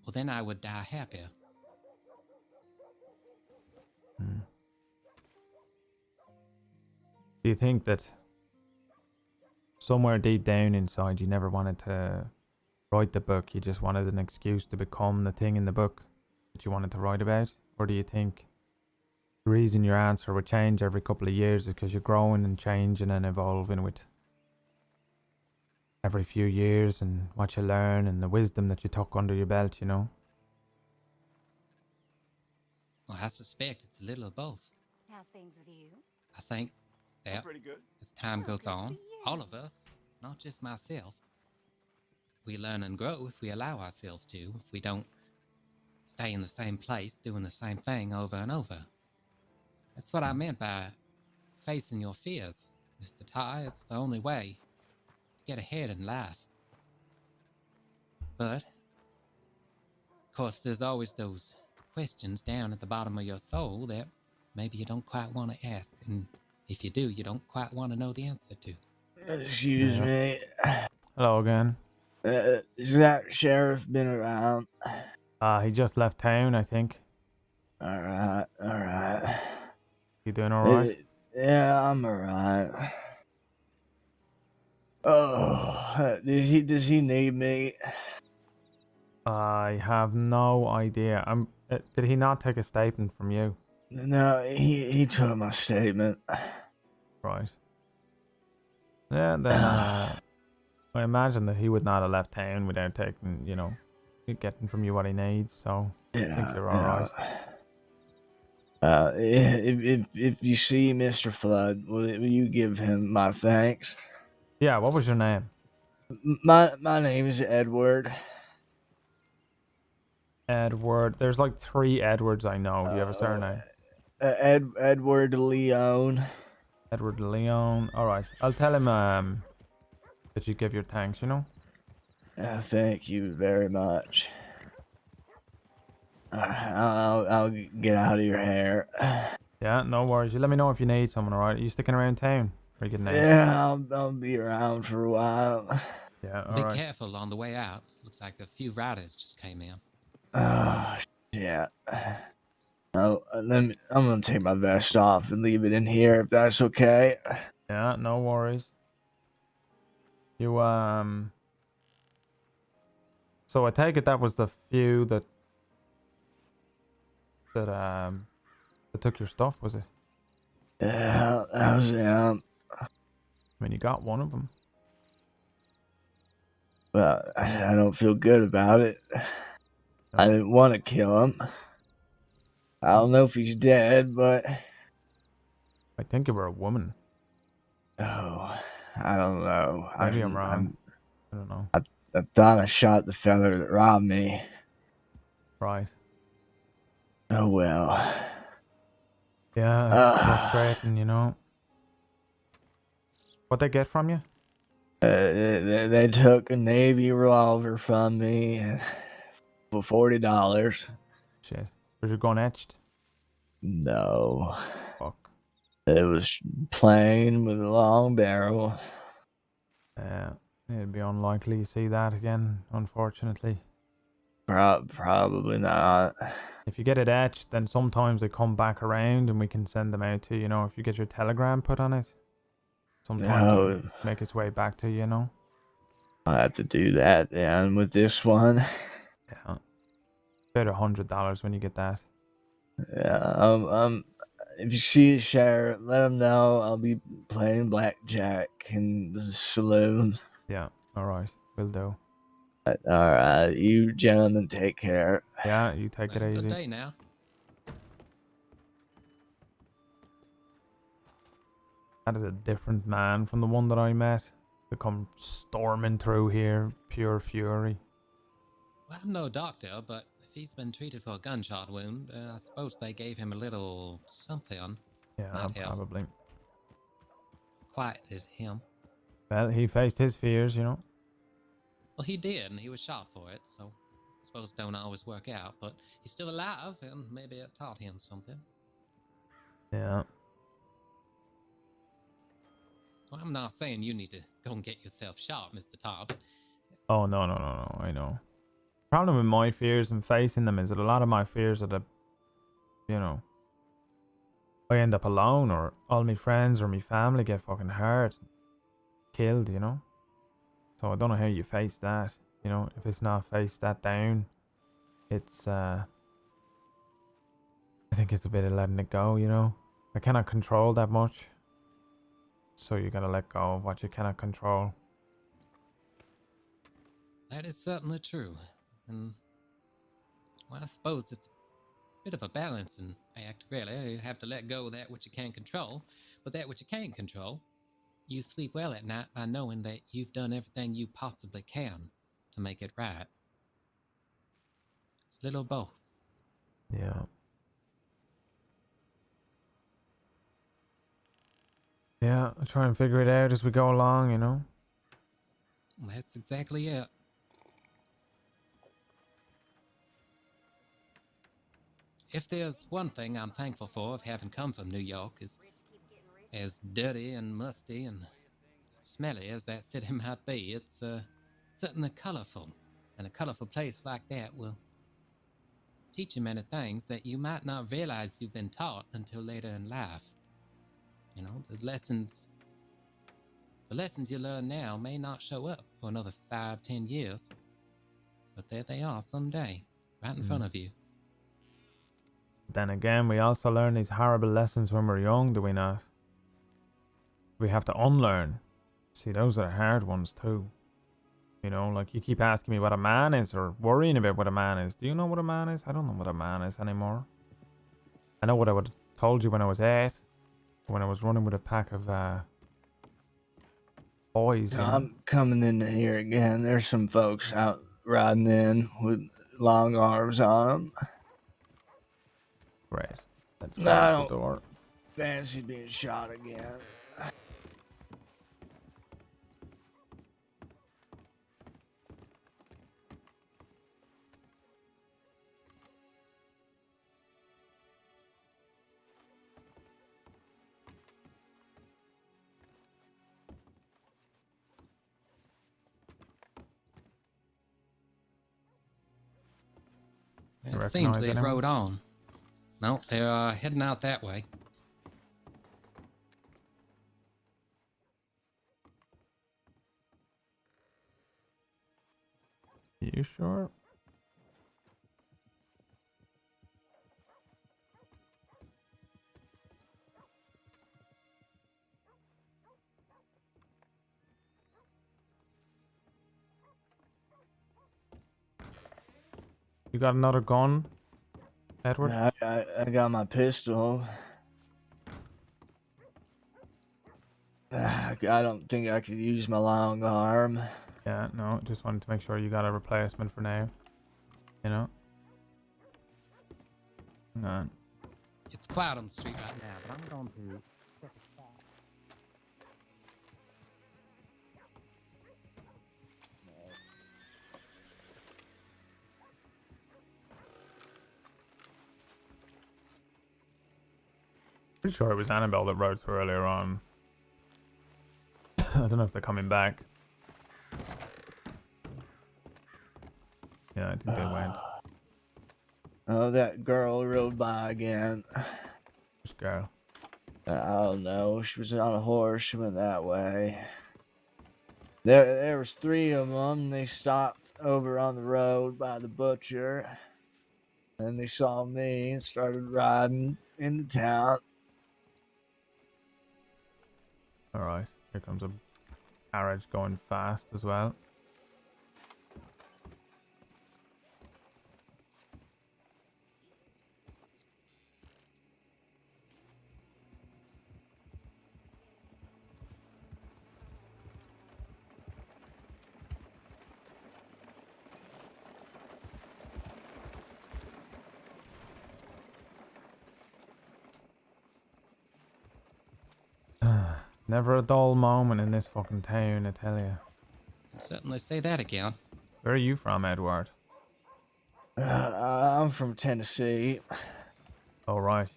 well, then I would die happier. Do you think that somewhere deep down inside you never wanted to write the book, you just wanted an excuse to become the thing in the book that you wanted to write about? Or do you think the reason your answer would change every couple of years is because you're growing and changing and evolving with every few years and what you learn and the wisdom that you tuck under your belt, you know? Well, I suspect it's a little of both. How's things with you? I think that pretty good. as time goes good for on, you. all of us, not just myself, we learn and grow if we allow ourselves to, if we don't stay in the same place doing the same thing over and over. That's what I meant by facing your fears, Mr. Tar. It's the only way to get ahead in life. But, of course, there's always those questions down at the bottom of your soul that maybe you don't quite want to ask, and if you do, you don't quite want to know the answer to. Excuse Yeah. me. Hello again. Has that sheriff been around? He just left town, I think. Alright. You doing alright? Yeah, I'm alright. Oh, does he need me? I have no idea. Did he not take a statement from you? No, he took my statement. Right. Yeah, then I imagine that he would not have left town without taking, getting from you what he needs, so I think you're alright. If you see Mr. Flood, will you give him my thanks? Yeah, what was your name? My name is Edward. Edward. There's like 3 Edwards I know. Do you have a surname? Edward Leone. Edward Leon. Alright. I'll tell him that you give your thanks, you know? Thank you very much. I'll get out of your hair. Yeah, no worries. You let me know if you need someone, alright? Are you sticking around town? Or are you getting out? Yeah, I'll be around for a while. Yeah, Be alright. careful on the way out. Looks like a few riders just came in. Oh, shit. Oh, I'm gonna take my vest off and leave it in here if that's okay. Yeah, no worries. You, So I take it that was the few that took your stuff, was it? Yeah, how's it? I mean, you got one of them. But I don't feel good about it. I didn't want to kill him. I don't know if he's dead, but I think you were a woman. oh, I don't know. Maybe I'm wrong. I don't know. I thought I shot the fella that robbed me. Right. Oh well. Yeah, it's frustrating, you know. What'd they get from you? They took a Navy revolver from me for $40. Shit. Was your gun etched? No. Fuck. It was plain with a long barrel. Yeah. It'd be unlikely you see that again, unfortunately. Probably not. If you get it etched, then sometimes they come back around and we can send them out to you, if you get your telegram put on it. Sometimes it can make its way back to you, you know? I'll have to do that then with this one. Yeah. About $100 when you get that. Yeah, if you see the sheriff, let him know I'll be playing blackjack in the saloon. Yeah, alright. Will do. Alright, you gentlemen take care. Yeah, you take it easy. Good day now. That is a different man from the one that I met. To come storming through here, pure fury. Well, I'm no doctor, but if he's been treated for a gunshot wound, I suppose they gave him a little something. Yeah, Might help. probably. Quieted him. Well, he faced his fears, you know. Well, he did, and he was shot for it, so I suppose don't always work out, but he's still alive, and maybe it taught him something. Yeah. Well, I'm not saying you need to go and get yourself shot, Mr. Tar, but Oh, no, I know. Problem with my fears and facing them is that a lot of my fears are that, I end up alone or all my friends or my family get fucking hurt. Killed, you know? So I don't know how you face that, if it's not face that down. It's, think it's a bit of letting it go, you know? I cannot control that much. So you gotta let go of what you cannot control. That is certainly true. And, well, I suppose it's a bit of a balancing act, really. You have to let go of that which you can't control, but that which you can control, you sleep well at night by knowing that you've done everything you possibly can to make it right. It's a little both. Yeah. Yeah, I try and figure it out as we go along, you know? That's exactly it. If there's one thing I'm thankful for of having come from New York, is as dirty and musty and smelly as that city might be, it's certainly colorful. And a colorful place like that will teach you many things that you might not realize you've been taught until later in life. You know, the lessons you learn now may not show up for another 5-10 years, but there they are someday, right in front of you. Then again, we also learn these horrible lessons when we're young, do we not? We have to unlearn. See, those are the hard ones too. You know, like you keep asking me what a man is or worrying about what a man is. Do you know what a man is? I don't know what a man is anymore. I know what I would have told you when I was 8. When I was running with a pack of boys. You know? I'm coming in here again. There's some folks out riding in with long arms on them. Great. Let's I close the don't door. fancy being shot again. It seems they've rode on. No, they're heading out that way. You sure? You got another gun, Edward? I got my pistol. I don't think I could use my long arm. Yeah, no, just wanted to make sure you got a replacement for now. You know? Hang on. It's quiet on the street right now, but I'm going to... Pretty sure it was Annabelle that rode through earlier on. I don't know if they're coming back. Yeah, I think they went. Oh, that girl rode by again. Which girl? I don't know. She was on a horse. She went that way. There was 3 of them. They stopped over on the road by the butcher. And they saw me and started riding into town. Alright, here comes a carriage going fast as well. Never a dull moment in this fucking town, I tell you. Certainly say that again. Where are you from, Edward? I'm from Tennessee. Oh, right.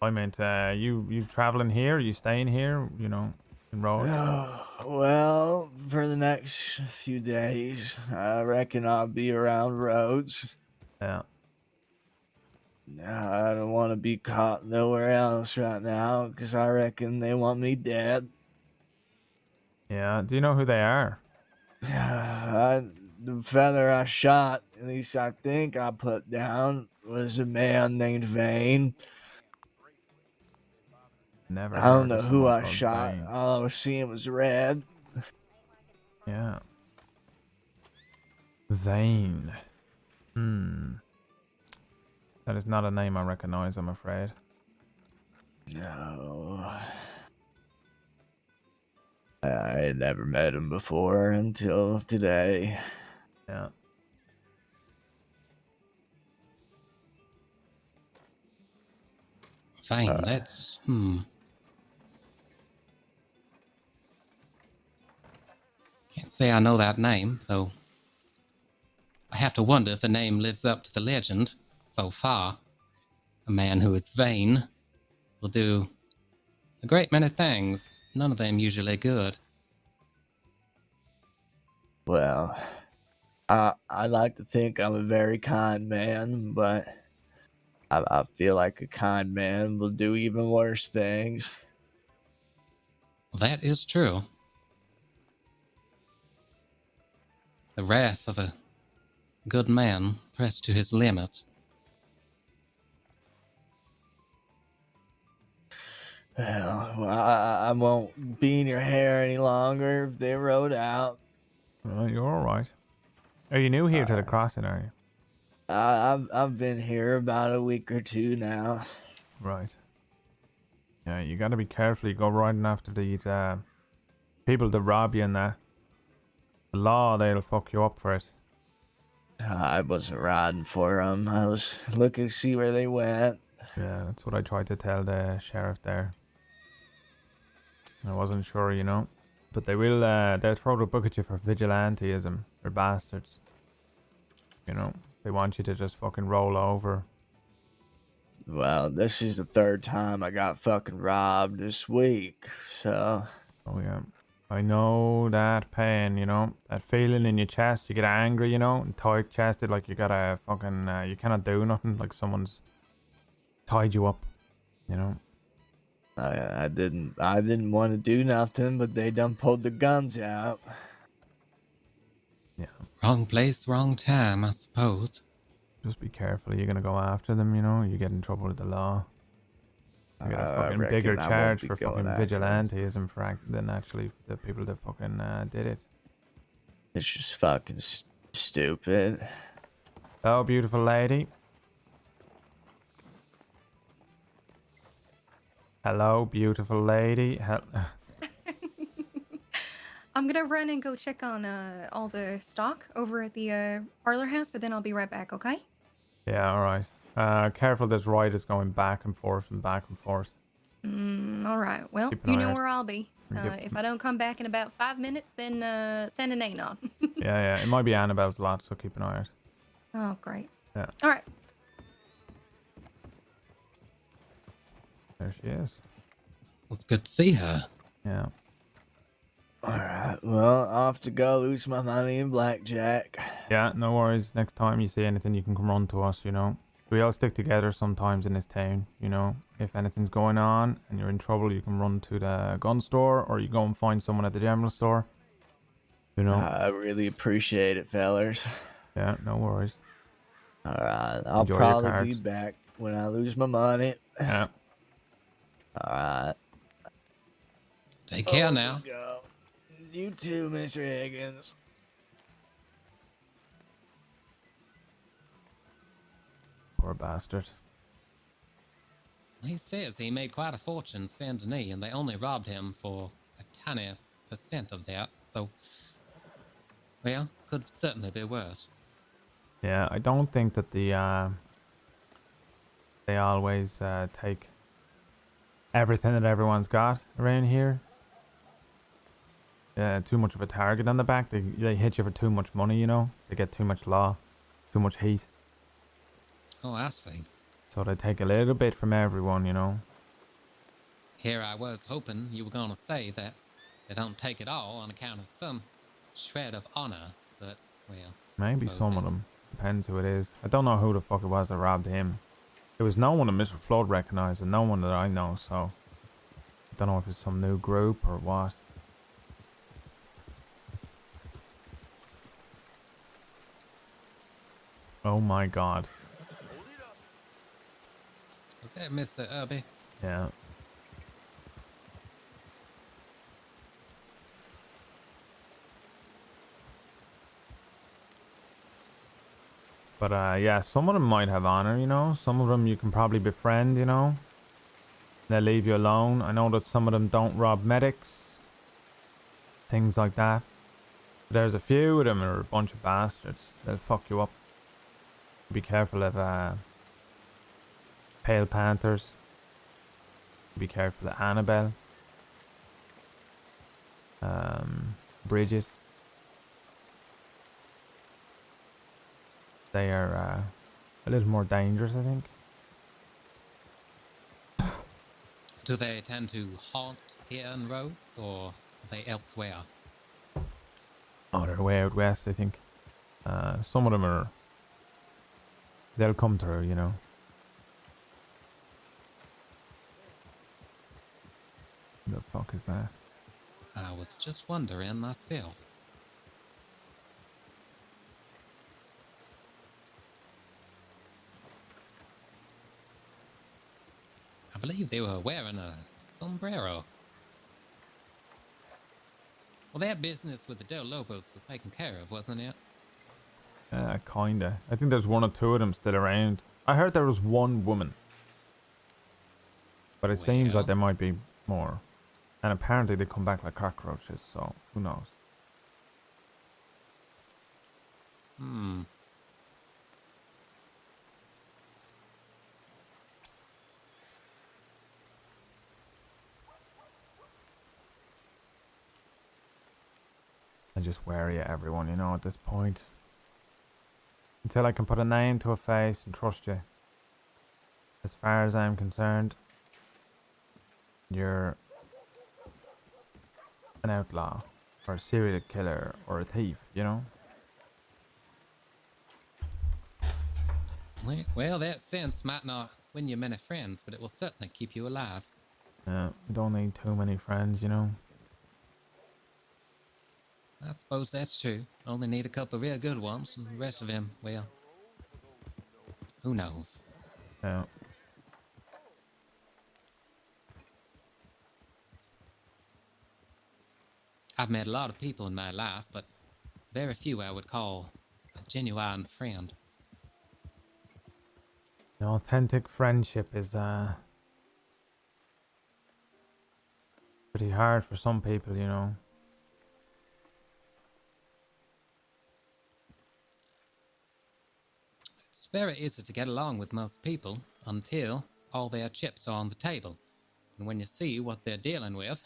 I meant, you traveling here? Are you staying here, you know, in Rhodes? Well, for the next few days, I reckon I'll be around Rhodes. Yeah. I don't want to be caught nowhere else right now, because I reckon they want me dead. Yeah, do you know who they are? The feather I shot, at least I think I put down, was a man named Vane. Never I don't heard know of who someone I called shot. Vane. All I was seeing was red. Yeah. Vane. That is not a name I recognize, I'm afraid. No. I had never met him before until today. Yeah. Fine, that's Can't say I know that name, though. I have to wonder if the name lives up to the legend. So far, a man who is vain will do a great many things, none of them usually good. Well, I like to think I'm a very kind man, but I feel like a kind man will do even worse things. That is true. The wrath of a good man pressed to his limits. Well, I won't be in your hair any longer if they rode out. Well, you're alright. Are you new here to the crossing, are you? I've been here about a week or two now. Right. Yeah, you gotta be careful. You go riding after these people that rob you and that. The law, they'll fuck you up for it. I wasn't riding for them. I was looking to see where they went. Yeah, that's what I tried to tell the sheriff there. I wasn't sure, you know. But they will, they'll throw the book at you for vigilanteism. They're bastards. You know, they want you to just fucking roll over. Well, this is the third time I got fucking robbed this week, so... Oh, yeah. I know that pain, you know. That feeling in your chest. You get angry, you know, and tight-chested, like you gotta fucking, you cannot do nothing, like someone's tied you up, you know. I didn't want to do nothing, but they done pulled the guns out. Yeah. Wrong place, wrong time, I suppose. Just be careful. You're gonna go after them, you know. You get in trouble with the law. You get a fucking bigger charge for fucking vigilanteism than actually the people that fucking did it. It's just fucking stupid. Oh, beautiful lady. Hello, beautiful lady. I'm gonna run and go check on all the stock over at the parlor house, but then I'll be right back, okay? Yeah, alright. Careful, there's riders going back and forth and back and forth. Alright. Well, Keep an you eye know out. where I'll be. If I don't come back in about 5 minutes, then send an anon. Yeah, it might be Annabelle's lot, so keep an eye out. Oh, great. Yeah. Alright. There she is. It's good to see her. Yeah. Alright, well, off to go lose my money in blackjack. Yeah, no worries. Next time you see anything, you can come run to us, you know. We all stick together sometimes in this town, you know. If anything's going on and you're in trouble, you can run to the gun store or you go and find someone at the general store. You know. I really appreciate it, fellers. Yeah, no worries. Alright, I'll Enjoy your probably be cards. back when I lose my money. Yeah. Alright. Take care now. Go. You too, Mr. Higgins. Poor bastard. He says he made quite a fortune in Saint Denis, and they only robbed him for a tiny % of that, so... Well, could certainly be worse. Yeah, I don't think that they always take everything that everyone's got around here. Too much of a target on the back. They hit you for too much money, you know. They get too much law, too much heat. Oh, I see. So they take a little bit from everyone, you know. Here I was hoping you were going to say that they don't take it all on account of some shred of honor, but, well... Maybe some of them. Depends who it is. I don't know who the fuck it was that robbed him. There was no one that Mr. Flood recognized, and no one that I know, so... I don't know if it's some new group or what. Oh my god. Hey, Mr. Irby. Yeah. But yeah, some of them might have honor, you know. Some of them you can probably befriend, you know. They'll leave you alone. I know that some of them don't rob medics. Things like that. But there's a few of them are a bunch of bastards. They'll fuck you up. Be careful of Pale Panthers. Be careful of Annabelle. Bridget. They are a little more dangerous, I think. Do they tend to haunt here in Rhodes, or are they elsewhere? Oh, they're way out west, I think. Some of them are... They'll come through, you know. The fuck is that? I was just wondering myself. I believe they were wearing a sombrero. Well, that business with the Del Lobos was taken care of, wasn't it? Kinda. I think there's one or two of them still around. I heard there was one woman. But it seems like there might be more. And apparently they come back like cockroaches, so who knows? Hmm. I'm just wary of everyone, you know, at this point. Until I can put a name to a face and trust you. As far as I'm concerned, you're an outlaw, or a serial killer, or a thief, you know? Well, that sense might not win you many friends, but it will certainly keep you alive. Yeah, you don't need too many friends, you know? I suppose that's true. Only need a couple of real good ones, and the rest of them, well, who knows? Yeah. I've met a lot of people in my life, but very few I would call a genuine friend. An authentic friendship is pretty hard for some people, you know? It's very easy to get along with most people until all their chips are on the table. And when you see what they're dealing with,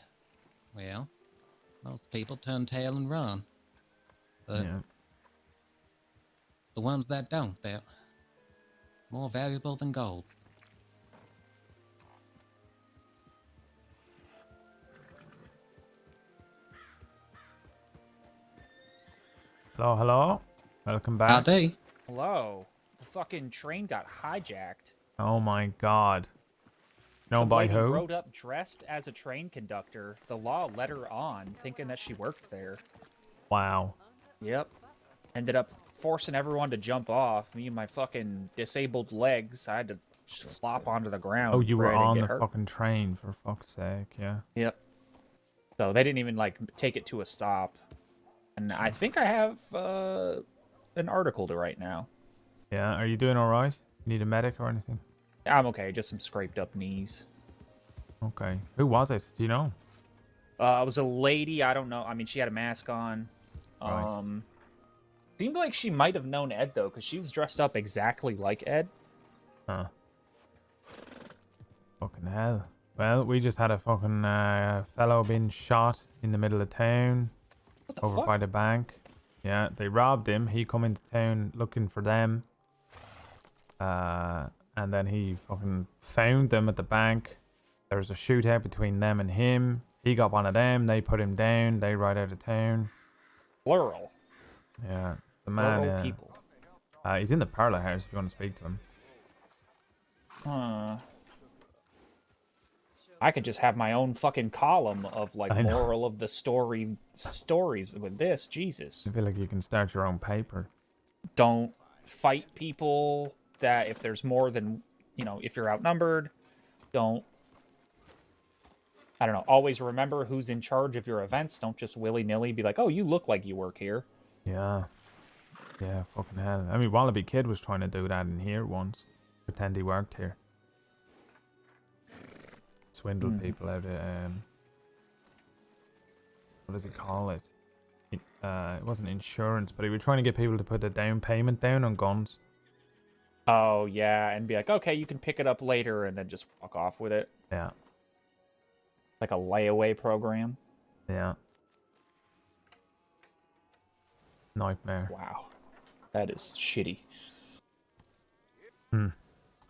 well, most people turn tail and run. But yeah. it's the ones that don't, they're more valuable than gold. Hello, hello. Welcome back. Howdy. Hello. The fucking train got hijacked. Oh my god. No, Some by lady who? rode up dressed as a train conductor. The law let her on, thinking that she worked there. Wow. Yep. Ended up forcing everyone to jump off. Me and my fucking disabled legs, I had to just flop onto the ground. Oh, you were ready to on get the hurt. fucking train, for fuck's sake, yeah. Yep. So they didn't even, like, take it to a stop. And I think I have an article to write now. Yeah, are you doing alright? Need a medic or anything? I'm okay, just some scraped up knees. Okay. Who was it? Do you know? It was a lady, I don't know. I mean, she had a mask on. Right. Seemed like she might have known Ed, though, because she was dressed up exactly like Ed. Huh. Fucking hell. Well, we just had a fucking fellow being shot in the middle of town. Over fuck? by the bank. Yeah, they robbed him. He come into town looking for them. And then he fucking found them at the bank. There was a shootout between them and him. He got one of them. They put him down. They ride out of town. Plural. Yeah. The man. Plural people. He's in the parlor house if you want to speak to him. Huh. I could just have my own fucking column of, like, I know. moral of the stories with this. Jesus. I feel like you can start your own paper. Don't fight people that if there's more than, you know, if you're outnumbered. don't, I don't know, always remember who's in charge of your events. Don't just willy-nilly be like, oh, you look like you work here. Yeah. Yeah, fucking hell. I mean, WildRP Kid was trying to do that in here once. Pretend he worked here. Swindle people out of, what does he call it? It wasn't insurance, but he was trying to get people to put a down payment down on guns. Oh, yeah, and be like, okay, you can pick it up later, and then just walk off with it. Yeah. Like a layaway program. Yeah. Nightmare. Wow. That is shitty. I'm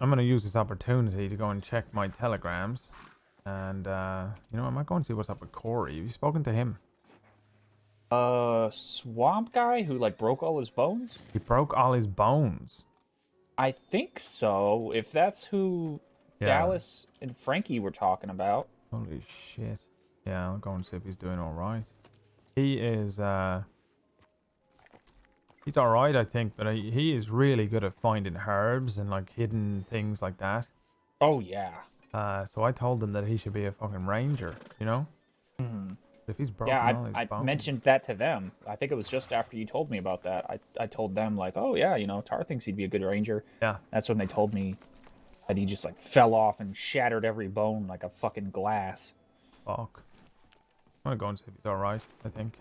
going to use this opportunity to go and check my telegrams. And, you know, I might go and see what's up with Corey. Have you spoken to him? Swamp guy who, like, broke all his bones? He broke all his bones. I think so, if that's who Dallas and Frankie were talking about. Holy shit. Yeah, I'll go and see if he's doing alright. He is, he's alright, I think, but he is really good at finding herbs and, like, hidden things like that. Oh, yeah. So I told him that he should be a fucking ranger, you know? If he's broken all his I bones. mentioned that to them. I think it was just after you told me about that. I told them, like, oh, yeah, you know, Tar thinks he'd be a good ranger. Yeah. That's when they told me that he just, like, fell off and shattered every bone like a fucking glass. Fuck. I'm gonna go and see if he's alright, I think.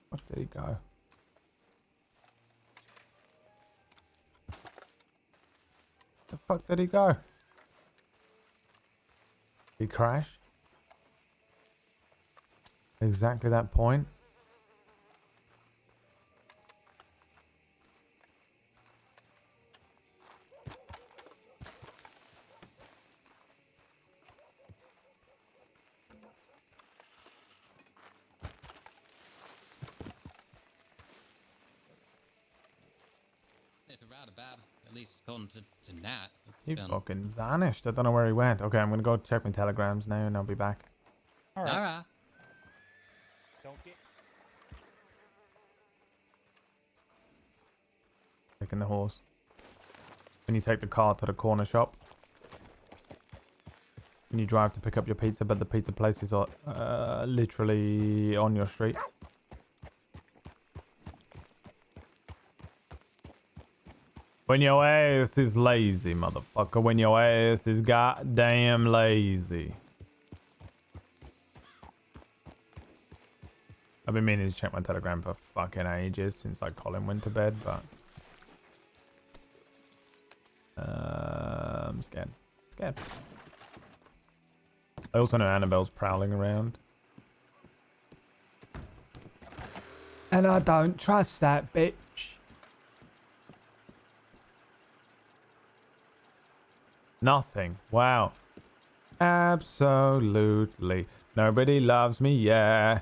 Where did he go? The fuck did he go? He crashed? Exactly that point? If you're right about, at least according to Nat, He fucking vanished. I don't know where he went. Okay, I'm gonna go check my telegrams now and I'll be back. All right. Don't get... Taking the horse. Can you take the car to the corner shop? Can you drive to pick up your pizza, but the pizza place is literally on your street? When your ass is lazy, motherfucker. When your ass is goddamn lazy. I've been meaning to check my telegram for fucking ages since like Colin went to bed, but I'm scared. Scared. I also know Annabelle's prowling around. And I don't trust that bitch. Nothing. Wow. Absolutely. Nobody loves me, yeah.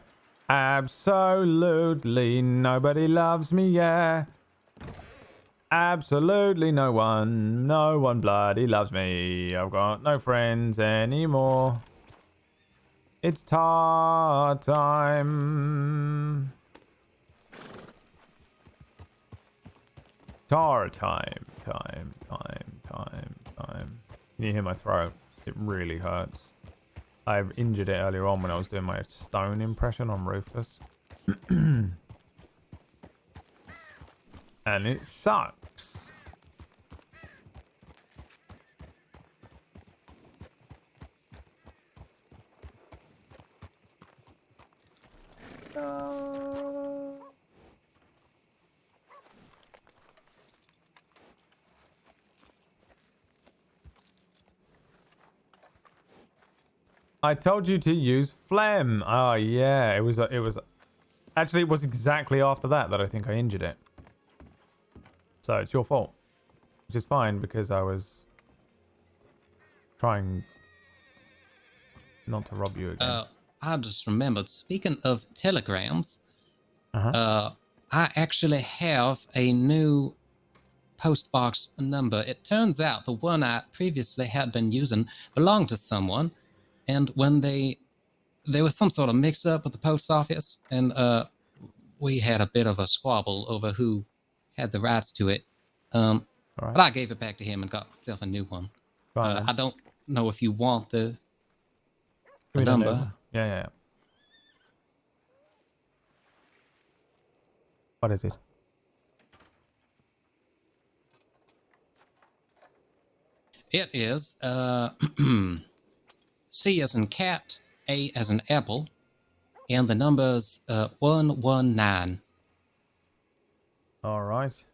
Absolutely. Nobody loves me, yeah. Absolutely no one. No one bloody loves me. I've got no friends anymore. It's tar time. Tar time. Time. Can you hear my throat? It really hurts. I injured it earlier on when I was doing my stone impression on Rufus. And it sucks. I told you to use phlegm. Oh yeah, it was actually it was exactly after that I think I injured it. So it's your fault, which is fine because I was trying not to rob you again. I just remembered, speaking of telegrams, I actually have a new postbox number. It turns out the one I previously had been using belonged to someone, and when there was some sort of mix-up with the post office, and we had a bit of a squabble over who had the rights to it. But I gave it back to him and got myself a new one. I don't know if you want the number. Yeah. What is it? It is C as in cat, A as in apple, and the number's 119. All right.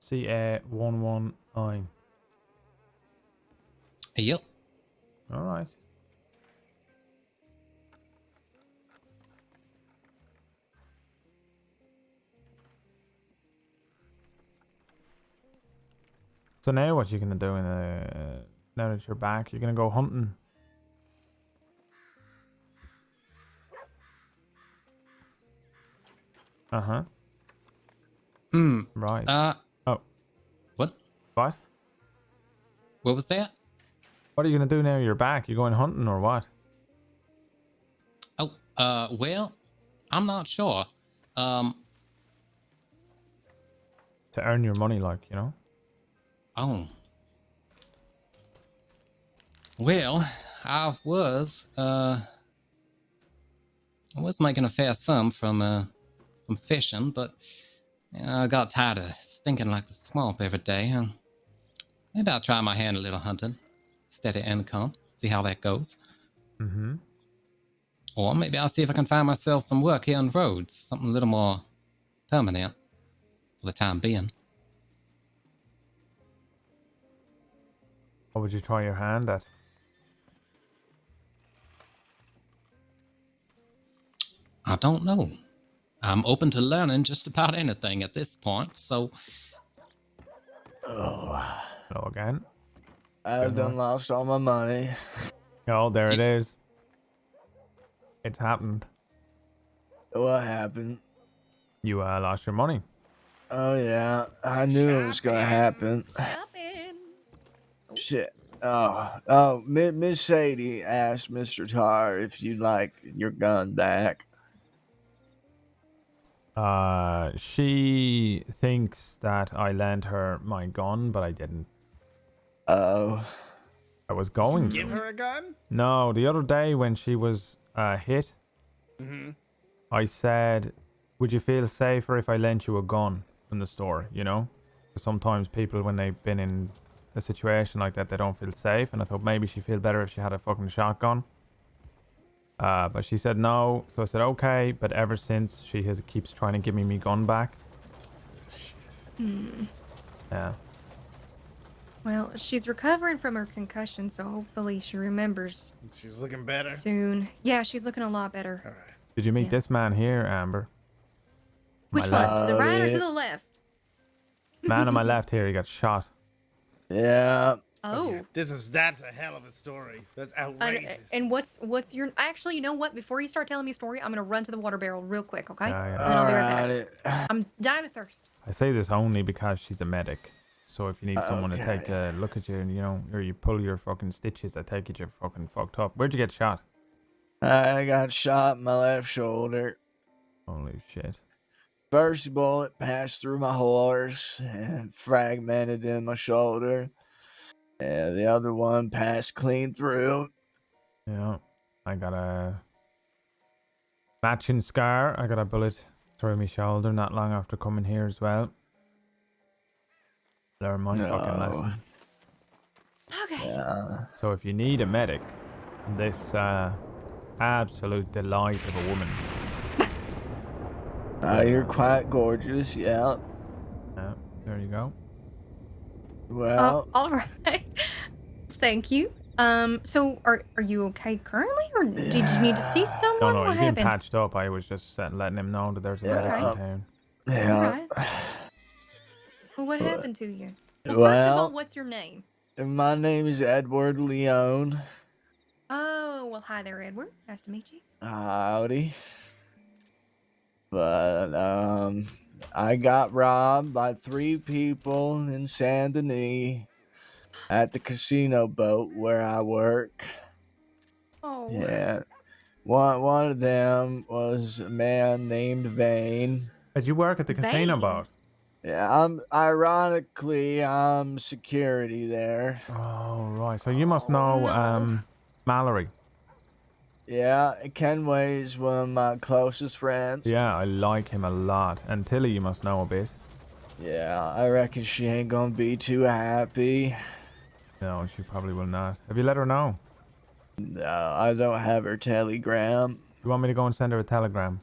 CA119. Yep. All right. So now what you gonna do now that you're back? You're gonna go hunting. Uh-huh. Right. Oh. What? What? What was that? What are you gonna do now you're back? You going hunting or what? Oh, well, I'm not sure. To earn your money, like, you know? Oh. Well, I was making a fair sum from fishing, but I got tired of stinking like the swamp every day. Maybe I'll try my hand a little hunting. Steady income. See how that goes. Mm-hmm. Or maybe I'll see if I can find myself some work here on roads. Something a little more permanent for the time being. What would you try your hand at? I don't know. I'm open to learning just about anything at this point, so... Oh. Hello again. I've done lost all my money. Oh, there it is. It's happened. What happened? You lost your money. Oh yeah, I knew it was gonna happen. Shit. Oh, Miss Sadie asked Mr. Tar if you'd like your gun back. She thinks that I lent her my gun, but I didn't. Oh. I was going Give to. her a gun? No, the other day when she was hit, Mm-hmm. I said, would you feel safer if I lent you a gun in the store, you know? 'Cause sometimes people, when they've been in a situation like that, they don't feel safe. And I thought maybe she'd feel better if she had a fucking shotgun. But she said no. So I said, okay. But ever since, she keeps trying to give me gun back. Yeah. Well, she's recovering from her concussion, so hopefully she remembers She's looking better. soon. Yeah, she's looking a lot better. All right. Did you meet this man here, Amber? Which My one? left. To the right or to the left? Man on my left here, he got shot. Yeah. Oh. That's a hell of a story. That's outrageous. And what's your... Actually, you know what? Before you start telling me a story, I'm going to run to the water barrel real quick, okay? Yeah, yeah. And then I'll be right back. I'm dying of thirst. I say this only because she's a medic. So if you need someone to take a look at you and, you know, or you pull your fucking stitches, I take it you're fucking fucked up. Where'd you get shot? I got shot in my left shoulder. Holy shit. First bullet passed through my horse and fragmented in my shoulder. And the other one passed clean through. Yeah. I got a matching scar. I got a bullet through my shoulder not long after coming here as well. Learn my fucking lesson. Okay. Yeah. So if you need a medic, this absolute delight of a woman. You're quite gorgeous, yeah. Yeah, there you go. Well, all right. Thank you. So are you okay currently, or did you need to see someone? No, What you're getting happened? patched up. I was just letting him know that there's a medic in town. Yeah. All right. Well, what happened to you? Well, first of all, what's your name? My name is Edward Leone. Oh, well, hi there, Edward. Nice to meet you. Howdy. But, I got robbed by 3 people in Saint Denis at the casino boat where I work. Oh. Yeah. One of them was a man named Vane. Did you work at the casino Vane? boat? Yeah, I'm security there. Oh, right. So you must know no. Mallory. Yeah, Kenway's one of my closest friends. Yeah, I like him a lot. And Tilly, you must know a bit. Yeah, I reckon she ain't gonna be too happy. No, she probably will not. Have you let her know? No, I don't have her telegram. You want me to go and send her a telegram?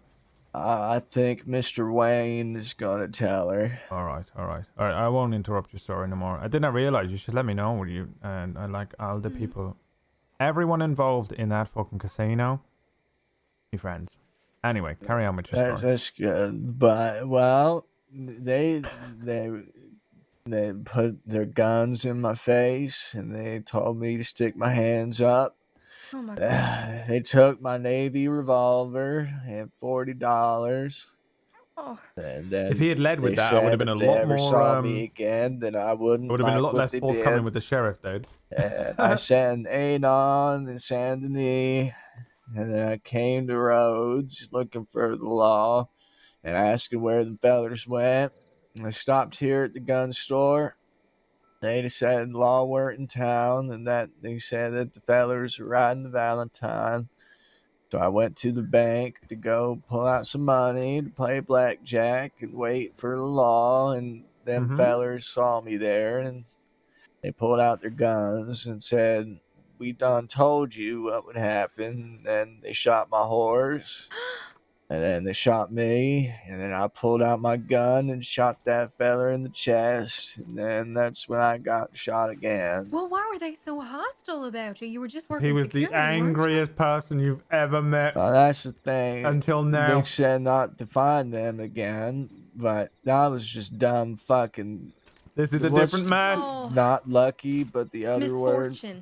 I think Mr. Wayne is gonna tell her. All right. I won't interrupt your story anymore. I did not realize. You should let me know. Will you? And I like all the people, everyone involved in that fucking casino. My friends. Anyway, carry on with your story. That's good, but well, they put their guns in my face and they told me to stick my hands up. Oh my god. They took my Navy revolver and $40. Oh. And then If he had led with they that, I would have said been a if they lot ever more. saw me again, then I It wouldn't would have been a like lot what less they forthcoming did. with the sheriff, dude. And I sent Anon and Saint Denis, and then I came to Rhodes looking for the law and asking where the fellers went. And I stopped here at the gun store. They just said the law weren't in town, and that they said that the fellers were riding the Valentine. So I went to the bank to go pull out some money to play blackjack and wait for the law, and them fellers saw me there, and they pulled out their guns and said, "We done told you what would happen." And they shot my horse. And then they shot me, and then I pulled out my gun and shot that fella in the chest, and then that's when I got shot again. Well, why were they so hostile about you? You were just working He was the security, weren't you? angriest person you've ever met. That's the thing. Until now. They said not to find them again, but that was just dumb fucking. This is a different man. Oh. Not lucky, but the other word. Misfortune.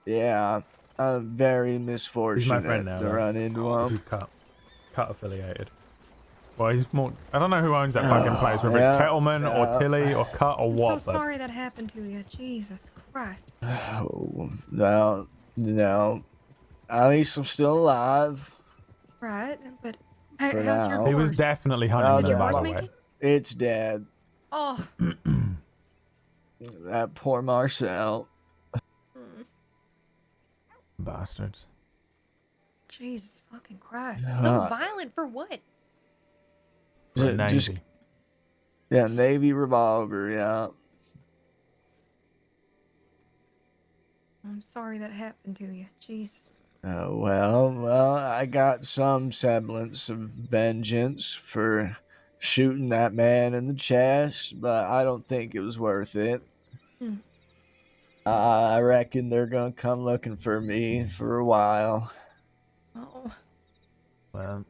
Yeah, I'm very misfortunate He's my friend now. to run into him. He's cut affiliated. Well, he's more. I don't know who owns that fucking place, whether Yeah, it's Kettleman or Tilly or Cut or I'm what. so sorry that happened to you. Jesus Christ. Oh, no. At least I'm still alive. Right, but For how's your now. horse? He was definitely hunting Did them, your by horse the make way. it? It's dead. Oh. That poor Marcel. Bastards. Jesus fucking Christ. So violent for what? For a Navy. Just, yeah, Navy revolver, yeah. I'm sorry that happened to you. Jesus. Well, I got some semblance of vengeance for shooting that man in the chest, but I don't think it was worth it. Hmm. I reckon they're gonna come looking for me for a while. Oh. Well,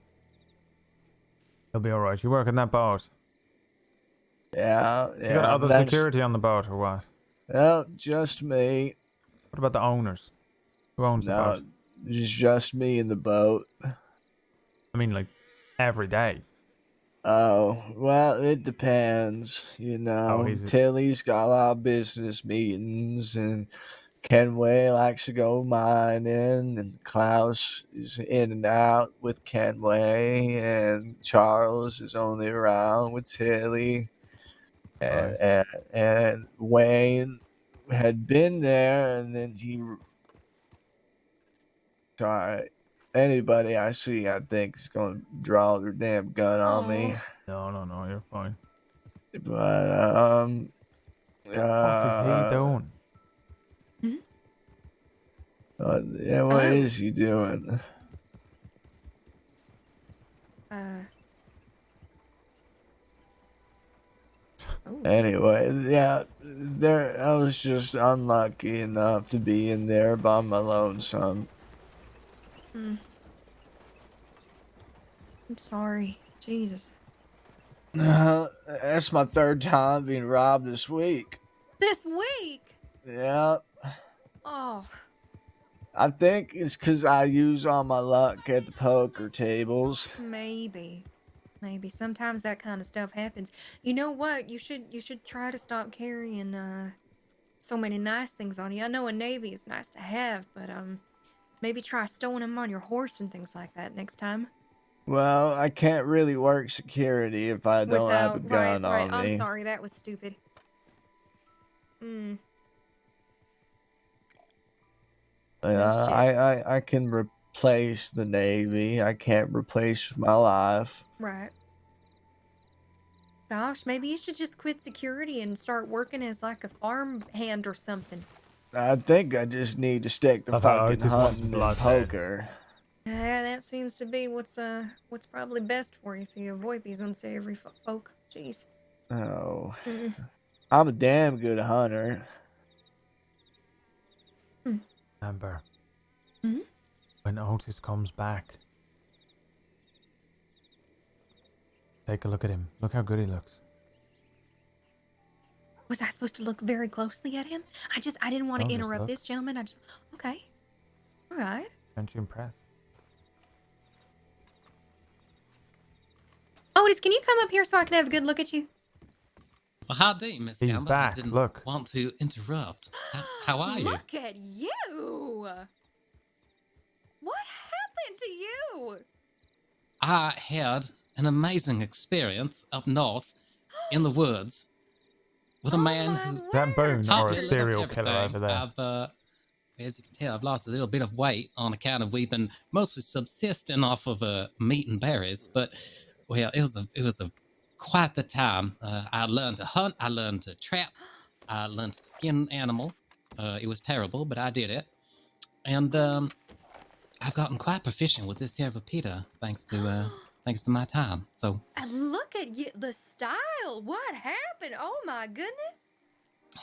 he'll be alright. You work in that boat. Yeah. You got other security on the boat or what? No, just me. What about the owners? Who owns the boat? It's just me in the boat. I mean, like, every day. Oh, well, it depends. You know, Tilly's got a lot of business meetings, and Kenway likes to go mining, and Klaus is in and out with Kenway, and Charles is only around with Tilly. And Wayne had been there, and then sorry. Anybody I see, I think, is going to draw their damn gun on me. No, you're fine. But, What the fuck is he doing? Yeah, what is he doing? Anyway, yeah, I was just unlucky enough to be in there by my lonesome. I'm sorry. Jesus. That's my 3rd time being robbed this week. This week? Yeah. Oh. I think it's because I use all my luck at the poker tables. Maybe. Maybe sometimes that kind of stuff happens. You know what? You should try to stop carrying so many nice things on you. I know a navy is nice to have, but maybe try stowing them on your horse and things like that next time. Well, I can't really work security if I don't have a Without right, gun right. on I'm me. sorry, that was stupid. Oh, shit. I can replace the Navy. I can't replace my life. Right. Gosh, maybe you should just quit security and start working as like a farm hand or something. I think I just need to stick to I thought fucking Otis wants hunting and blood, poker. Yeah, that seems to be what's probably best for you, so you avoid these unsavory folk. Jeez. Oh. Mm. I'm a damn good hunter. Amber. Hmm? When Otis comes back, take a look at him. Look how good he looks. Was I supposed to look very closely at him? I didn't want No, to just interrupt look. this gentleman. Okay. All right. Aren't you impressed? Otis, can you come up here so I can have a good look at you? Well, how do you, Miss He's Amber? back, I didn't look. want to interrupt. How are you? Look at you! What happened to you? I had an amazing experience up north in the woods with a man who That Boone taught or me a a little serial of killer everything. over there? I've, as you can tell, I've lost a little bit of weight on account of we've been mostly subsisting off of meat and berries. But well, it was quite the time. I learned to hunt. I learned to trap. I learned to skin an animal. It was terrible, but I did it. And I've gotten quite proficient with this here repeater thanks to my time. So And look at you, the style. What happened? Oh my goodness.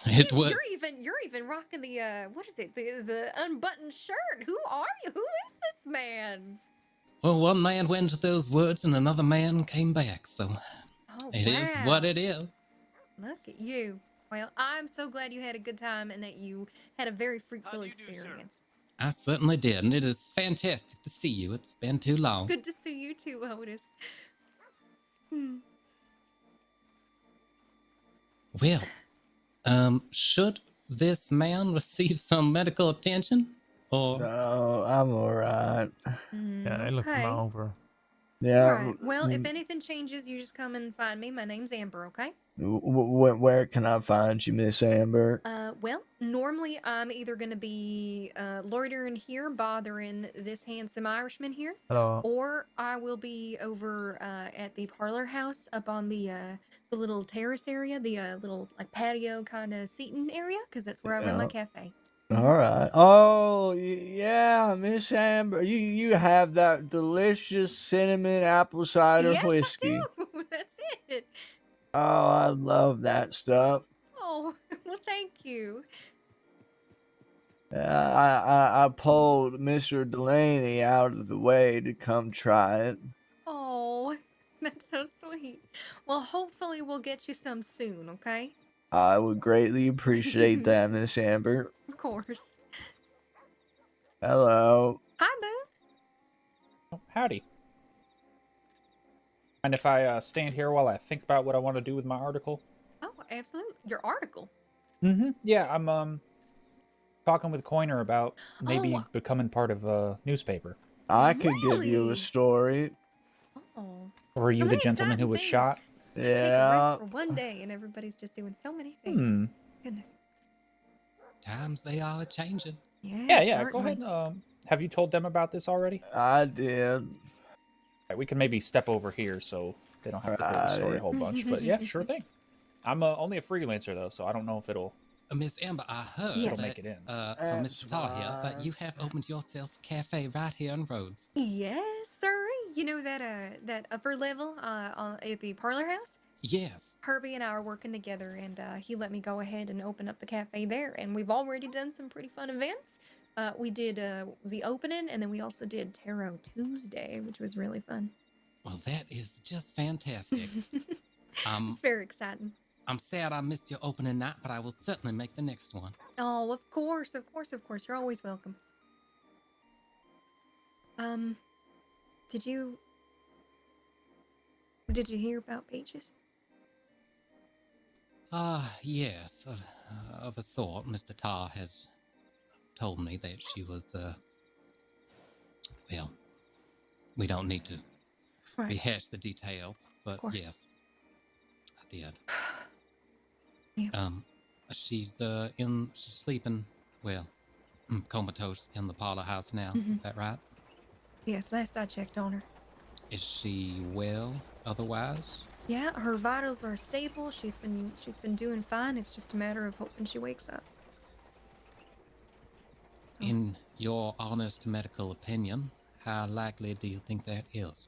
it was. You're even rocking the what is it? The unbuttoned shirt. Who are you? Who is this man? Well, one man went to those woods and another man came back. So it is what it is. Look at you. Well, I'm so glad you had a good time and that you had a very fruitful experience. I certainly did, and it is fantastic to see you. It's been too long. Good to see you too, Otis. Well, should this man receive some medical attention? Or No, I'm alright. Yeah, they looked him Okay. over. Yeah. Right. Well, if anything changes, you just come and find me. My name's Amber, okay? Where can I find you, Miss Amber? Well, normally I'm either going to be loitering here, bothering this handsome Irishman here, Hello. or I will be over at the parlor house up on the little terrace area, the little like patio kind of seating area, because that's where I run my cafe. All right. Oh, yeah, Miss Amber, you have that delicious cinnamon apple cider Yes, whiskey. I do. That's it. Oh, I love that stuff. Oh, well, thank you. I pulled Mr. Delaney out of the way to come try it. Oh, that's so sweet. Well, hopefully we'll get you some soon, okay? I would greatly appreciate that, Miss Amber. Of course. Hello. Hi, Boo. Oh, howdy. Mind if I stand here while I think about what I want to do with my article? Oh, absolutely. Your article. Mm-hmm. Yeah, I'm talking with Coiner about maybe becoming part of a newspaper. I could give you a story. Oh. Or are you So the many gentleman who exciting was things. shot? Take a Yeah. rest for one day, and everybody's just doing so many things. Goodness. times they are changing. Yeah. Go ahead. Have you told them about this already? I did. Right, we can maybe step over here so they don't have to hear the story a whole bunch. But yeah, sure thing. I'm only a freelancer though, so I don't know if it'll. Miss Amber, I heard It'll that, make it in. from Mr. Tar here that you have opened yourself a cafe right here on Rhodes. Yes, sir. You know that upper level at the parlor house? Yes. Herbie and I are working together, and he let me go ahead and open up the cafe there. And we've already done some pretty fun events. We did the opening, and then we also did Tarot Tuesday, which was really fun. Well, that is just fantastic. It's very exciting. I'm sad I missed your opening night, but I will certainly make the next one. Oh, of course. You're always welcome. Did you Did you hear about Peaches? Yes, of a sort. Mr. Tar has told me that she was, well, we don't need to rehash the details, but yes, I did. Yeah. She's sleeping, well, comatose in the parlor house now. Mhm. Is that right? Yes, last I checked on her. Is she well otherwise? Yeah, her vitals are stable. She's been doing fine. It's just a matter of hoping she wakes up. So, In your honest medical opinion, how likely do you think that is?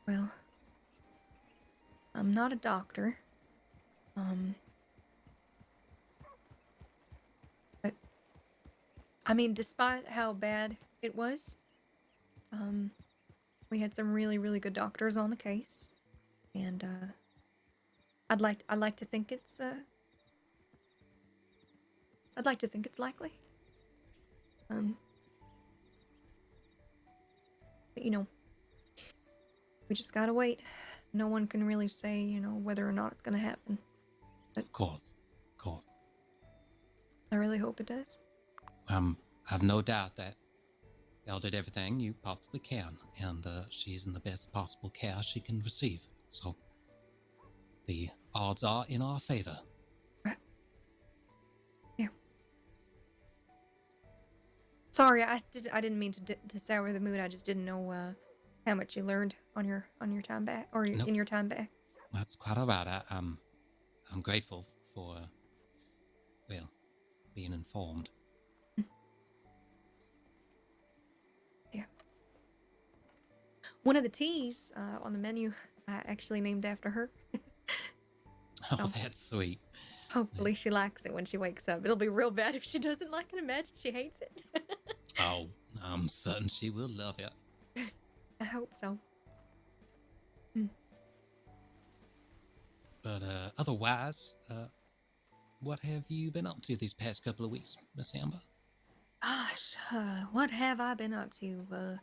well, I'm not a doctor. But I mean, despite how bad it was, we had some really, really good doctors on the case, and I'd like to think it's I'd like to think it's likely. But you know, we just gotta wait. No one can really say, whether or not it's gonna happen. But Of course. I really hope it does. I've no doubt that y'all did everything you possibly can, and she's in the best possible care she can receive. So the odds are in our favor. Yeah. Sorry, I didn't mean to sour the mood. I just didn't know how much you learned on your time back, or in your time back. That's quite all right. I'm grateful for, well, being informed. Yeah. One of the teas on the menu I actually named after her. Oh, that's sweet. Hopefully she likes it when she wakes up. It'll be real bad if she doesn't like it. Imagine she hates it. Oh, I'm certain she will love it. I hope so. But otherwise, what have you been up to these past couple of weeks, Miss Amber? Gosh, what have I been up to?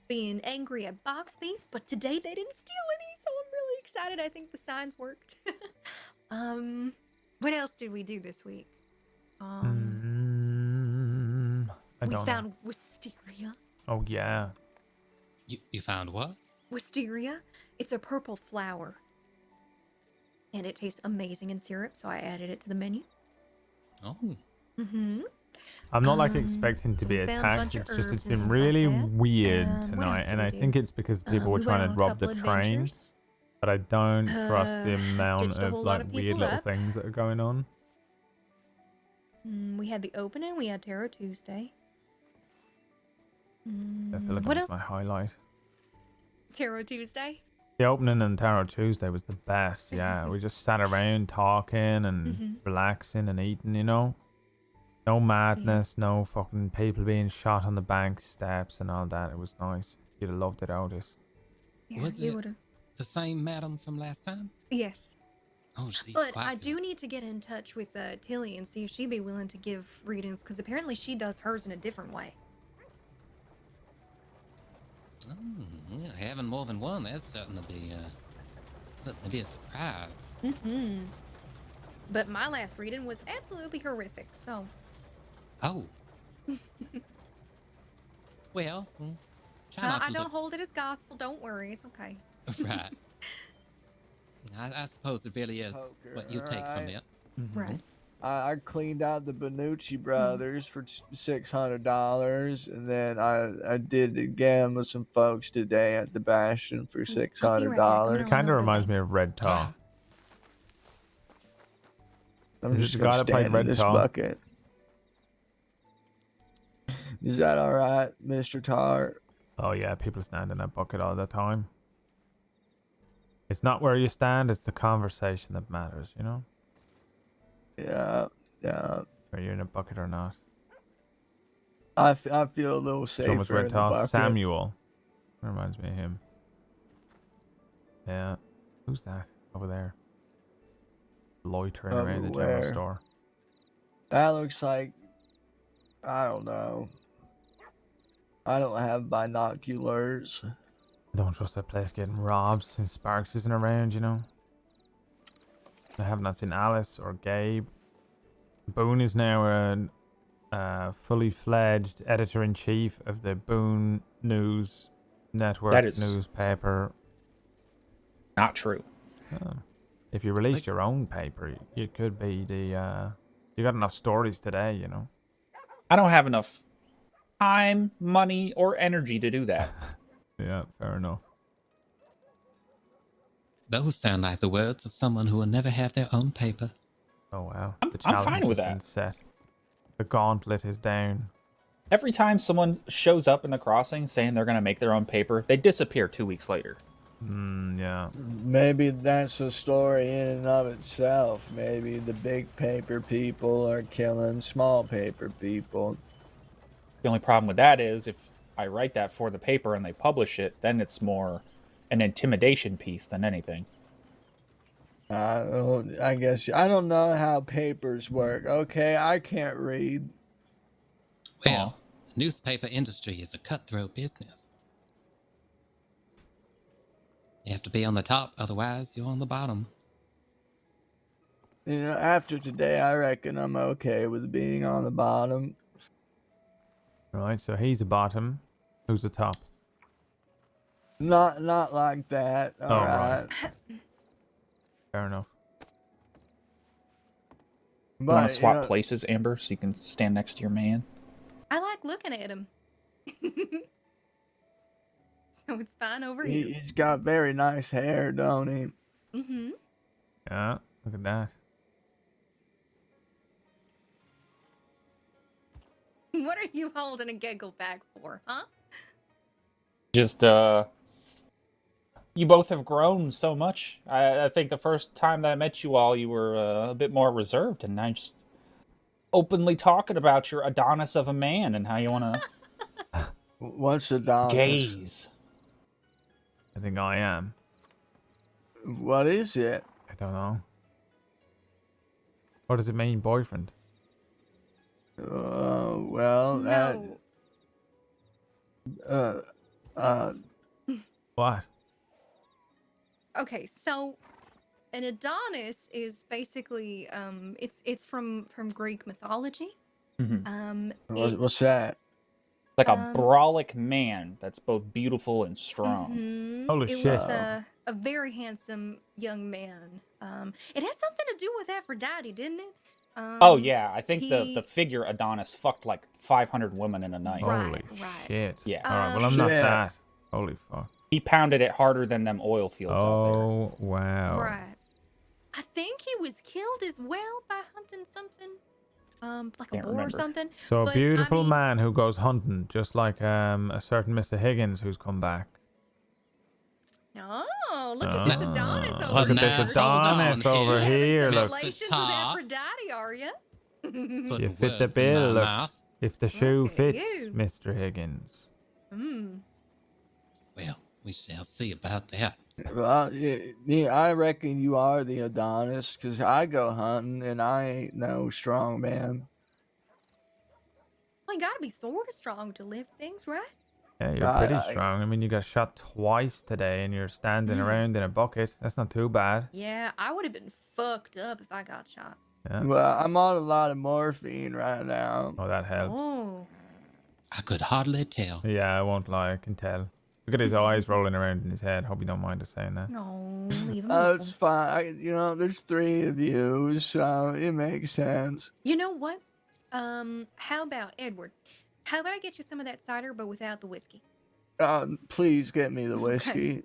Being angry at box thieves, but today they didn't steal any, so I'm really excited. I think the signs worked. What else did we do this week? I We don't found know. wisteria. Oh yeah. You found what? Wisteria. It's a purple flower. And it tastes amazing in syrup, so I added it to the menu. Oh. Mm-hmm. I'm not like expecting to so be we found a attacked. bunch of It's just herbs it's and been things like really that. weird What tonight, else did and we I do? think it's because people were We went trying on to a rob the couple train. adventures. But I don't trust the amount Stitched a of whole lot like of weird people little up. things that are going on. We had the opening. We had Tarot Tuesday. I feel like What that was else? my highlight. Tarot Tuesday. The opening and Tarot Tuesday was the best. Yeah, we just sat around talking and relaxing and eating. No madness, no fucking people being shot on the bank steps and all that. It was nice. You'd have loved it, Otis. Yeah, Was you it would've. the same madam from last time? Yes. Oh, she's But quite I good. do need to get in touch with Tilly and see if she'd be willing to give readings, because apparently she does hers in a different way. Oh, yeah, having more than one, that's certainly be a surprise. But my last reading was absolutely horrific, so. Oh. Well, try not to I don't look... hold it as gospel. Don't worry, it's okay. Right. I suppose it really is what you take from it. Right. I cleaned out the Benucci brothers for $600, and then I did it again with some folks today at the Bastion for $600. Kind of reminds me of Red Tar. I'm Is it just the gonna guy that played stand in Red this Tar? bucket. Is that all right, Mr. Tar? Oh yeah, people stand in that bucket all the time. It's not where you stand; it's the conversation that matters. Yeah. Are you in a bucket or not? I feel a little Someone with safer Red in the Tar. bucket. Samuel. That reminds me of him. Yeah. Who's that over there? Loitering around the general Where? store. That looks like, I don't know. I don't have binoculars. I don't trust that place getting robbed since Sparks isn't around, you know. I have not seen Alice or Gabe. Boone is now a fully fledged editor-in-chief of the Boone News Network That is newspaper. not true. If you released your own paper, you could be the... you got enough stories today, you know. I don't have enough time, money, or energy to do that. Yeah, fair enough. Those sound like the words of someone who will never have their own paper. Oh, wow. The I'm challenge fine with has that. been set. The gauntlet is down. Every time someone shows up in the crossing saying they're going to make their own paper, they disappear 2 weeks later. Yeah. Maybe that's a story in and of itself. Maybe the big paper people are killing small paper people. The only problem with that is if I write that for the paper and they publish it, then it's more an intimidation piece than anything. I guess I don't know how papers work. Okay, I can't read. Well, the newspaper industry is a cutthroat business. You have to be on the top, otherwise you're on the bottom. You know, after today, I reckon I'm okay with being on the bottom. Right, so he's a bottom. Who's the top? Not like that. All right. Fair enough. You want But, to swap you know, places, Amber, so you can stand next to your man? I like looking at him. So it's fine over here. he's got very nice hair, don't he? Mm-hmm. Yeah, look at that. What are you holding a giggle back for, huh? Just, you both have grown so much. I think the first time that I met you all, you were a bit more reserved, and now just openly talking about your Adonis of a man and how you want to What's Adonis? gaze. I think I am. What is it? I don't know. What does it mean, boyfriend? Well, No. What? Okay, so an Adonis is basically it's from Greek mythology. What's that? Like a brolic man that's both beautiful and strong. It was a very handsome young man. It had something to do with Aphrodite, didn't it? Oh yeah, I think the figure Adonis fucked like 500 women in a night. Holy shit. Yeah. Alright, well I'm not that. Holy fuck. He pounded it harder than them oil fields out there. Oh, wow. Right. I think he was killed as well by hunting something. Like a boar or something. So But, a beautiful I mean, man who goes hunting, just like a certain Mr. Higgins who's come back. Oh, look at this Adonis over Look at here. this Adonis over here. Look. Relations with Aphrodite, are you? You fit the bill. Look. If the shoe fits, Mr. Higgins. Well, we shall see about that. Well, yeah, I reckon you are the Adonis, because I go hunting and I ain't no strong man. Well, you gotta be sort of strong to lift things, right? Yeah, you're pretty strong. I mean, you got shot twice today and you're standing around in a bucket. That's not too bad. Yeah, I would have been fucked up if I got shot. Yeah. Well, I'm on a lot of morphine right now. Oh, that helps. Oh. I could hardly tell. Yeah, I won't lie. I can tell. Look at his eyes rolling around in his head. Hope you don't mind us saying that. No, leave him Oh, alone. it's fine. There's 3 of you, so it makes sense. You know what? How about Edward? How about I get you some of that cider, but without the whiskey? Please get me the whiskey.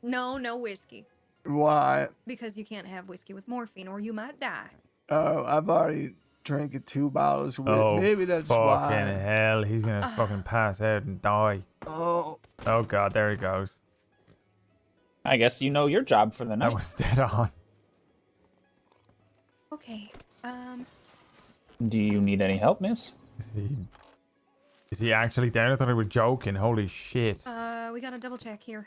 No whiskey. Why? Because you can't have whiskey with morphine, or you might die. Oh, I've already drank 2 bottles with. Oh, Maybe that's fucking why. hell. He's going to fucking pass out and die. Oh. Oh, God. There he goes. I guess you know your job for the night. That was dead on. Okay. Do you need any help, miss? Is he actually down? I thought we were joking. Holy shit. We gotta double check here.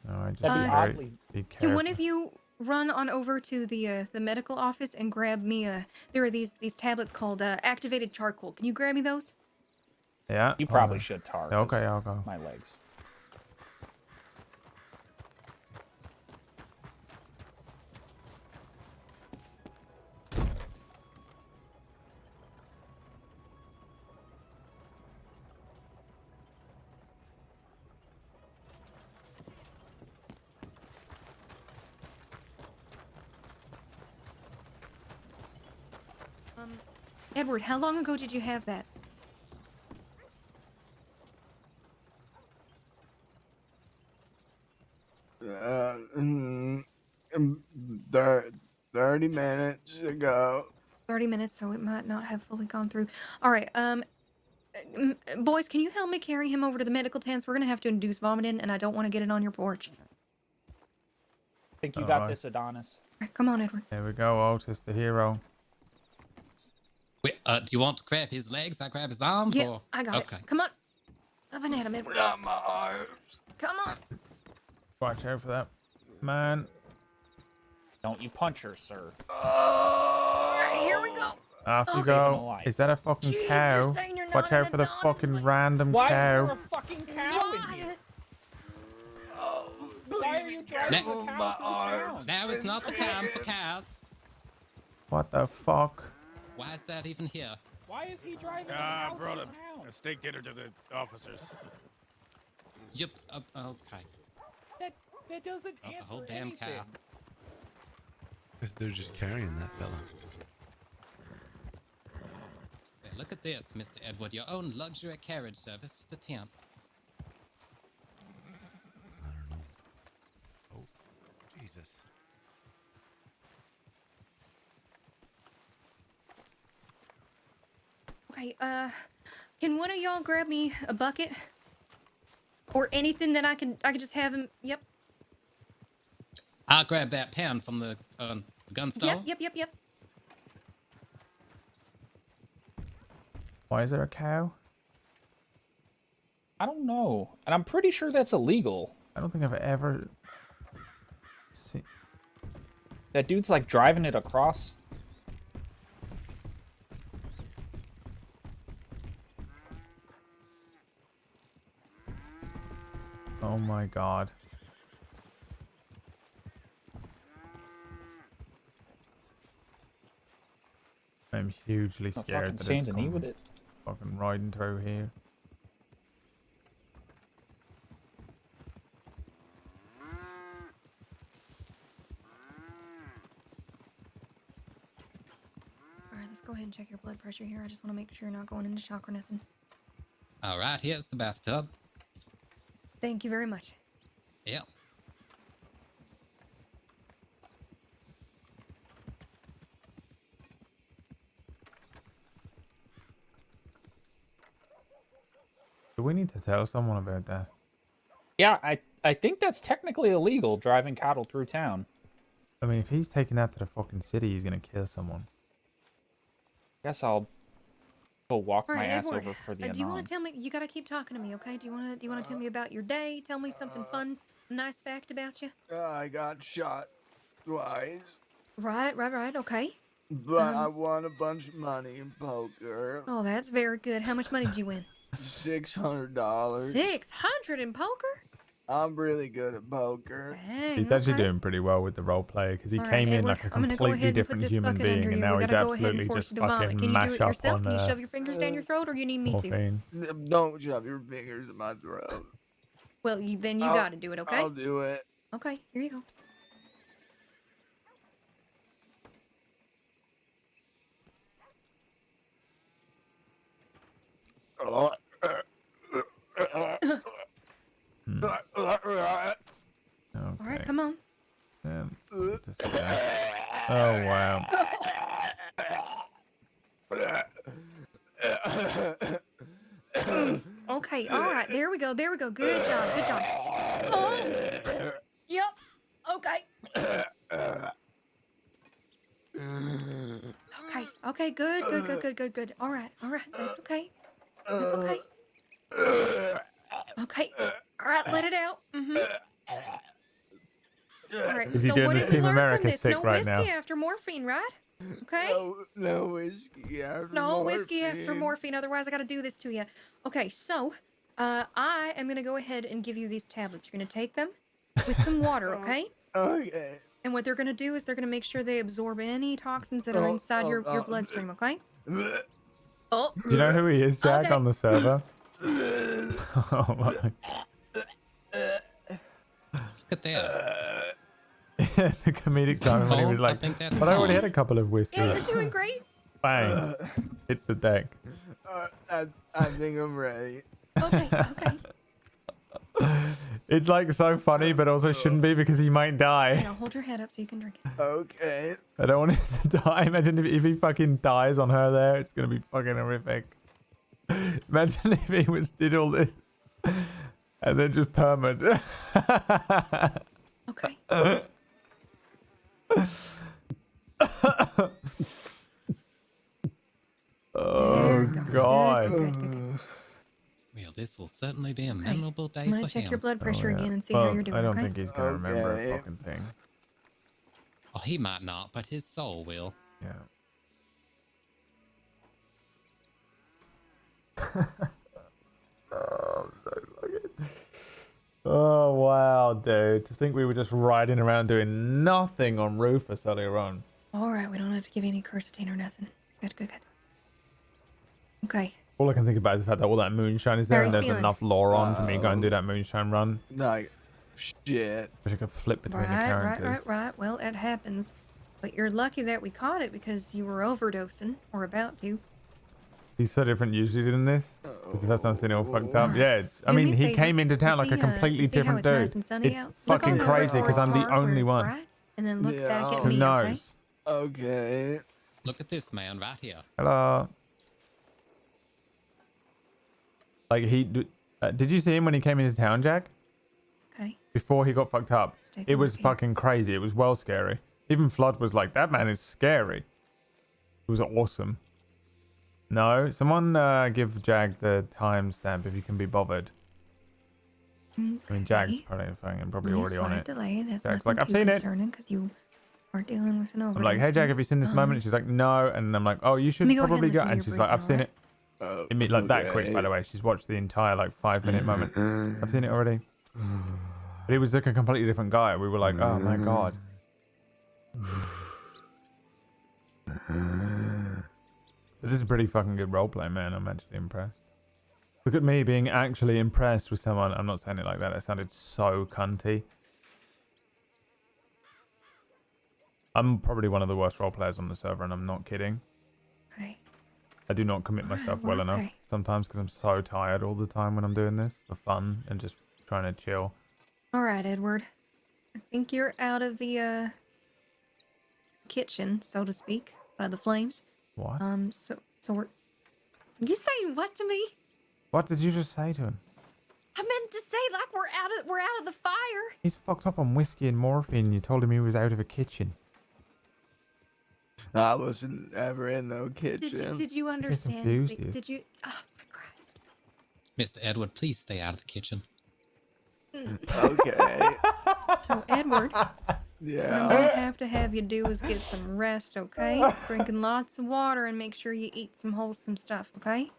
Oh, just be Can careful. one of you run on over to the medical office and grab me there are these tablets called activated charcoal. Can you grab me those? Yeah. You probably should, Tar. Yeah, 'cause okay, I'll go. My legs. Edward, how long ago did you have that? Uh, mm, mm, 30 minutes ago. 30 minutes, so it might not have fully gone through. All right, boys, can you help me carry him over to the medical tents? We're gonna have to induce vomiting, and I don't want to get it on your porch. Think you All got right. this, Adonis? All right, come on, Edward. Here we go, Otis the hero. Wait, do you want to grab his legs? I grab his arms? Yeah, Or... I got okay. it. Come on. Up and at him, Edward. Not my arms. Come on. Watch out for that, man. Don't you punch her, sir. All right, here we go. Off you Saving a go. life. Is that a fucking Jeez, you're cow? saying you're Watch not out an for the Adonis, fucking random Why is there cow. a fucking cow in here? Why are you driving a cow through town? Now is not the time for cows. What the fuck? Why is that even here? Why is he driving a I cow brought through town? a steak dinner to the officers. Yep. Okay. That doesn't Oh, answer the whole damn anything. cow. Because they're just carrying that fella. Hey, look at this, Mr. Edward. Your own luxury carriage service to the tent. I don't know. Oh, Jesus. Okay, can one of y'all grab me a bucket? Or anything that I can just have him. Yep. I'll grab that pen from the gun store. Yep. Why is there a cow? I don't know. And I'm pretty sure that's illegal. I don't think I've ever seen. That dude's like driving it across. Oh my god. I'm hugely Oh, scared fucking that Saint it's Denis come with it. fucking riding through here. All right, let's go ahead and check your blood pressure here. I just want to make sure you're not going into shock or nothing. All right, here's the bathtub. Thank you very much. Yep. Do we need to tell someone about that? Yeah, I think that's technically illegal, driving cattle through town. I mean, if he's taking that to the fucking city, he's gonna kill someone. Guess I'll go walk All my right, ass Edward, over for the do you anon. want to tell me? You gotta keep talking to me, okay? Do you want to tell me about your day? Tell me something fun, a nice fact about you. I got shot twice, Right. Okay. but I won a bunch of money in poker. Oh, that's very good. How much money did you win? $600. 600 in poker? I'm really good at poker. Dang, He's actually okay. doing pretty well with the role play because he All right, came in Edward, like a I'm gonna go completely ahead and put different this human bucket under being, and you. now We he's gotta go ahead and absolutely force just you to vomit. fucking Can you do mash it up yourself? on Can you shove your fingers down your throat, or you need me to? morphine. Don't shove your fingers in my throat. Well, then you I'll- gotta do it, okay? I'll do it. Okay, here you go. All right, come on. Oh wow. Okay, all right, there we go. Good job. Oh. Yep. Okay. Okay, good. All right, that's okay. Okay. All right, let it out. All right, Is he so doing what the did we Team learn America from this? sick No right whiskey now? after morphine, right? Okay? No whiskey after No whiskey after morphine. morphine, otherwise I gotta do this to you. Okay, so, I am gonna go ahead and give you these tablets. You're gonna take them with some water, okay? Okay. And what they're gonna do is they're gonna make sure they absorb any toxins that are inside your bloodstream, okay? Oh. Do you know who he is, Jack, Okay. on the server? Oh my. Look at that. The comedic timing when he was Cold? I like, think that's but I already cold. had a couple of whiskeys. Yeah, you're doing great. Bang. It's the deck. I think I'm ready. Okay. It's like so funny, but also shouldn't be because he might die. Now hold your head up so you can drink it. Okay. I don't want him to die. Imagine if he fucking dies on her there. It's going to be fucking horrific. Imagine if he did all this and then just permanent. Okay. Oh, God. Good. Well, this will certainly be a Okay. memorable day I'm gonna for check him. your blood pressure Oh, yeah. again and see Well, how you're doing, I don't okay? think he's going to remember a Okay. fucking thing. Oh, he might not, but his soul will. Yeah. Oh, I'm so fucking... Oh, wow, dude. To think we were just riding around doing nothing on Rufus earlier on. Alright, we don't have to give you any quercetin or nothing. Good. Okay. All I can think about is the fact that all that moonshine is there How are and you there's feeling? enough lore on for me to go and do that moonshine run. Like, shit. Wish I could flip between the characters. Right. Well, it happens. But you're lucky that we caught it because you were overdosing, or about to. He's so different usually than this. It's the first time I've seen it all fucked up. Yeah, it's. I Do me mean, a he favor. came into town You like a see, completely you see how different it's dude. nice and sunny It's out? Look fucking over crazy towards because I'm the Tar, where only it's one. bright, and then look back at Who me, knows? Okay. Look at this man right here. Hello. Like did you see him when he came into town, Jack? Okay. Before he got fucked up, take it a was look here. fucking crazy. It was well scary. Even Flood was like, "That man is scary." It was awesome. No, someone give Jag the timestamp if you can be bothered. Okay. I mean, Jag's probably already on it. Delay. That's Jack's nothing like, "I've too seen it." concerning because you are dealing with an overdose. I'm like, "Hey, Jag, have you seen this moment?" And she's like, "No." And I'm like, "Oh, you should me go ahead probably and go." listen to And your she's like, breathing, "I've seen it." Like that quick, by okay. the way. She's watched the entire like 5-minute moment. I've seen it already. But he was like a completely different guy. We were like, "Oh my god." This is a pretty fucking good roleplay, man. I'm actually impressed. Look at me being actually impressed with someone. I'm not saying it like that. It sounded so cunty. I'm probably one of the worst roleplayers on the server, and I'm not kidding. Okay. I do not commit myself well enough okay. sometimes because I'm so tired all the time when I'm doing this for fun and just trying to chill. All right, Edward. I think you're out of the kitchen, so to speak, out of the flames. What? So we're. You saying what to me? What did you just say to him? I meant to say like we're out of the fire. He's fucked up on whiskey and morphine. You told him he was out of a kitchen. I wasn't ever in no kitchen. Did you understand? confused you. Did you? Oh my Christ. Mr. Edward, please stay out of the kitchen. Okay. So Edward, what I'm Yeah. gonna have you do is get some rest, okay? Drinking lots of water and make sure you eat some wholesome stuff, okay?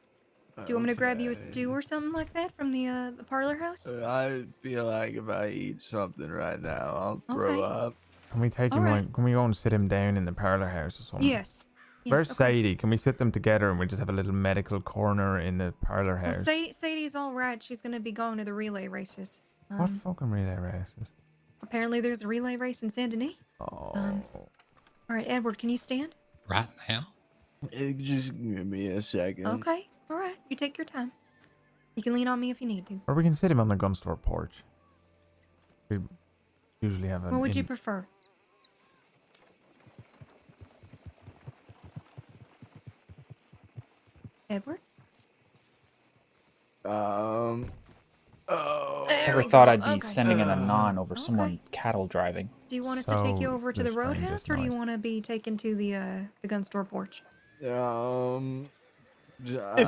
Do you want me to grab you a stew or something like that from the parlor house? I feel like if I eat something right now, I'll throw Okay. up. Can we take him Alright. like? Can we go and sit him down in the parlor house or something? Yes. Where's okay. Sadie? Can we sit them together and we just have a little medical corner in the parlor Well, house? Sadie's all right. She's gonna be going to the relay races. What fucking relay races? Apparently, there's a relay race in Saint Denis. Oh. All right, Edward, can you stand? Right now? Just give me a second. Okay. All right. You take your time. You can lean on me if you need to. Or we can sit him on the gun store porch. We usually have an. What would you prefer? Edward? Oh. Never thought I'd be sending an anon over someone cattle driving. Do you want us to take you So over to the the strangest roadhouse, or do you night. want to be taken to the gun store porch? If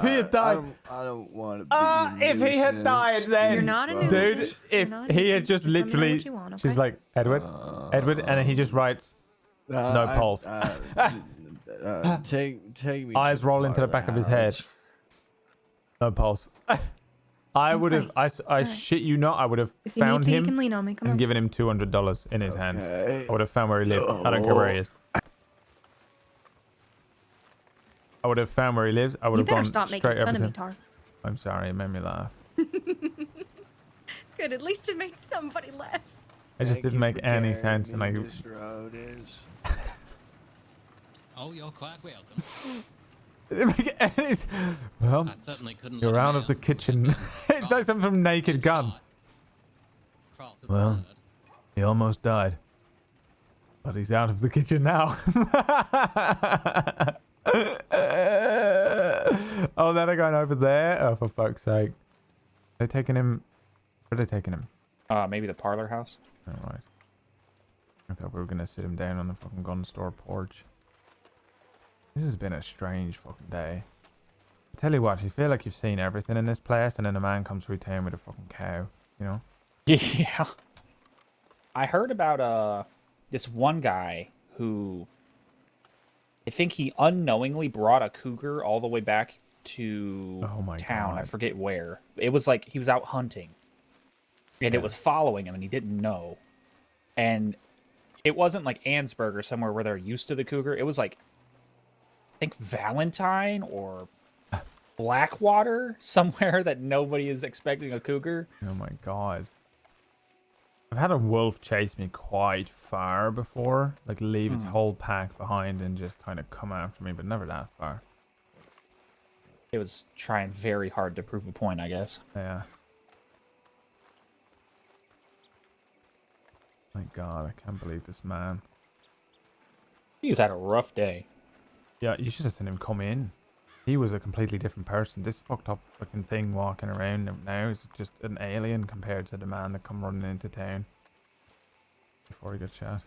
he had died- I don't want to be. If he had died, then You're not a dude. nuisance. You're If not a he had nuisance. just Just let me know literally, what you want, she's okay? like Edward, and then he just writes no pulse. Take me. Eyes to roll into the back of his head. house. No pulse. I would have. I shit you not. I would have If you need found to, you him can lean on me. Come and on. given him $200 in his hands. Okay. I would have found where he lived. I don't care where he is. I would have found where he lives. I would You have better gone stop making straight up fun to of me, him. Tar. I'm sorry. It made me laugh. Good. At least it made somebody laugh. It just Thank didn't you make for any carrying sense, and me, I. Mr. Otis. Oh, you're quite welcome. It didn't make any. Well, I certainly couldn't you're let a out of the man kitchen. It's like something from Naked Gun. crawl through the Well, blood. he almost died, but he's out of the kitchen now. Oh, they're going over there. Oh, for fuck's sake! They're taking him. Where are they taking him? Maybe the parlor house. All right. I thought we were gonna sit him down on the fucking gun store porch. This has been a strange fucking day. I tell you what, you feel like you've seen everything in this place, and then a man comes through town with a fucking cow. You know? Yeah. I heard about this one guy who I think he unknowingly brought a cougar all the way back to town. God. I forget where. It was like he was out hunting. And it was following him and he didn't know. And it wasn't like Ansburg or somewhere where they're used to the cougar. It was like I think Valentine or Blackwater, somewhere that nobody is expecting a cougar. Oh my god. I've had a wolf chase me quite far before, like leave its whole pack behind and just kind of come after me, but never that far. It was trying very hard to prove a point, I guess. Yeah. My god, I can't believe this man. He's had a rough day. Yeah, you should have seen him come in. He was a completely different person. This fucked up fucking thing walking around now is just an alien compared to the man that come running into town before he got shot.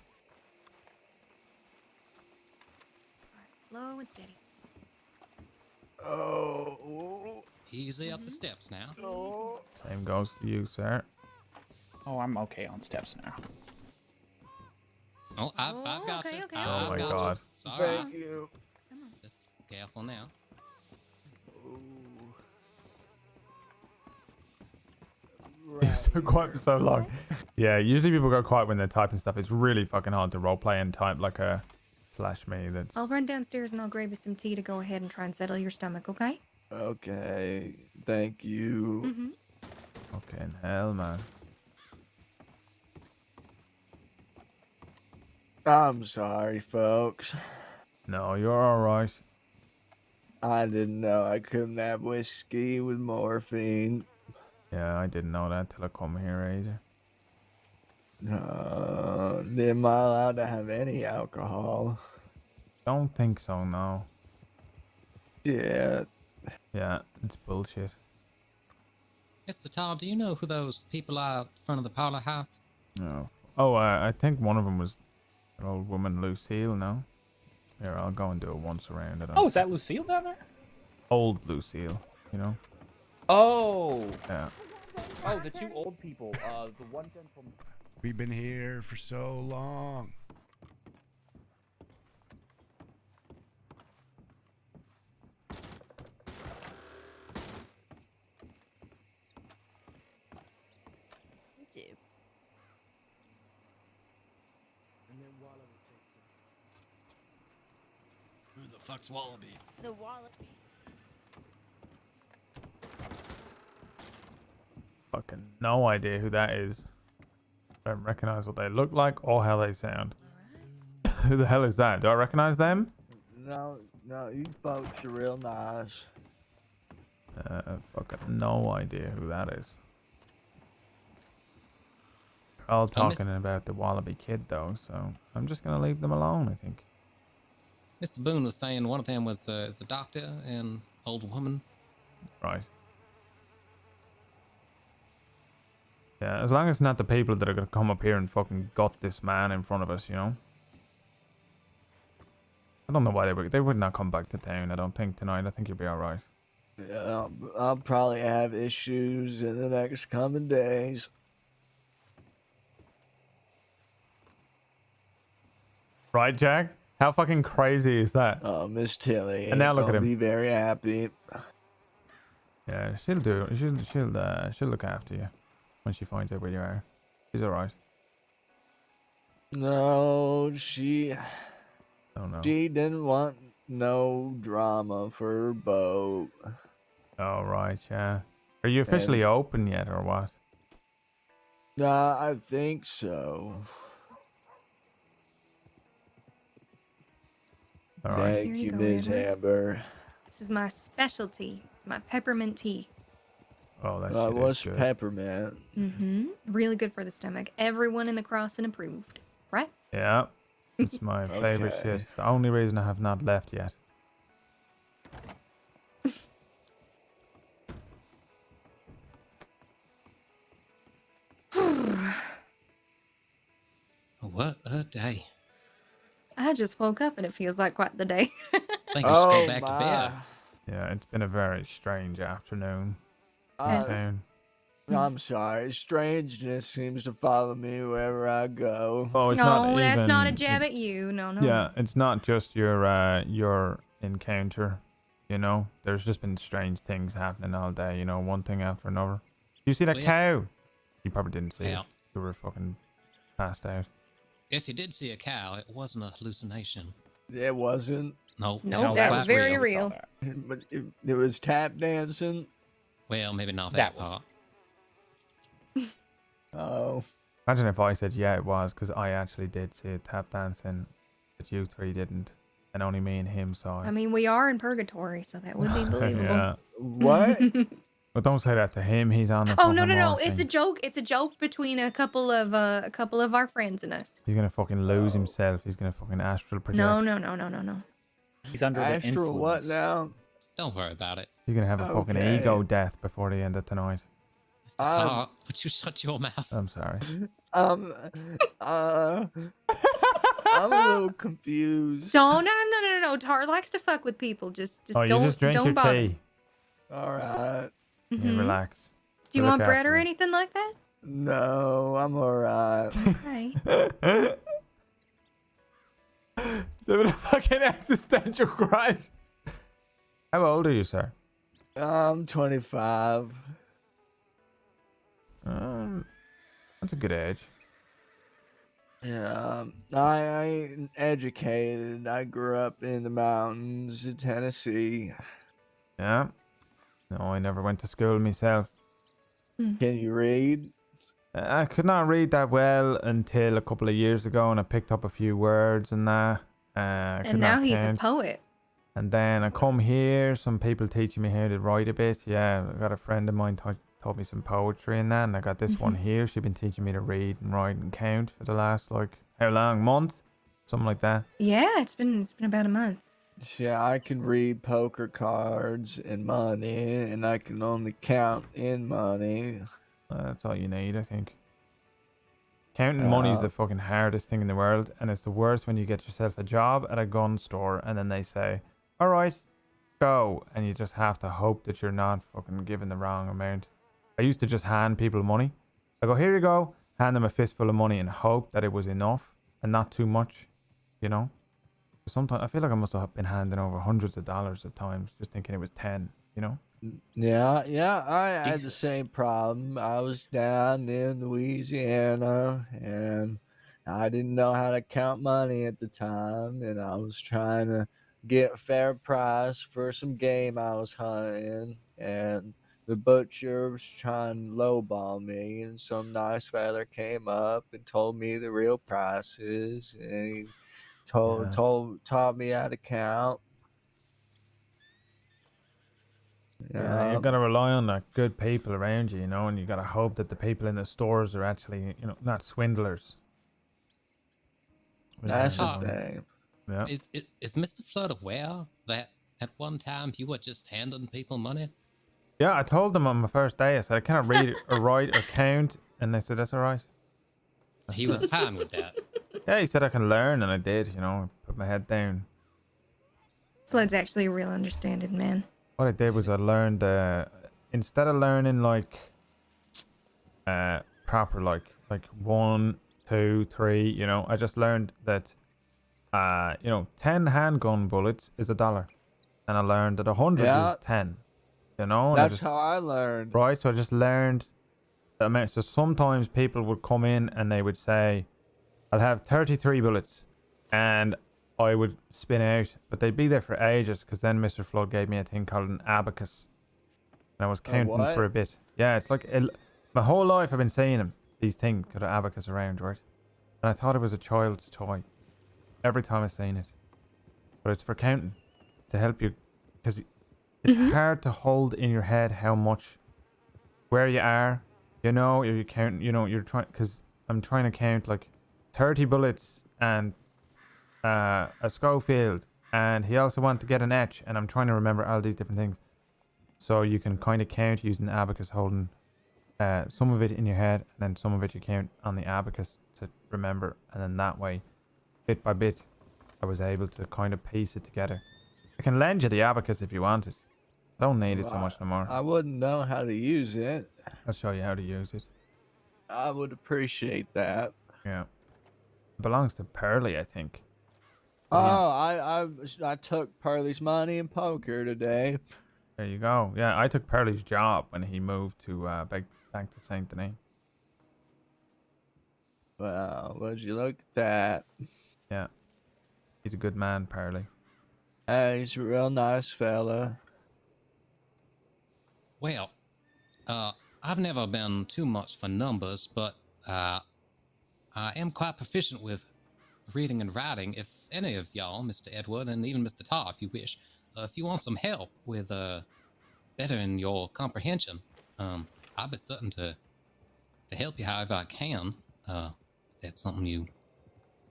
Slow and steady. Oh. Easy up the steps now. Same goes for you, sir. Oh, I'm okay on steps now. Oh, I've got you. Okay. Oh my god. Sorry. Thank you. Just careful now. You're so quiet for so long. Yeah, usually people go quiet when they're typing stuff. It's really fucking hard to roleplay and type like a /me. That's I'll run downstairs and I'll grab you some tea to go ahead and try and settle your stomach, okay? Okay. Thank you. Mm-hmm. fucking hell, man. I'm sorry, folks. No, you're alright. I didn't know I couldn't have whiskey with morphine. Yeah, I didn't know that till I come here either. Am I allowed to have any alcohol? Don't think so, no. Yeah. Yeah, it's bullshit. Mr. Tar, do you know who those people are in front of the parlor house? No. Oh, I think one of them was an old woman, Lucille, no? Here, I'll go and do it once around. Oh, is that Lucille down there? Old Lucille, you know? Oh. Yeah. Oh, the two old people. The one gentleman. We've been here for so long. Who the fuck's Wallaby? The Wallaby. Fucking no idea who that is. Don't recognize what they look like or how they sound. Who the hell is that? Do I recognize them? No, you folks are real nice. Fucking no idea who that is. They're all talking about the Wallaby kid though, so I'm just gonna leave them alone, I think. Mr. Boone was saying one of them was the doctor and old woman. Right. Yeah, as long as it's not the people that are gonna come up here and fucking gut this man in front of us, you know? I don't know why they would not come back to town, I don't think, tonight. I think you'll be alright. Yeah, I'll probably have issues in the next coming days. Right, Jack? How fucking crazy is that? Oh, Miss Tilly. And now ain't look at gonna him. Be very happy. Yeah, she'll do. She'll look after you when she finds out where you are. She's alright. No, she. Oh no. She didn't want no drama for her boat. Oh right, yeah. Are you officially And- open yet, or what? I think so. All right. Here Thank you you, go, Miss Edward. Amber. This is my specialty. It's my peppermint tea. Oh, that shit What's is good. peppermint? Mm-hmm. Really good for the stomach. Everyone in the crossing approved, right? Yeah, it's my favorite Okay. shit. It's the only reason I have not left yet. What a day. I just woke up and it feels like quite the day. I think you should go back to bed. Yeah, it's been a very strange afternoon. Uh, Soon. I'm sorry. Strangeness seems to follow me wherever I go. Oh, it's No, not that's not a even- jab at you. No, no. Yeah, it's not just your encounter. You know, there's just been strange things happening all day. You know, one thing after another. You see that Well, yes. cow? You probably didn't see it. Well. You were fucking passed out. If you did see a cow, it wasn't a hallucination. It wasn't. No, Nope, that was very real. But it was tap dancing. Well, maybe not That that, was- part. Oh. Imagine if I said yeah, it was, because I actually did see it tap dancing, but you three didn't, and only me and him saw it. I mean, we are in purgatory, so that would be believable. Yeah. What? But don't say that to him. He's on the. Oh no, fucking no, no! morphine. It's a joke. It's a joke between a couple of our friends and us. He's gonna fucking lose himself. He's gonna fucking astral project. No, no, no, no, no, no. He's under the Astral what influence. now? Don't worry about it. He's gonna have a fucking Okay. ego death before the end of tonight. Mr. Tar, would you shut your mouth? I'm sorry. I'm a little confused. Don't, no. Tar likes to fuck with people. Just Oh, you don't, just drink don't your bother. tea. All right. Yeah, Mhm. relax. Do you We'll want look bread after or you. anything like that? No, I'm all right. Okay. It's a bit of fucking existential crisis. How old are you, sir? I'm 25. That's a good age. Yeah, I ain't educated. I grew up in the mountains of Tennessee. Yeah. No, I never went to school myself. Can you read? I could not read that well until a couple of years ago, and I picked up a few words and that. I could And now not he's a count. poet. And then I come here, some people teaching me how to write a bit. Yeah, I got a friend of mine taught me some poetry and that, and I got this one here. She's been teaching me to read and write and count for the last, like, how long? Month? Something like that. Yeah, it's been about a month. Yeah, I can read poker cards and money, and I can only count in money. That's all you need, I think. Counting money is the fucking hardest thing in the world, and it's the worst when you get yourself a job at a gun store and then they say, all right, go, and you just have to hope that you're not fucking given the wrong amount. I used to just hand people money. I go, here you go, hand them a fistful of money and hope that it was enough and not too much, you know? Sometimes I feel like I must have been handing over hundreds of dollars at times, just thinking it was 10, you know? Yeah, I had the Jesus. same problem. I was down in Louisiana, and I didn't know how to count money at the time, and I was trying to get a fair price for some game I was hunting, and the butcher was trying to lowball me, and some nice fella came up and told me the real prices, and he taught me how to count. Yeah, you've got to rely on the good people around you, you know, and you got to hope that the people in the stores are actually, you know, not swindlers. That's the Tar, thing. Yeah. Is Mr. Flood aware that at one time you were just handing people money? Yeah, I told them on my first day, I said, I cannot read or write or count. And they said, that's all right. He was fine with that. Yeah, he said I can learn, and I did, you know, put my head down. Flood's actually a real understanding man. What I did was I learned, instead of learning like, proper, like 1, 2, 3, you know, I just learned that You know, 10 handgun bullets is $1, and I learned that 100 Yeah. is 10. You know, and That's how I learned. right. So I just learned the amount. So sometimes people would come in and they would say, "I'll have 33 bullets," and I would spin out, but they'd be there for ages because then Mr. Flood gave me a thing called an abacus, and I was counting what? for a bit. Yeah, it's like my whole life I've been seeing them. These things got an abacus around, right? And I thought it was a child's toy every time I seen it, but it's for counting to help you because it's hard to hold in your head how much where you are. You know, you're counting. You know, you're trying because I'm trying to count like 30 bullets and a Schofield, and he also wanted to get an etch, and I'm trying to remember all these different things. So you can kind of count using the abacus, holding some of it in your head, and then some of it you count on the abacus to remember, and then that way, bit by bit, I was able to kind of piece it together. I can lend you the abacus if you want it. I don't need it so much no more. I wouldn't know how to use it. I'll show you how to use it. I would appreciate that. Yeah. It belongs to Pearly, I think. Oh, I took Pearly's money in poker today. There you go. Yeah, I took Pearly's job when he moved to back to Saint Denis. Well, would you look at that? Yeah. He's a good man, Pearly. Hey, he's a real nice fella. Well, I've never been too much for numbers, but I am quite proficient with reading and writing. If any of y'all, Mr. Edward and even Mr. Tar, if you wish, if you want some help with bettering your comprehension, I'll be certain to help you however I can. If that's something you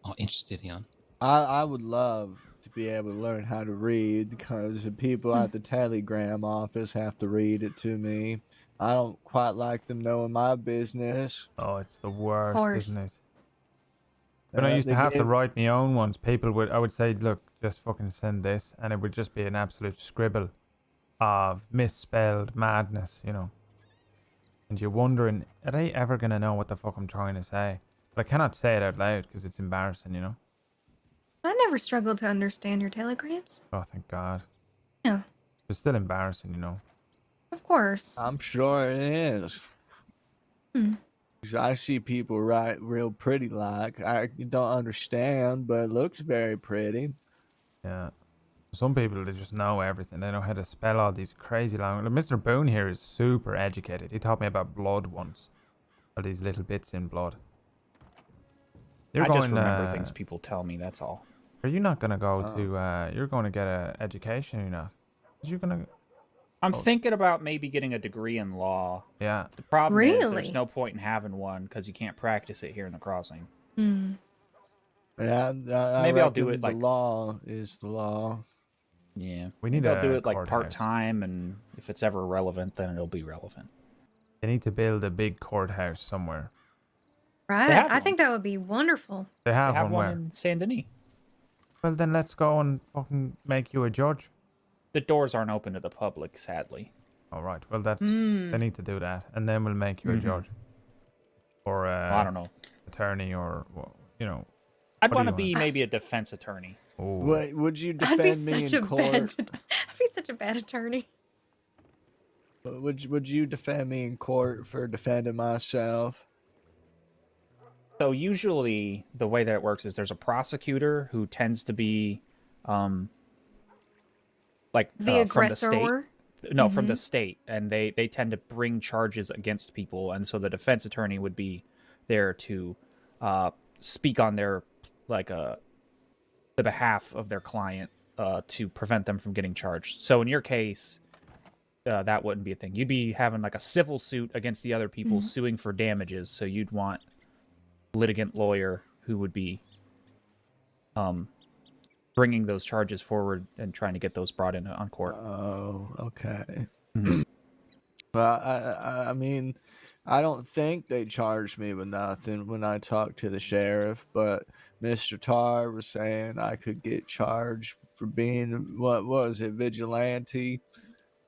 are interested in. I would love to be able to learn how to read because the people at the telegram office have to read it to me. I don't quite like them knowing my business. Oh, it's the worst, isn't it? When I used they to have to gave- write my own ones, I would say, look, just fucking send this, and it would just be an absolute scribble of misspelled madness, you know. And you're wondering, are they ever going to know what the fuck I'm trying to say? But I cannot say it out loud because it's embarrassing, you know. I never struggled to understand your telegrams. Oh, thank God. Yeah. It's still embarrassing, you know. Of course. I'm sure it is. 'Cause I see people write real pretty like. I don't understand, but it looks very pretty. Yeah. Some people, they just know everything. They know how to spell all these crazy languages. Mr. Boone here is super educated. He taught me about blood once. All these little bits in blood. I just remember things people tell me, that's all. Are you not going to go to... you're going to get an education, you're not? You're going to... I'm thinking about maybe getting a degree in law. Yeah. The problem is Really? there's no point in having one because you can't practice it here in the crossing. Hmm. Yeah, Maybe I'll do reckon it like the law is the law. Yeah. We need Maybe I'll do a it like courthouse. part-time, and if it's ever relevant, then it'll be relevant. They need to build a big courthouse somewhere. Right. have I one. think that would be wonderful. They have, They have one one where? in Saint Denis. Well, then let's go and fucking make you a judge. The doors aren't open to the public, sadly. All right. Well, that's... Mm. They need to do that. And then we'll make you a Mhm. judge. Or I don't know. attorney or, well, you know... I'd what do want to you be maybe a defense attorney. Oh. Wait, would you I'd be defend me such in a court? I'd be such a bad attorney. Would you defend me in court for defending myself? So usually the way that it works is there's a prosecutor who tends to be, like The from the state. aggressor? No, from the state, and they tend to bring charges against people, and so the defense attorney would be there to speak on their the behalf of their client to prevent them from getting charged. So in your case, that wouldn't be a thing. You'd be having like a civil suit against the other people suing for damages. So you'd want litigant lawyer who would be bringing those charges forward and trying to get those brought in on court. Oh, okay. Mhm. Well, I mean, I don't think they charged me with nothing when I talked to the sheriff, but Mr. Tar was saying I could get charged for being, what was it, vigilante?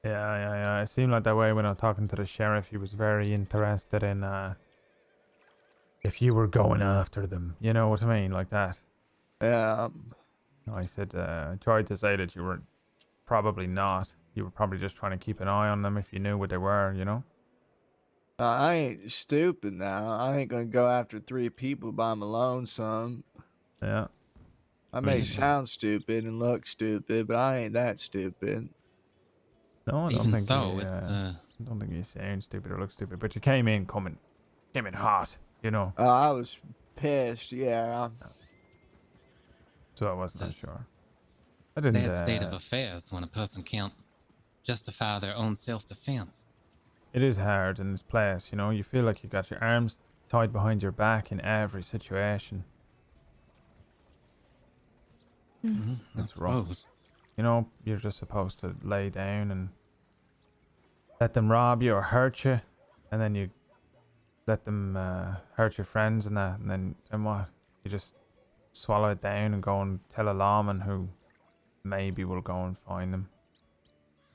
Yeah. It seemed like that way when I was talking to the sheriff. He was very interested in if you were going after them. You know what I mean? Like that. Yeah. I said, I tried to say that you were probably not. You were probably just trying to keep an eye on them if you knew what they were, you know? I ain't stupid now. I ain't gonna go after 3 people by my lonesome. Yeah. I may sound stupid and look stupid, but I ain't that stupid. No, I don't Even think so, you, it's I don't think you sound stupid or look stupid, but you came in hot, you know? I was pissed, yeah. So I was not a sure. I didn't, sad state of affairs when a person can't justify their own self-defense. it is hard in this place, you know? You feel like you got your arms tied behind your back in every situation. I It's rough. suppose. You know, you're just supposed to lay down and let them rob you or hurt you, and then you let them hurt your friends and that, and then what? You just swallow it down and go and tell a lawman who maybe will go and find them.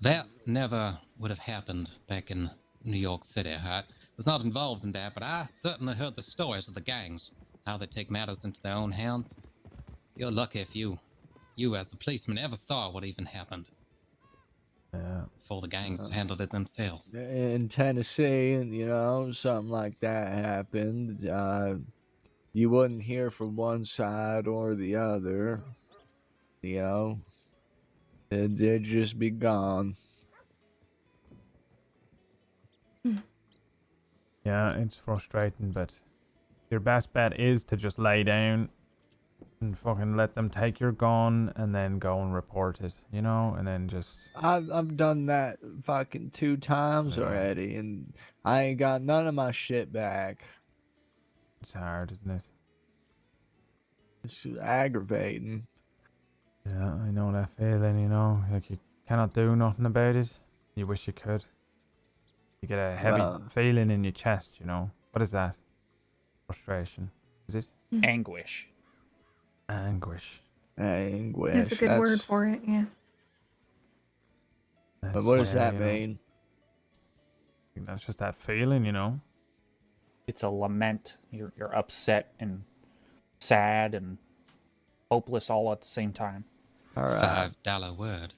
That never would have happened back in New York City. I was not involved in that, but I certainly heard the stories of the gangs, how they take matters into their own hands. You're lucky if you as a policeman ever saw what even happened. Yeah. Before the gangs handled it themselves. In Tennessee, you know, something like that happened. You wouldn't hear from one side or the other. You know, they'd just be gone. Yeah, it's frustrating, but your best bet is to just lay down and fucking let them take your gun and then go and report it, you know, and then just... I've done that fucking 2 times already, and I ain't got none of my shit back. It's hard, isn't it? It's aggravating. Yeah, I know that feeling, you know, like you cannot do nothing about it. You wish you could. You get a heavy feeling in your chest, you know. What is that? Frustration. Is it? Anguish. Anguish. That's a good word for it, yeah. But what does that you know. mean? I think that's just that feeling, you know. It's a lament. You're upset and sad and hopeless all at the same time. All right. $5 word.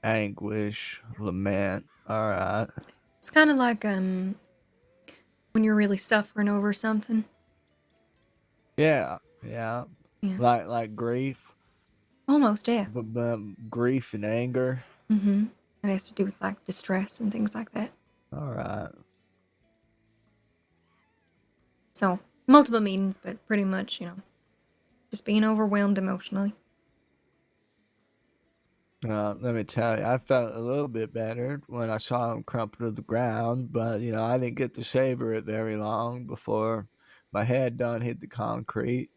Anguish, lament. All right. It's kind of like when you're really suffering over something. Yeah. Yeah. Like grief. Almost, yeah. But grief and anger. Mm-hmm. It has to do with like distress and things like that. All right. So multiple meanings, but pretty much, you know, just being overwhelmed emotionally. Let me tell you, I felt a little bit better when I saw him crumple to the ground, but you know, I didn't get to savor it very long before my head done hit the concrete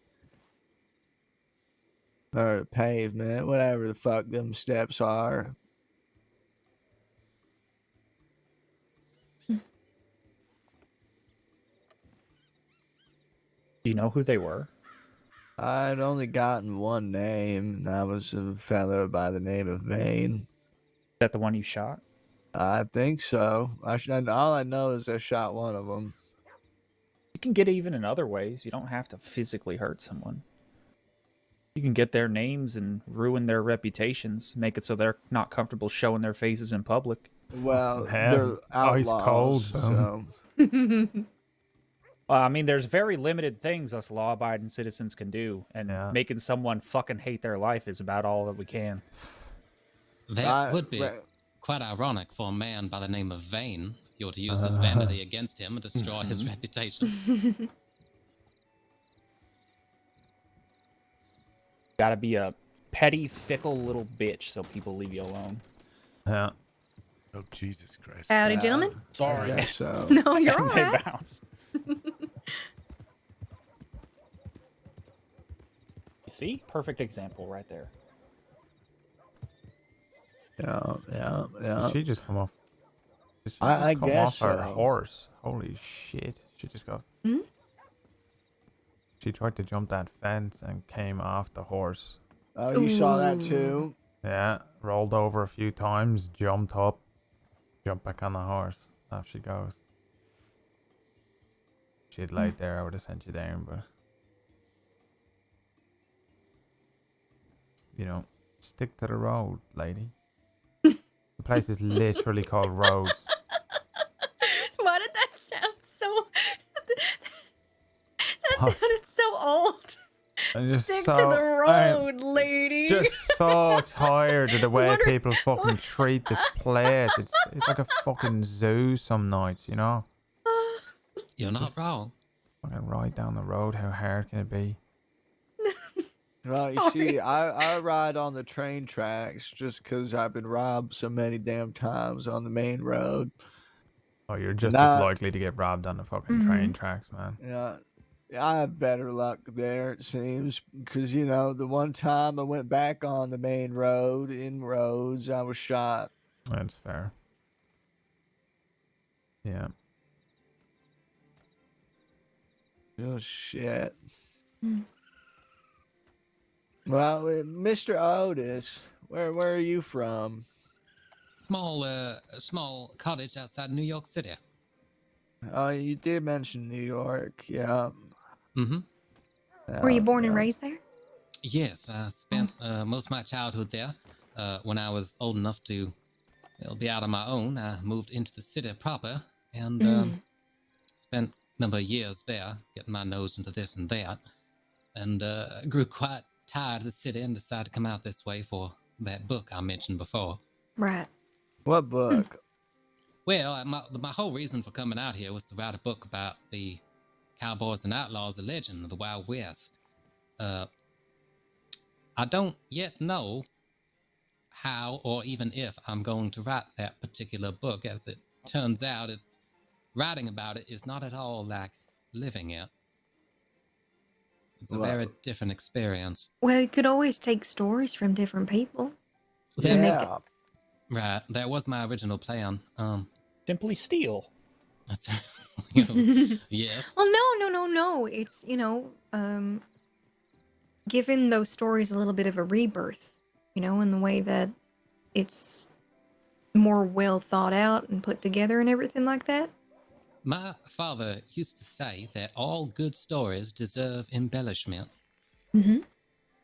or the pavement, whatever the fuck them steps are. Do you know who they were? I'd only gotten one name, and that was a fellow by the name of Vane. Is that the one you shot? I think so. All I know is I shot one of them. You can get even in other ways. You don't have to physically hurt someone. You can get their names and ruin their reputations, make it so they're not comfortable showing their faces in public. Well, they're outlaws, so... I mean, there's very limited things us law-abiding citizens can do, and making someone fucking hate their life is about all that we can. That would be quite ironic for a man by the name of Vane if you were to use his vanity against him and destroy his reputation. Gotta be a petty, fickle little bitch so people leave you alone. Yeah. Oh, Jesus Christ. Howdy, gentlemen. Sorry. I guess so. No, you're all They right. bounce. You see? Perfect example right there. Yeah. Did she just come off? Did she I just come guess off her so. horse? Holy shit. She just got... Hmm? She tried to jump that fence and came off the horse. Oh, you saw that too? Yeah, rolled over a few times, jumped up, jumped back on the horse. Off she goes. If she had laid there, I would have sent you down, but... you know, stick to the road, lady. The place is literally called Roads. Why did that sound so? That What? sounded so old. I'm just Stick to the road, lady. just so tired of the way What are- people fucking treat this place. It's like a fucking zoo some nights, you know? You're not wrong. Fucking ride down the road, how hard can it be? Well, you see, I ride on the train tracks just 'cause I've been robbed so many damn times on the main road. Oh, you're just as Not- likely to get robbed on the fucking train tracks, man. Yeah, I have better luck there, it seems, because you know the one time I went back on the main road in Rhodes, I was shot. That's fair. Yeah. Oh shit. Hmm. Well, Mr. Otis, where are you from? Small cottage outside New York City. Oh, you did mention New York, yeah. Mm-hmm. Were you born and raised there? Yes, I spent most of my childhood there. When I was old enough to be out on my own, I moved into the city proper and spent a number of years there, getting my nose into this and that, and grew quite tired of the city and decided to come out this way for that book I mentioned before. Right. What book? Well, my whole reason for coming out here was to write a book about the cowboys and outlaws, the legend of the Wild West. I don't yet know how or even if I'm going to write that particular book. As it turns out, writing about it is not at all like living it. It's a very different experience. Well, you could always take stories from different people. Yeah. Right. That was my original plan. Simply steal. Yes. Well, no. It's, giving those stories a little bit of a rebirth, in the way that it's more well thought out and put together and everything like that. My father used to say that all good stories deserve embellishment. Mm-hmm.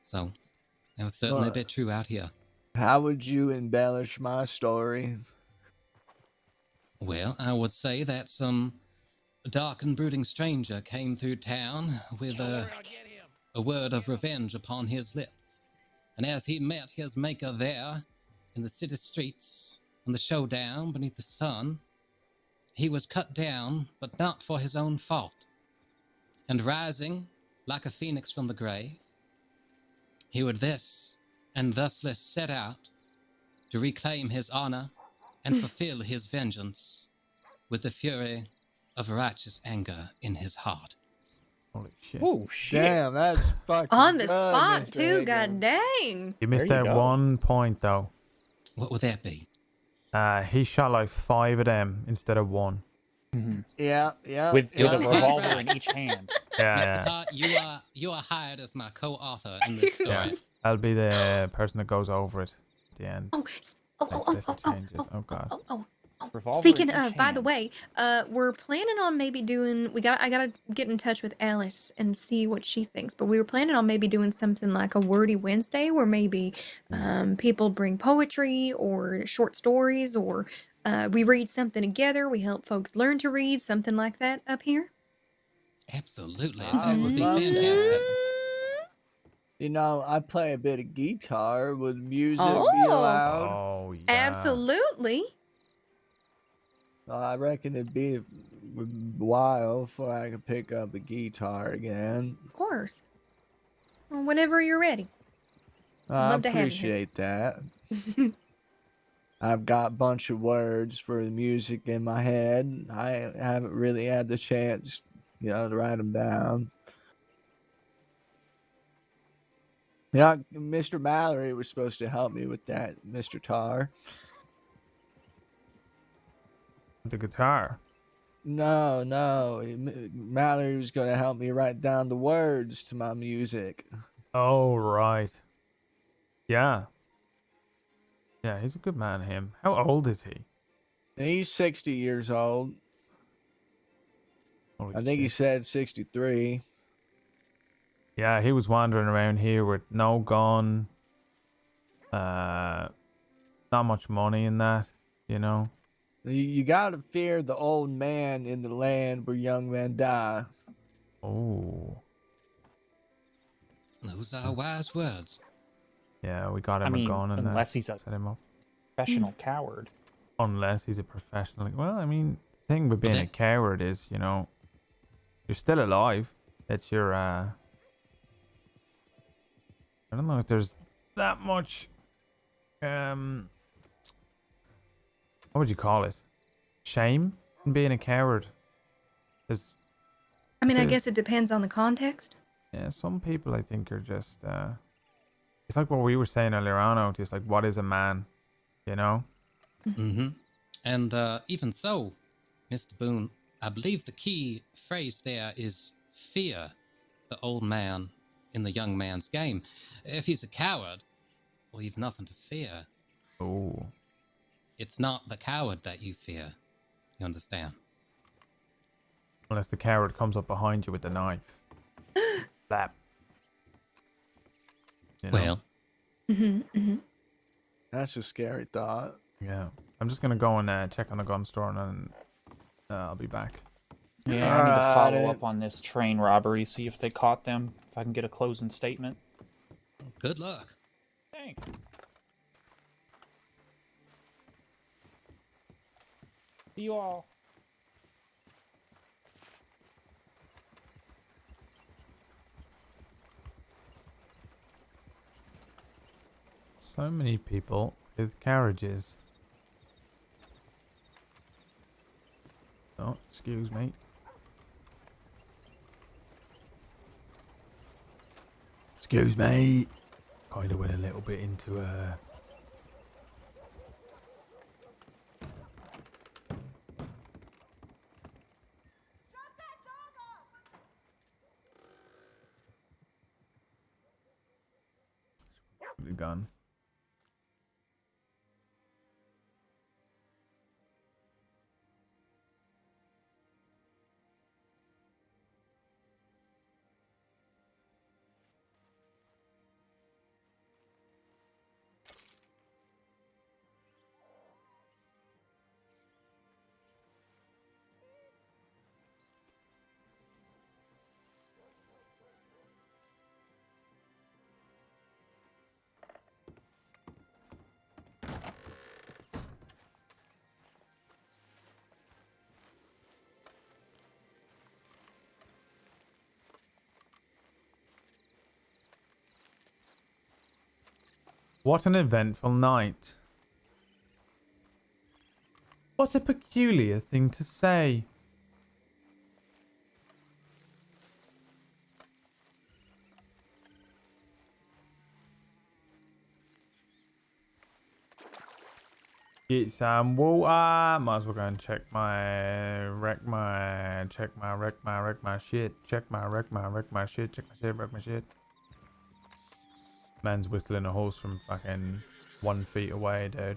So, that was certainly a bit true out here. How would you embellish my story? Well, I would say that some dark and brooding stranger came through town with a word of revenge upon his lips. And as he met his maker there in the city streets on the showdown beneath the sun, he was cut down, but not for his own fault. And rising like a phoenix from the grave, he would thusly set out to reclaim his honor and fulfill his vengeance with the fury of righteous anger in his heart. Holy shit. Oh, shit. Damn, that's fucking On the good, spot, Mr. too. Higgins. God dang. You missed There you out go. 1 point, though. What would that be? He shot like 5 of them instead of 1. Yeah. With yeah. a revolver in each hand. Mr. Todd, you are hired as my co-author in this story. Yeah. I'll be the person that goes over it at the end. Oh, Makes little changes. Oh, God. Revolver Speaking in of, each by the hand. way, we're planning on maybe doing. I gotta get in touch with Alice and see what she thinks. But we were planning on maybe doing something like a Wordy Wednesday, where maybe people bring poetry or short stories, or we read something together. We help folks learn to read, something like that up here. Absolutely. I That would be love that. fantastic. You know, I play a bit of guitar. Would music be Oh. allowed? Oh, yeah. Absolutely. Well, I reckon it'd be a while before I could pick up a guitar again. Of course. Well, whenever you're ready. I Love to have you here. appreciate that. I've got a bunch of words for the music in my head. I haven't really had the chance, to write them down. Yeah, Mr. Mallory was supposed to help me with that, Mr. Tar. The guitar. No. Mallory was going to help me write down the words to my music. Oh, right. Yeah. Yeah, he's a good man, him. How old is he? He's 60 years old. Holy I think he shit. said 63. Yeah, he was wandering around here with no gun, Not much money in that, you know. You gotta fear the old man in the land where young men die. Oh. Those are wise words. Yeah, we got I him mean, a gun and unless he's a set him up. professional coward. Unless he's a professional. Well, I mean, the thing with being then- a coward is, you know, you're still alive. It's your, I don't know if there's that much, what would you call it? Shame in being a coward. Because, I mean, I guess it depends on the context. yeah, some people I think are just, it's like what we were saying earlier on, Otis, like, what is a man? You know? Mm-hmm. And even so, Mr. Boone, I believe the key phrase there is fear the old man in the young man's game. If he's a coward, well, you've nothing to fear. Oh. It's not the coward that you fear. You understand? Unless the coward comes up behind you with the knife. Slap. You know? Well. That's a scary thought. Yeah. I'm just going to go and check on the gun store and then I'll be back. Yeah, I need to follow up on this train robbery, see if they caught them, if I can get a closing statement. Good luck. Thanks. See you all. So many people with carriages. Oh, excuse me. Excuse me. Kind of went a little bit into the gun. What an eventful night. What a peculiar thing to say. Get some water. Might as well go and check my wreck my shit. Check my wreck my shit. Check my shit. Man's whistling a horse from fucking 1 feet away, dude.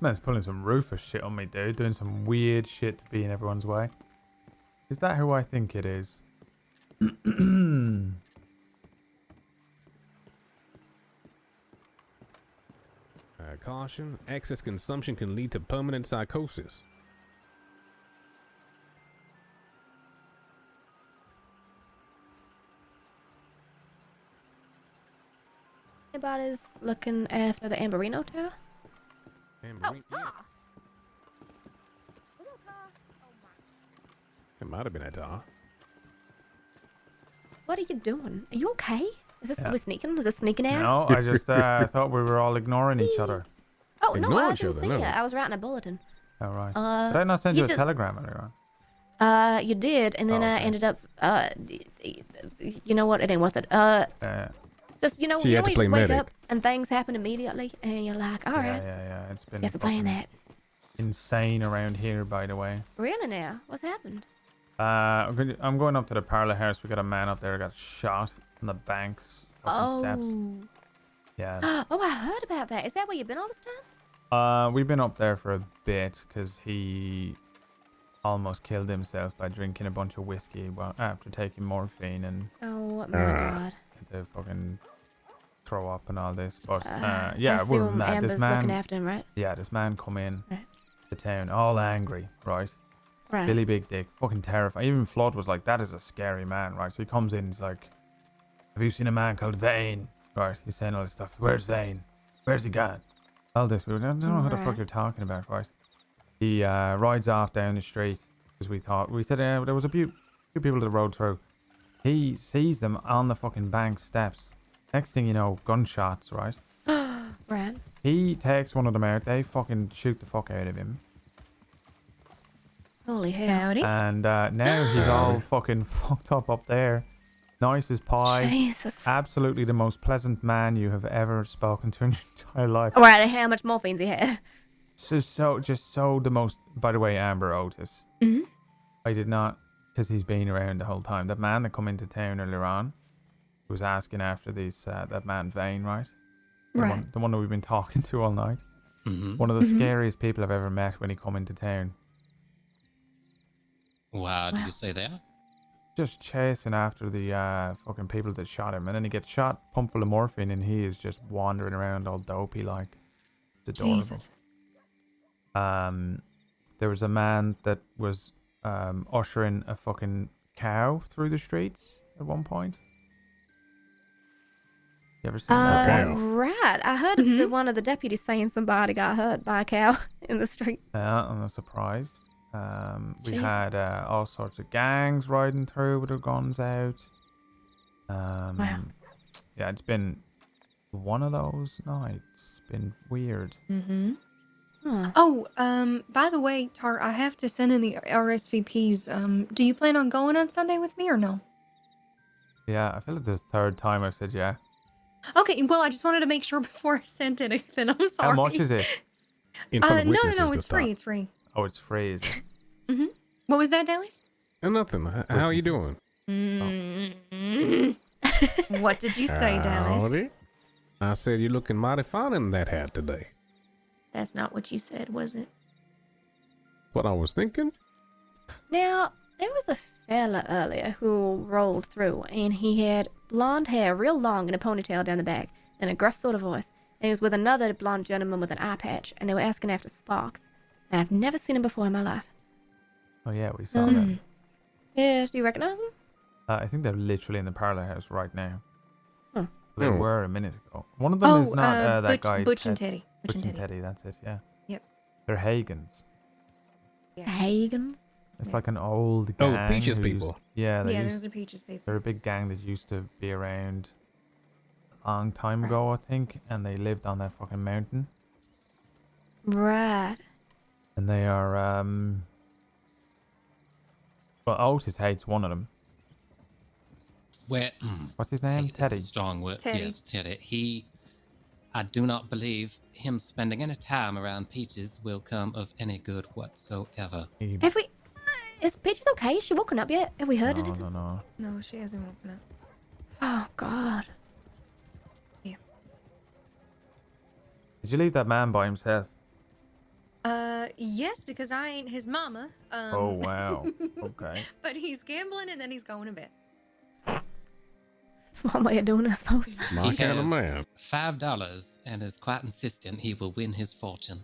Man's pulling some Rufus shit on me, dude. Doing some weird shit to be in everyone's way. Is that who I think it is? Caution, excess consumption can lead to permanent psychosis. Anybody's looking after the Amberino Tower? It might have been a tar. What are you doing? Are you okay? Is this Yeah. we sneaking? Is this sneaking out? No, I just thought we were all ignoring each other. Oh no, Ignore I each didn't other, see no. it. I was writing a bulletin. Oh, right. Uh, Did I not send you a just- telegram earlier on? You did, and then I ended up. You know what? It ain't worth it. Just So you when had to you play just wake medic. up and things happen immediately, and you're like, all right, Yeah. It's been guess we're playing fucking that. insane around here, by the way. Really now? What's happened? I'm going up to the parlor house. We got a man up there who got shot on the banks, fucking steps. Oh. Yeah. Oh, I heard about that. Is that where you've been all this time? We've been up there for a bit because he almost killed himself by drinking a bunch of whiskey after taking morphine and Oh my god. to fucking throw up and all this. But I yeah, we're assume mad. This Amber's man, looking after him, right? yeah, this man come in Right. to town all angry, right? Right. Billy Big Dick, fucking terrifying. Even Flood was like, that is a scary man, right? So he comes in, he's like, have you seen a man called Vane? Right, he's saying all this stuff. Where's Vane? Where's he gone? All this. We don't know what the fuck Right. you're talking about, right? He rides off down the street because we said there was a few people that rode through. He sees them on the fucking bank steps. Next thing you know, gunshots, right? Right. He takes one of them out. They fucking shoot the fuck out of him. Holy hell. And now he's all fucking fucked up there. Nice as pie. Jesus. Absolutely the most pleasant man you have ever spoken to in your entire life. Alright, and how much morphine's he had? Just so the most. By the way, Amber Otis. Mhm. I did not, because he's been around the whole time. That man that come into town earlier on was asking after this. That man Vane, right? Right. The one that we've been talking to all night. Mhm. One of the Mhm. scariest people I've ever met when he come into town. Wow, did you say that? Just chasing after the fucking people that shot him, and then he gets shot, pumped full of morphine, and he is just wandering around all dopey like. It's adorable. Jesus. There was a man that was ushering a fucking cow through the streets at one point. You ever seen that? Right. I heard one of the deputies saying somebody got hurt by a cow in the street. Yeah, I'm not surprised. We Jesus. had all sorts of gangs riding through with their guns out. Wow. Yeah, it's been one of those nights. It's been weird. Mm-hmm. Huh. Oh, by the way, Tar, I have to send in the RSVPs. Do you plan on going on Sunday with me or no? Yeah, I feel like this is the third time I've said yeah. Okay, well, I just wanted to make sure before I sent anything. I'm sorry. How much is it? No, it's free. It's free. Oh, it's free, is it? Mm-hmm. What was that, Dallas? Nothing. How are you doing? Mm. What did you say, Dallas? Howdy. I said you're looking mighty fine in that hat today. That's not what you said, was it? What I was thinking? Now, there was a fella earlier who rolled through, and he had blonde hair, real long, and a ponytail down the back, and a gruff sort of voice. And he was with another blonde gentleman with an eye patch, and they were asking after Sparks. And I've never seen him before in my life. Oh yeah, we saw that. Yeah, do you recognize him? I think they're literally in the parlor house right now. Huh. They were a minute ago. One of them is not that guy. Butch and Teddy. Butch and Teddy, that's it, yeah. Yep. They're Hagans. Hagen? It's like an old gang. Oh, Peaches who's- people. Yeah, Yeah, those are Peaches people. They're a big gang that used to be around a long time ago, I think, and they lived on that fucking mountain. Right. And they are, well, Otis hates one of them. Where? What's his name? Hate is Teddy. a strong word. Teddy. Yes, Teddy. I do not believe him spending any time around Peaches will come of any good whatsoever. Have we... Is Peaches okay? Is she woken up yet? Have we heard No, anything? no. No, she hasn't woken up. Oh, God. Yeah. Did you leave that man by himself? Yes, because I ain't his mama. Oh, wow. Okay. But he's gambling and then he's going to bed. That's one way of doing it, I suppose. My He kind of has man. $5 and is quite insistent he will win his fortune.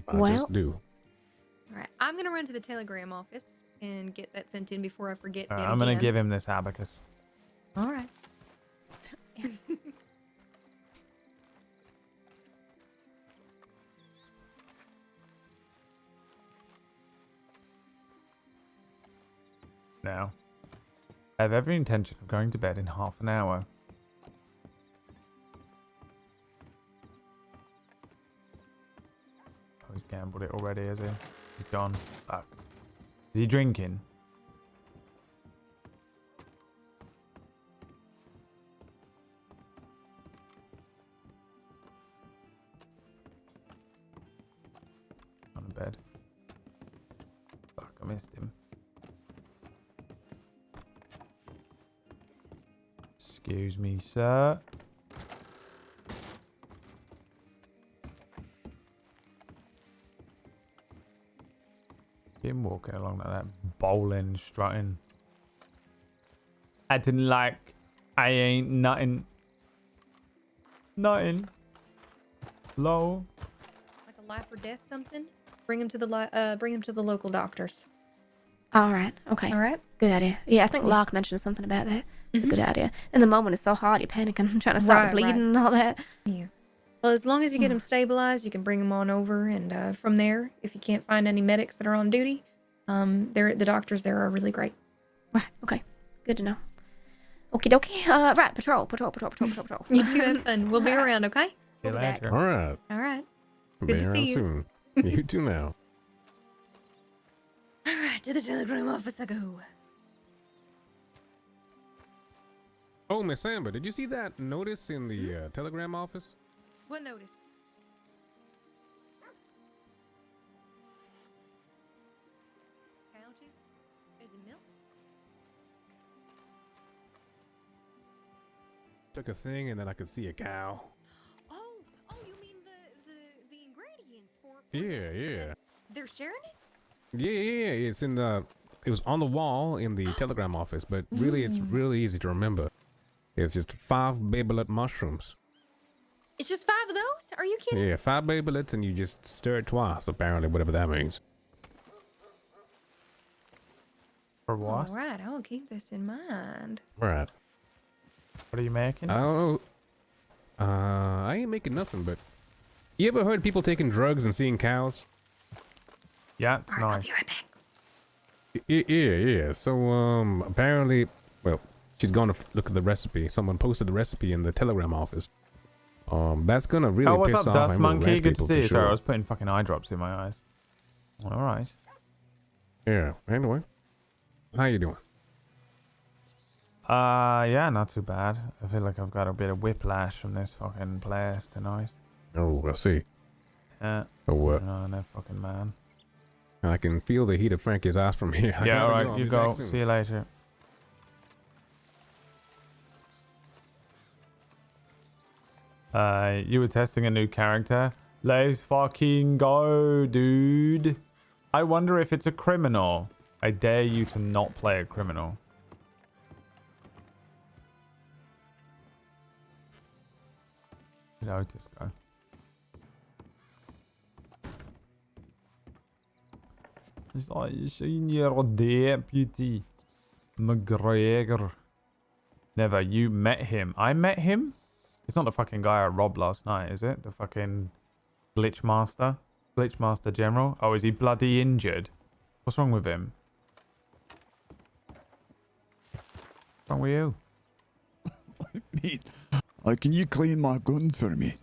I just do. All right, I'm gonna run to the telegram office and get that sent in before I forget. It I'm going to again. give him this abacus. All right. Now, I have every intention of going to bed in half an hour. Oh, he's gambled it already, is he? He's gone. Fuck. Is he drinking? On bed. Fuck, I missed him. Excuse me, sir. Him walking along like that, bowling, strutting. Acting like I ain't nothing. Nothing. Low. Like a life or death something. Bring him to the local doctors. All right. Okay. All right. Good idea. Yeah, I think Locke mentioned something about that. Good idea. In the moment, it's so hard. You're panicking, trying to stop the bleeding and all that. Yeah. Well, as long as you get him stabilized, you can bring him on over, and from there, if you can't find any medics that are on duty, the doctors there are really great. Right. Okay. Good to know. Okie dokie. Right. Patrol. You two have fun. We'll be around, okay? See you later. All right. All right. Be Good to around see you. soon. You too now. All right, to the telegram office I go. Oh, Miss Amber, did you see that notice in the telegram office? What notice? Cow juice? Is it milk? Took a thing and then I could see a cow. Oh, you mean the ingredients for Yeah. They're sharing it? Yeah. It's in the. It was on the wall in the telegram office, but really, it's really easy to remember. It's just 5 babylet mushrooms. It's just 5 of those? Are you kidding? Yeah, 5 babylets, and you just stir it twice. Apparently, whatever that means. For what? All right, I will keep this in mind. Right. What are you making? Oh. I ain't making nothing, but. You ever heard people taking drugs and seeing cows? Yeah, it's nice. I'll be right back. Yeah. So, apparently, well, she's gonna look at the recipe. Someone posted the recipe in the telegram office. That's gonna really oh, what's piss up, off Dust Emerald Monkey? Ranch Good to people see for you. Sorry, sure. I was putting fucking eye drops in my eyes. All right. Yeah. Anyway, how you doing? Yeah, not too bad. I feel like I've got a bit of whiplash from this fucking place tonight. Oh, I see. Yeah. Oh, what? No, that fucking man. I can feel the heat of Frankie's eyes from here. I Yeah, gotta alright, I'll you be go. back soon. See you later. You were testing a new character? Let's fucking go, dude. I wonder if it's a criminal. I dare you to not play a criminal. Hello, Disco. It's like senior deputy McGregor. Never. You met him. I met him? It's not the fucking guy I robbed last night, is it? The fucking glitch master? Glitch master general? Oh, is he bloody injured? What's wrong with him? What's wrong with you? Mate, can you clean my gun for me?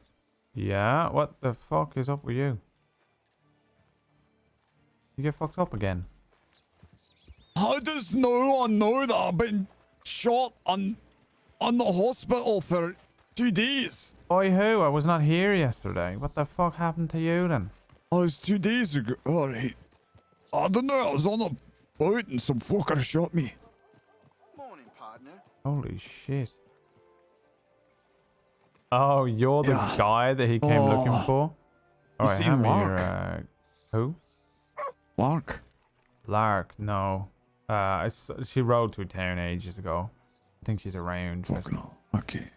Yeah? What the fuck is up with you? You get fucked up again? How does no one know that I've been shot on the hospital for 2 days? By who? I was not here yesterday. What the fuck happened to you then? Oh, it was 2 days ago. Alright. I don't know, I was on a boat and some fucker shot me. Morning, partner. Holy shit. Oh, you're the guy that he came looking for? Alright, seen hand me Lark? your, who? Lark? Lark, no. She rode to town ages ago. I think she's around. Fucking hell. Okay.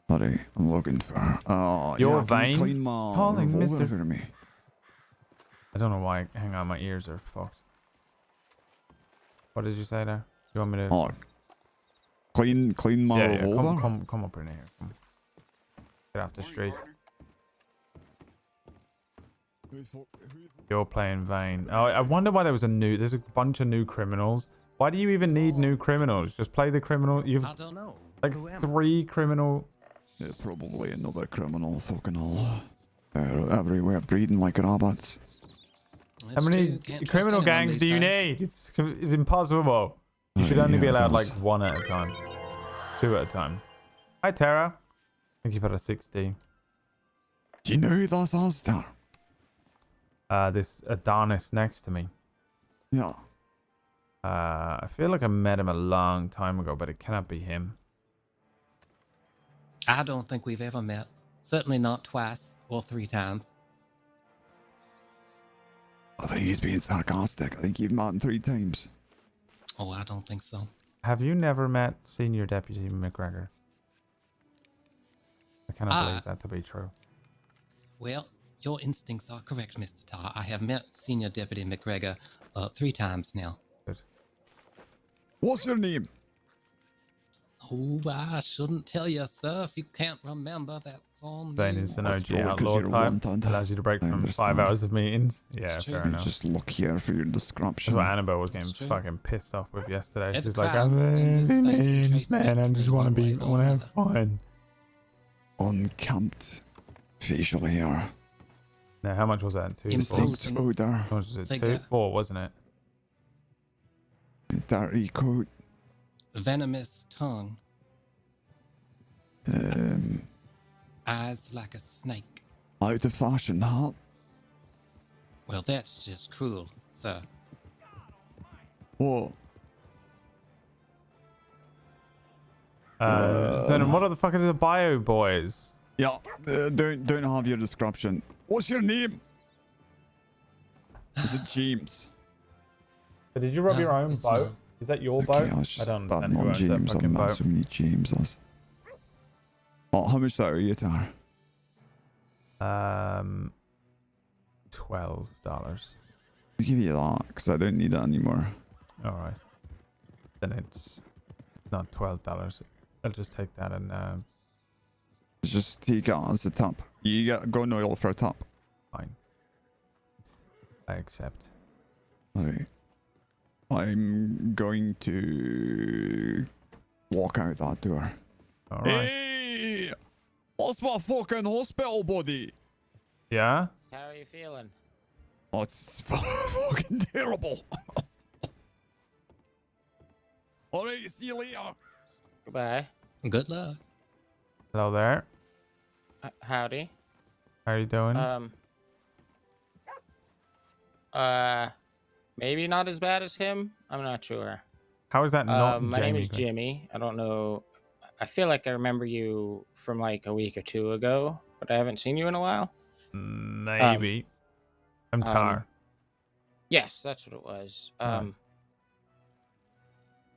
Sorry, I'm looking for her. Oh, Your yeah, can you vein? clean my Calling revolver Mr. for me? I don't know why. Hang on, my ears are fucked. What did you say there? You want me to... Oh, clean my yeah, revolver? come up in here. Come. Get off the street. You're playing Vane. Oh, I wonder why there's a bunch of new criminals. Why do you even need new criminals? Just play the criminal. You've I don't know. like 3 criminal. Yeah, probably another criminal. Fucking hell. They're everywhere breeding like rabbits. How many criminal gangs do you need? It's impossible. You should only be allowed like 1 at a time. 2 at a time. Hi, Tara. Thank you for the 60. Do you know who that's Astar? This Adonis next to me. Yeah. I feel like I met him a long time ago, but it cannot be him. I don't think we've ever met. Certainly not twice or 3 times. I think he's being sarcastic. I think you've met him 3 times. Oh, I don't think so. Have you never met Senior Deputy McGregor? I cannot believe that to be true. Well, your instincts are correct, Mr. Tar. I have met Senior Deputy McGregor 3 times now. Good. What's your name? Oh, I shouldn't tell you, sir, if you can't remember that song. Vane is an That's OG probably 'cause outlaw you're type. wanted. Allows you to break I from 5 understand. hours of meetings. Yeah, It's true. fair You enough. just look here for your That's description. what Annabelle was getting It's true. fucking pissed off with yesterday. Every She's like, crime in this I'm state can means, trace back man. I to just me want to one be, way I or want to have another. fun. Unkempt facial hair. Now, how much was that? 2 Imposing odor. How much was it? figure. 2, 4, wasn't it? Dirty coat. Venomous tongue. Um, Eyes like a snake. out of fashion hat. Well, that's just cruel, sir. What? So then what the fuck is the bio boys? Yeah, don't have your description. What's your name? Is it James? But did you rob No, your own it's boat? not. Is that your Okay, boat? I was just don't betting understand who on owns that James. I've fucking met boat. so many Jameses. Oh, how much that are you, Tar? $12. I'll give you that, because I don't need it anymore. Alright. Then it's not $12. I'll just take that and Just take it as a tip. You get gun oil for a tip. fine. I accept. Alright. I'm going to walk out that door. Alright. Hey! What's my fucking hospital body? Yeah? How are you feeling? Oh, it's fucking terrible. Alright, see you later. Goodbye. Good luck. Hello there. Howdy. How are you doing? Maybe not as bad as him. I'm not sure. How is that not my name Jamie is Green? Jimmy. I don't know. I feel like I remember you from like a week or 2 ago, but I haven't seen you in a while. Maybe. I'm Tar. Yes, that's what it was.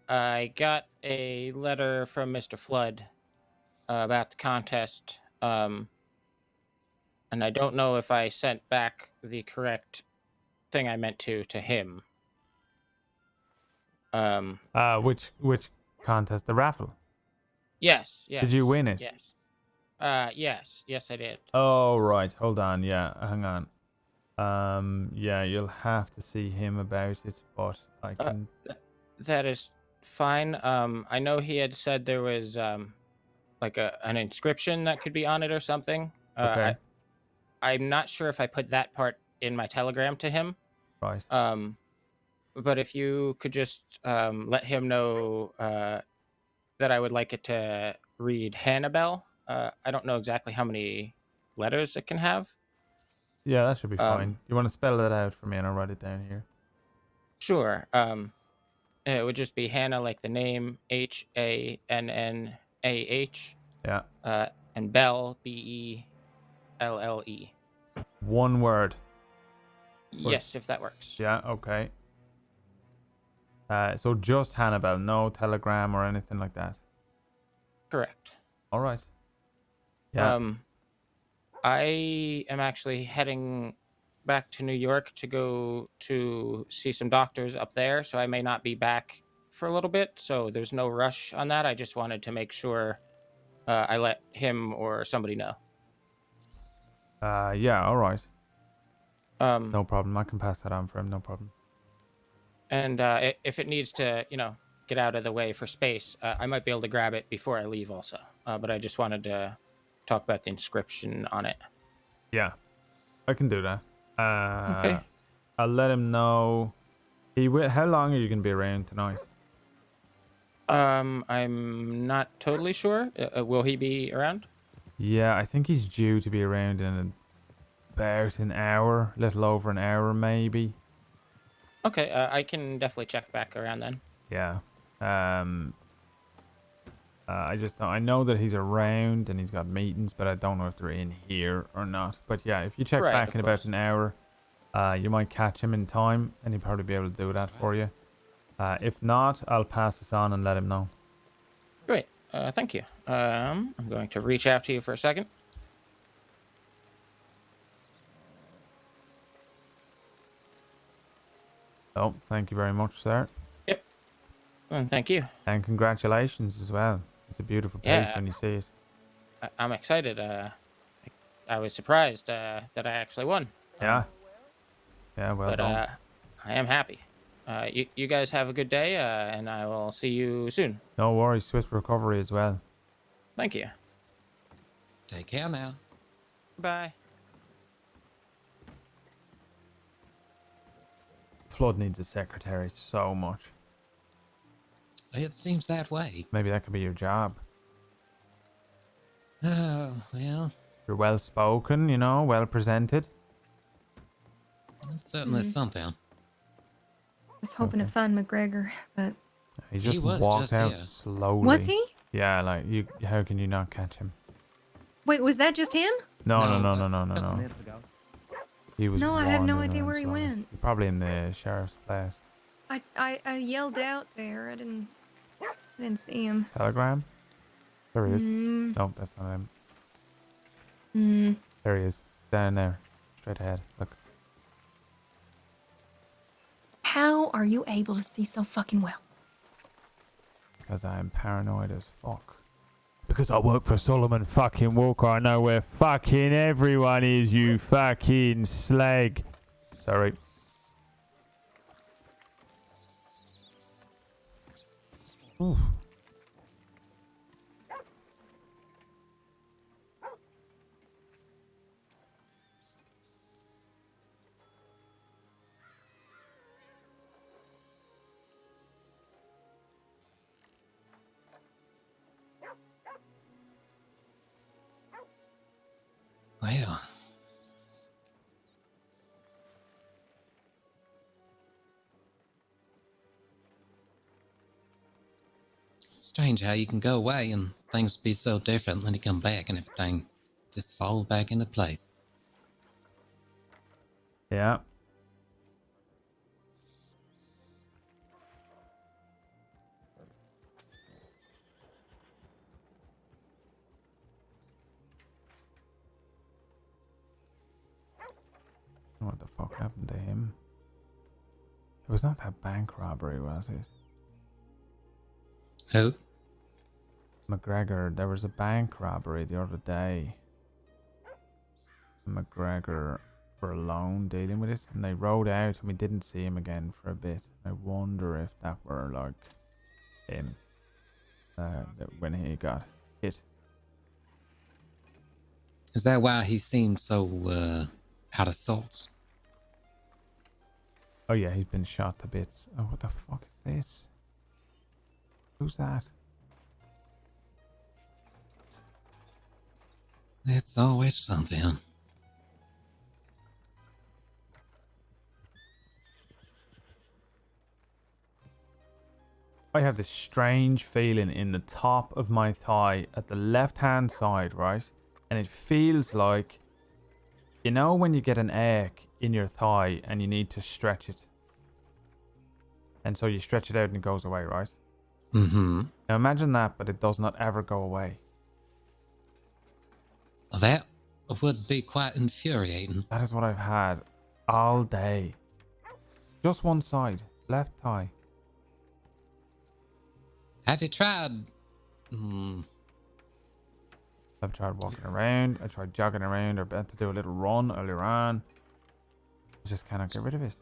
I got a letter from Mr. Flood about the contest, and I don't know if I sent back the correct thing I meant to him. Which contest? The raffle? Yes. Did you win it? Yes. Yes, I did. Oh, right. Hold on. Yeah, hang on. Yeah, you'll have to see him about it, but I can... That is fine. I know he had said there was like an inscription that could be on it or something. Okay. I'm not sure if I put that part in my telegram to him. Right. But if you could just let him know that I would like it to read Hannibal. I don't know exactly how many letters it can have. Yeah, that should be fine. You want to spell that out for me and I'll write it down here. Sure. It would just be Hannah, like the name, Hannah. Yeah. And Bell, Belle. One word. Yes, if that works. Yeah, okay. So just Hannibal, no telegram or anything like that. Correct. All right. Yeah. I am actually heading back to New York to go to see some doctors up there, so I may not be back for a little bit, so there's no rush on that. I just wanted to make sure I let him or somebody know. Yeah, all right. No problem. I can pass that on for him, no problem. And if it needs to, get out of the way for space, I might be able to grab it before I leave also. But I just wanted to talk about the inscription on it. Yeah, I can do that. Okay. I'll let him know. How long are you going to be around tonight? I'm not totally sure. Will he be around? Yeah, I think he's due to be around in about an hour, a little over an hour maybe. Okay, I can definitely check back around then. Yeah. I just don't, I know that he's around and he's got meetings, but I don't know if they're in here or not. But yeah, if you check Right, back of in course. about an hour, you might catch him in time, and he'll probably be able to do that for you. If not, I'll pass this on and let him know. Great. Thank you. I'm going to reach out to you for a second. Oh, thank you very much, sir. Yep. Thank you. And congratulations as well. It's a beautiful place Yeah. when you see it. I'm excited. I was surprised that I actually won. Yeah. Yeah, well But done. I am happy. You guys have a good day, and I will see you soon. No worries, swift recovery as well. Thank you. Take care now. Bye. Flood needs a secretary so much. It seems that way. Maybe that could be your job. Oh, well, You're well spoken, you know, well presented. that's certainly something. I was hoping to find McGregor, but He just was walked just out here. slowly. was he? Yeah, like you. How can you not catch him? Wait, was that just him? No. He was. No, I have no wandering idea around where he slowly. went. Probably in the sheriff's place. I yelled out there. I didn't see him. Telegram. There he is. Mm. No, that's not him. Mm. There he is. Down there, straight ahead. Look. How are you able to see so fucking well? Because I am paranoid as fuck. Because I work for Solomon fucking Walker. I know where fucking everyone is, you fucking slag. Sorry. Oof. Well, strange how you can go away and things be so different, then you come back and everything just falls back into place. Yeah. What the fuck happened to him? It was not that bank robbery, was it? Who? McGregor. There was a bank robbery the other day. McGregor were alone dealing with it, and they rode out, and we didn't see him again for a bit. I wonder if that were like him when he got hit. Is that why he seemed so out of sorts? Oh yeah, he's been shot to bits. Oh, what the fuck is this? Who's that? It's always something. I have this strange feeling in the top of my thigh at the left hand side, right? And it feels like, you know, when you get an ache in your thigh and you need to stretch it. And so you stretch it out and it goes away, right? Mm-hmm. Now imagine that, but it does not ever go away. That would be quite infuriating. That is what I've had all day. Just one side, left thigh. Have you tried? I've tried walking around. I tried jogging around. I had to do a little run earlier on. I just cannot get rid of it.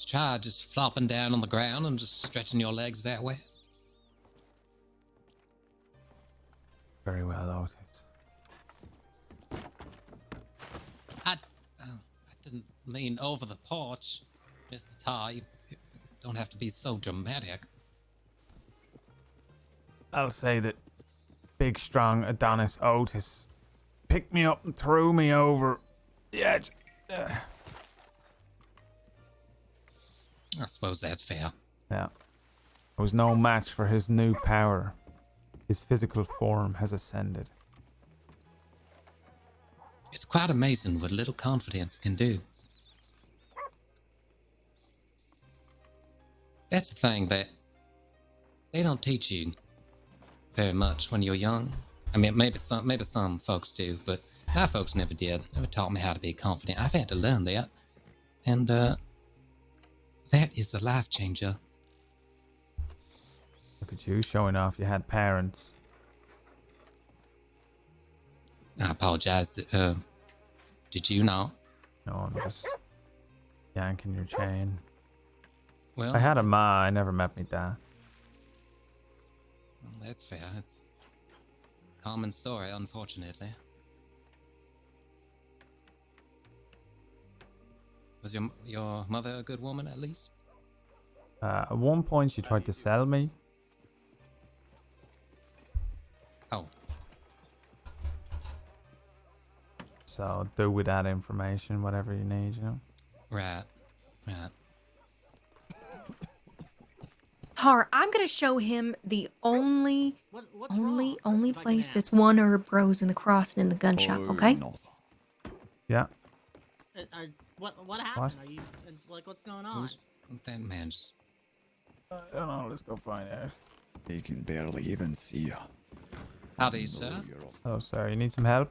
Try just flopping down on the ground and just stretching your legs that way. Very well, Otis. I didn't mean over the porch, Mr. Tar. You don't have to be so dramatic. I'll say that big, strong Adonis Otis picked me up and threw me over the edge. I suppose that's fair. Yeah. I was no match for his new power. His physical form has ascended. It's quite amazing what a little confidence can do. That's the thing that they don't teach you very much when you're young. I mean, maybe some folks do, but my folks never did. Never taught me how to be confident. I've had to learn that, and that is a life changer. Look at you showing off you had parents. I apologize. Did you not? No, I'm just yanking your chain. Well, I had a ma, I never met me dad. Well, that's fair. It's a common story, unfortunately. Was your mother a good woman, at least? At one point, she tried to sell me. Oh. So do with that information whatever you need, you know? Right. Right. Tar, I'm gonna show him the only place this one herb grows in the crossing in the gun shop, okay? Yeah. What happened? Are you like what's going on? That man just... I don't know, let's go find out. He can barely even see ya. Howdy, sir. Oh, sorry, you need some help?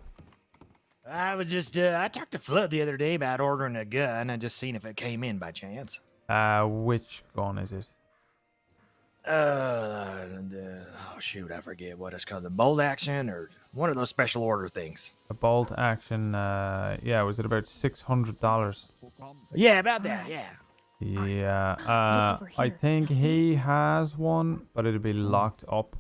I was just, I talked to Flood the other day about ordering a gun and just seeing if it came in by chance. Which gun is it? Oh shoot, I forget what it's called. The bolt action or one of those special order things. A bolt action, yeah, was it about $600? Yeah, about that, yeah. Yeah, I think he has one, but it'll be locked up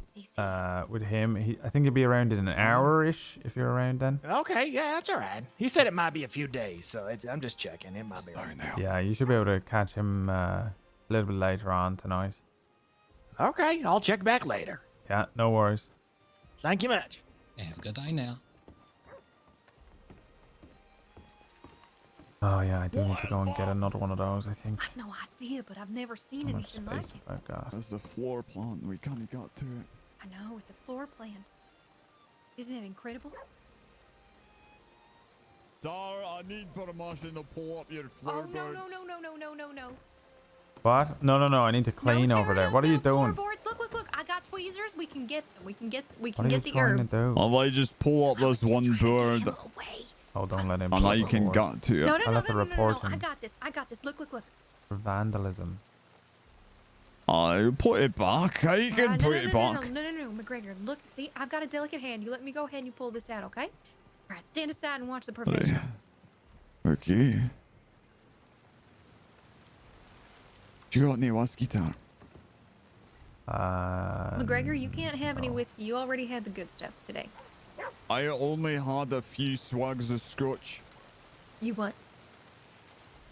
with him. I think he'll be around in an hour-ish if you're around then. Okay, yeah, that's all right. He said it might be a few days, so I'm just checking. It might be right now. Yeah, you should be able to catch him a little bit later on tonight. Okay, I'll check back later. Yeah, no worries. Thank you much. Have a good day now. Oh yeah, I do need to go and get another one of those, I think. I've no idea, but I've never seen How much anything like space it. have I got? That's a floor plan. We can't get to it. I know, it's a floor plan. Isn't it incredible? Tar, I need permission to pull up your Oh, floorboards. no. What? No, I need to clean over there. What are you doing? Floorboards, look, I got tweezers. We can get them. We can get What are you the trying herbs. to do? Well, I just pull up this one board. Oh, don't let him. And I pull can the board. get to it. No, I'll have to report I him got this. Look. for vandalism. I put it back. I can put it back. No, McGregor. Look, see, I've got a delicate hand. You let me go ahead and you pull this out, okay? All right, stand aside and watch the professional. Okay. Do you got any whiskey, Tar? McGregor, you can't have any whiskey. You already had the good stuff today. I only had a few swags of scotch. You what?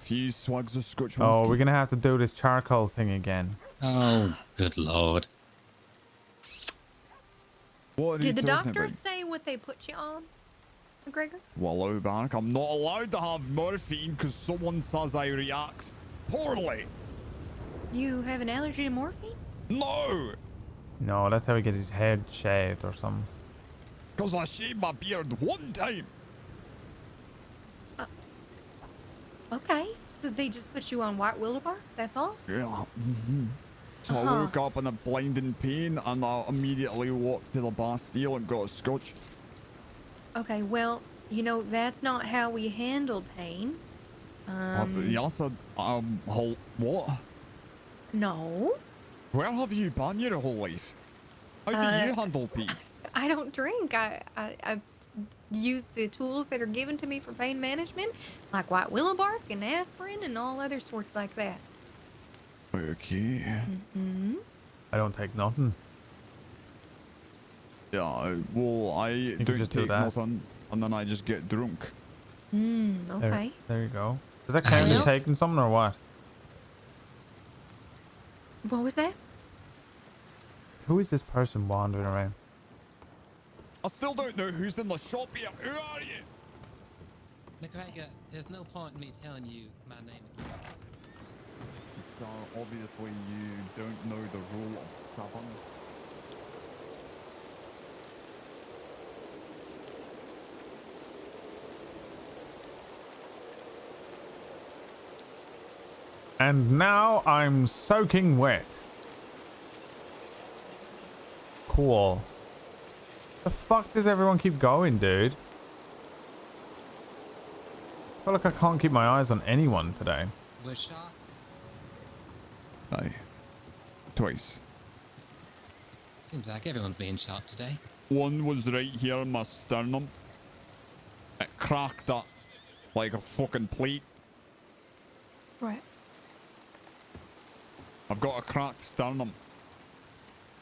Few swags of scotch whiskey. Oh, we're gonna have to do this charcoal thing again. Oh, good lord. What are Did the you talking doctor about? say what they put you on, McGregor? Wallow back. I'm not allowed to have morphine because someone says I react poorly. You have an allergy to morphine? No! No, that's how he gets his head shaved or something. Because I shaved my beard one time. Okay, so they just put you on white willow bark? That's all? Yeah. So I woke up in a blinding pain and I immediately walked to the Bastille and got a scotch. Okay, well, you know, that's not how we handle pain. Yes, what? No. Where have you been your whole life? How do you handle pain? I don't drink. I use the tools that are given to me for pain management, like white willow bark and aspirin and all other sorts like that. Okay. I don't take nothing. Yeah, well, I don't just do take that. nothing and then I just get drunk. Okay. There you go. Does that count as taking something or what? What was that? Who is this person wandering around? I still don't know who's in the shop here. Who are you? McGregor, there's no point in me telling you my name again. Obviously, you don't know the rule of tavern. And now I'm soaking wet. Cool. The fuck does everyone keep going, dude? I feel like I can't keep my eyes on anyone today. We're shot. Aye. Twice. Seems like everyone's being shot today. One was right here in my sternum. It cracked up like a fucking plate. Right. I've got a cracked sternum.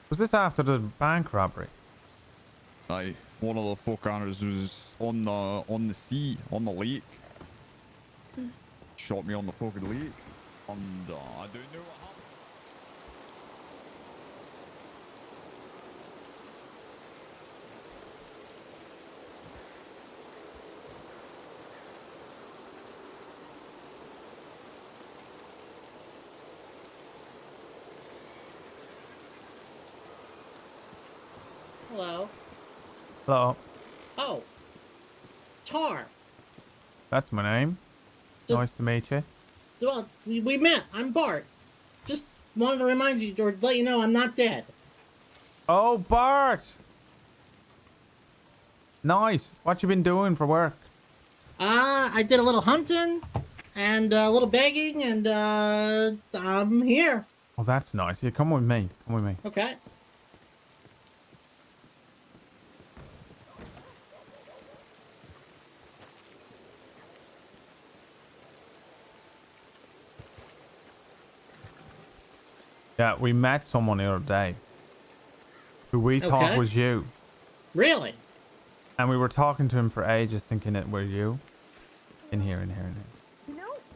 Was this after the bank robbery? Aye. One of the fuckers was on the sea, on the lake. Shot me on the fucking lake. And I don't know what happened. Hello. Hello. Oh. Tar. That's my name. Nice to meet you. Well, we met. I'm Bart. Just wanted to remind you or let you know I'm not dead. Oh, Bart! Nice. What you been doing for work? I did a little hunting and a little begging, and I'm here. Oh, that's nice. Yeah, come with me. Come with me. Okay. Yeah, we met someone the other day who we thought Okay. was you. Really? And we were talking to him for ages thinking it were you. In here.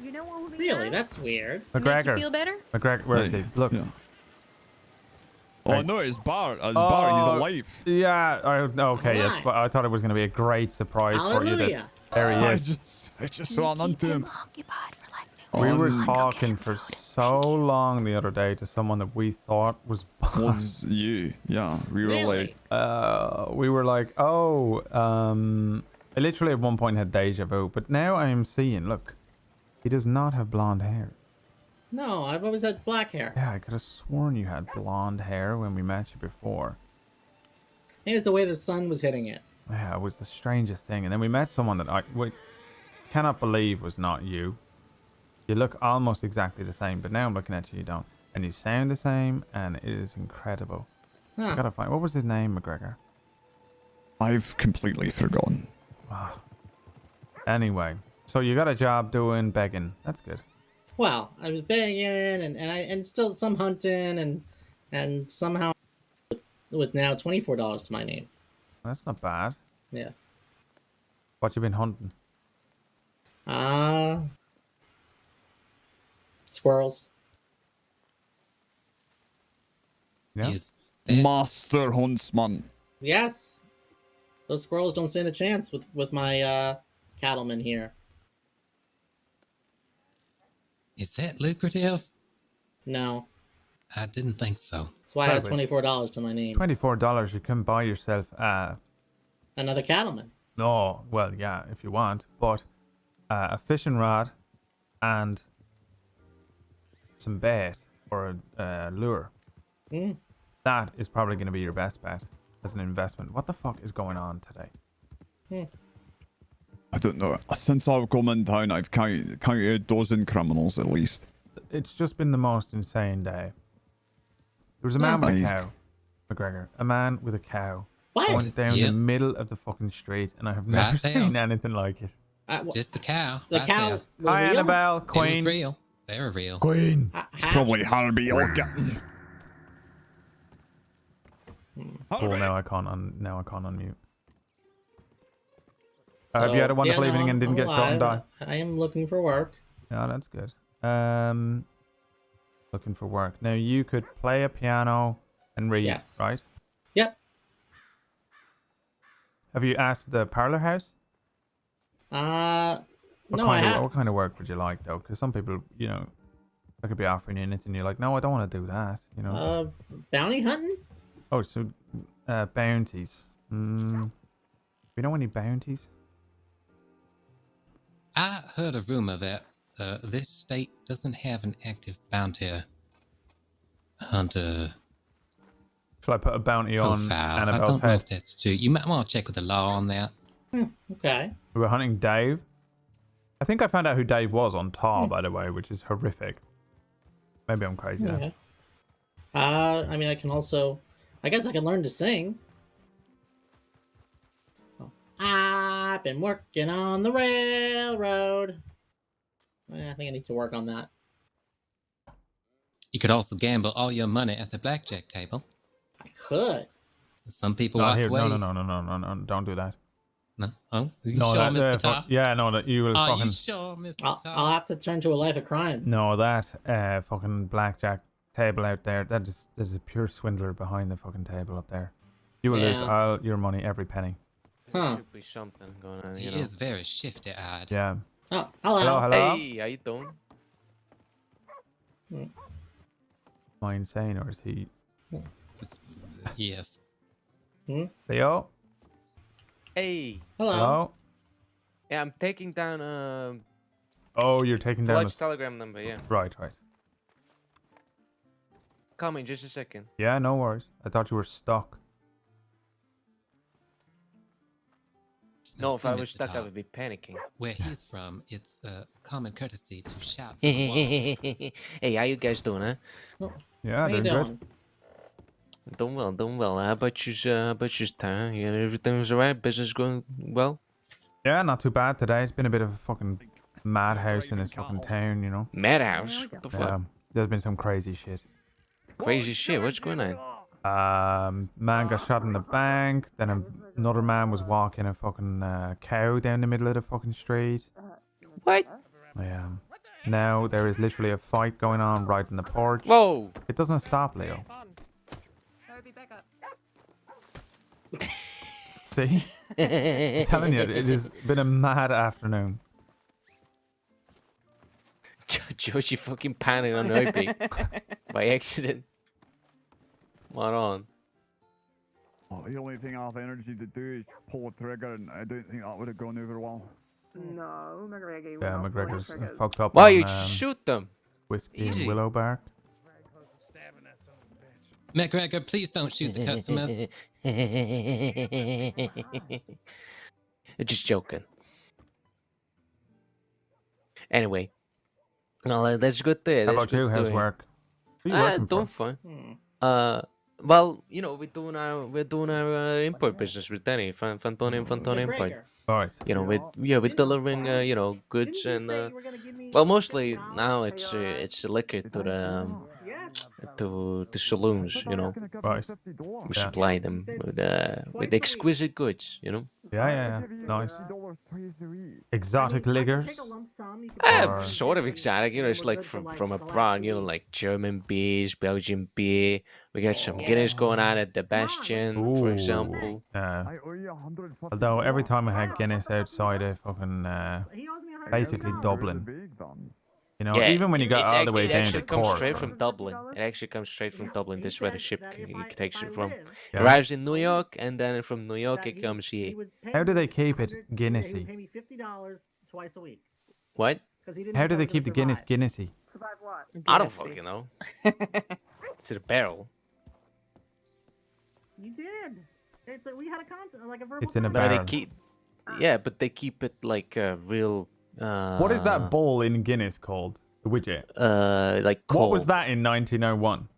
You know what would be Really? nice? That's weird. McGregor. feel better? McGregor, where is he? Look. Yeah. Oh Right. no, it's Bart. It's Bart. He's alive. Yeah. Okay. Yes. Why? But I thought it was going to be a great surprise for you. That Hallelujah. there he is. I just ran onto him. We were Um, talking for so long the other day to someone that we thought was Was you? Yeah, we were Really? like, I literally at one point had deja vu, but now I am seeing, look, he does not have blonde hair. No, I've always had black hair. Yeah, I could have sworn you had blonde hair when we met you before. Maybe it's the way the sun was hitting it. Yeah, it was the strangest thing. And then we met someone that we cannot believe was not you. You look almost exactly the same, but now I'm looking at you, you don't. And you sound the same, and it is incredible. I Huh. gotta find, what was his name, McGregor? I've completely forgotten. Wow. Anyway, so you got a job doing begging. That's good. Well, I was begging and still some hunting and somehow with now $24 to my name. That's not bad. Yeah. What you been hunting? Squirrels. Yeah. Master Huntsman. Yes. Those squirrels don't stand a chance with my cattlemen here. Is that lucrative? No. I didn't think so. That's why I have Probably. $24 to my name. $24, you can buy yourself Another cattleman. no, well, yeah, if you want, but a fishing rod and some bait or a lure. Mm. That is probably going to be your best bet as an investment. What the fuck is going on today? I don't know. Since I've come in town, I've counted a dozen criminals at least. It's just been the most insane day. There was a man with a Aye. cow, McGregor. A man with a cow. What? Going down Yep. the middle of the fucking street, and I have Right never there. seen anything like it. Just the cow. The right cow there. was Hi, real? Annabelle, It was Queen. real. They were real. Queen. It's probably Harvey or getting. Cool. Now I can't unmute. I hope you had a wonderful yeah, no, evening and didn't I'm get shot and die. alive. I am looking for work. Yeah, that's good. Looking for work. Now you could play a piano and read, Yes. right? Yep. Have you asked the parlor house? No, What I have. what kind of work would you like though? Because some people, I could be offering you anything. You're like, no, I don't want to do that. Bounty hunting? Oh, so bounties. You know any bounties? I heard a rumor that this state doesn't have an active bounty hunter Shall I put a bounty on profile. I Annabelle's don't know head? if that's true. You might want to check with the law on that. Okay. We were hunting Dave. I think I found out who Dave was on Tar, by the way, which is horrific. Maybe I'm crazy now. Okay. I mean, I can also... I guess I can learn to sing. Oh. I've been working on the railroad. I think I need to work on that. You could also gamble all your money at the blackjack table. I could. Some people Not walk here. away. No, don't do that. No? Oh, you No, sure, that, Mr. Tar? yeah, no, that you will Are fucking... you sure, Mr. Tar? I'll have to turn to a life of crime. No, that fucking blackjack table out there, there's a pure swindler behind the fucking table up there. You will lose all your money, every penny. There should be something going on, He is very shifty-eyed. Yeah. Oh, hello. Hello. Hey, how you doing? Am I insane or is he... Yes. Leo? Hey. Hello? Yeah, I'm taking down Oh, you're taking down Blood's telegram number, yeah. Right. Coming, just a second. Yeah, no worries. I thought you were stuck. No, if see, I was Mr. stuck, I Tar. would be panicking. Where he's from, it's common courtesy to shout. Hey, how you guys doing, huh? Yeah, doing good. Doing well. How about you, Tar? Yeah, everything's alright? Business going well? Yeah, not too bad today. It's been a bit of a fucking madhouse in this fucking town, you know? Madhouse? What the fuck? Yeah, there's been some crazy shit. Crazy shit, what's going on? Man got shot in the bank. Then another man was walking a fucking cow down the middle of the fucking street. What? Yeah. Now there is literally a fight going on right in the porch. Whoa! It doesn't stop, Leo. See? I'm telling you, it has been a mad afternoon. Georgie fucking panning on Opie by accident. What on? Oh, the only thing I have energy to do is pull a trigger, and I don't think that would have gone over well. No, McGregor. Yeah, McGregor's fucked up. Why on, you shoot them? Whiskey Easy. and Willowbark. McGregor, please don't shoot the customers. Just joking. Anyway, no, that's good there. How about you? How's work? Who are you working doing for? fine. Well, you know, we're doing our import business with Danny, Fantoni Import. Right. You know, we're delivering you know, goods and well, mostly now it's liquor to the saloons, you know. Right. We supply them with exquisite goods, you know. Yeah. Nice. Exotic liquors? Or- Sort of exotic, you know. It's like from abroad, you know, like German beers, Belgian beer. We got some Guinness going on at the Bastion, for example. Although every time I had Guinness outside of fucking basically Dublin, you know, Yeah, even when you got all the way it down actually to comes Cork. straight from Dublin. It actually comes straight from Dublin. This is where the ship takes it from. Yeah. Arrives in New York, and then from New York it comes here. How do they keep it Guinnessy? Pay me $50 twice a week. What? How do they keep the Guinness Guinnessy? I don't fucking know. It's in a barrel. You did. We had a like a verbal. It's in a No, barrel. they keep. Yeah, but they keep it like a real. What is that bowl in Guinness called? The widget? Like What was coal. that in 1901?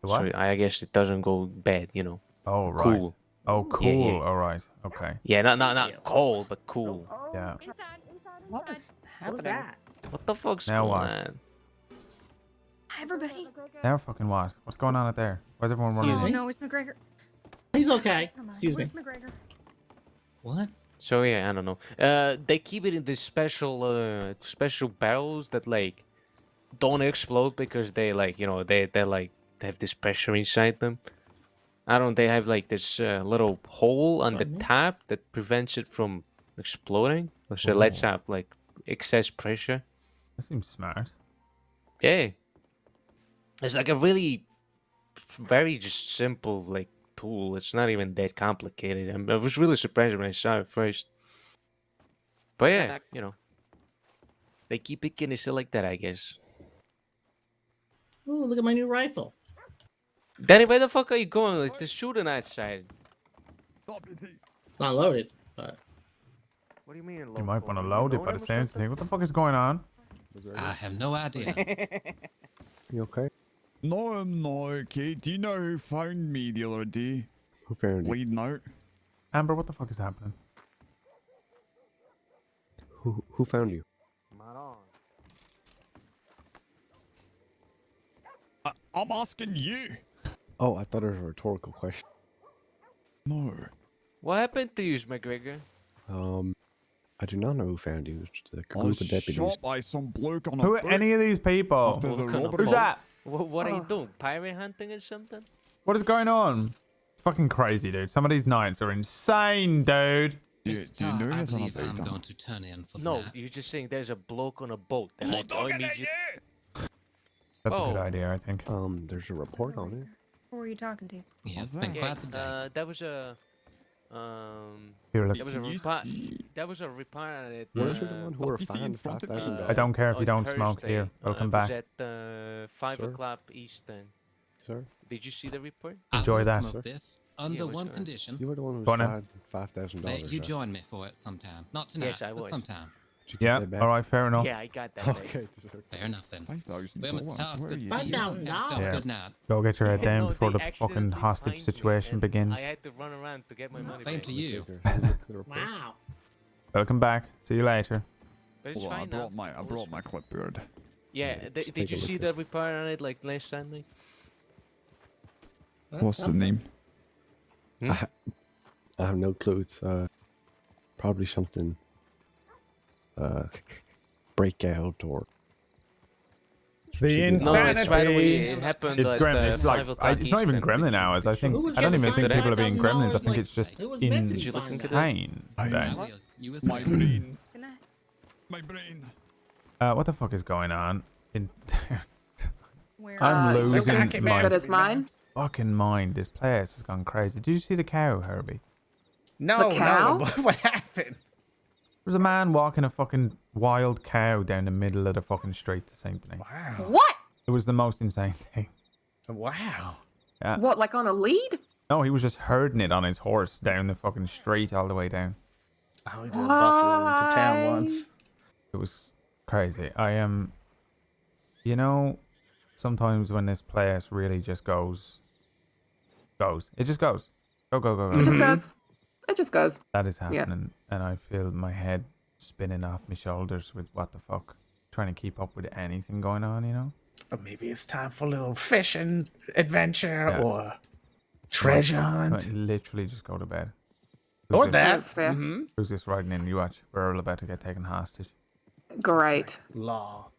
The what? So I guess it doesn't go bad, you know. Oh, right. Cool. Oh, Yeah, cool. yeah. All right. Okay. Yeah, not cold, but cool. Yeah. What is happening? What the fuck's Now going what? on? Hi, everybody. Now fucking what? What's going on out there? Why's everyone running? Oh, no, it's McGregor. He's okay. Excuse me. What? So yeah, I don't know. They keep it in these special barrels that like don't explode because they like, you know, they have this pressure inside them. I don't. They have like this little hole on the top that prevents it from exploding. So it lets out like excess pressure. That seems smart. Yeah, it's like a really very just simple like tool. It's not even that complicated. I was really surprised when I saw it first. But yeah, you know. They keep it getting shit like that, I guess. Ooh, look at my new rifle. Danny, where the fuck are you going? It's the shooting outside. It's not loaded, but... What do you mean You might want to load it by the sounds of it. What the fuck is going on? I have no idea. You okay? No, I'm not okay. Do you know who found me the other day? Who found you? Bleeding out. Amber, what the fuck is happening? Who found you? I'm asking you. Oh, I thought it was a rhetorical question. No. What happened to you, McGregor? I do not know who found you. It's just a I group was of deputies. shot by some bloke on a Who are boat any of these people? after the kind of robbery. Who's that? What are you doing? Pirate hunting or something? What is going on? Fucking crazy, dude. Some of these nights are insane, dude. Do you know I anything believe about I'm that? going to turn in for No, that. you're just saying there's a bloke on a boat. I'm not talking at you. That's a good Oh. idea, I think. There's a report on it. Who are you talking to? Yeah, it's been quite the day. That was a Here, look. that was a report. That was a report on it. Weren't you the one who were fined $5,000? I don't care if you on don't smoke here. Thursday. Welcome It back. was at 5 Sir? o'clock Eastern. Sir? Did you see the report? Enjoy I will that. smoke this under Yeah, what's one going on? condition. You were the one who Go on was then. fined $5,000. That you sir. join me for it sometime. Not tonight, Yes, I but was. sometime. Did you get Yeah, that back? alright, fair enough. Yeah, I got that. Okay. Fair enough then. $5,000. Well, Mr. Tar, it's good to see you. $5,000. Have yourself a Yeah. good night. Go get your head down No, before they the fucking accidentally hostage fined me, situation and begins. I had to run around to get my money Same back. to you. Wow. Welcome back. See you later. But it's Hold on, fine now. I brought my clipboard. Yeah, Take did a you see look the report on it like last Sunday? What's the name? I have no clue. It's probably something breakout or The No, it's right away. insanity. It happened It's at gremlin. It's 5 like o'clock it's not even Eastern. gremlin hours. I think Who was I don't getting even think fined people are being gremlins. I $5,000? think it's just Who was meant to be Did you listen to that? insane. today. Well, you as My well. brain. Good night. My brain. What the fuck is going on? Where I'm losing as my good as mine. fucking mind. This place has gone crazy. Did you see the cow, Herbie? No, The cow? no. What happened? There was a man walking a fucking wild cow down the middle of the fucking street the same day. Wow. What? It was the most insane thing. Wow. Yeah. What, like on a lead? No, he was just herding it on his horse down the fucking street all the way down. I went to Buffalo into town once. It was crazy. I am, you know, sometimes when this place really just goes. It just goes. Go. It just goes. It just goes. That is Yeah. happening, and I feel my head spinning off my shoulders with what the fuck, trying to keep up with anything going on, you know? Or maybe it's time for a little fishing adventure Yeah. or treasure hunt. Literally just go to bed. Or this? that. That's fair. Mhm. Who's this riding in? You watch. We're all about to get taken hostage. Great. Law.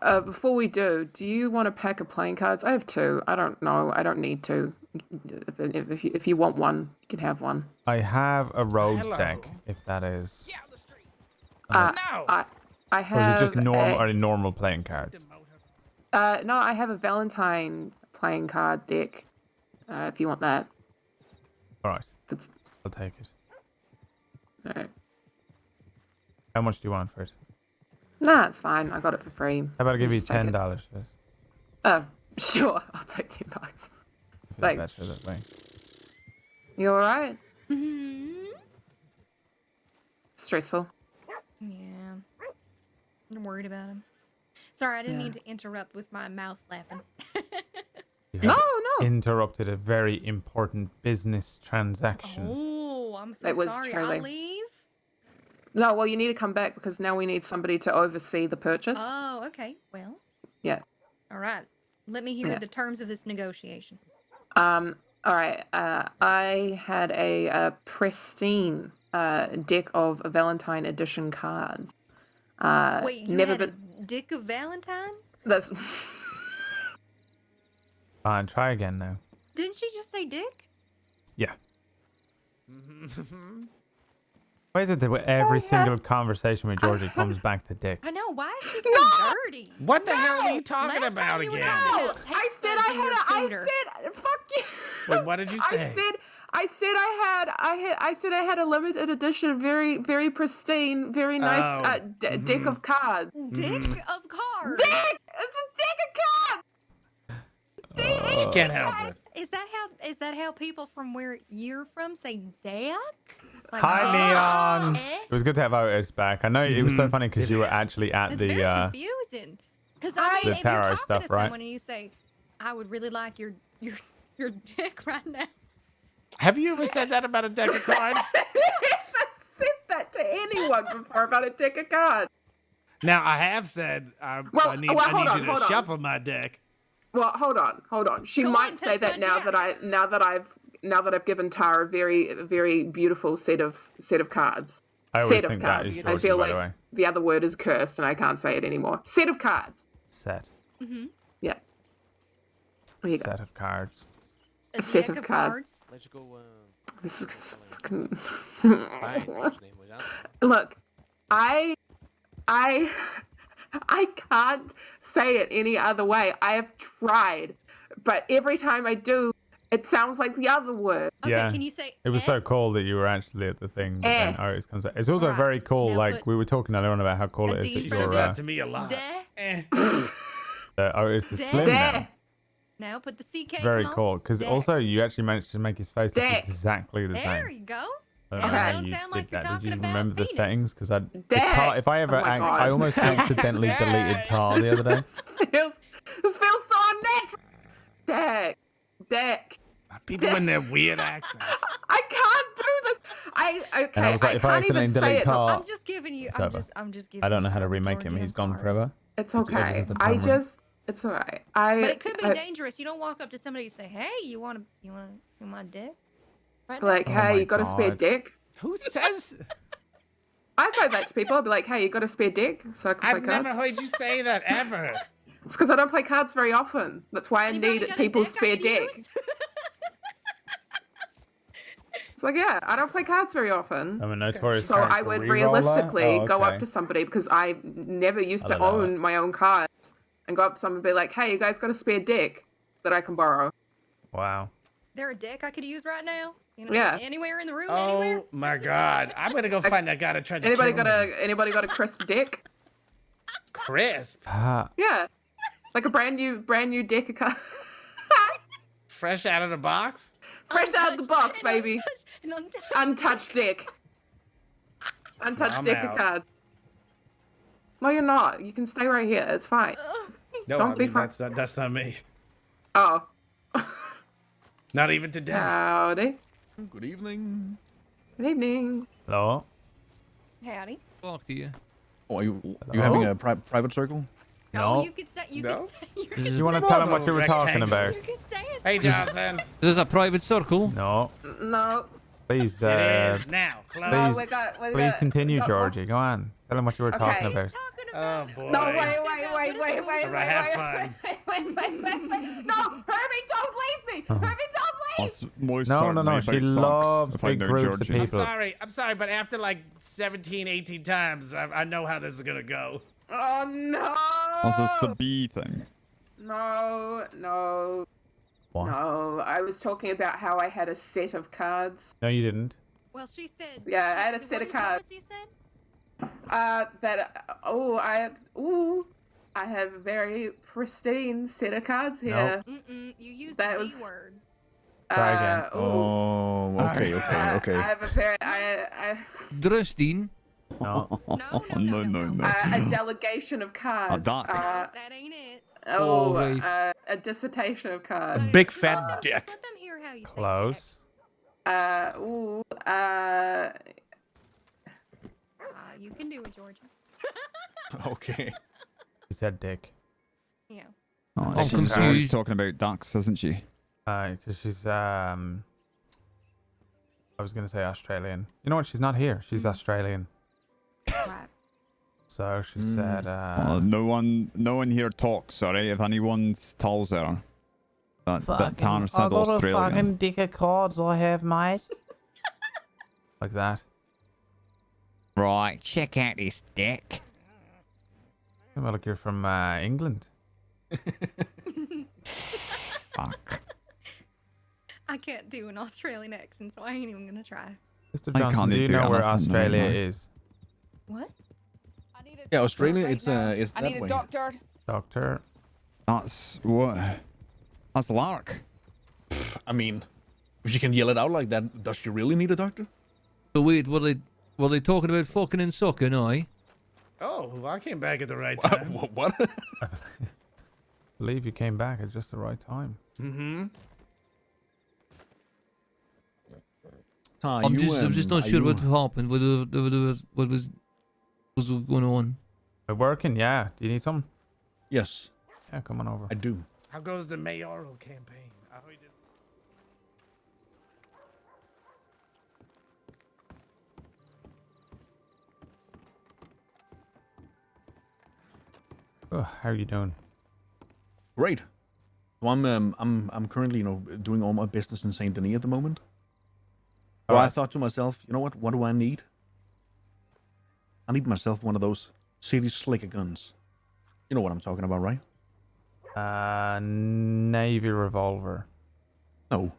Before we do you want a pack of playing cards? I have 2. I don't know. I don't need to. If you want one, you can have one. I have a rogues Hello. deck, if that is. I Or have. is it just normal playing cards? No, I have a Valentine playing card deck. If you want that. All right. It's- I'll take it. Alright. How much do you want for it? Nah, it's fine. I got it for free. How about I give you Just take it. $10 for it? Sure. I'll take $10. I feel Thanks. better that way. You alright? Mm-hmm. Stressful. Yeah. I'm worried about him. Sorry, I didn't Yeah. mean to interrupt with my mouth flapping. You No, have no. interrupted a very important business transaction. Oh, I'm so It was sorry. truly- I'll leave. No, well, you need to come back because now we need somebody to oversee the purchase. Oh, okay. Well, Yeah. all right. Let me hear Yeah. the terms of this negotiation. All right. I had a pristine deck of Valentine edition cards. Wait, you never had been. a Dick of Valentine? That's. Fine, try again now. Didn't she just say Dick? Yeah. Why is it that with every single conversation with Georgie comes back to Dick? I know. Why is she so dirty? What the hell are you talking Last about time we were again? talking about I taste said buds I in your had a. I cooter. said fuck you. Wait, what did you say? I said I said I had a limited edition, very, very pristine, very nice deck of cards. Dick of cards. Dick! It's a deck of cards. She can't help it. Is that how people from where you're from say deck? Like Hi, deck? Neon. Eh? It was good to have Otis back. I know it was so funny because you were actually at It's the very confusing. Because I the mean, if you're tarot talking stuff, to someone right? and you say, "I would really like your dick right now," Have you ever said that about a deck of cards? I've never said that to anyone before about a deck of cards. Now I have said I need hold you on. to shuffle my deck. Well, hold on. She might say that now that I've given Tara a very, very beautiful set of cards. I always Set of think that cards. is I Georgie, feel by the like way. the other word is cursed and I can't say it anymore. Set of cards. Set. Mm-hmm. Yeah. There you go. Set of cards. A set of cards. Let's go. This is fucking. Fine, his name was out. Look, I can't say it any other way. I have tried, but every time I do, it sounds like the other word. Okay, Yeah. can you say It was so cool that you were actually at the thing. But then Otis comes back. It's also Alright, very cool. now Like put we were talking earlier on about how cool a it is D that for you're that to me a lot. Otis is Deh. slim now. now put the CK. It's very come on. cool because Deh. also you actually managed to make his face look Deh. exactly the There same. you go. I don't know Now how don't you sound did like you're that. Did talking you about remember the penis. settings? Because Deh. if I ever, Oh my God. I almost accidentally deleted Tar the other day. This feels so unnatural. Deck. People in their weird accents. I can't do this. And I was like, if I can't even accidentally say delete it. Tar, I'm just giving you. it's I'm over. just giving. I don't know you how to hope, remake him. Georgie, He's I'm gone sorry. forever. It's I just okay. have to find one. It's alright. But it could be dangerous. You don't walk up to somebody and say, "Hey, you want my dick?" Right now? Like, Oh hey, my you got a spare God. dick? Who says? I say that to people. I'll be like, hey, you got a spare dick? So I can I've play cards. never heard you say that ever. It's because I don't play cards very often. That's why I Anybody need got a people's dick I spare could dick. use? It's like, yeah, I don't play cards very often. I'm a notorious So I character would reroller? realistically Oh, go up okay. to somebody because I never used I to don't know own my own cards and go up to someone and be like, hey, you guys got a spare dick that I can borrow? Wow. There a dick I could use right now? You know, Yeah. Anywhere in the room? Anywhere? Oh my God! I'm gonna go find that guy that tried to Anybody kill got me. anybody got a crisp dick? Crisp, Yeah. Like a brand new deck of cards. fresh out of the box. Fresh out of the box, baby. An untouched Untouched dick. Untouched I'm deck out. of cards. No, you're not. You can stay right here. It's fine. No, Don't I be mean, fun- that's not me. Oh. Not even today. Howdy. Good evening. Good evening. Hello. Howdy. Talk to you. Oh, are you having a private circle? Oh, No. you could say. You No? could say. Did you want to tell him what you were talking about? You could say it. Hey, Johnson. This is a private circle. No. No. Please, It is now. Close. please, we please got- continue, no. Georgie. Go on. Tell him what you were talking Okay. about. Oh boy. No, wait. All right, have fun. Wait. No, Herbie, don't leave me. Herbie, don't leave. No. She loves big groups of I'm people. sorry, but after like 17, 18 times, I know how this is gonna go. Oh, no. Also, it's the bee thing. No. What? No, I was talking about how I had a set of cards. No, you didn't. Well, she said. Yeah, I had a what set of was- cards. What was you said? I have a very pristine set of cards here. You used That the was- D word. Try again. Oh, okay. I have a very Drustine. No. No. a delegation of cards. duck. That ain't it. A dissertation of cards. Big fat dick. Just let them hear how you say Close. you can do it, Georgia. Okay. She said dick. Yeah. Oh, I'm she's always confused. talking about ducks, isn't she? Because she's I was gonna say Australian. You know what? She's not here. She's Australian. Right. So she said. No one here talks. Sorry, if anyone tells her that Tanner said Australian. dick of cards I have, mate. Like that. Right, check out this deck. Well, look, you're from England. Fuck. I can't do an Australian accent, so I ain't even gonna try. Mr. I Johnson, can't do you do know where anything right Australia now. is? What? Yeah, Australia. Right It's now. it's I that need a way. doctor. Doctor. That's what. That's Lark. I mean, if she can yell it out like that, does she really need a doctor? So wait, were they talking about fucking and sucking, aye? Oh, well, I came back at the right time. What? I believe you came back at just the right time. Mm-hmm. I'm just not sure what happened. What was going on? We're working, yeah. Do you need something? Yes. Yeah, come on over. I do. How goes the mayoral campaign? I heard it- Oh, how are you doing? Great. So I'm currently doing all my business in Saint Denis at the moment. So I thought to myself, you know what? What do I need? I need myself one of those city slicker guns. You know what I'm talking about, right? Navy revolver. No.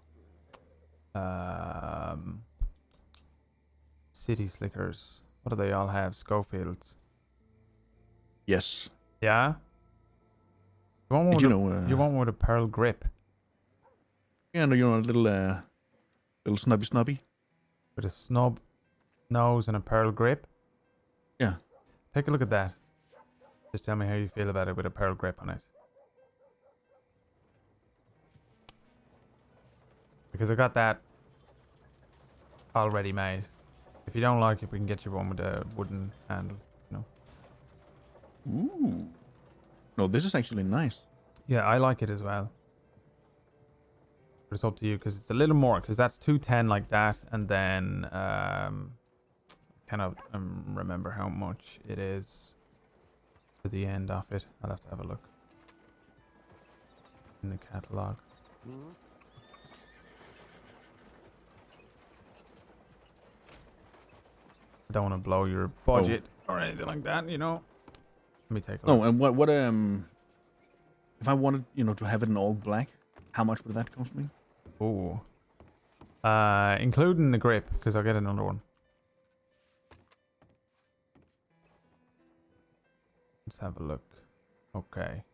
City slickers. What do they all have? Schofields. Yes. Yeah. You want one? You want one with a pearl grip? Yeah, no, a little snubby. With a snub nose and a pearl grip? Yeah. Take a look at that. Just tell me how you feel about it with a pearl grip on it. Because I got that already made. If you don't like it, we can get you one with a wooden handle, you know. Ooh. No, this is actually nice. Yeah, I like it as well. But it's up to you because it's a little more, because that's 210 like that, and then cannot remember how much it is for the end of it. I'll have to have a look in the catalog. I don't want to blow your budget or anything like that, you know. Let me take a look. No, and what if I wanted, to have it in all black, how much would that cost me? Ooh. Including the grip, because I'll get another one. Let's have a look. Okay.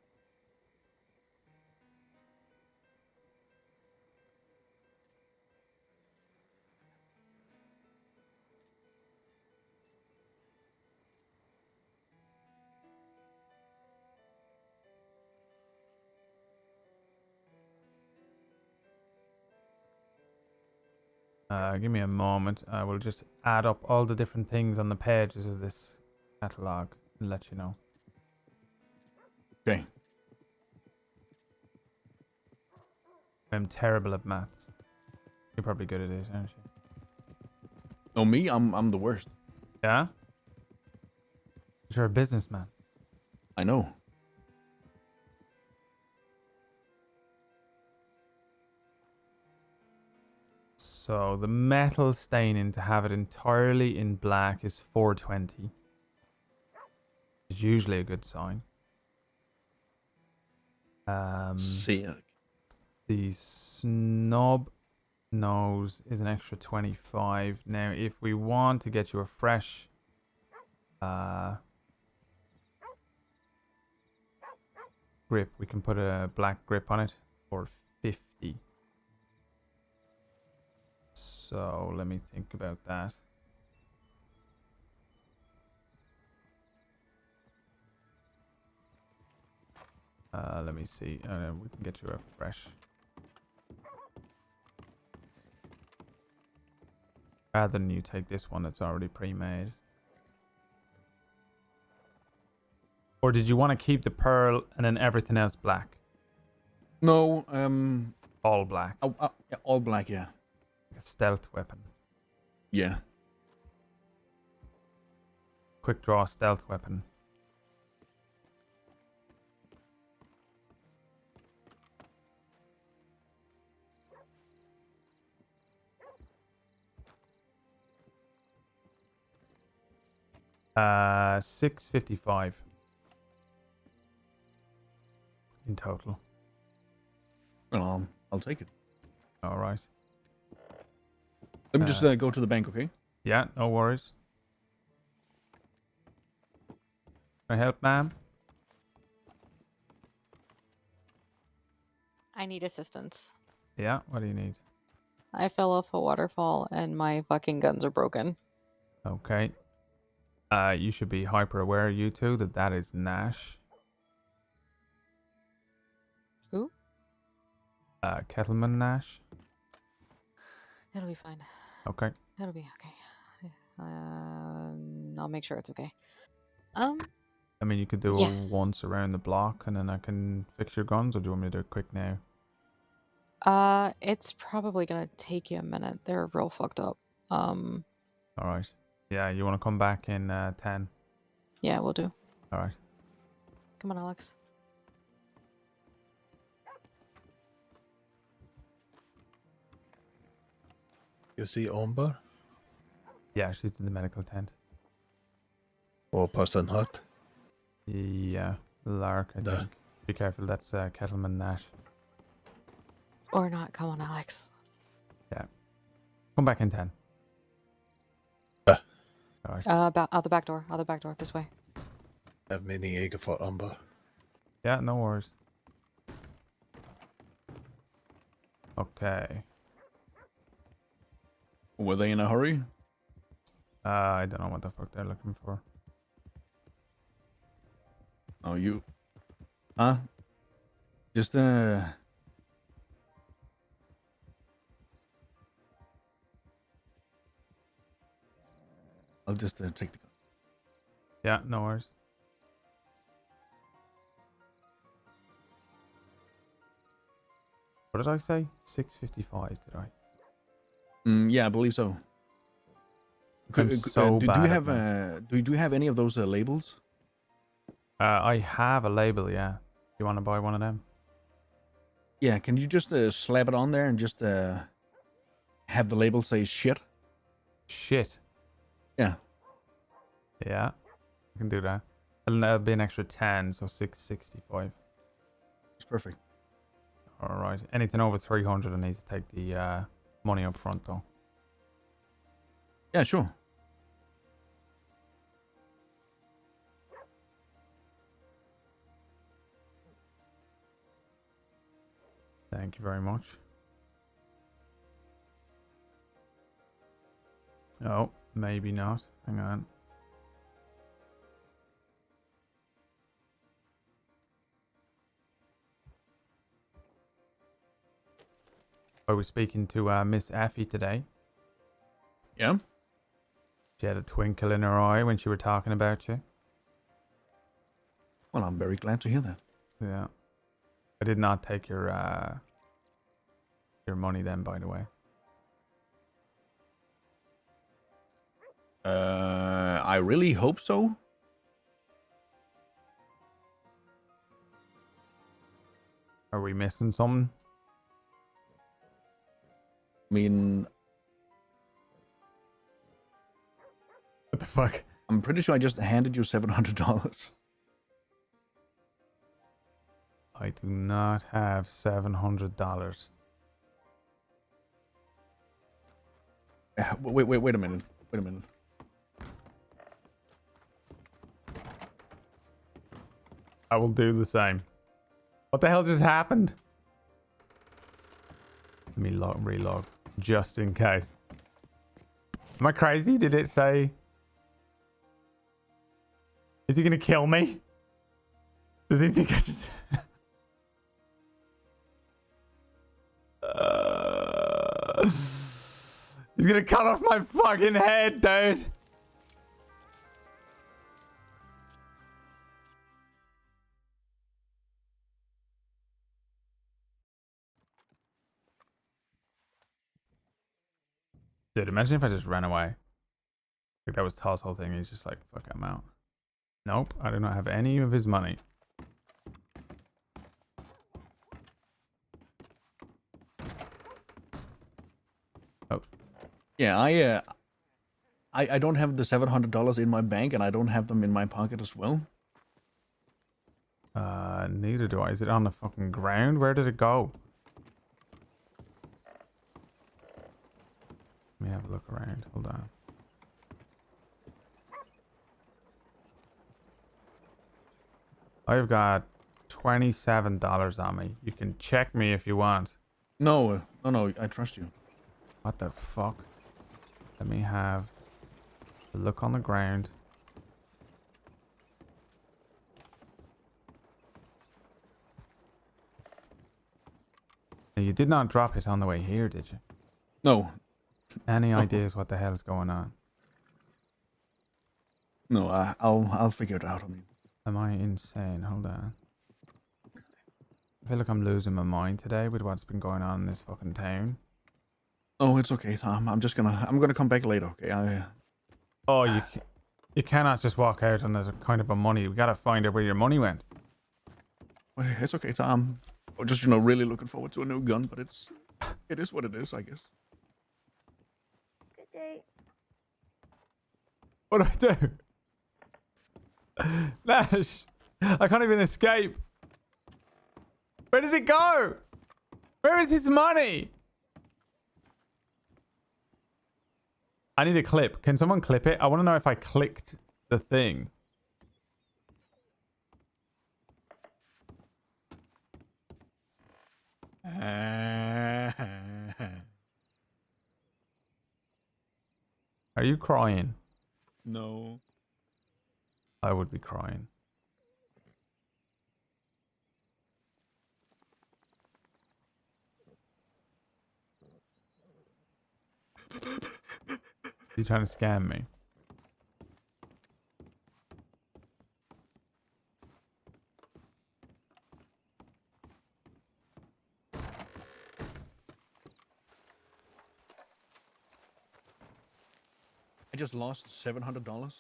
Give me a moment. I will just add up all the different things on the pages of this catalog and let you know. Okay. I'm terrible at maths. You're probably good at it, aren't you? No, me, I'm the worst. Yeah? You're a businessman. I know. So the metal staining to have it entirely in black is 420. It's usually a good sign. Sick. The snub nose is an extra 25. Now, if we want to get you a fresh grip, we can put a black grip on it for 50. So let me think about that. Let me see. We can get you a fresh. Rather than you take this one that's already pre-made. Or did you want to keep the pearl and then everything else black? No, all black. Yeah, all black, yeah. Like a stealth weapon. Yeah. Quick draw stealth weapon. $655 in total. Well, I'll take it. All right. Let me just go to the bank, okay? Yeah, no worries. Can I help, ma'am? I need assistance. Yeah, what do you need? I fell off a waterfall and my fucking guns are broken. Okay. You should be hyper aware, you two, that that is Nash. Who? Kettleman Nash. It'll be fine. Okay. It'll be okay. I'll make sure it's okay. I mean, you could do Yeah. it once around the block, and then I can fix your guns, or do you want me to do it quick now? It's probably gonna take you a minute. They're real fucked up. All right. Yeah, you want to come back in 10? Yeah, we'll do. All right. Come on, Alex. You see Omber? Yeah, she's in the medical tent. Or person hurt? Yeah, Lark, I think. Be careful, that's Kettleman Nash. Or not. Come on, Alex. Yeah. Come back in 10. All right. Out the back door. Out the back door. This way. Have mini eager for Umber. Yeah, no worries. Okay. Were they in a hurry? I don't know what the fuck they're looking for. Oh, you... Huh? Just, I'll just take the... Yeah, no worries. What did I say? 6:55, did I? Yeah, I believe so. I'm so do bad you at have math. do you have any of those labels? I have a label, yeah. You want to buy one of them? Yeah, can you just slap it on there and just have the label say shit? Shit. Yeah. Yeah, I can do that. And that'll be an extra 10, so 665. It's perfect. All right. Anything over 300, I need to take the money up front, though. Yeah, sure. Thank you very much. Oh, maybe not. Hang on. I was speaking to Miss Effie today. Yeah? She had a twinkle in her eye when she were talking about you. Well, I'm very glad to hear that. Yeah. I did not take your money then, by the way. I really hope so. Are we missing something? I mean... What the fuck? I'm pretty sure I just handed you $700. I do not have $700. Wait a minute. Wait a minute. I will do the same. What the hell just happened? Let me relog, just in case. Am I crazy? Did it say... Is he gonna kill me? Does he think I just... He's gonna cut off my fucking head, dude. Dude, imagine if I just ran away. Like that was Todd's whole thing. He's just like, fuck, I'm out. Nope, I do not have any of his money. Oh. Yeah, I don't have the $700 in my bank, and I don't have them in my pocket as well. Neither do I. Is it on the fucking ground? Where did it go? look around. Hold on. I've got $27 on me. You can check me if you want. No, no, I trust you. What the fuck? Let me have a look on the ground. Now, you did not drop it on the way here, did you? No. Any ideas what the hell is going on? No, I'll figure it out. I mean, am I insane? Hold on. I feel like I'm losing my mind today with what's been going on in this fucking town. Oh, it's okay, Tom. I'm gonna come back later. Okay. Oh, you cannot just walk out and there's a kind of a money. We gotta find out where your money went. It's okay, Tom. I'm just really looking forward to a new gun, but it is what it is, I guess. Good day. What do I do? Nash, I can't even escape. Where did it go? Where is his money? I need a clip. Can someone clip it? I want to know if I clicked the thing. Are you crying? No. I would be crying. You trying to scam me? I just lost $700.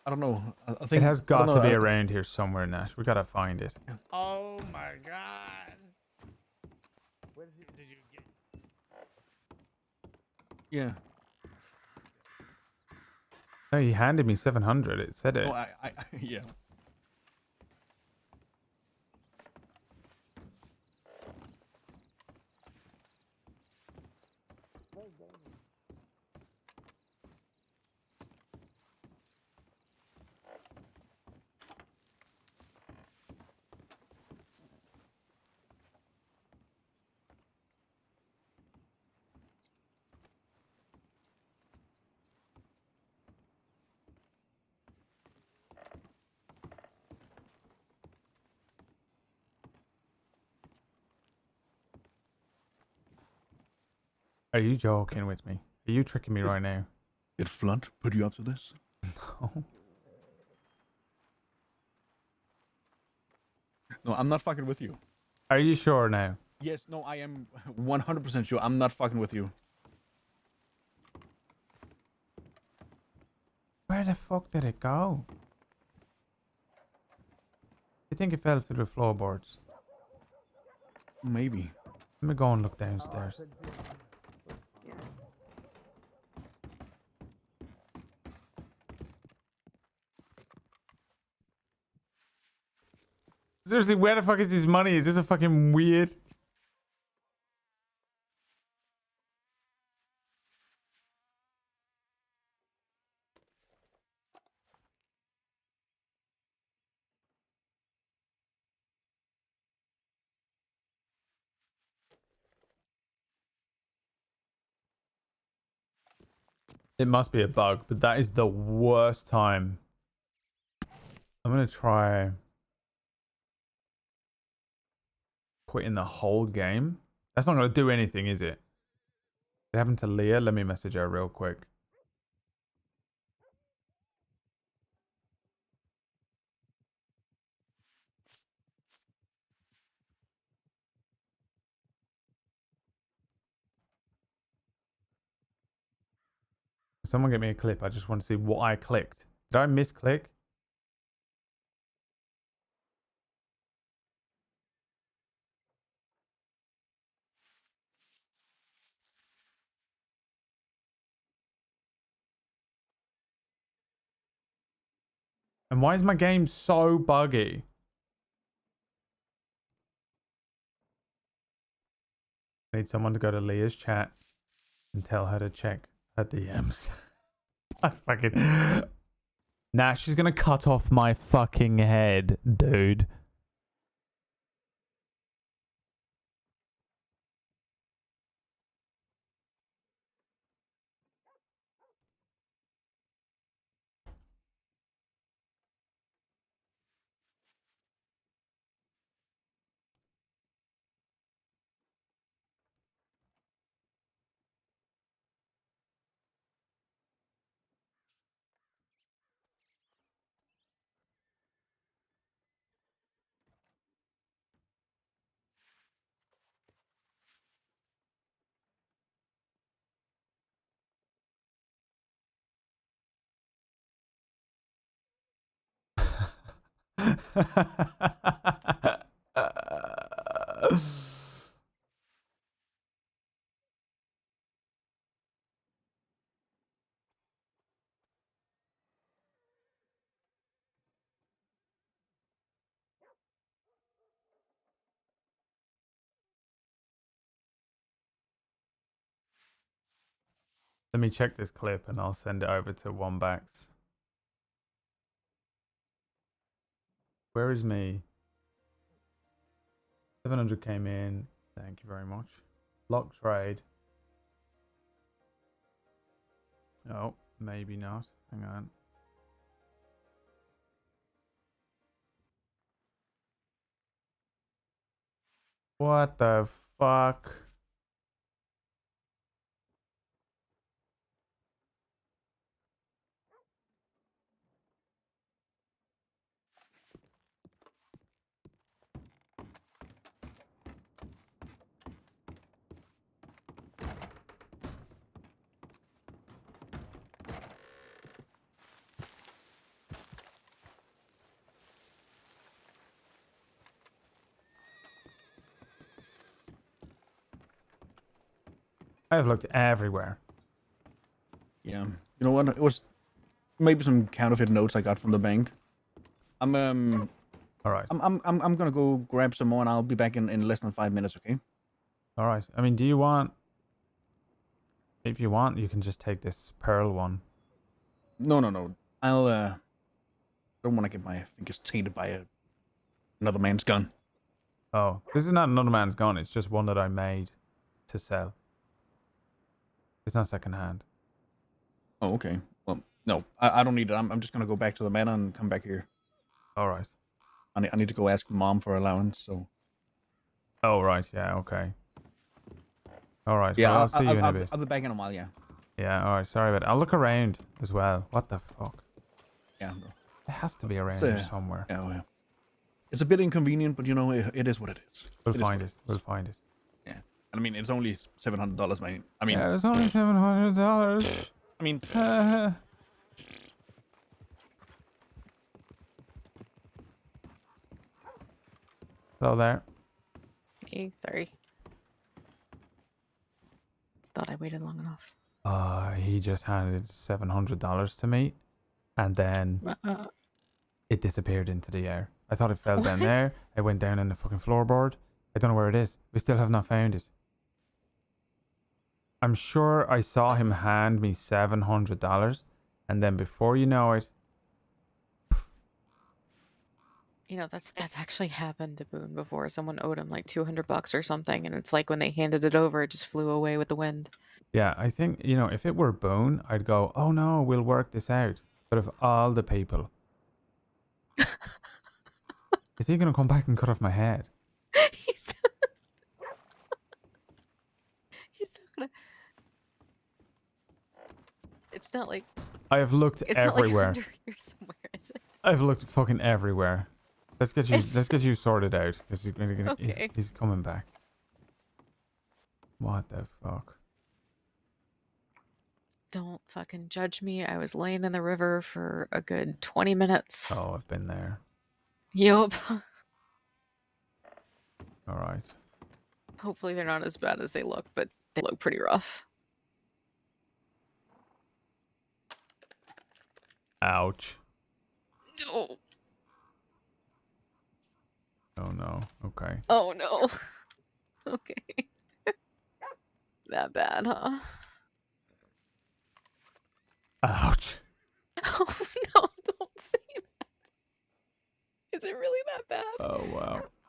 I don't know. I think it has got I don't to know, be around here somewhere, Nash. We gotta find it. Oh my god. Where did you get? Yeah. No, he handed me 700. It said it. Oh, yeah. Are you joking with me? Are you tricking me right now? Did Flunt put you up to this? No. No, I'm not fucking with you. Are you sure now? Yes, no, I am 100% sure. I'm not fucking with you. Where the fuck did it go? You think it fell through the floorboards? Maybe. Let me go and look downstairs. Seriously, where the fuck is his money? Is this a fucking weird? It must be a bug, but that is the worst time. I'm gonna try quitting the whole game. That's not gonna do anything, is it? It happened to Leah. Let me message her real quick. Someone get me a clip. I just want to see what I clicked. Did I misclick? And why is my game so buggy? I need someone to go to Leah's chat and tell her to check her DMs. I fucking. Nah, she's gonna cut off my fucking head, dude. Let me check this clip and I'll send it over to Wombax. Where is me? 700 came in. Thank you very much. Lock trade. Oh, maybe not. Hang on. What the fuck? I have looked everywhere. Yeah. You know what? It was maybe some counterfeit notes I got from the bank. All right. I'm gonna go grab some more and I'll be back in less than 5 minutes, okay? All right. I mean, do you want... If you want, you can just take this pearl one. No. I'll don't want to get my fingers tainted by another man's gun. Oh, this is not another man's gun. It's just one that I made to sell. It's not secondhand. Oh, okay. Well, no, I don't need it. I'm just gonna go back to the manor and come back here. All right. I need to go ask mom for allowance. So. Oh right, yeah, okay. All right. Yeah, Well, I'll see you in a bit. I'll be back in a while. Yeah. Yeah. All right. Sorry about it. I'll look around as well. What the fuck? Yeah, bro. It has to be around here somewhere. Yeah. It's a bit inconvenient, but you know, it is what it is. We'll find it. We'll find it. Yeah. I mean, it's only $700, man. I mean. Yeah, it's only $700. I mean. Hello there. Okay, sorry. Thought I waited long enough. He just handed $700 to me, and then it disappeared into the air. I thought it fell down there. It went down in the fucking floorboard. I don't know where it is. We still have not found it. I'm sure I saw him hand me $700, and then before you know it, You know, that's actually happened to Boone before. Someone owed him like $200 or something, and it's like when they handed it over, it just flew away with the wind. yeah, I think, you know, if it were Boone, I'd go, oh no, we'll work this out. But of all the people, is he going to come back and cut off my head? He's not gonna. It's not like. I have looked It's everywhere. not like under here somewhere, is it? I've looked fucking everywhere. Let's get you sorted out because Okay. he's coming back. What the fuck? Don't fucking judge me. I was laying in the river for a good 20 minutes. Oh, I've been there. Yup. All right. Hopefully they're not as bad as they look, but they look pretty rough. Ouch. Oh. Oh no. Okay. Oh no. Okay. That bad, huh?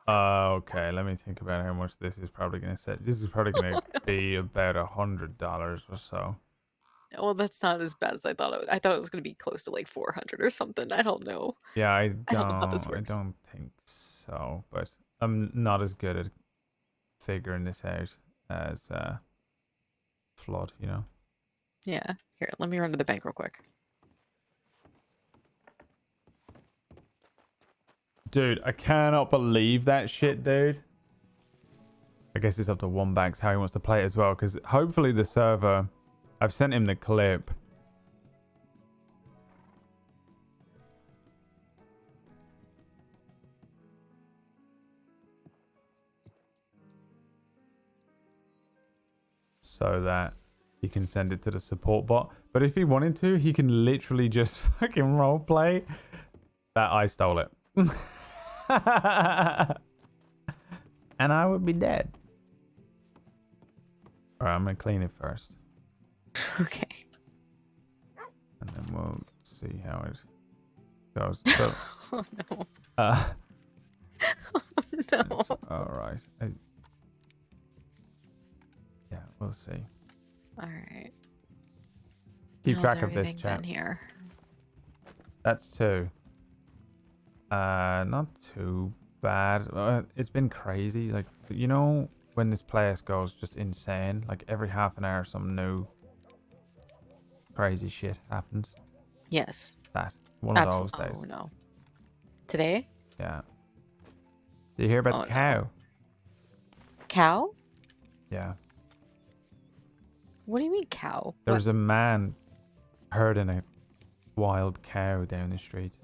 Okay, let me think about how much this is probably going to set. This is probably going to be about $100 or so. Well, that's not as bad as I thought it would. I thought it was going to be close to like 400 or something. I don't know. Yeah, I don't know how this don't. I works. don't think so. But I'm not as good at figuring this out as Flood. You know. Yeah. Here, let me run to the bank real quick. Dude, I cannot believe that shit, dude. I guess it's up to Wombax how he wants to play it as well, because hopefully the server... I've sent him the clip. So that he can send it to the support bot. But if he wanted to, he can literally just fucking roleplay that I stole it. And I would be dead. Alright, I'm gonna clean it first. Okay. And then we'll see how it goes. So, Oh no. oh no. Alright. Yeah, we'll see. Alright. Keep How's track of this, everything chat. been here? That's 2. Not too bad. It's been crazy. Like, you know, when this place goes just insane, like every half an hour, some new crazy shit happens. Yes. That one of those days. Oh no. Today? Yeah. Did you hear about the cow? No. Cow? Yeah. What do you mean cow? There was a man herding a wild cow down the street.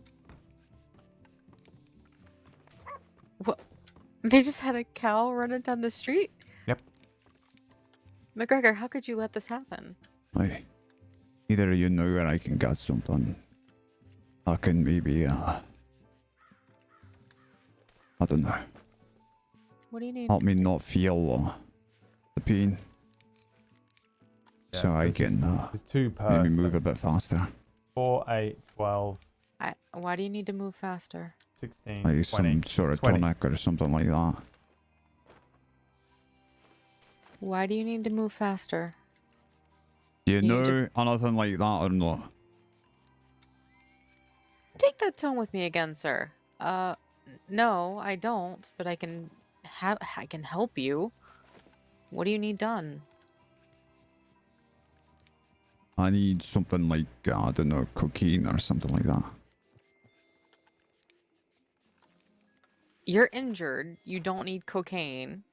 What? They just had a cow running down the street? Yep. McGregor, how could you let this happen? Hey, either you know where I can get something. I can maybe, I don't know. What do you need? Help me not feel the pain. Yeah, so I this can is 2 per. maybe move a bit faster. 4, 8, 12, Why do you need to move faster? 16, Like 20. some sort of 20. tonic or something like that. Why do you need to move faster? Do you need know anything like that or not? Take that tone with me again, sir. No, I don't, but I can help you. What do you need done? I need something like, I don't know, cocaine or something like that. You're injured. You don't need cocaine.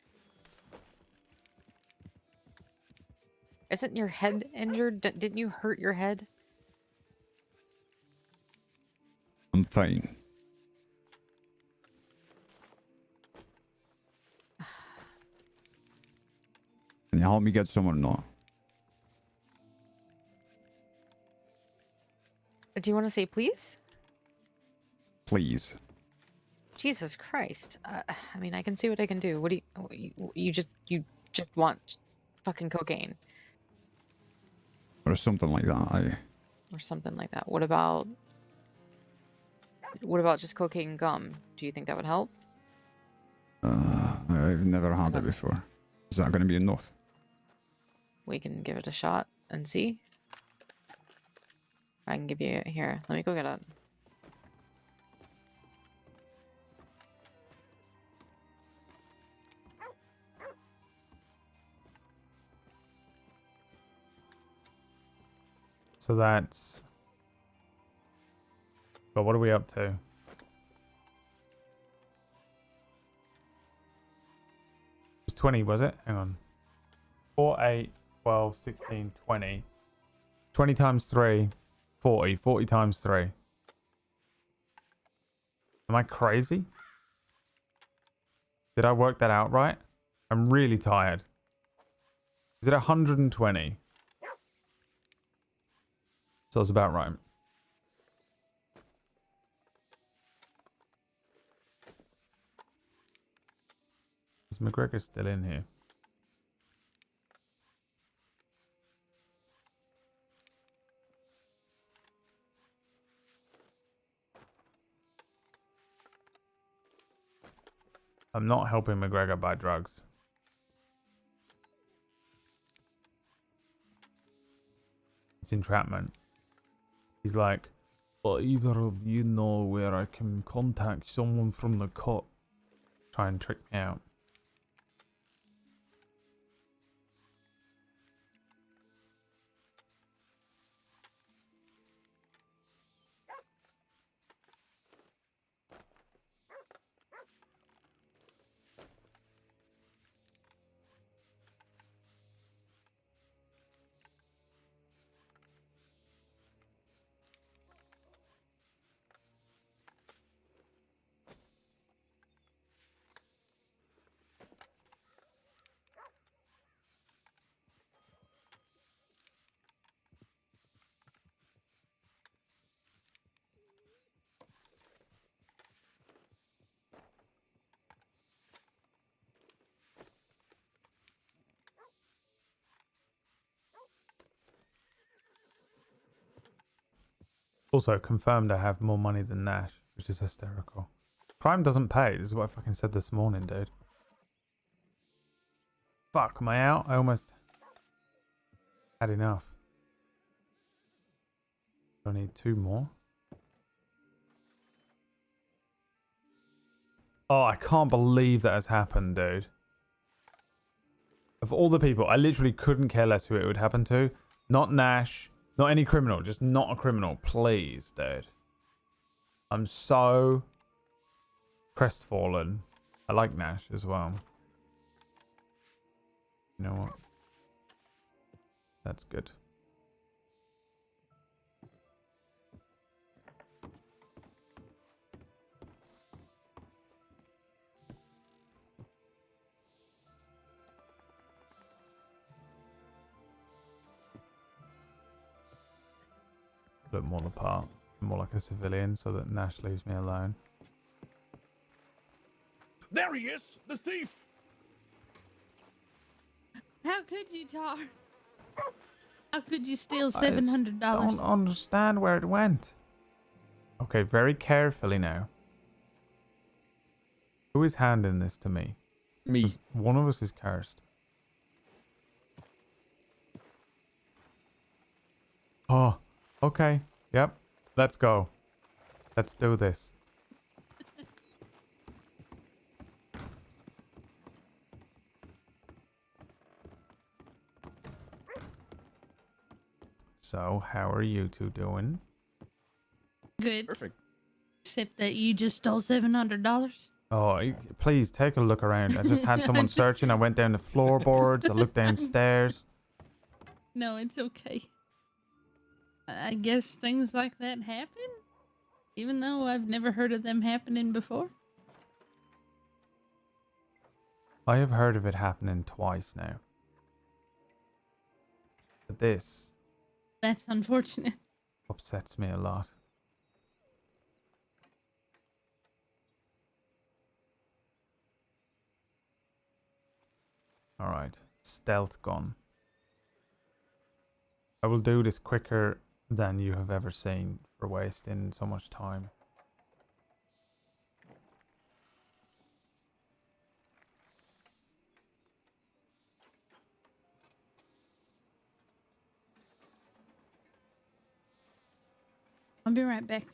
Isn't your head injured? Didn't you hurt your head? I'm fine. Can you help me get some or not? Do you want to say please? Please. Jesus Christ. I mean, I can see what I can do. What do you just want fucking cocaine Or something like that. or something like that. What about just cocaine gum? Do you think that would help? I've never had it before. Is that going to be enough? We can give it a shot and see. I can give you here. Let me go get it. So that's... But what are we up to? It was 20, was it? Hang on. 4, 8, 12, 16, 20. 20 times 3, 40. 40 times 3. Am I crazy? Did I work that out right? I'm really tired. Is it 120? So it's about right. Is McGregor still in here? I'm not helping McGregor buy drugs. It's entrapment. He's like, well, either of you know where I can contact someone from the cut. Try and trick me out. Also, confirmed I have more money than Nash, which is hysterical. Crime doesn't pay. This is what I fucking said this morning, dude. Fuck, am I out? I almost had enough. I need 2 more. Oh, I can't believe that has happened, dude. Of all the people, I literally couldn't care less who it would happen to. Not Nash. Not any criminal. Just not a criminal. Please, dude. I'm so crestfallen. I like Nash as well. You know what? That's good. Look more the part. More like a civilian so that Nash leaves me alone. There he is, the thief. How could you, Tar? How could you steal I $700? don't understand where it went. Okay, very carefully now. Who is handing this to me? Me. One of us is cursed. Oh, okay. Yep. Let's go. Let's do this. So, how are you two doing? Good. Perfect. Except that you just stole $700. Oh, please take a look around. I just had someone searching. I went down the floorboards. I looked downstairs. No, it's okay. I guess things like that happen, even though I've never heard of them happening before. I have heard of it happening twice now. But this That's unfortunate. upsets me a lot. Alright, stealth gun. I will do this quicker than you have ever seen for wasting so much time. I'll be right back.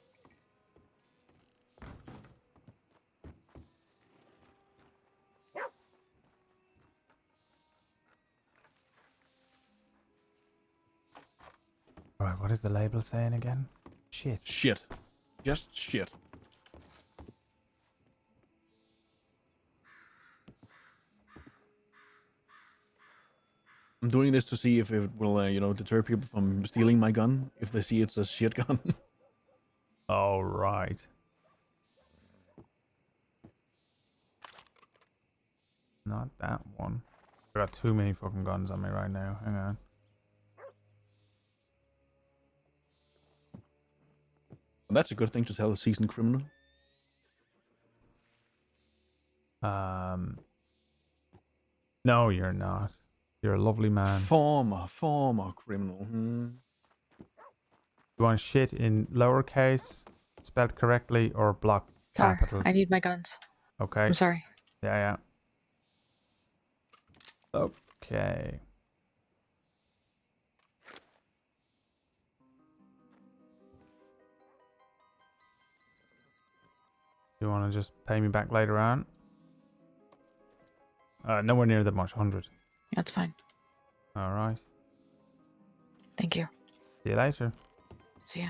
Alright, what is the label saying again? Shit. Shit. Just shit. I'm doing this to see if it will, you know, deter people from stealing my gun if they see it's a shit gun. All right. Not that one. I got too many fucking guns on me right now. Hang on. That's a good thing to tell a seasoned criminal. No, you're not. You're a lovely man. Former criminal. You want shit in lowercase, spelled correctly, or block Tar, capitals? I need my guns. Okay. I'm sorry. Yeah. Okay. You want to just pay me back later on? Nowhere near that much. 100. That's fine. All right. Thank you. See you later. See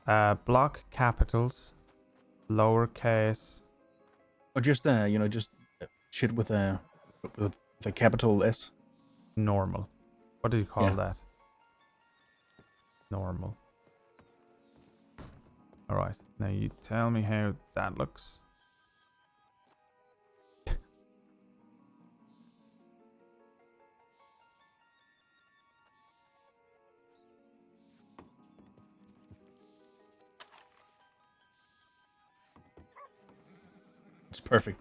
ya. Block capitals, lowercase. Or just just shit with a capital S. Normal. What do you call that? Normal. All right. Now you tell me how that looks. It's perfect.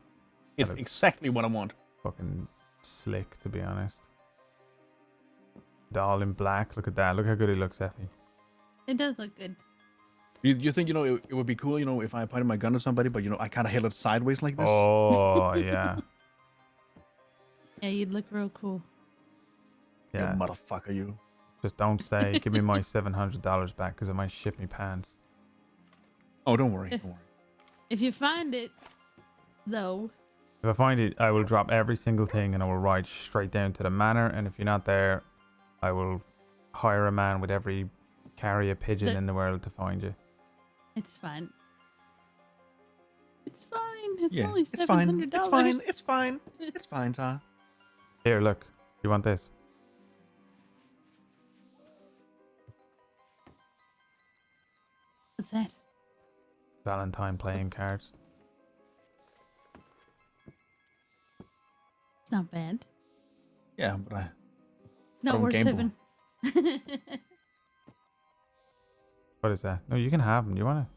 It's exactly what I want. Fucking slick, to be honest. All in black. Look at that. Look how good he looks, Effie. It does look good. You think it would be cool if I pointed my gun at somebody, but I kind of held it sideways like this. Oh yeah. Yeah, you'd look real cool. Yeah. You motherfucker, you. Just don't say, give me my $700 back because it might shit me pants. Oh, don't worry. Don't worry. If you find it, though. If I find it, I will drop every single thing and I will ride straight down to the manor. And if you're not there, I will hire a man with every carrier pigeon in the world to find you. It's fine. It's fine. It's Yeah, only it's fine. $700. It's fine. It's fine. It's fine, Tar. Here, look. You want this? What's that? Valentine playing cards. It's not bad. Yeah, but It's not don't worth gamble. 7. What is that? No, you can have them. Do you want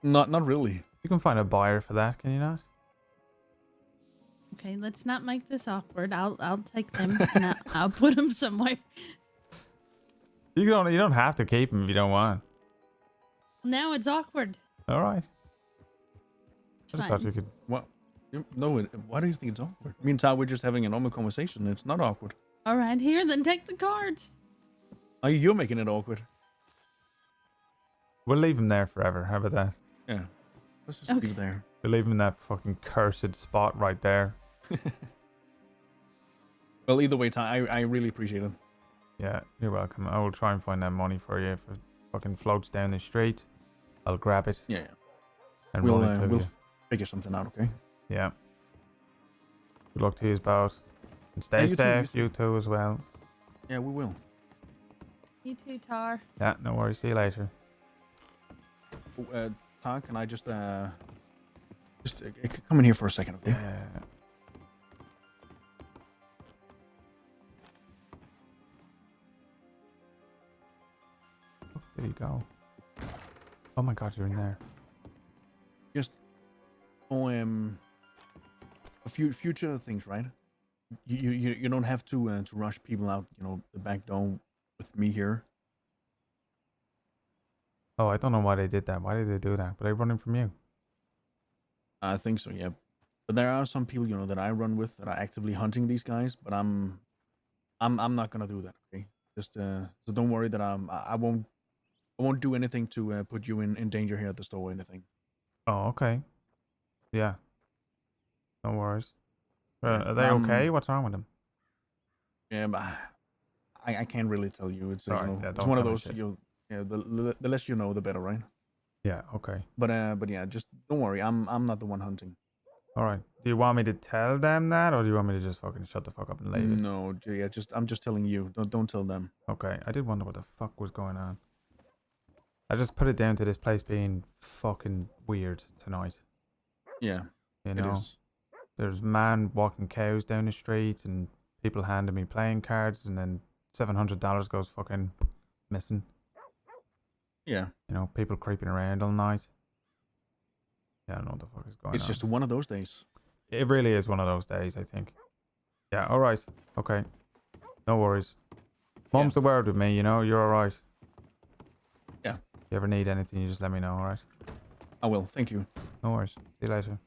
to? Not really. You can find a buyer for that, can you not? Okay, let's not make this awkward. I'll take them and I'll put them somewhere. You don't have to keep them if you don't want. Now it's awkward. All right. It's I just fine. thought you could. What? No, why do you think it's awkward? Me and Tar, we're just having a normal conversation. It's not awkward. All right, here, then take the cards. Oh, you're making it awkward. We'll leave him there forever. How about that? Yeah. Let's just leave it there. We'll leave him in that fucking cursed spot right there. Well, either way, Tar, I really appreciate it. Yeah, you're welcome. I will try and find that money for you. If it fucking floats down the street, I'll grab it. Yeah. And We'll roll it to we'll you. figure something out, okay? Yeah. Good luck to you, both. And stay Yeah, you too, safe. you You too as well. Yeah, we will. You too, Tar. Yeah, no worries. See you later. Oh, Tar, can I just come in here for a second, okay? Yeah. Where did he go? Oh my god, you're in there. Just a few future things, right? You don't have to rush people out, the back door with me here. Oh, I don't know why they did that. Why did they do that? Were they running from you? I think so, yeah. But there are some people, that I run with that are actively hunting these guys, but I'm not gonna do that, okay? Just so don't worry that I won't do anything to put you in danger here at the store or anything. Oh, okay. Yeah. No worries. Yeah, Are they okay? What's wrong with them? Yeah, but I can't really tell you. It's Alright, yeah, it's don't one of tell me those shit. the less you know, the better, right? Yeah, okay. But yeah, just don't worry. I'm not the one hunting. Alright. Do you want me to tell them that, or do you want me to just fucking shut the fuck up and leave it? No, yeah, I'm just telling you. Don't tell them. Okay, I did wonder what the fuck was going on. I just put it down to this place being fucking weird tonight. Yeah, You it know? is. There's man walking cows down the street and people handing me playing cards, and then $700 goes fucking missing. Yeah. People creeping around all night. Yeah, I don't know what the fuck is going on. It's just one of those days. It really is one of those days, I think. Yeah, alright. Okay. No worries. Mom's the word with me, you're alright. Yeah. If you ever need anything, you just let me know, alright? I will. Thank you. No worries. See you later.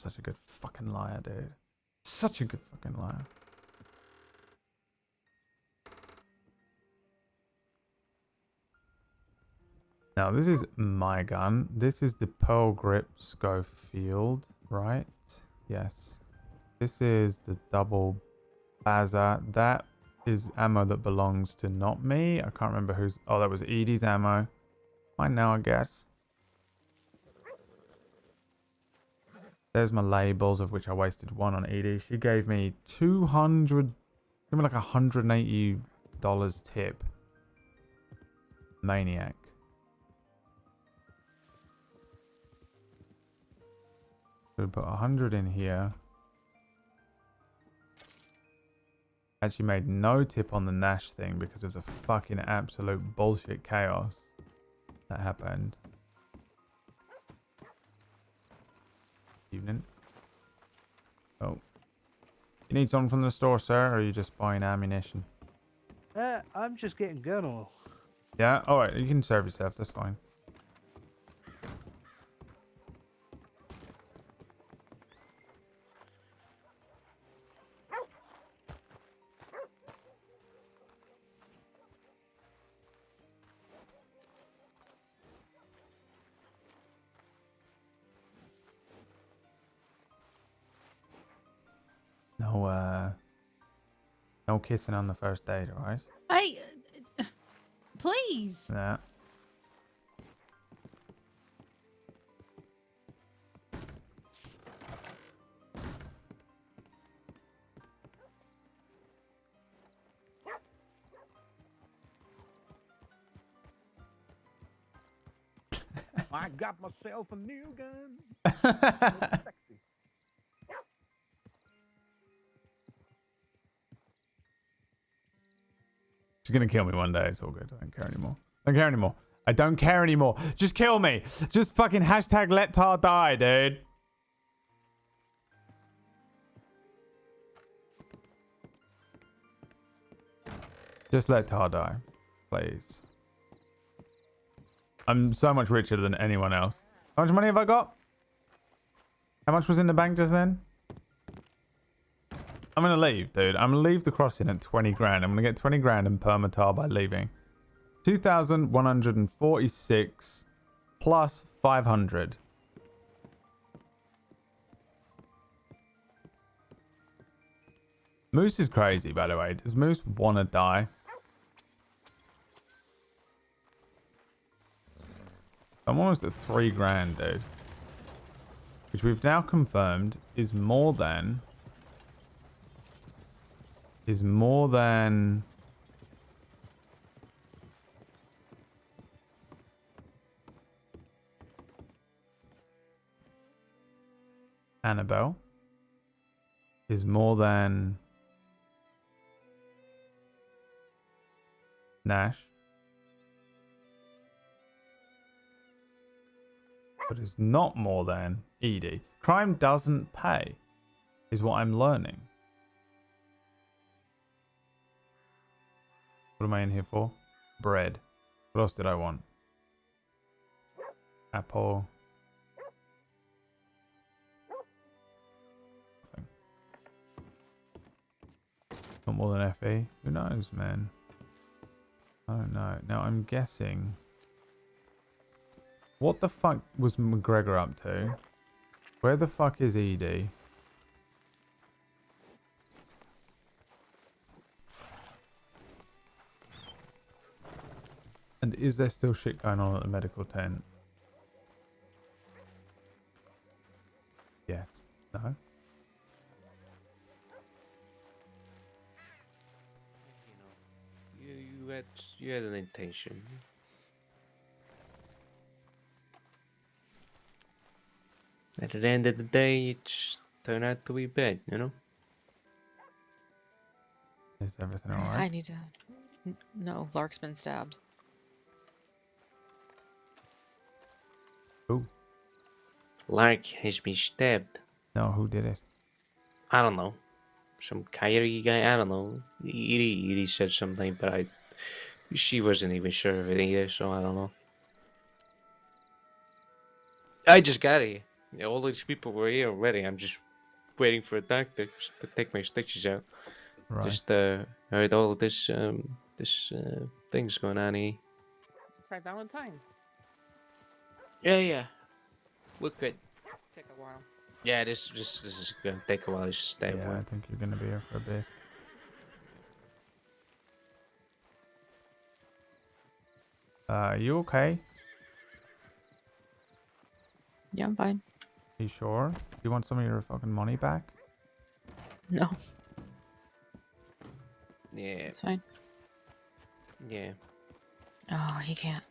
such a good fucking liar, dude. Such a good fucking liar. Now, this is my gun. This is the Pearl Grip Schofield, right? Yes. This is the double Baza. That is ammo that belongs to not me. I can't remember who's... Oh, that was Edie's ammo. Mine now, I guess. There's my labels, of which I wasted one on Edie. She gave me 200... Give me like $180 tip. Maniac. So we put 100 in here. Actually made no tip on the Nash thing because of the fucking absolute bullshit chaos that happened. Evening. Oh. You need something from the store, sir, or are you just buying ammunition? I'm just getting gun oil. Yeah? Alright, you can serve yourself, that's fine. No kissing on the first date, alright? Please. Yeah. I got myself a new gun. She's gonna kill me one day. It's all good. I don't care anymore. I don't care anymore. I don't care anymore. Just kill me. Just fucking hashtag let Tar die, dude. Just let Tar die. Please. I'm so much richer than anyone else. How much money have I got? How much was in the bank just then? I'm gonna leave, dude. I'm gonna leave the crossing at 20 grand. I'm gonna get 20 grand in permatar by leaving. 2,146 plus 500. Moose is crazy, by the way. Does Moose want to die? I'm almost at 3 grand, dude. Which we've now confirmed is more than... Annabelle. Is more than... Nash. But is not more than Edie. Crime doesn't pay, is what I'm learning. What am I in here for? Bread. What else did I want? Apple. Nothing. Not more than FE. Who knows, man? I don't know. Now I'm guessing... What the fuck was McGregor up to? Where the fuck is Edie? And is there still shit going on at the medical tent? Yes. No? You had an intention. At the end of the day, it just turned out to be bad, you know? Is everything alright? I need to... No, Lark's been stabbed. Who? Lark has been stabbed. No, who did it? I don't know. Some Kyrie guy, I don't know. Edie said something, but she wasn't even sure of it either, so I don't know. I just got here. Yeah, all these people were here already. I'm just waiting for a doctor to take my stitches out. Right. Just heard all this things going on here. Try Valentine. Yeah. We're good. Take a while. Yeah, this is gonna take a while to stay Yeah, I warm. think you're gonna be here for a bit. You okay? Yeah, I'm fine. You sure? You want some of your fucking money back? No, Yeah. it's fine. Yeah. Oh, he can't.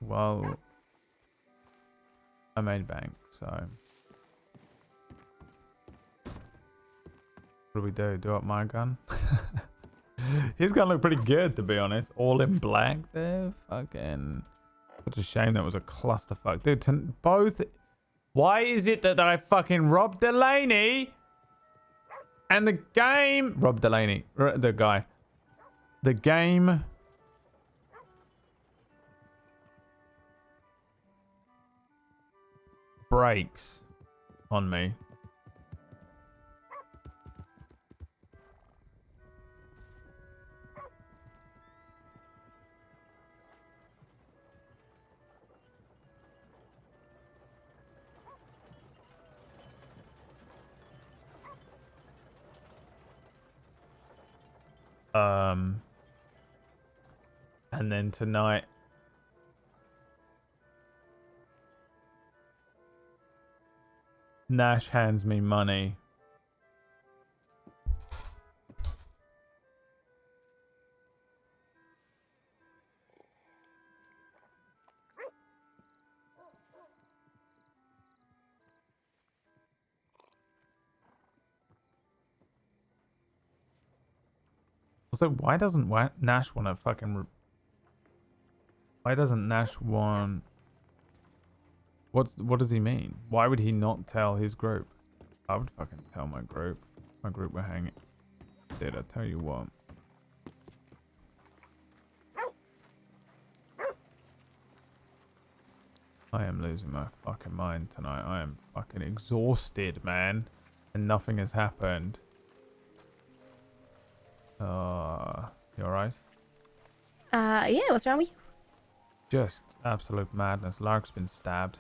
Well, I made bank, so what do we do? Do up my gun? His gun looked pretty good, to be honest. All in black there. Fucking. Such a shame that was a clusterfuck. Dude, both. Why is it that I fucking robbed Delaney? And the game. Rob Delaney. The guy. The game. Breaks on me. And then tonight. Nash hands me money. Also, why doesn't Nash want to fucking... Why doesn't Nash want... What does he mean? Why would he not tell his group? I would fucking tell my group. My group were hanging. Dude, I tell you what. I am losing my fucking mind tonight. I am fucking exhausted, man. And nothing has happened. You alright? Yeah, what's wrong with you? Just absolute madness. Lark's been stabbed.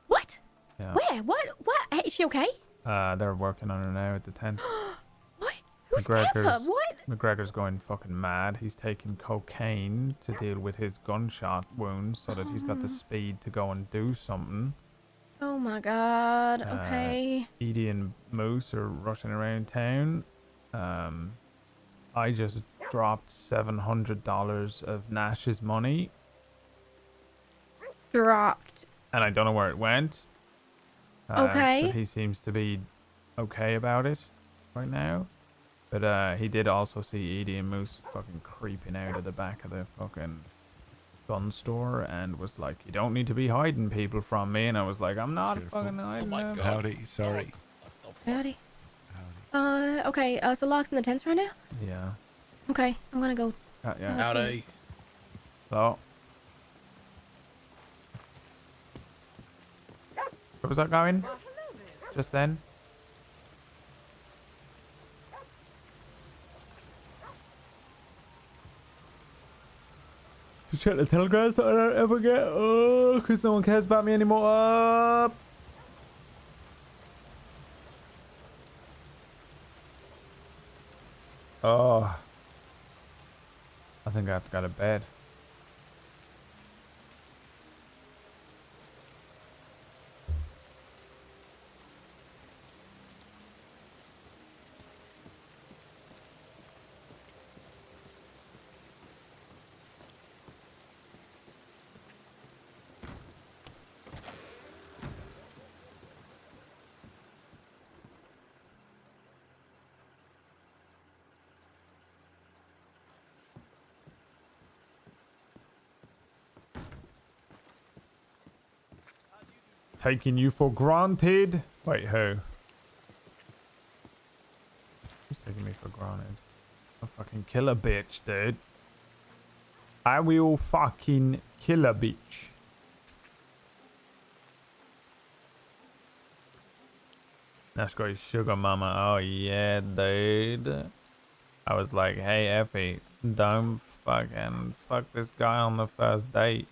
What? Yeah. Where? What? Hey, is she okay? They're working on her now at the tent. What? Who stabbed her? What? McGregor's going fucking mad. He's taking cocaine to deal with his gunshot wounds so that he's got the speed to go and do something. Oh my god. Okay. Edie and Moose are rushing around town. I just dropped $700 of Nash's money. Dropped. And I don't know where it went. Okay. But he seems to be okay about it right now. But he did also see Edie and Moose fucking creeping out of the back of the fucking gun store and was like, you don't need to be hiding people from me. And I was like, I'm not fucking hiding them. Howdy, sorry. Howdy. Okay, so Locke's in the tents right now? Yeah. Okay, I'm gonna go. Yeah. Howdy. So. Where was that going? Just then? To check the telegram so I don't ever get because no one cares about me anymore. Oh. I think I have to go to bed. taking you for granted. Wait, who? Who's taking me for granted? I'll fucking kill a bitch, dude. I will fucking kill a bitch. That's great, sugar mama. Oh yeah, dude. I was like, hey Effie, don't fucking fuck this guy on the first date.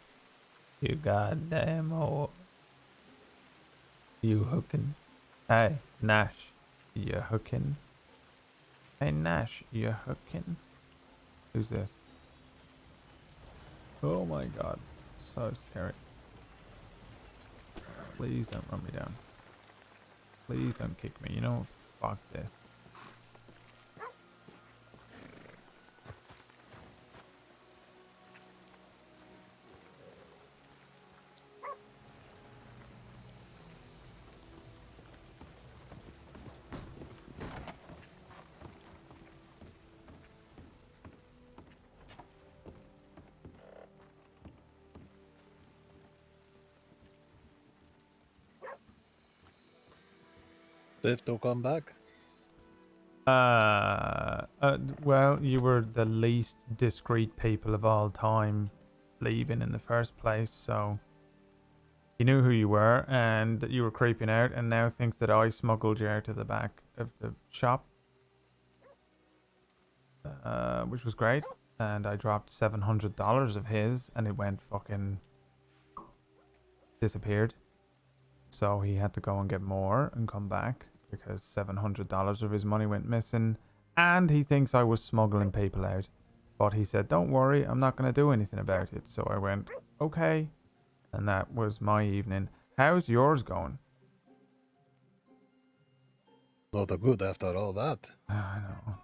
You goddamn whore. You hooking. Hey, Nash, you hooking. Hey Nash, you hooking. Who's this? Oh my god, so scary. Please don't run me down. Please don't kick me. You know, fuck this. They've to come back. Well, you were the least discreet people of all time leaving in the first place, so he knew who you were and that you were creeping out and now thinks that I smuggled you out to the back of the shop. Which was great. And I dropped $700 of his and it went fucking disappeared. So he had to go and get more and come back because $700 of his money went missing. And he thinks I was smuggling people out. But he said, don't worry, I'm not going to do anything about it. So I went, okay. And that was my evening. How's yours going? Not a good after all that. I know.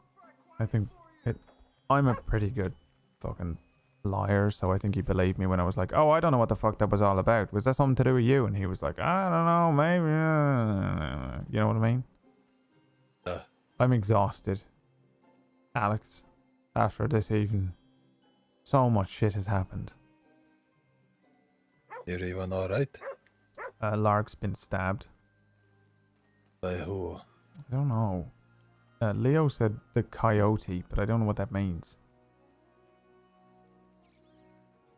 I think I'm a pretty good fucking liar, so I think he believed me when I was like, oh, I don't know what the fuck that was all about. Was that something to do with you? And he was like, I don't know, maybe. You know what I mean? I'm exhausted, Alex, after this evening. So much shit has happened. You're even alright? Lark's been stabbed. By who? I don't know. Leo said the coyote, but I don't know what that means.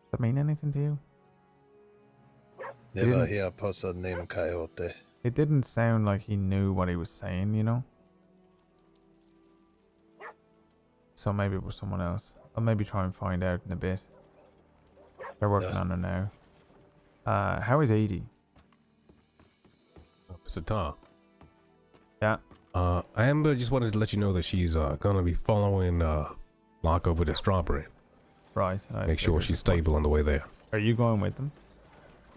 Does that mean anything to you? Never hear a person named Coyote. It didn't sound like he knew what he was saying, you know? So maybe it was someone else. I'll maybe try and find out in a bit. They're working on it now. How is Edie? Mr. Tar. Yeah. Amber just wanted to let you know that she's gonna be following Locke over to Strawberry. Right. Make sure she's stable on the way there. Are you going with them?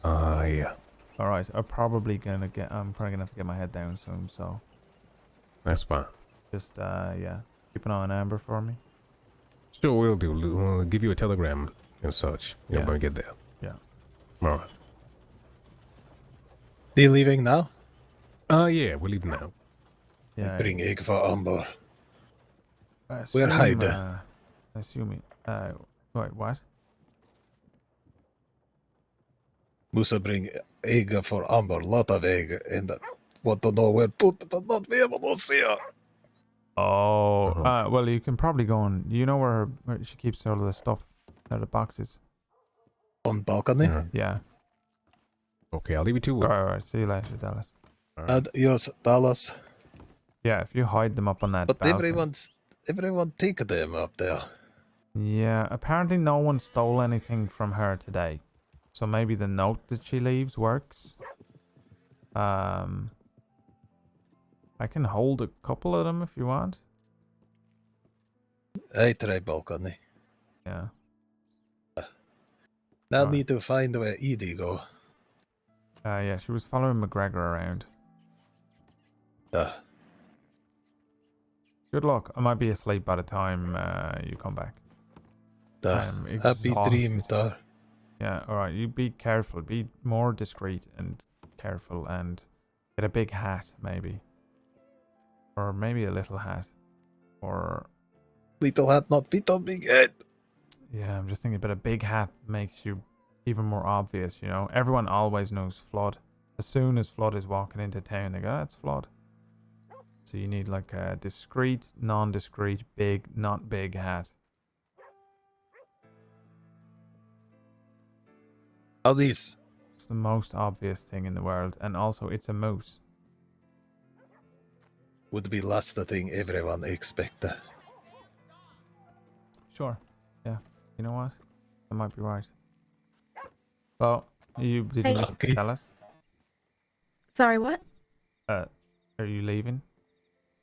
Yeah. All right. I'm probably gonna have to get my head down soon. So. That's fine. Just yeah, keep an eye on Amber for me. Sure, we'll do. We'll give you a telegram and such. You know, Yeah. when we get there. Yeah. All right. They leaving now? Yeah, we're leaving now. Yeah. Bring egg for Amber. Where Where hide? Assuming. Wait, what? Musa bring egg for Amber. Lot of egg. And want to know where put, but not be able to see her. Oh. Well, you can probably go on. You know where she keeps all of the stuff, all the boxes. On balcony? Yeah. Okay, I'll leave you to it. All right. See you later, Dallas. Adios, Dallas. Yeah, if you hide them up on that But balcony. everyone take them up there. Yeah, apparently no one stole anything from her today. So maybe the note that she leaves works. I can hold a couple of them if you want. I try balcony. Yeah. Now need to find where Edie go. Yeah, she was following McGregor around. Good luck. I might be asleep by the time you come back. Happy dream, Tar. Yeah, alright. You be careful. Be more discreet and careful and get a big hat, maybe. Or maybe a little hat. Or... Little hat, not fit on big head. Yeah, I'm just thinking, but a big hat makes you even more obvious, you know? Everyone always knows Flood. As soon as Flood is walking into town, they go, that's Flood. So you need like a discreet, non-discreet, big, not big hat. How these? It's the most obvious thing in the world, and also it's a moose. Would be last the thing everyone expect. Sure. Yeah. You know what? That might be right. Well, did you Hey. tell us? Sorry, what? Are you leaving?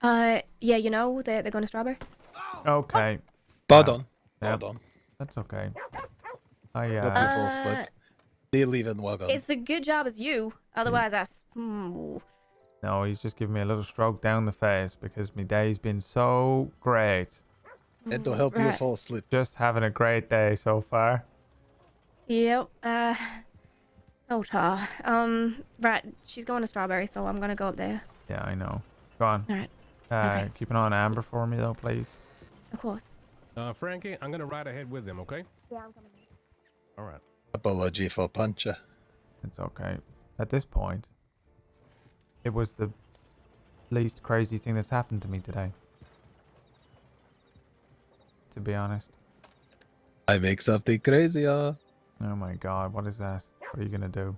Yeah, you know, they're going to Strawberry. Okay. Pardon. Yeah, Pardon. that's okay. I Hope you fall asleep. They leave in wagon. It's a good job as you. Otherwise, No, he's just giving me a little stroke down the face because my day's been so great. And to help you fall asleep. Just having a great day so far. Yep. Oh, Tar. Right. She's going to Strawberry, so I'm gonna go up there. Yeah, I know. Go on. All right. Okay. Keep an eye on Amber for me though, please. Of course. Frankie, I'm gonna ride ahead with them, okay? Yeah, I'm coming. All right. Apology for puncher. It's okay. At this point, it was the least crazy thing that's happened to me today. To be honest. I make something crazier. Oh my god, what is that? What are you gonna do?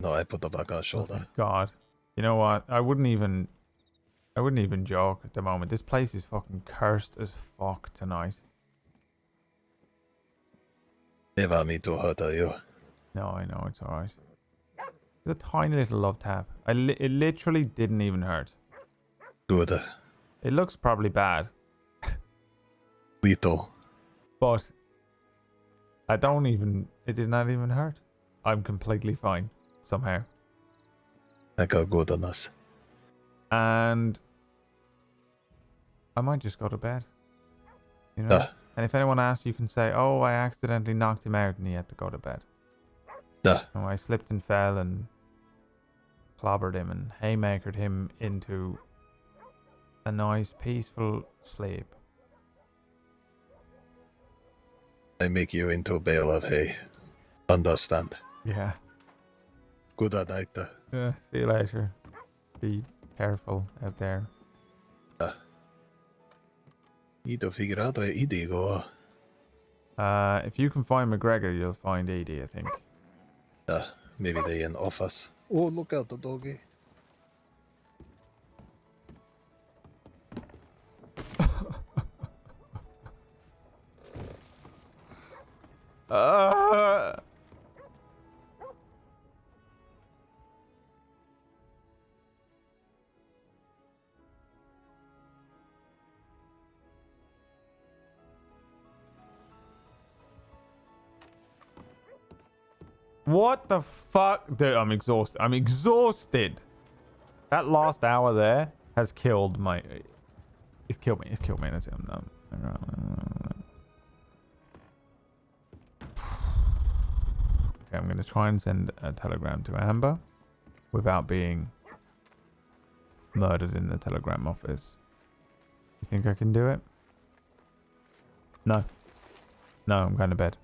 No, I put the back on Oh shoulder. thank god. You know what? I wouldn't even joke at the moment. This place is fucking cursed as fuck tonight. Never me to hurt you. No, I know, it's alright. It's a tiny little love tap. It literally didn't even hurt. Good. It looks probably bad. Little. But it did not even hurt. I'm completely fine, somehow. I got good on us. And I might just go to bed. You know? And if anyone asks, you can say, oh, I accidentally knocked him out and he had to go to bed. Oh, I slipped and fell and clobbered him and haymakered him into a nice, peaceful sleep. I make you into a bale of hay. Understand? Yeah. Good night. Yeah, see you later. Be careful out there. Need to figure out where Edie go. If you can find McGregor, you'll find Edie, I think. Maybe they in office. Oh, look out, the doggy. What the fuck? Dude, I'm exhausted. I'm exhausted. That last hour there has killed my... It's killed me. It's killed me. That's it. I'm done. Okay, I'm going to try and send a telegram to Amber without being murdered in the telegram office. You think I can do it? No. No, I'm going to bed.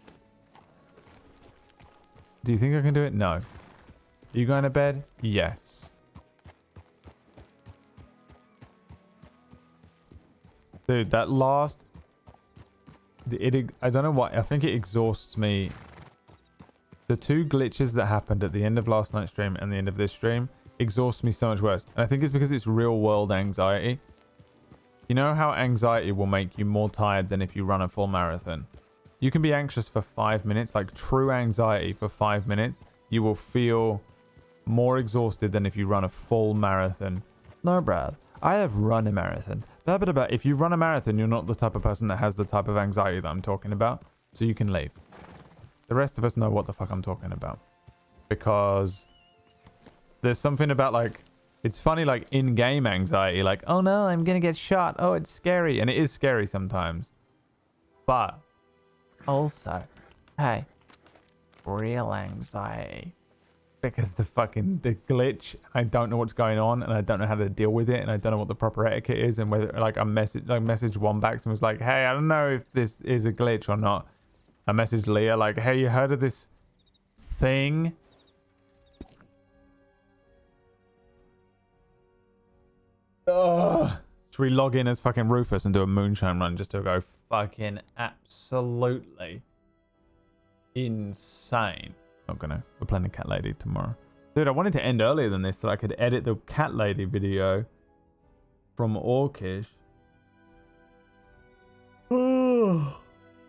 Do you think I can do it? No. Are you going to bed? Yes. Dude, that last... I don't know why. I think it exhausts me. The two glitches that happened at the end of last night's stream and the end of this stream exhausts me so much worse. And I think it's because it's real world anxiety. You know how anxiety will make you more tired than if you run a full marathon? You can be anxious for 5 minutes, like true anxiety for 5 minutes. You will feel more exhausted than if you run a full marathon. No, Brad, I have run a marathon. Blah, blah, blah. If you run a marathon, you're not the type of person that has the type of anxiety that I'm talking about. So you can leave. The rest of us know what the fuck I'm talking about. Because there's something about like... It's funny like in-game anxiety. Like, oh no, I'm going to get shot. Oh, it's scary. And it is scary sometimes. But... Also, hey, real anxiety. Because the glitch, I don't know what's going on and I don't know how to deal with it and I don't know what the proper etiquette is and whether like I messaged Wombax and was like, hey, I don't know if this is a glitch or not. I messaged Leah like, hey, you heard of this thing Ugh. Should we log in as fucking Rufus and do a moonshine run just to go fucking absolutely insane? Not gonna. We're playing the cat lady tomorrow. Dude, I wanted to end earlier than this so I could edit the cat lady video from Orcish.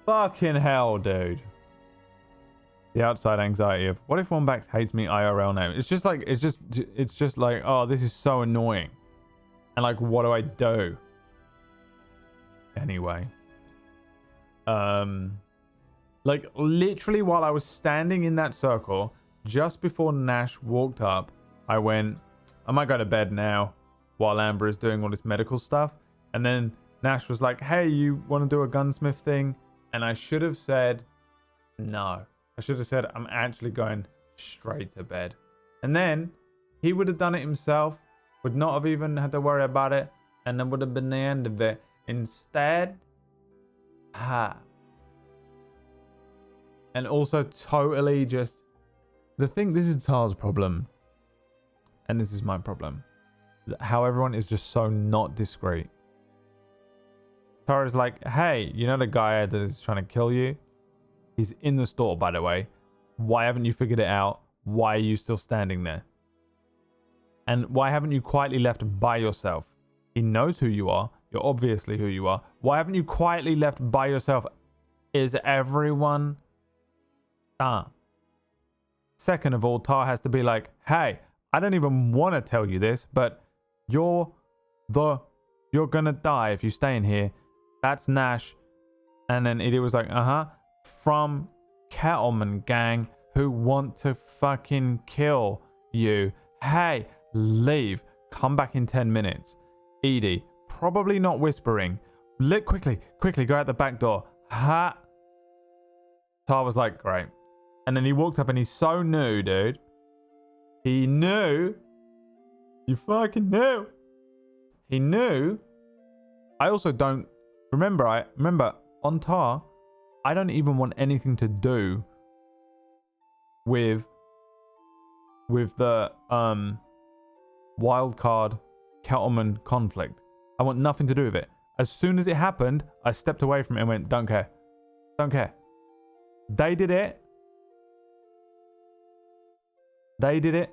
Fucking hell, dude. The outside anxiety of what if Wombax hates me IRL name? It's just like, oh, this is so annoying. And like, what do I do? Anyway. Like literally while I was standing in that circle, just before Nash walked up, I went, I might go to bed now while Amber is doing all this medical stuff. And then Nash was like, hey, you want to do a gunsmith thing? And I should have said, no. I should have said, I'm actually going straight to bed. And then he would have done it himself, would not have even had to worry about it, and then would have been the end of it. Instead, and also totally just, the thing, this is Tar's problem, and this is my problem, how everyone is just so not discreet. Tar is like, hey, you know the guy that is trying to kill you? He's in the store, by the way. Why haven't you figured it out? Why are you still standing there? And why haven't you quietly left by yourself? He knows who you are. You're obviously who you are. Why haven't you quietly left by yourself? Is everyone dumb? Second of all, Tar has to be like, hey, I don't even want to tell you this, but you're gonna die if you stay in here. That's Nash. And then Idiot was like, from Kettleman gang who want to fucking kill you. Hey, leave. Come back in 10 minutes. Edie, probably not whispering. Quickly, go out the back door. Ha. Tar was like, great. And then he walked up and he so knew, dude. He knew. You fucking knew. He knew. I also don't remember on Tar, I don't even want anything to do with the wildcard Kettleman conflict. I want nothing to do with it. As soon as it happened, I stepped away from it and went, don't care. Don't care. They did it. They did it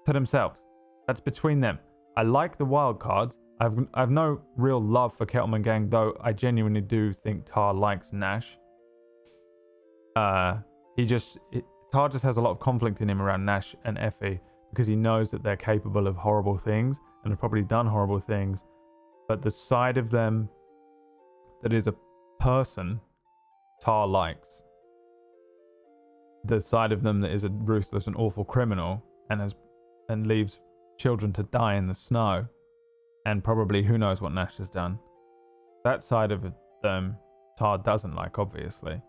to themselves. That's between them. I like the wild cards. I've no real love for Kettleman gang, though I genuinely do think Tar likes Nash. Tar just has a lot of conflict in him around Nash and Effie because he knows that they're capable of horrible things and have probably done horrible things. But the side of them that is a person, Tar likes. The side of them that is a ruthless and awful criminal and leaves children to die in the snow, and probably who knows what Nash has done. That side of them, Tar doesn't like, obviously.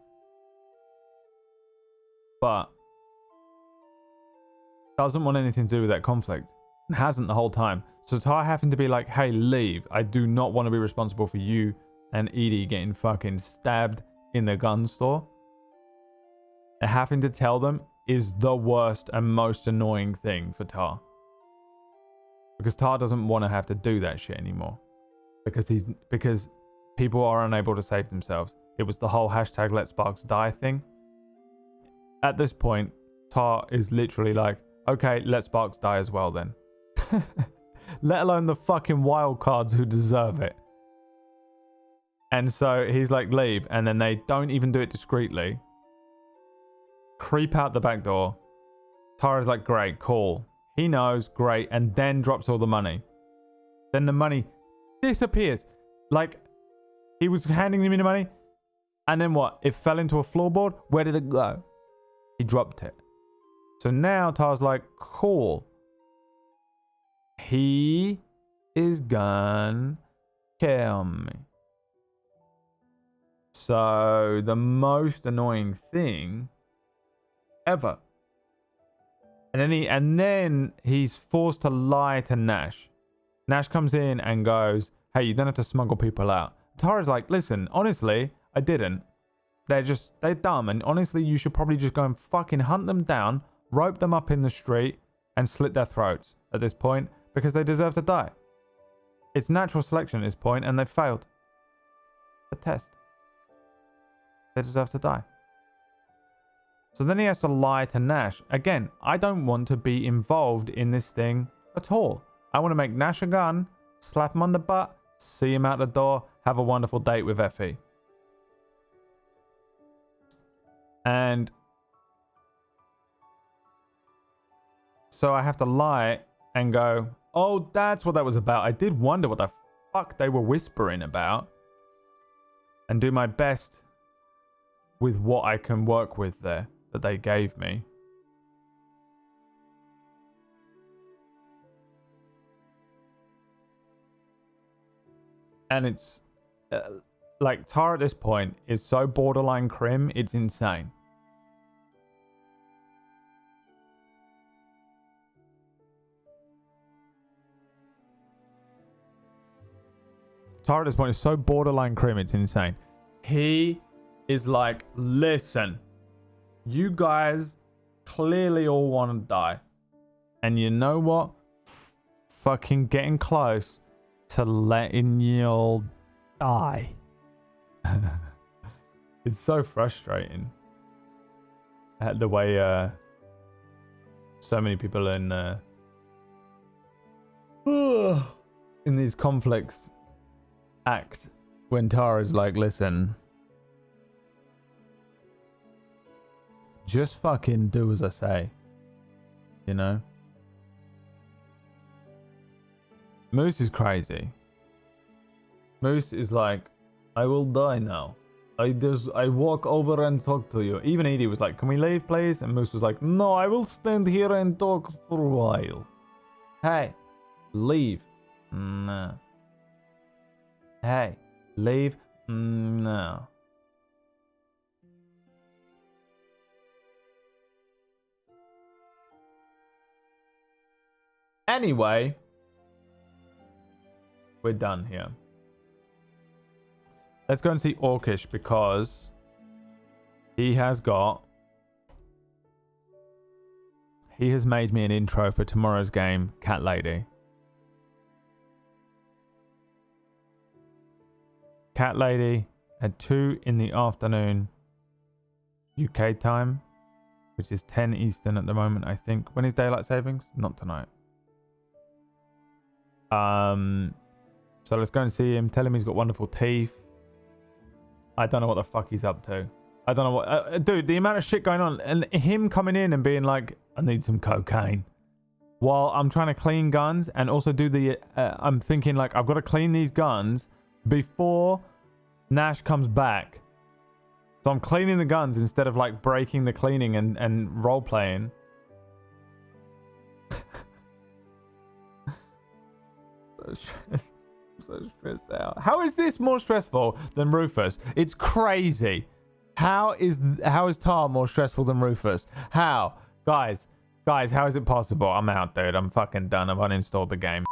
But doesn't want anything to do with that conflict. And hasn't the whole time. So Tar having to be like, hey, leave. I do not want to be responsible for you and Edie getting fucking stabbed in the gun store. And having to tell them is the worst and most annoying thing for Tar. Because Tar doesn't want to have to do that shit anymore. Because people are unable to save themselves. It was the whole hashtag Let Sparks Die thing. At this point, Tar is literally like, okay, let Sparks die as well then. Let alone the fucking wild cards who deserve it. And so he's like, leave. And then they don't even do it discreetly. Creep out the back door. Tara's like, great, cool. He knows, great. And then drops all the money. Then the money disappears. Like, he was handing me the money. And then what? It fell into a floorboard? Where did it go? He dropped it. So now Tar's like, cool. He is gonna kill me. So the most annoying thing ever. And then he's forced to lie to Nash. Nash comes in and goes, hey, you don't have to smuggle people out. Tara's like, listen, honestly, I didn't. They're dumb. And honestly, you should probably just go and fucking hunt them down, rope them up in the street, and slit their throats at this point because they deserve to die. It's natural selection at this point, and they failed the test. They deserve to die. So then he has to lie to Nash. Again, I don't want to be involved in this thing at all. I want to make Nash a gun, slap him on the butt, see him out the door, have a wonderful date with Effie. And so I have to lie and go, oh, that's what that was about. I did wonder what the fuck they were whispering about. And do my best with what I can work with there that they gave me. And it's like Tar at this point is so borderline crim, it's insane. Tar at this point is so borderline crim, it's insane. He is like, listen, you guys clearly all want to die. And you know what? Fucking getting close to letting you all die. It's so frustrating. At the way so many people in these conflicts act when Tara's like, listen, just fucking do as I say, you know? Moose is crazy. Moose is like, I will die now. I walk over and talk to you. Even Edie was like, can we leave, please? And Moose was like, no, I will stand here and talk for a while. Hey, leave. No. Hey, leave. No. Anyway, we're done here. Let's go and see Orcish because he has made me an intro for tomorrow's game, Cat Lady. Cat Lady at 2 in the afternoon UK time, which is 10 Eastern at the moment, I think. When is daylight savings? Not tonight. So let's go and see him. Tell him he's got wonderful teeth. I don't know what the fuck he's up to. I don't know what... dude, the amount of shit going on. And him coming in and being like, I need some cocaine. While I'm trying to clean guns and also do the... I'm thinking like, I've got to clean these guns before Nash comes back. So I'm cleaning the guns instead of like breaking the cleaning and role-playing. So stressed. So stressed out. How is this more stressful than Rufus? It's crazy. How is Tar more stressful than Rufus? How? Guys, how is it possible? I'm out, dude. I'm fucking done. I've uninstalled the game.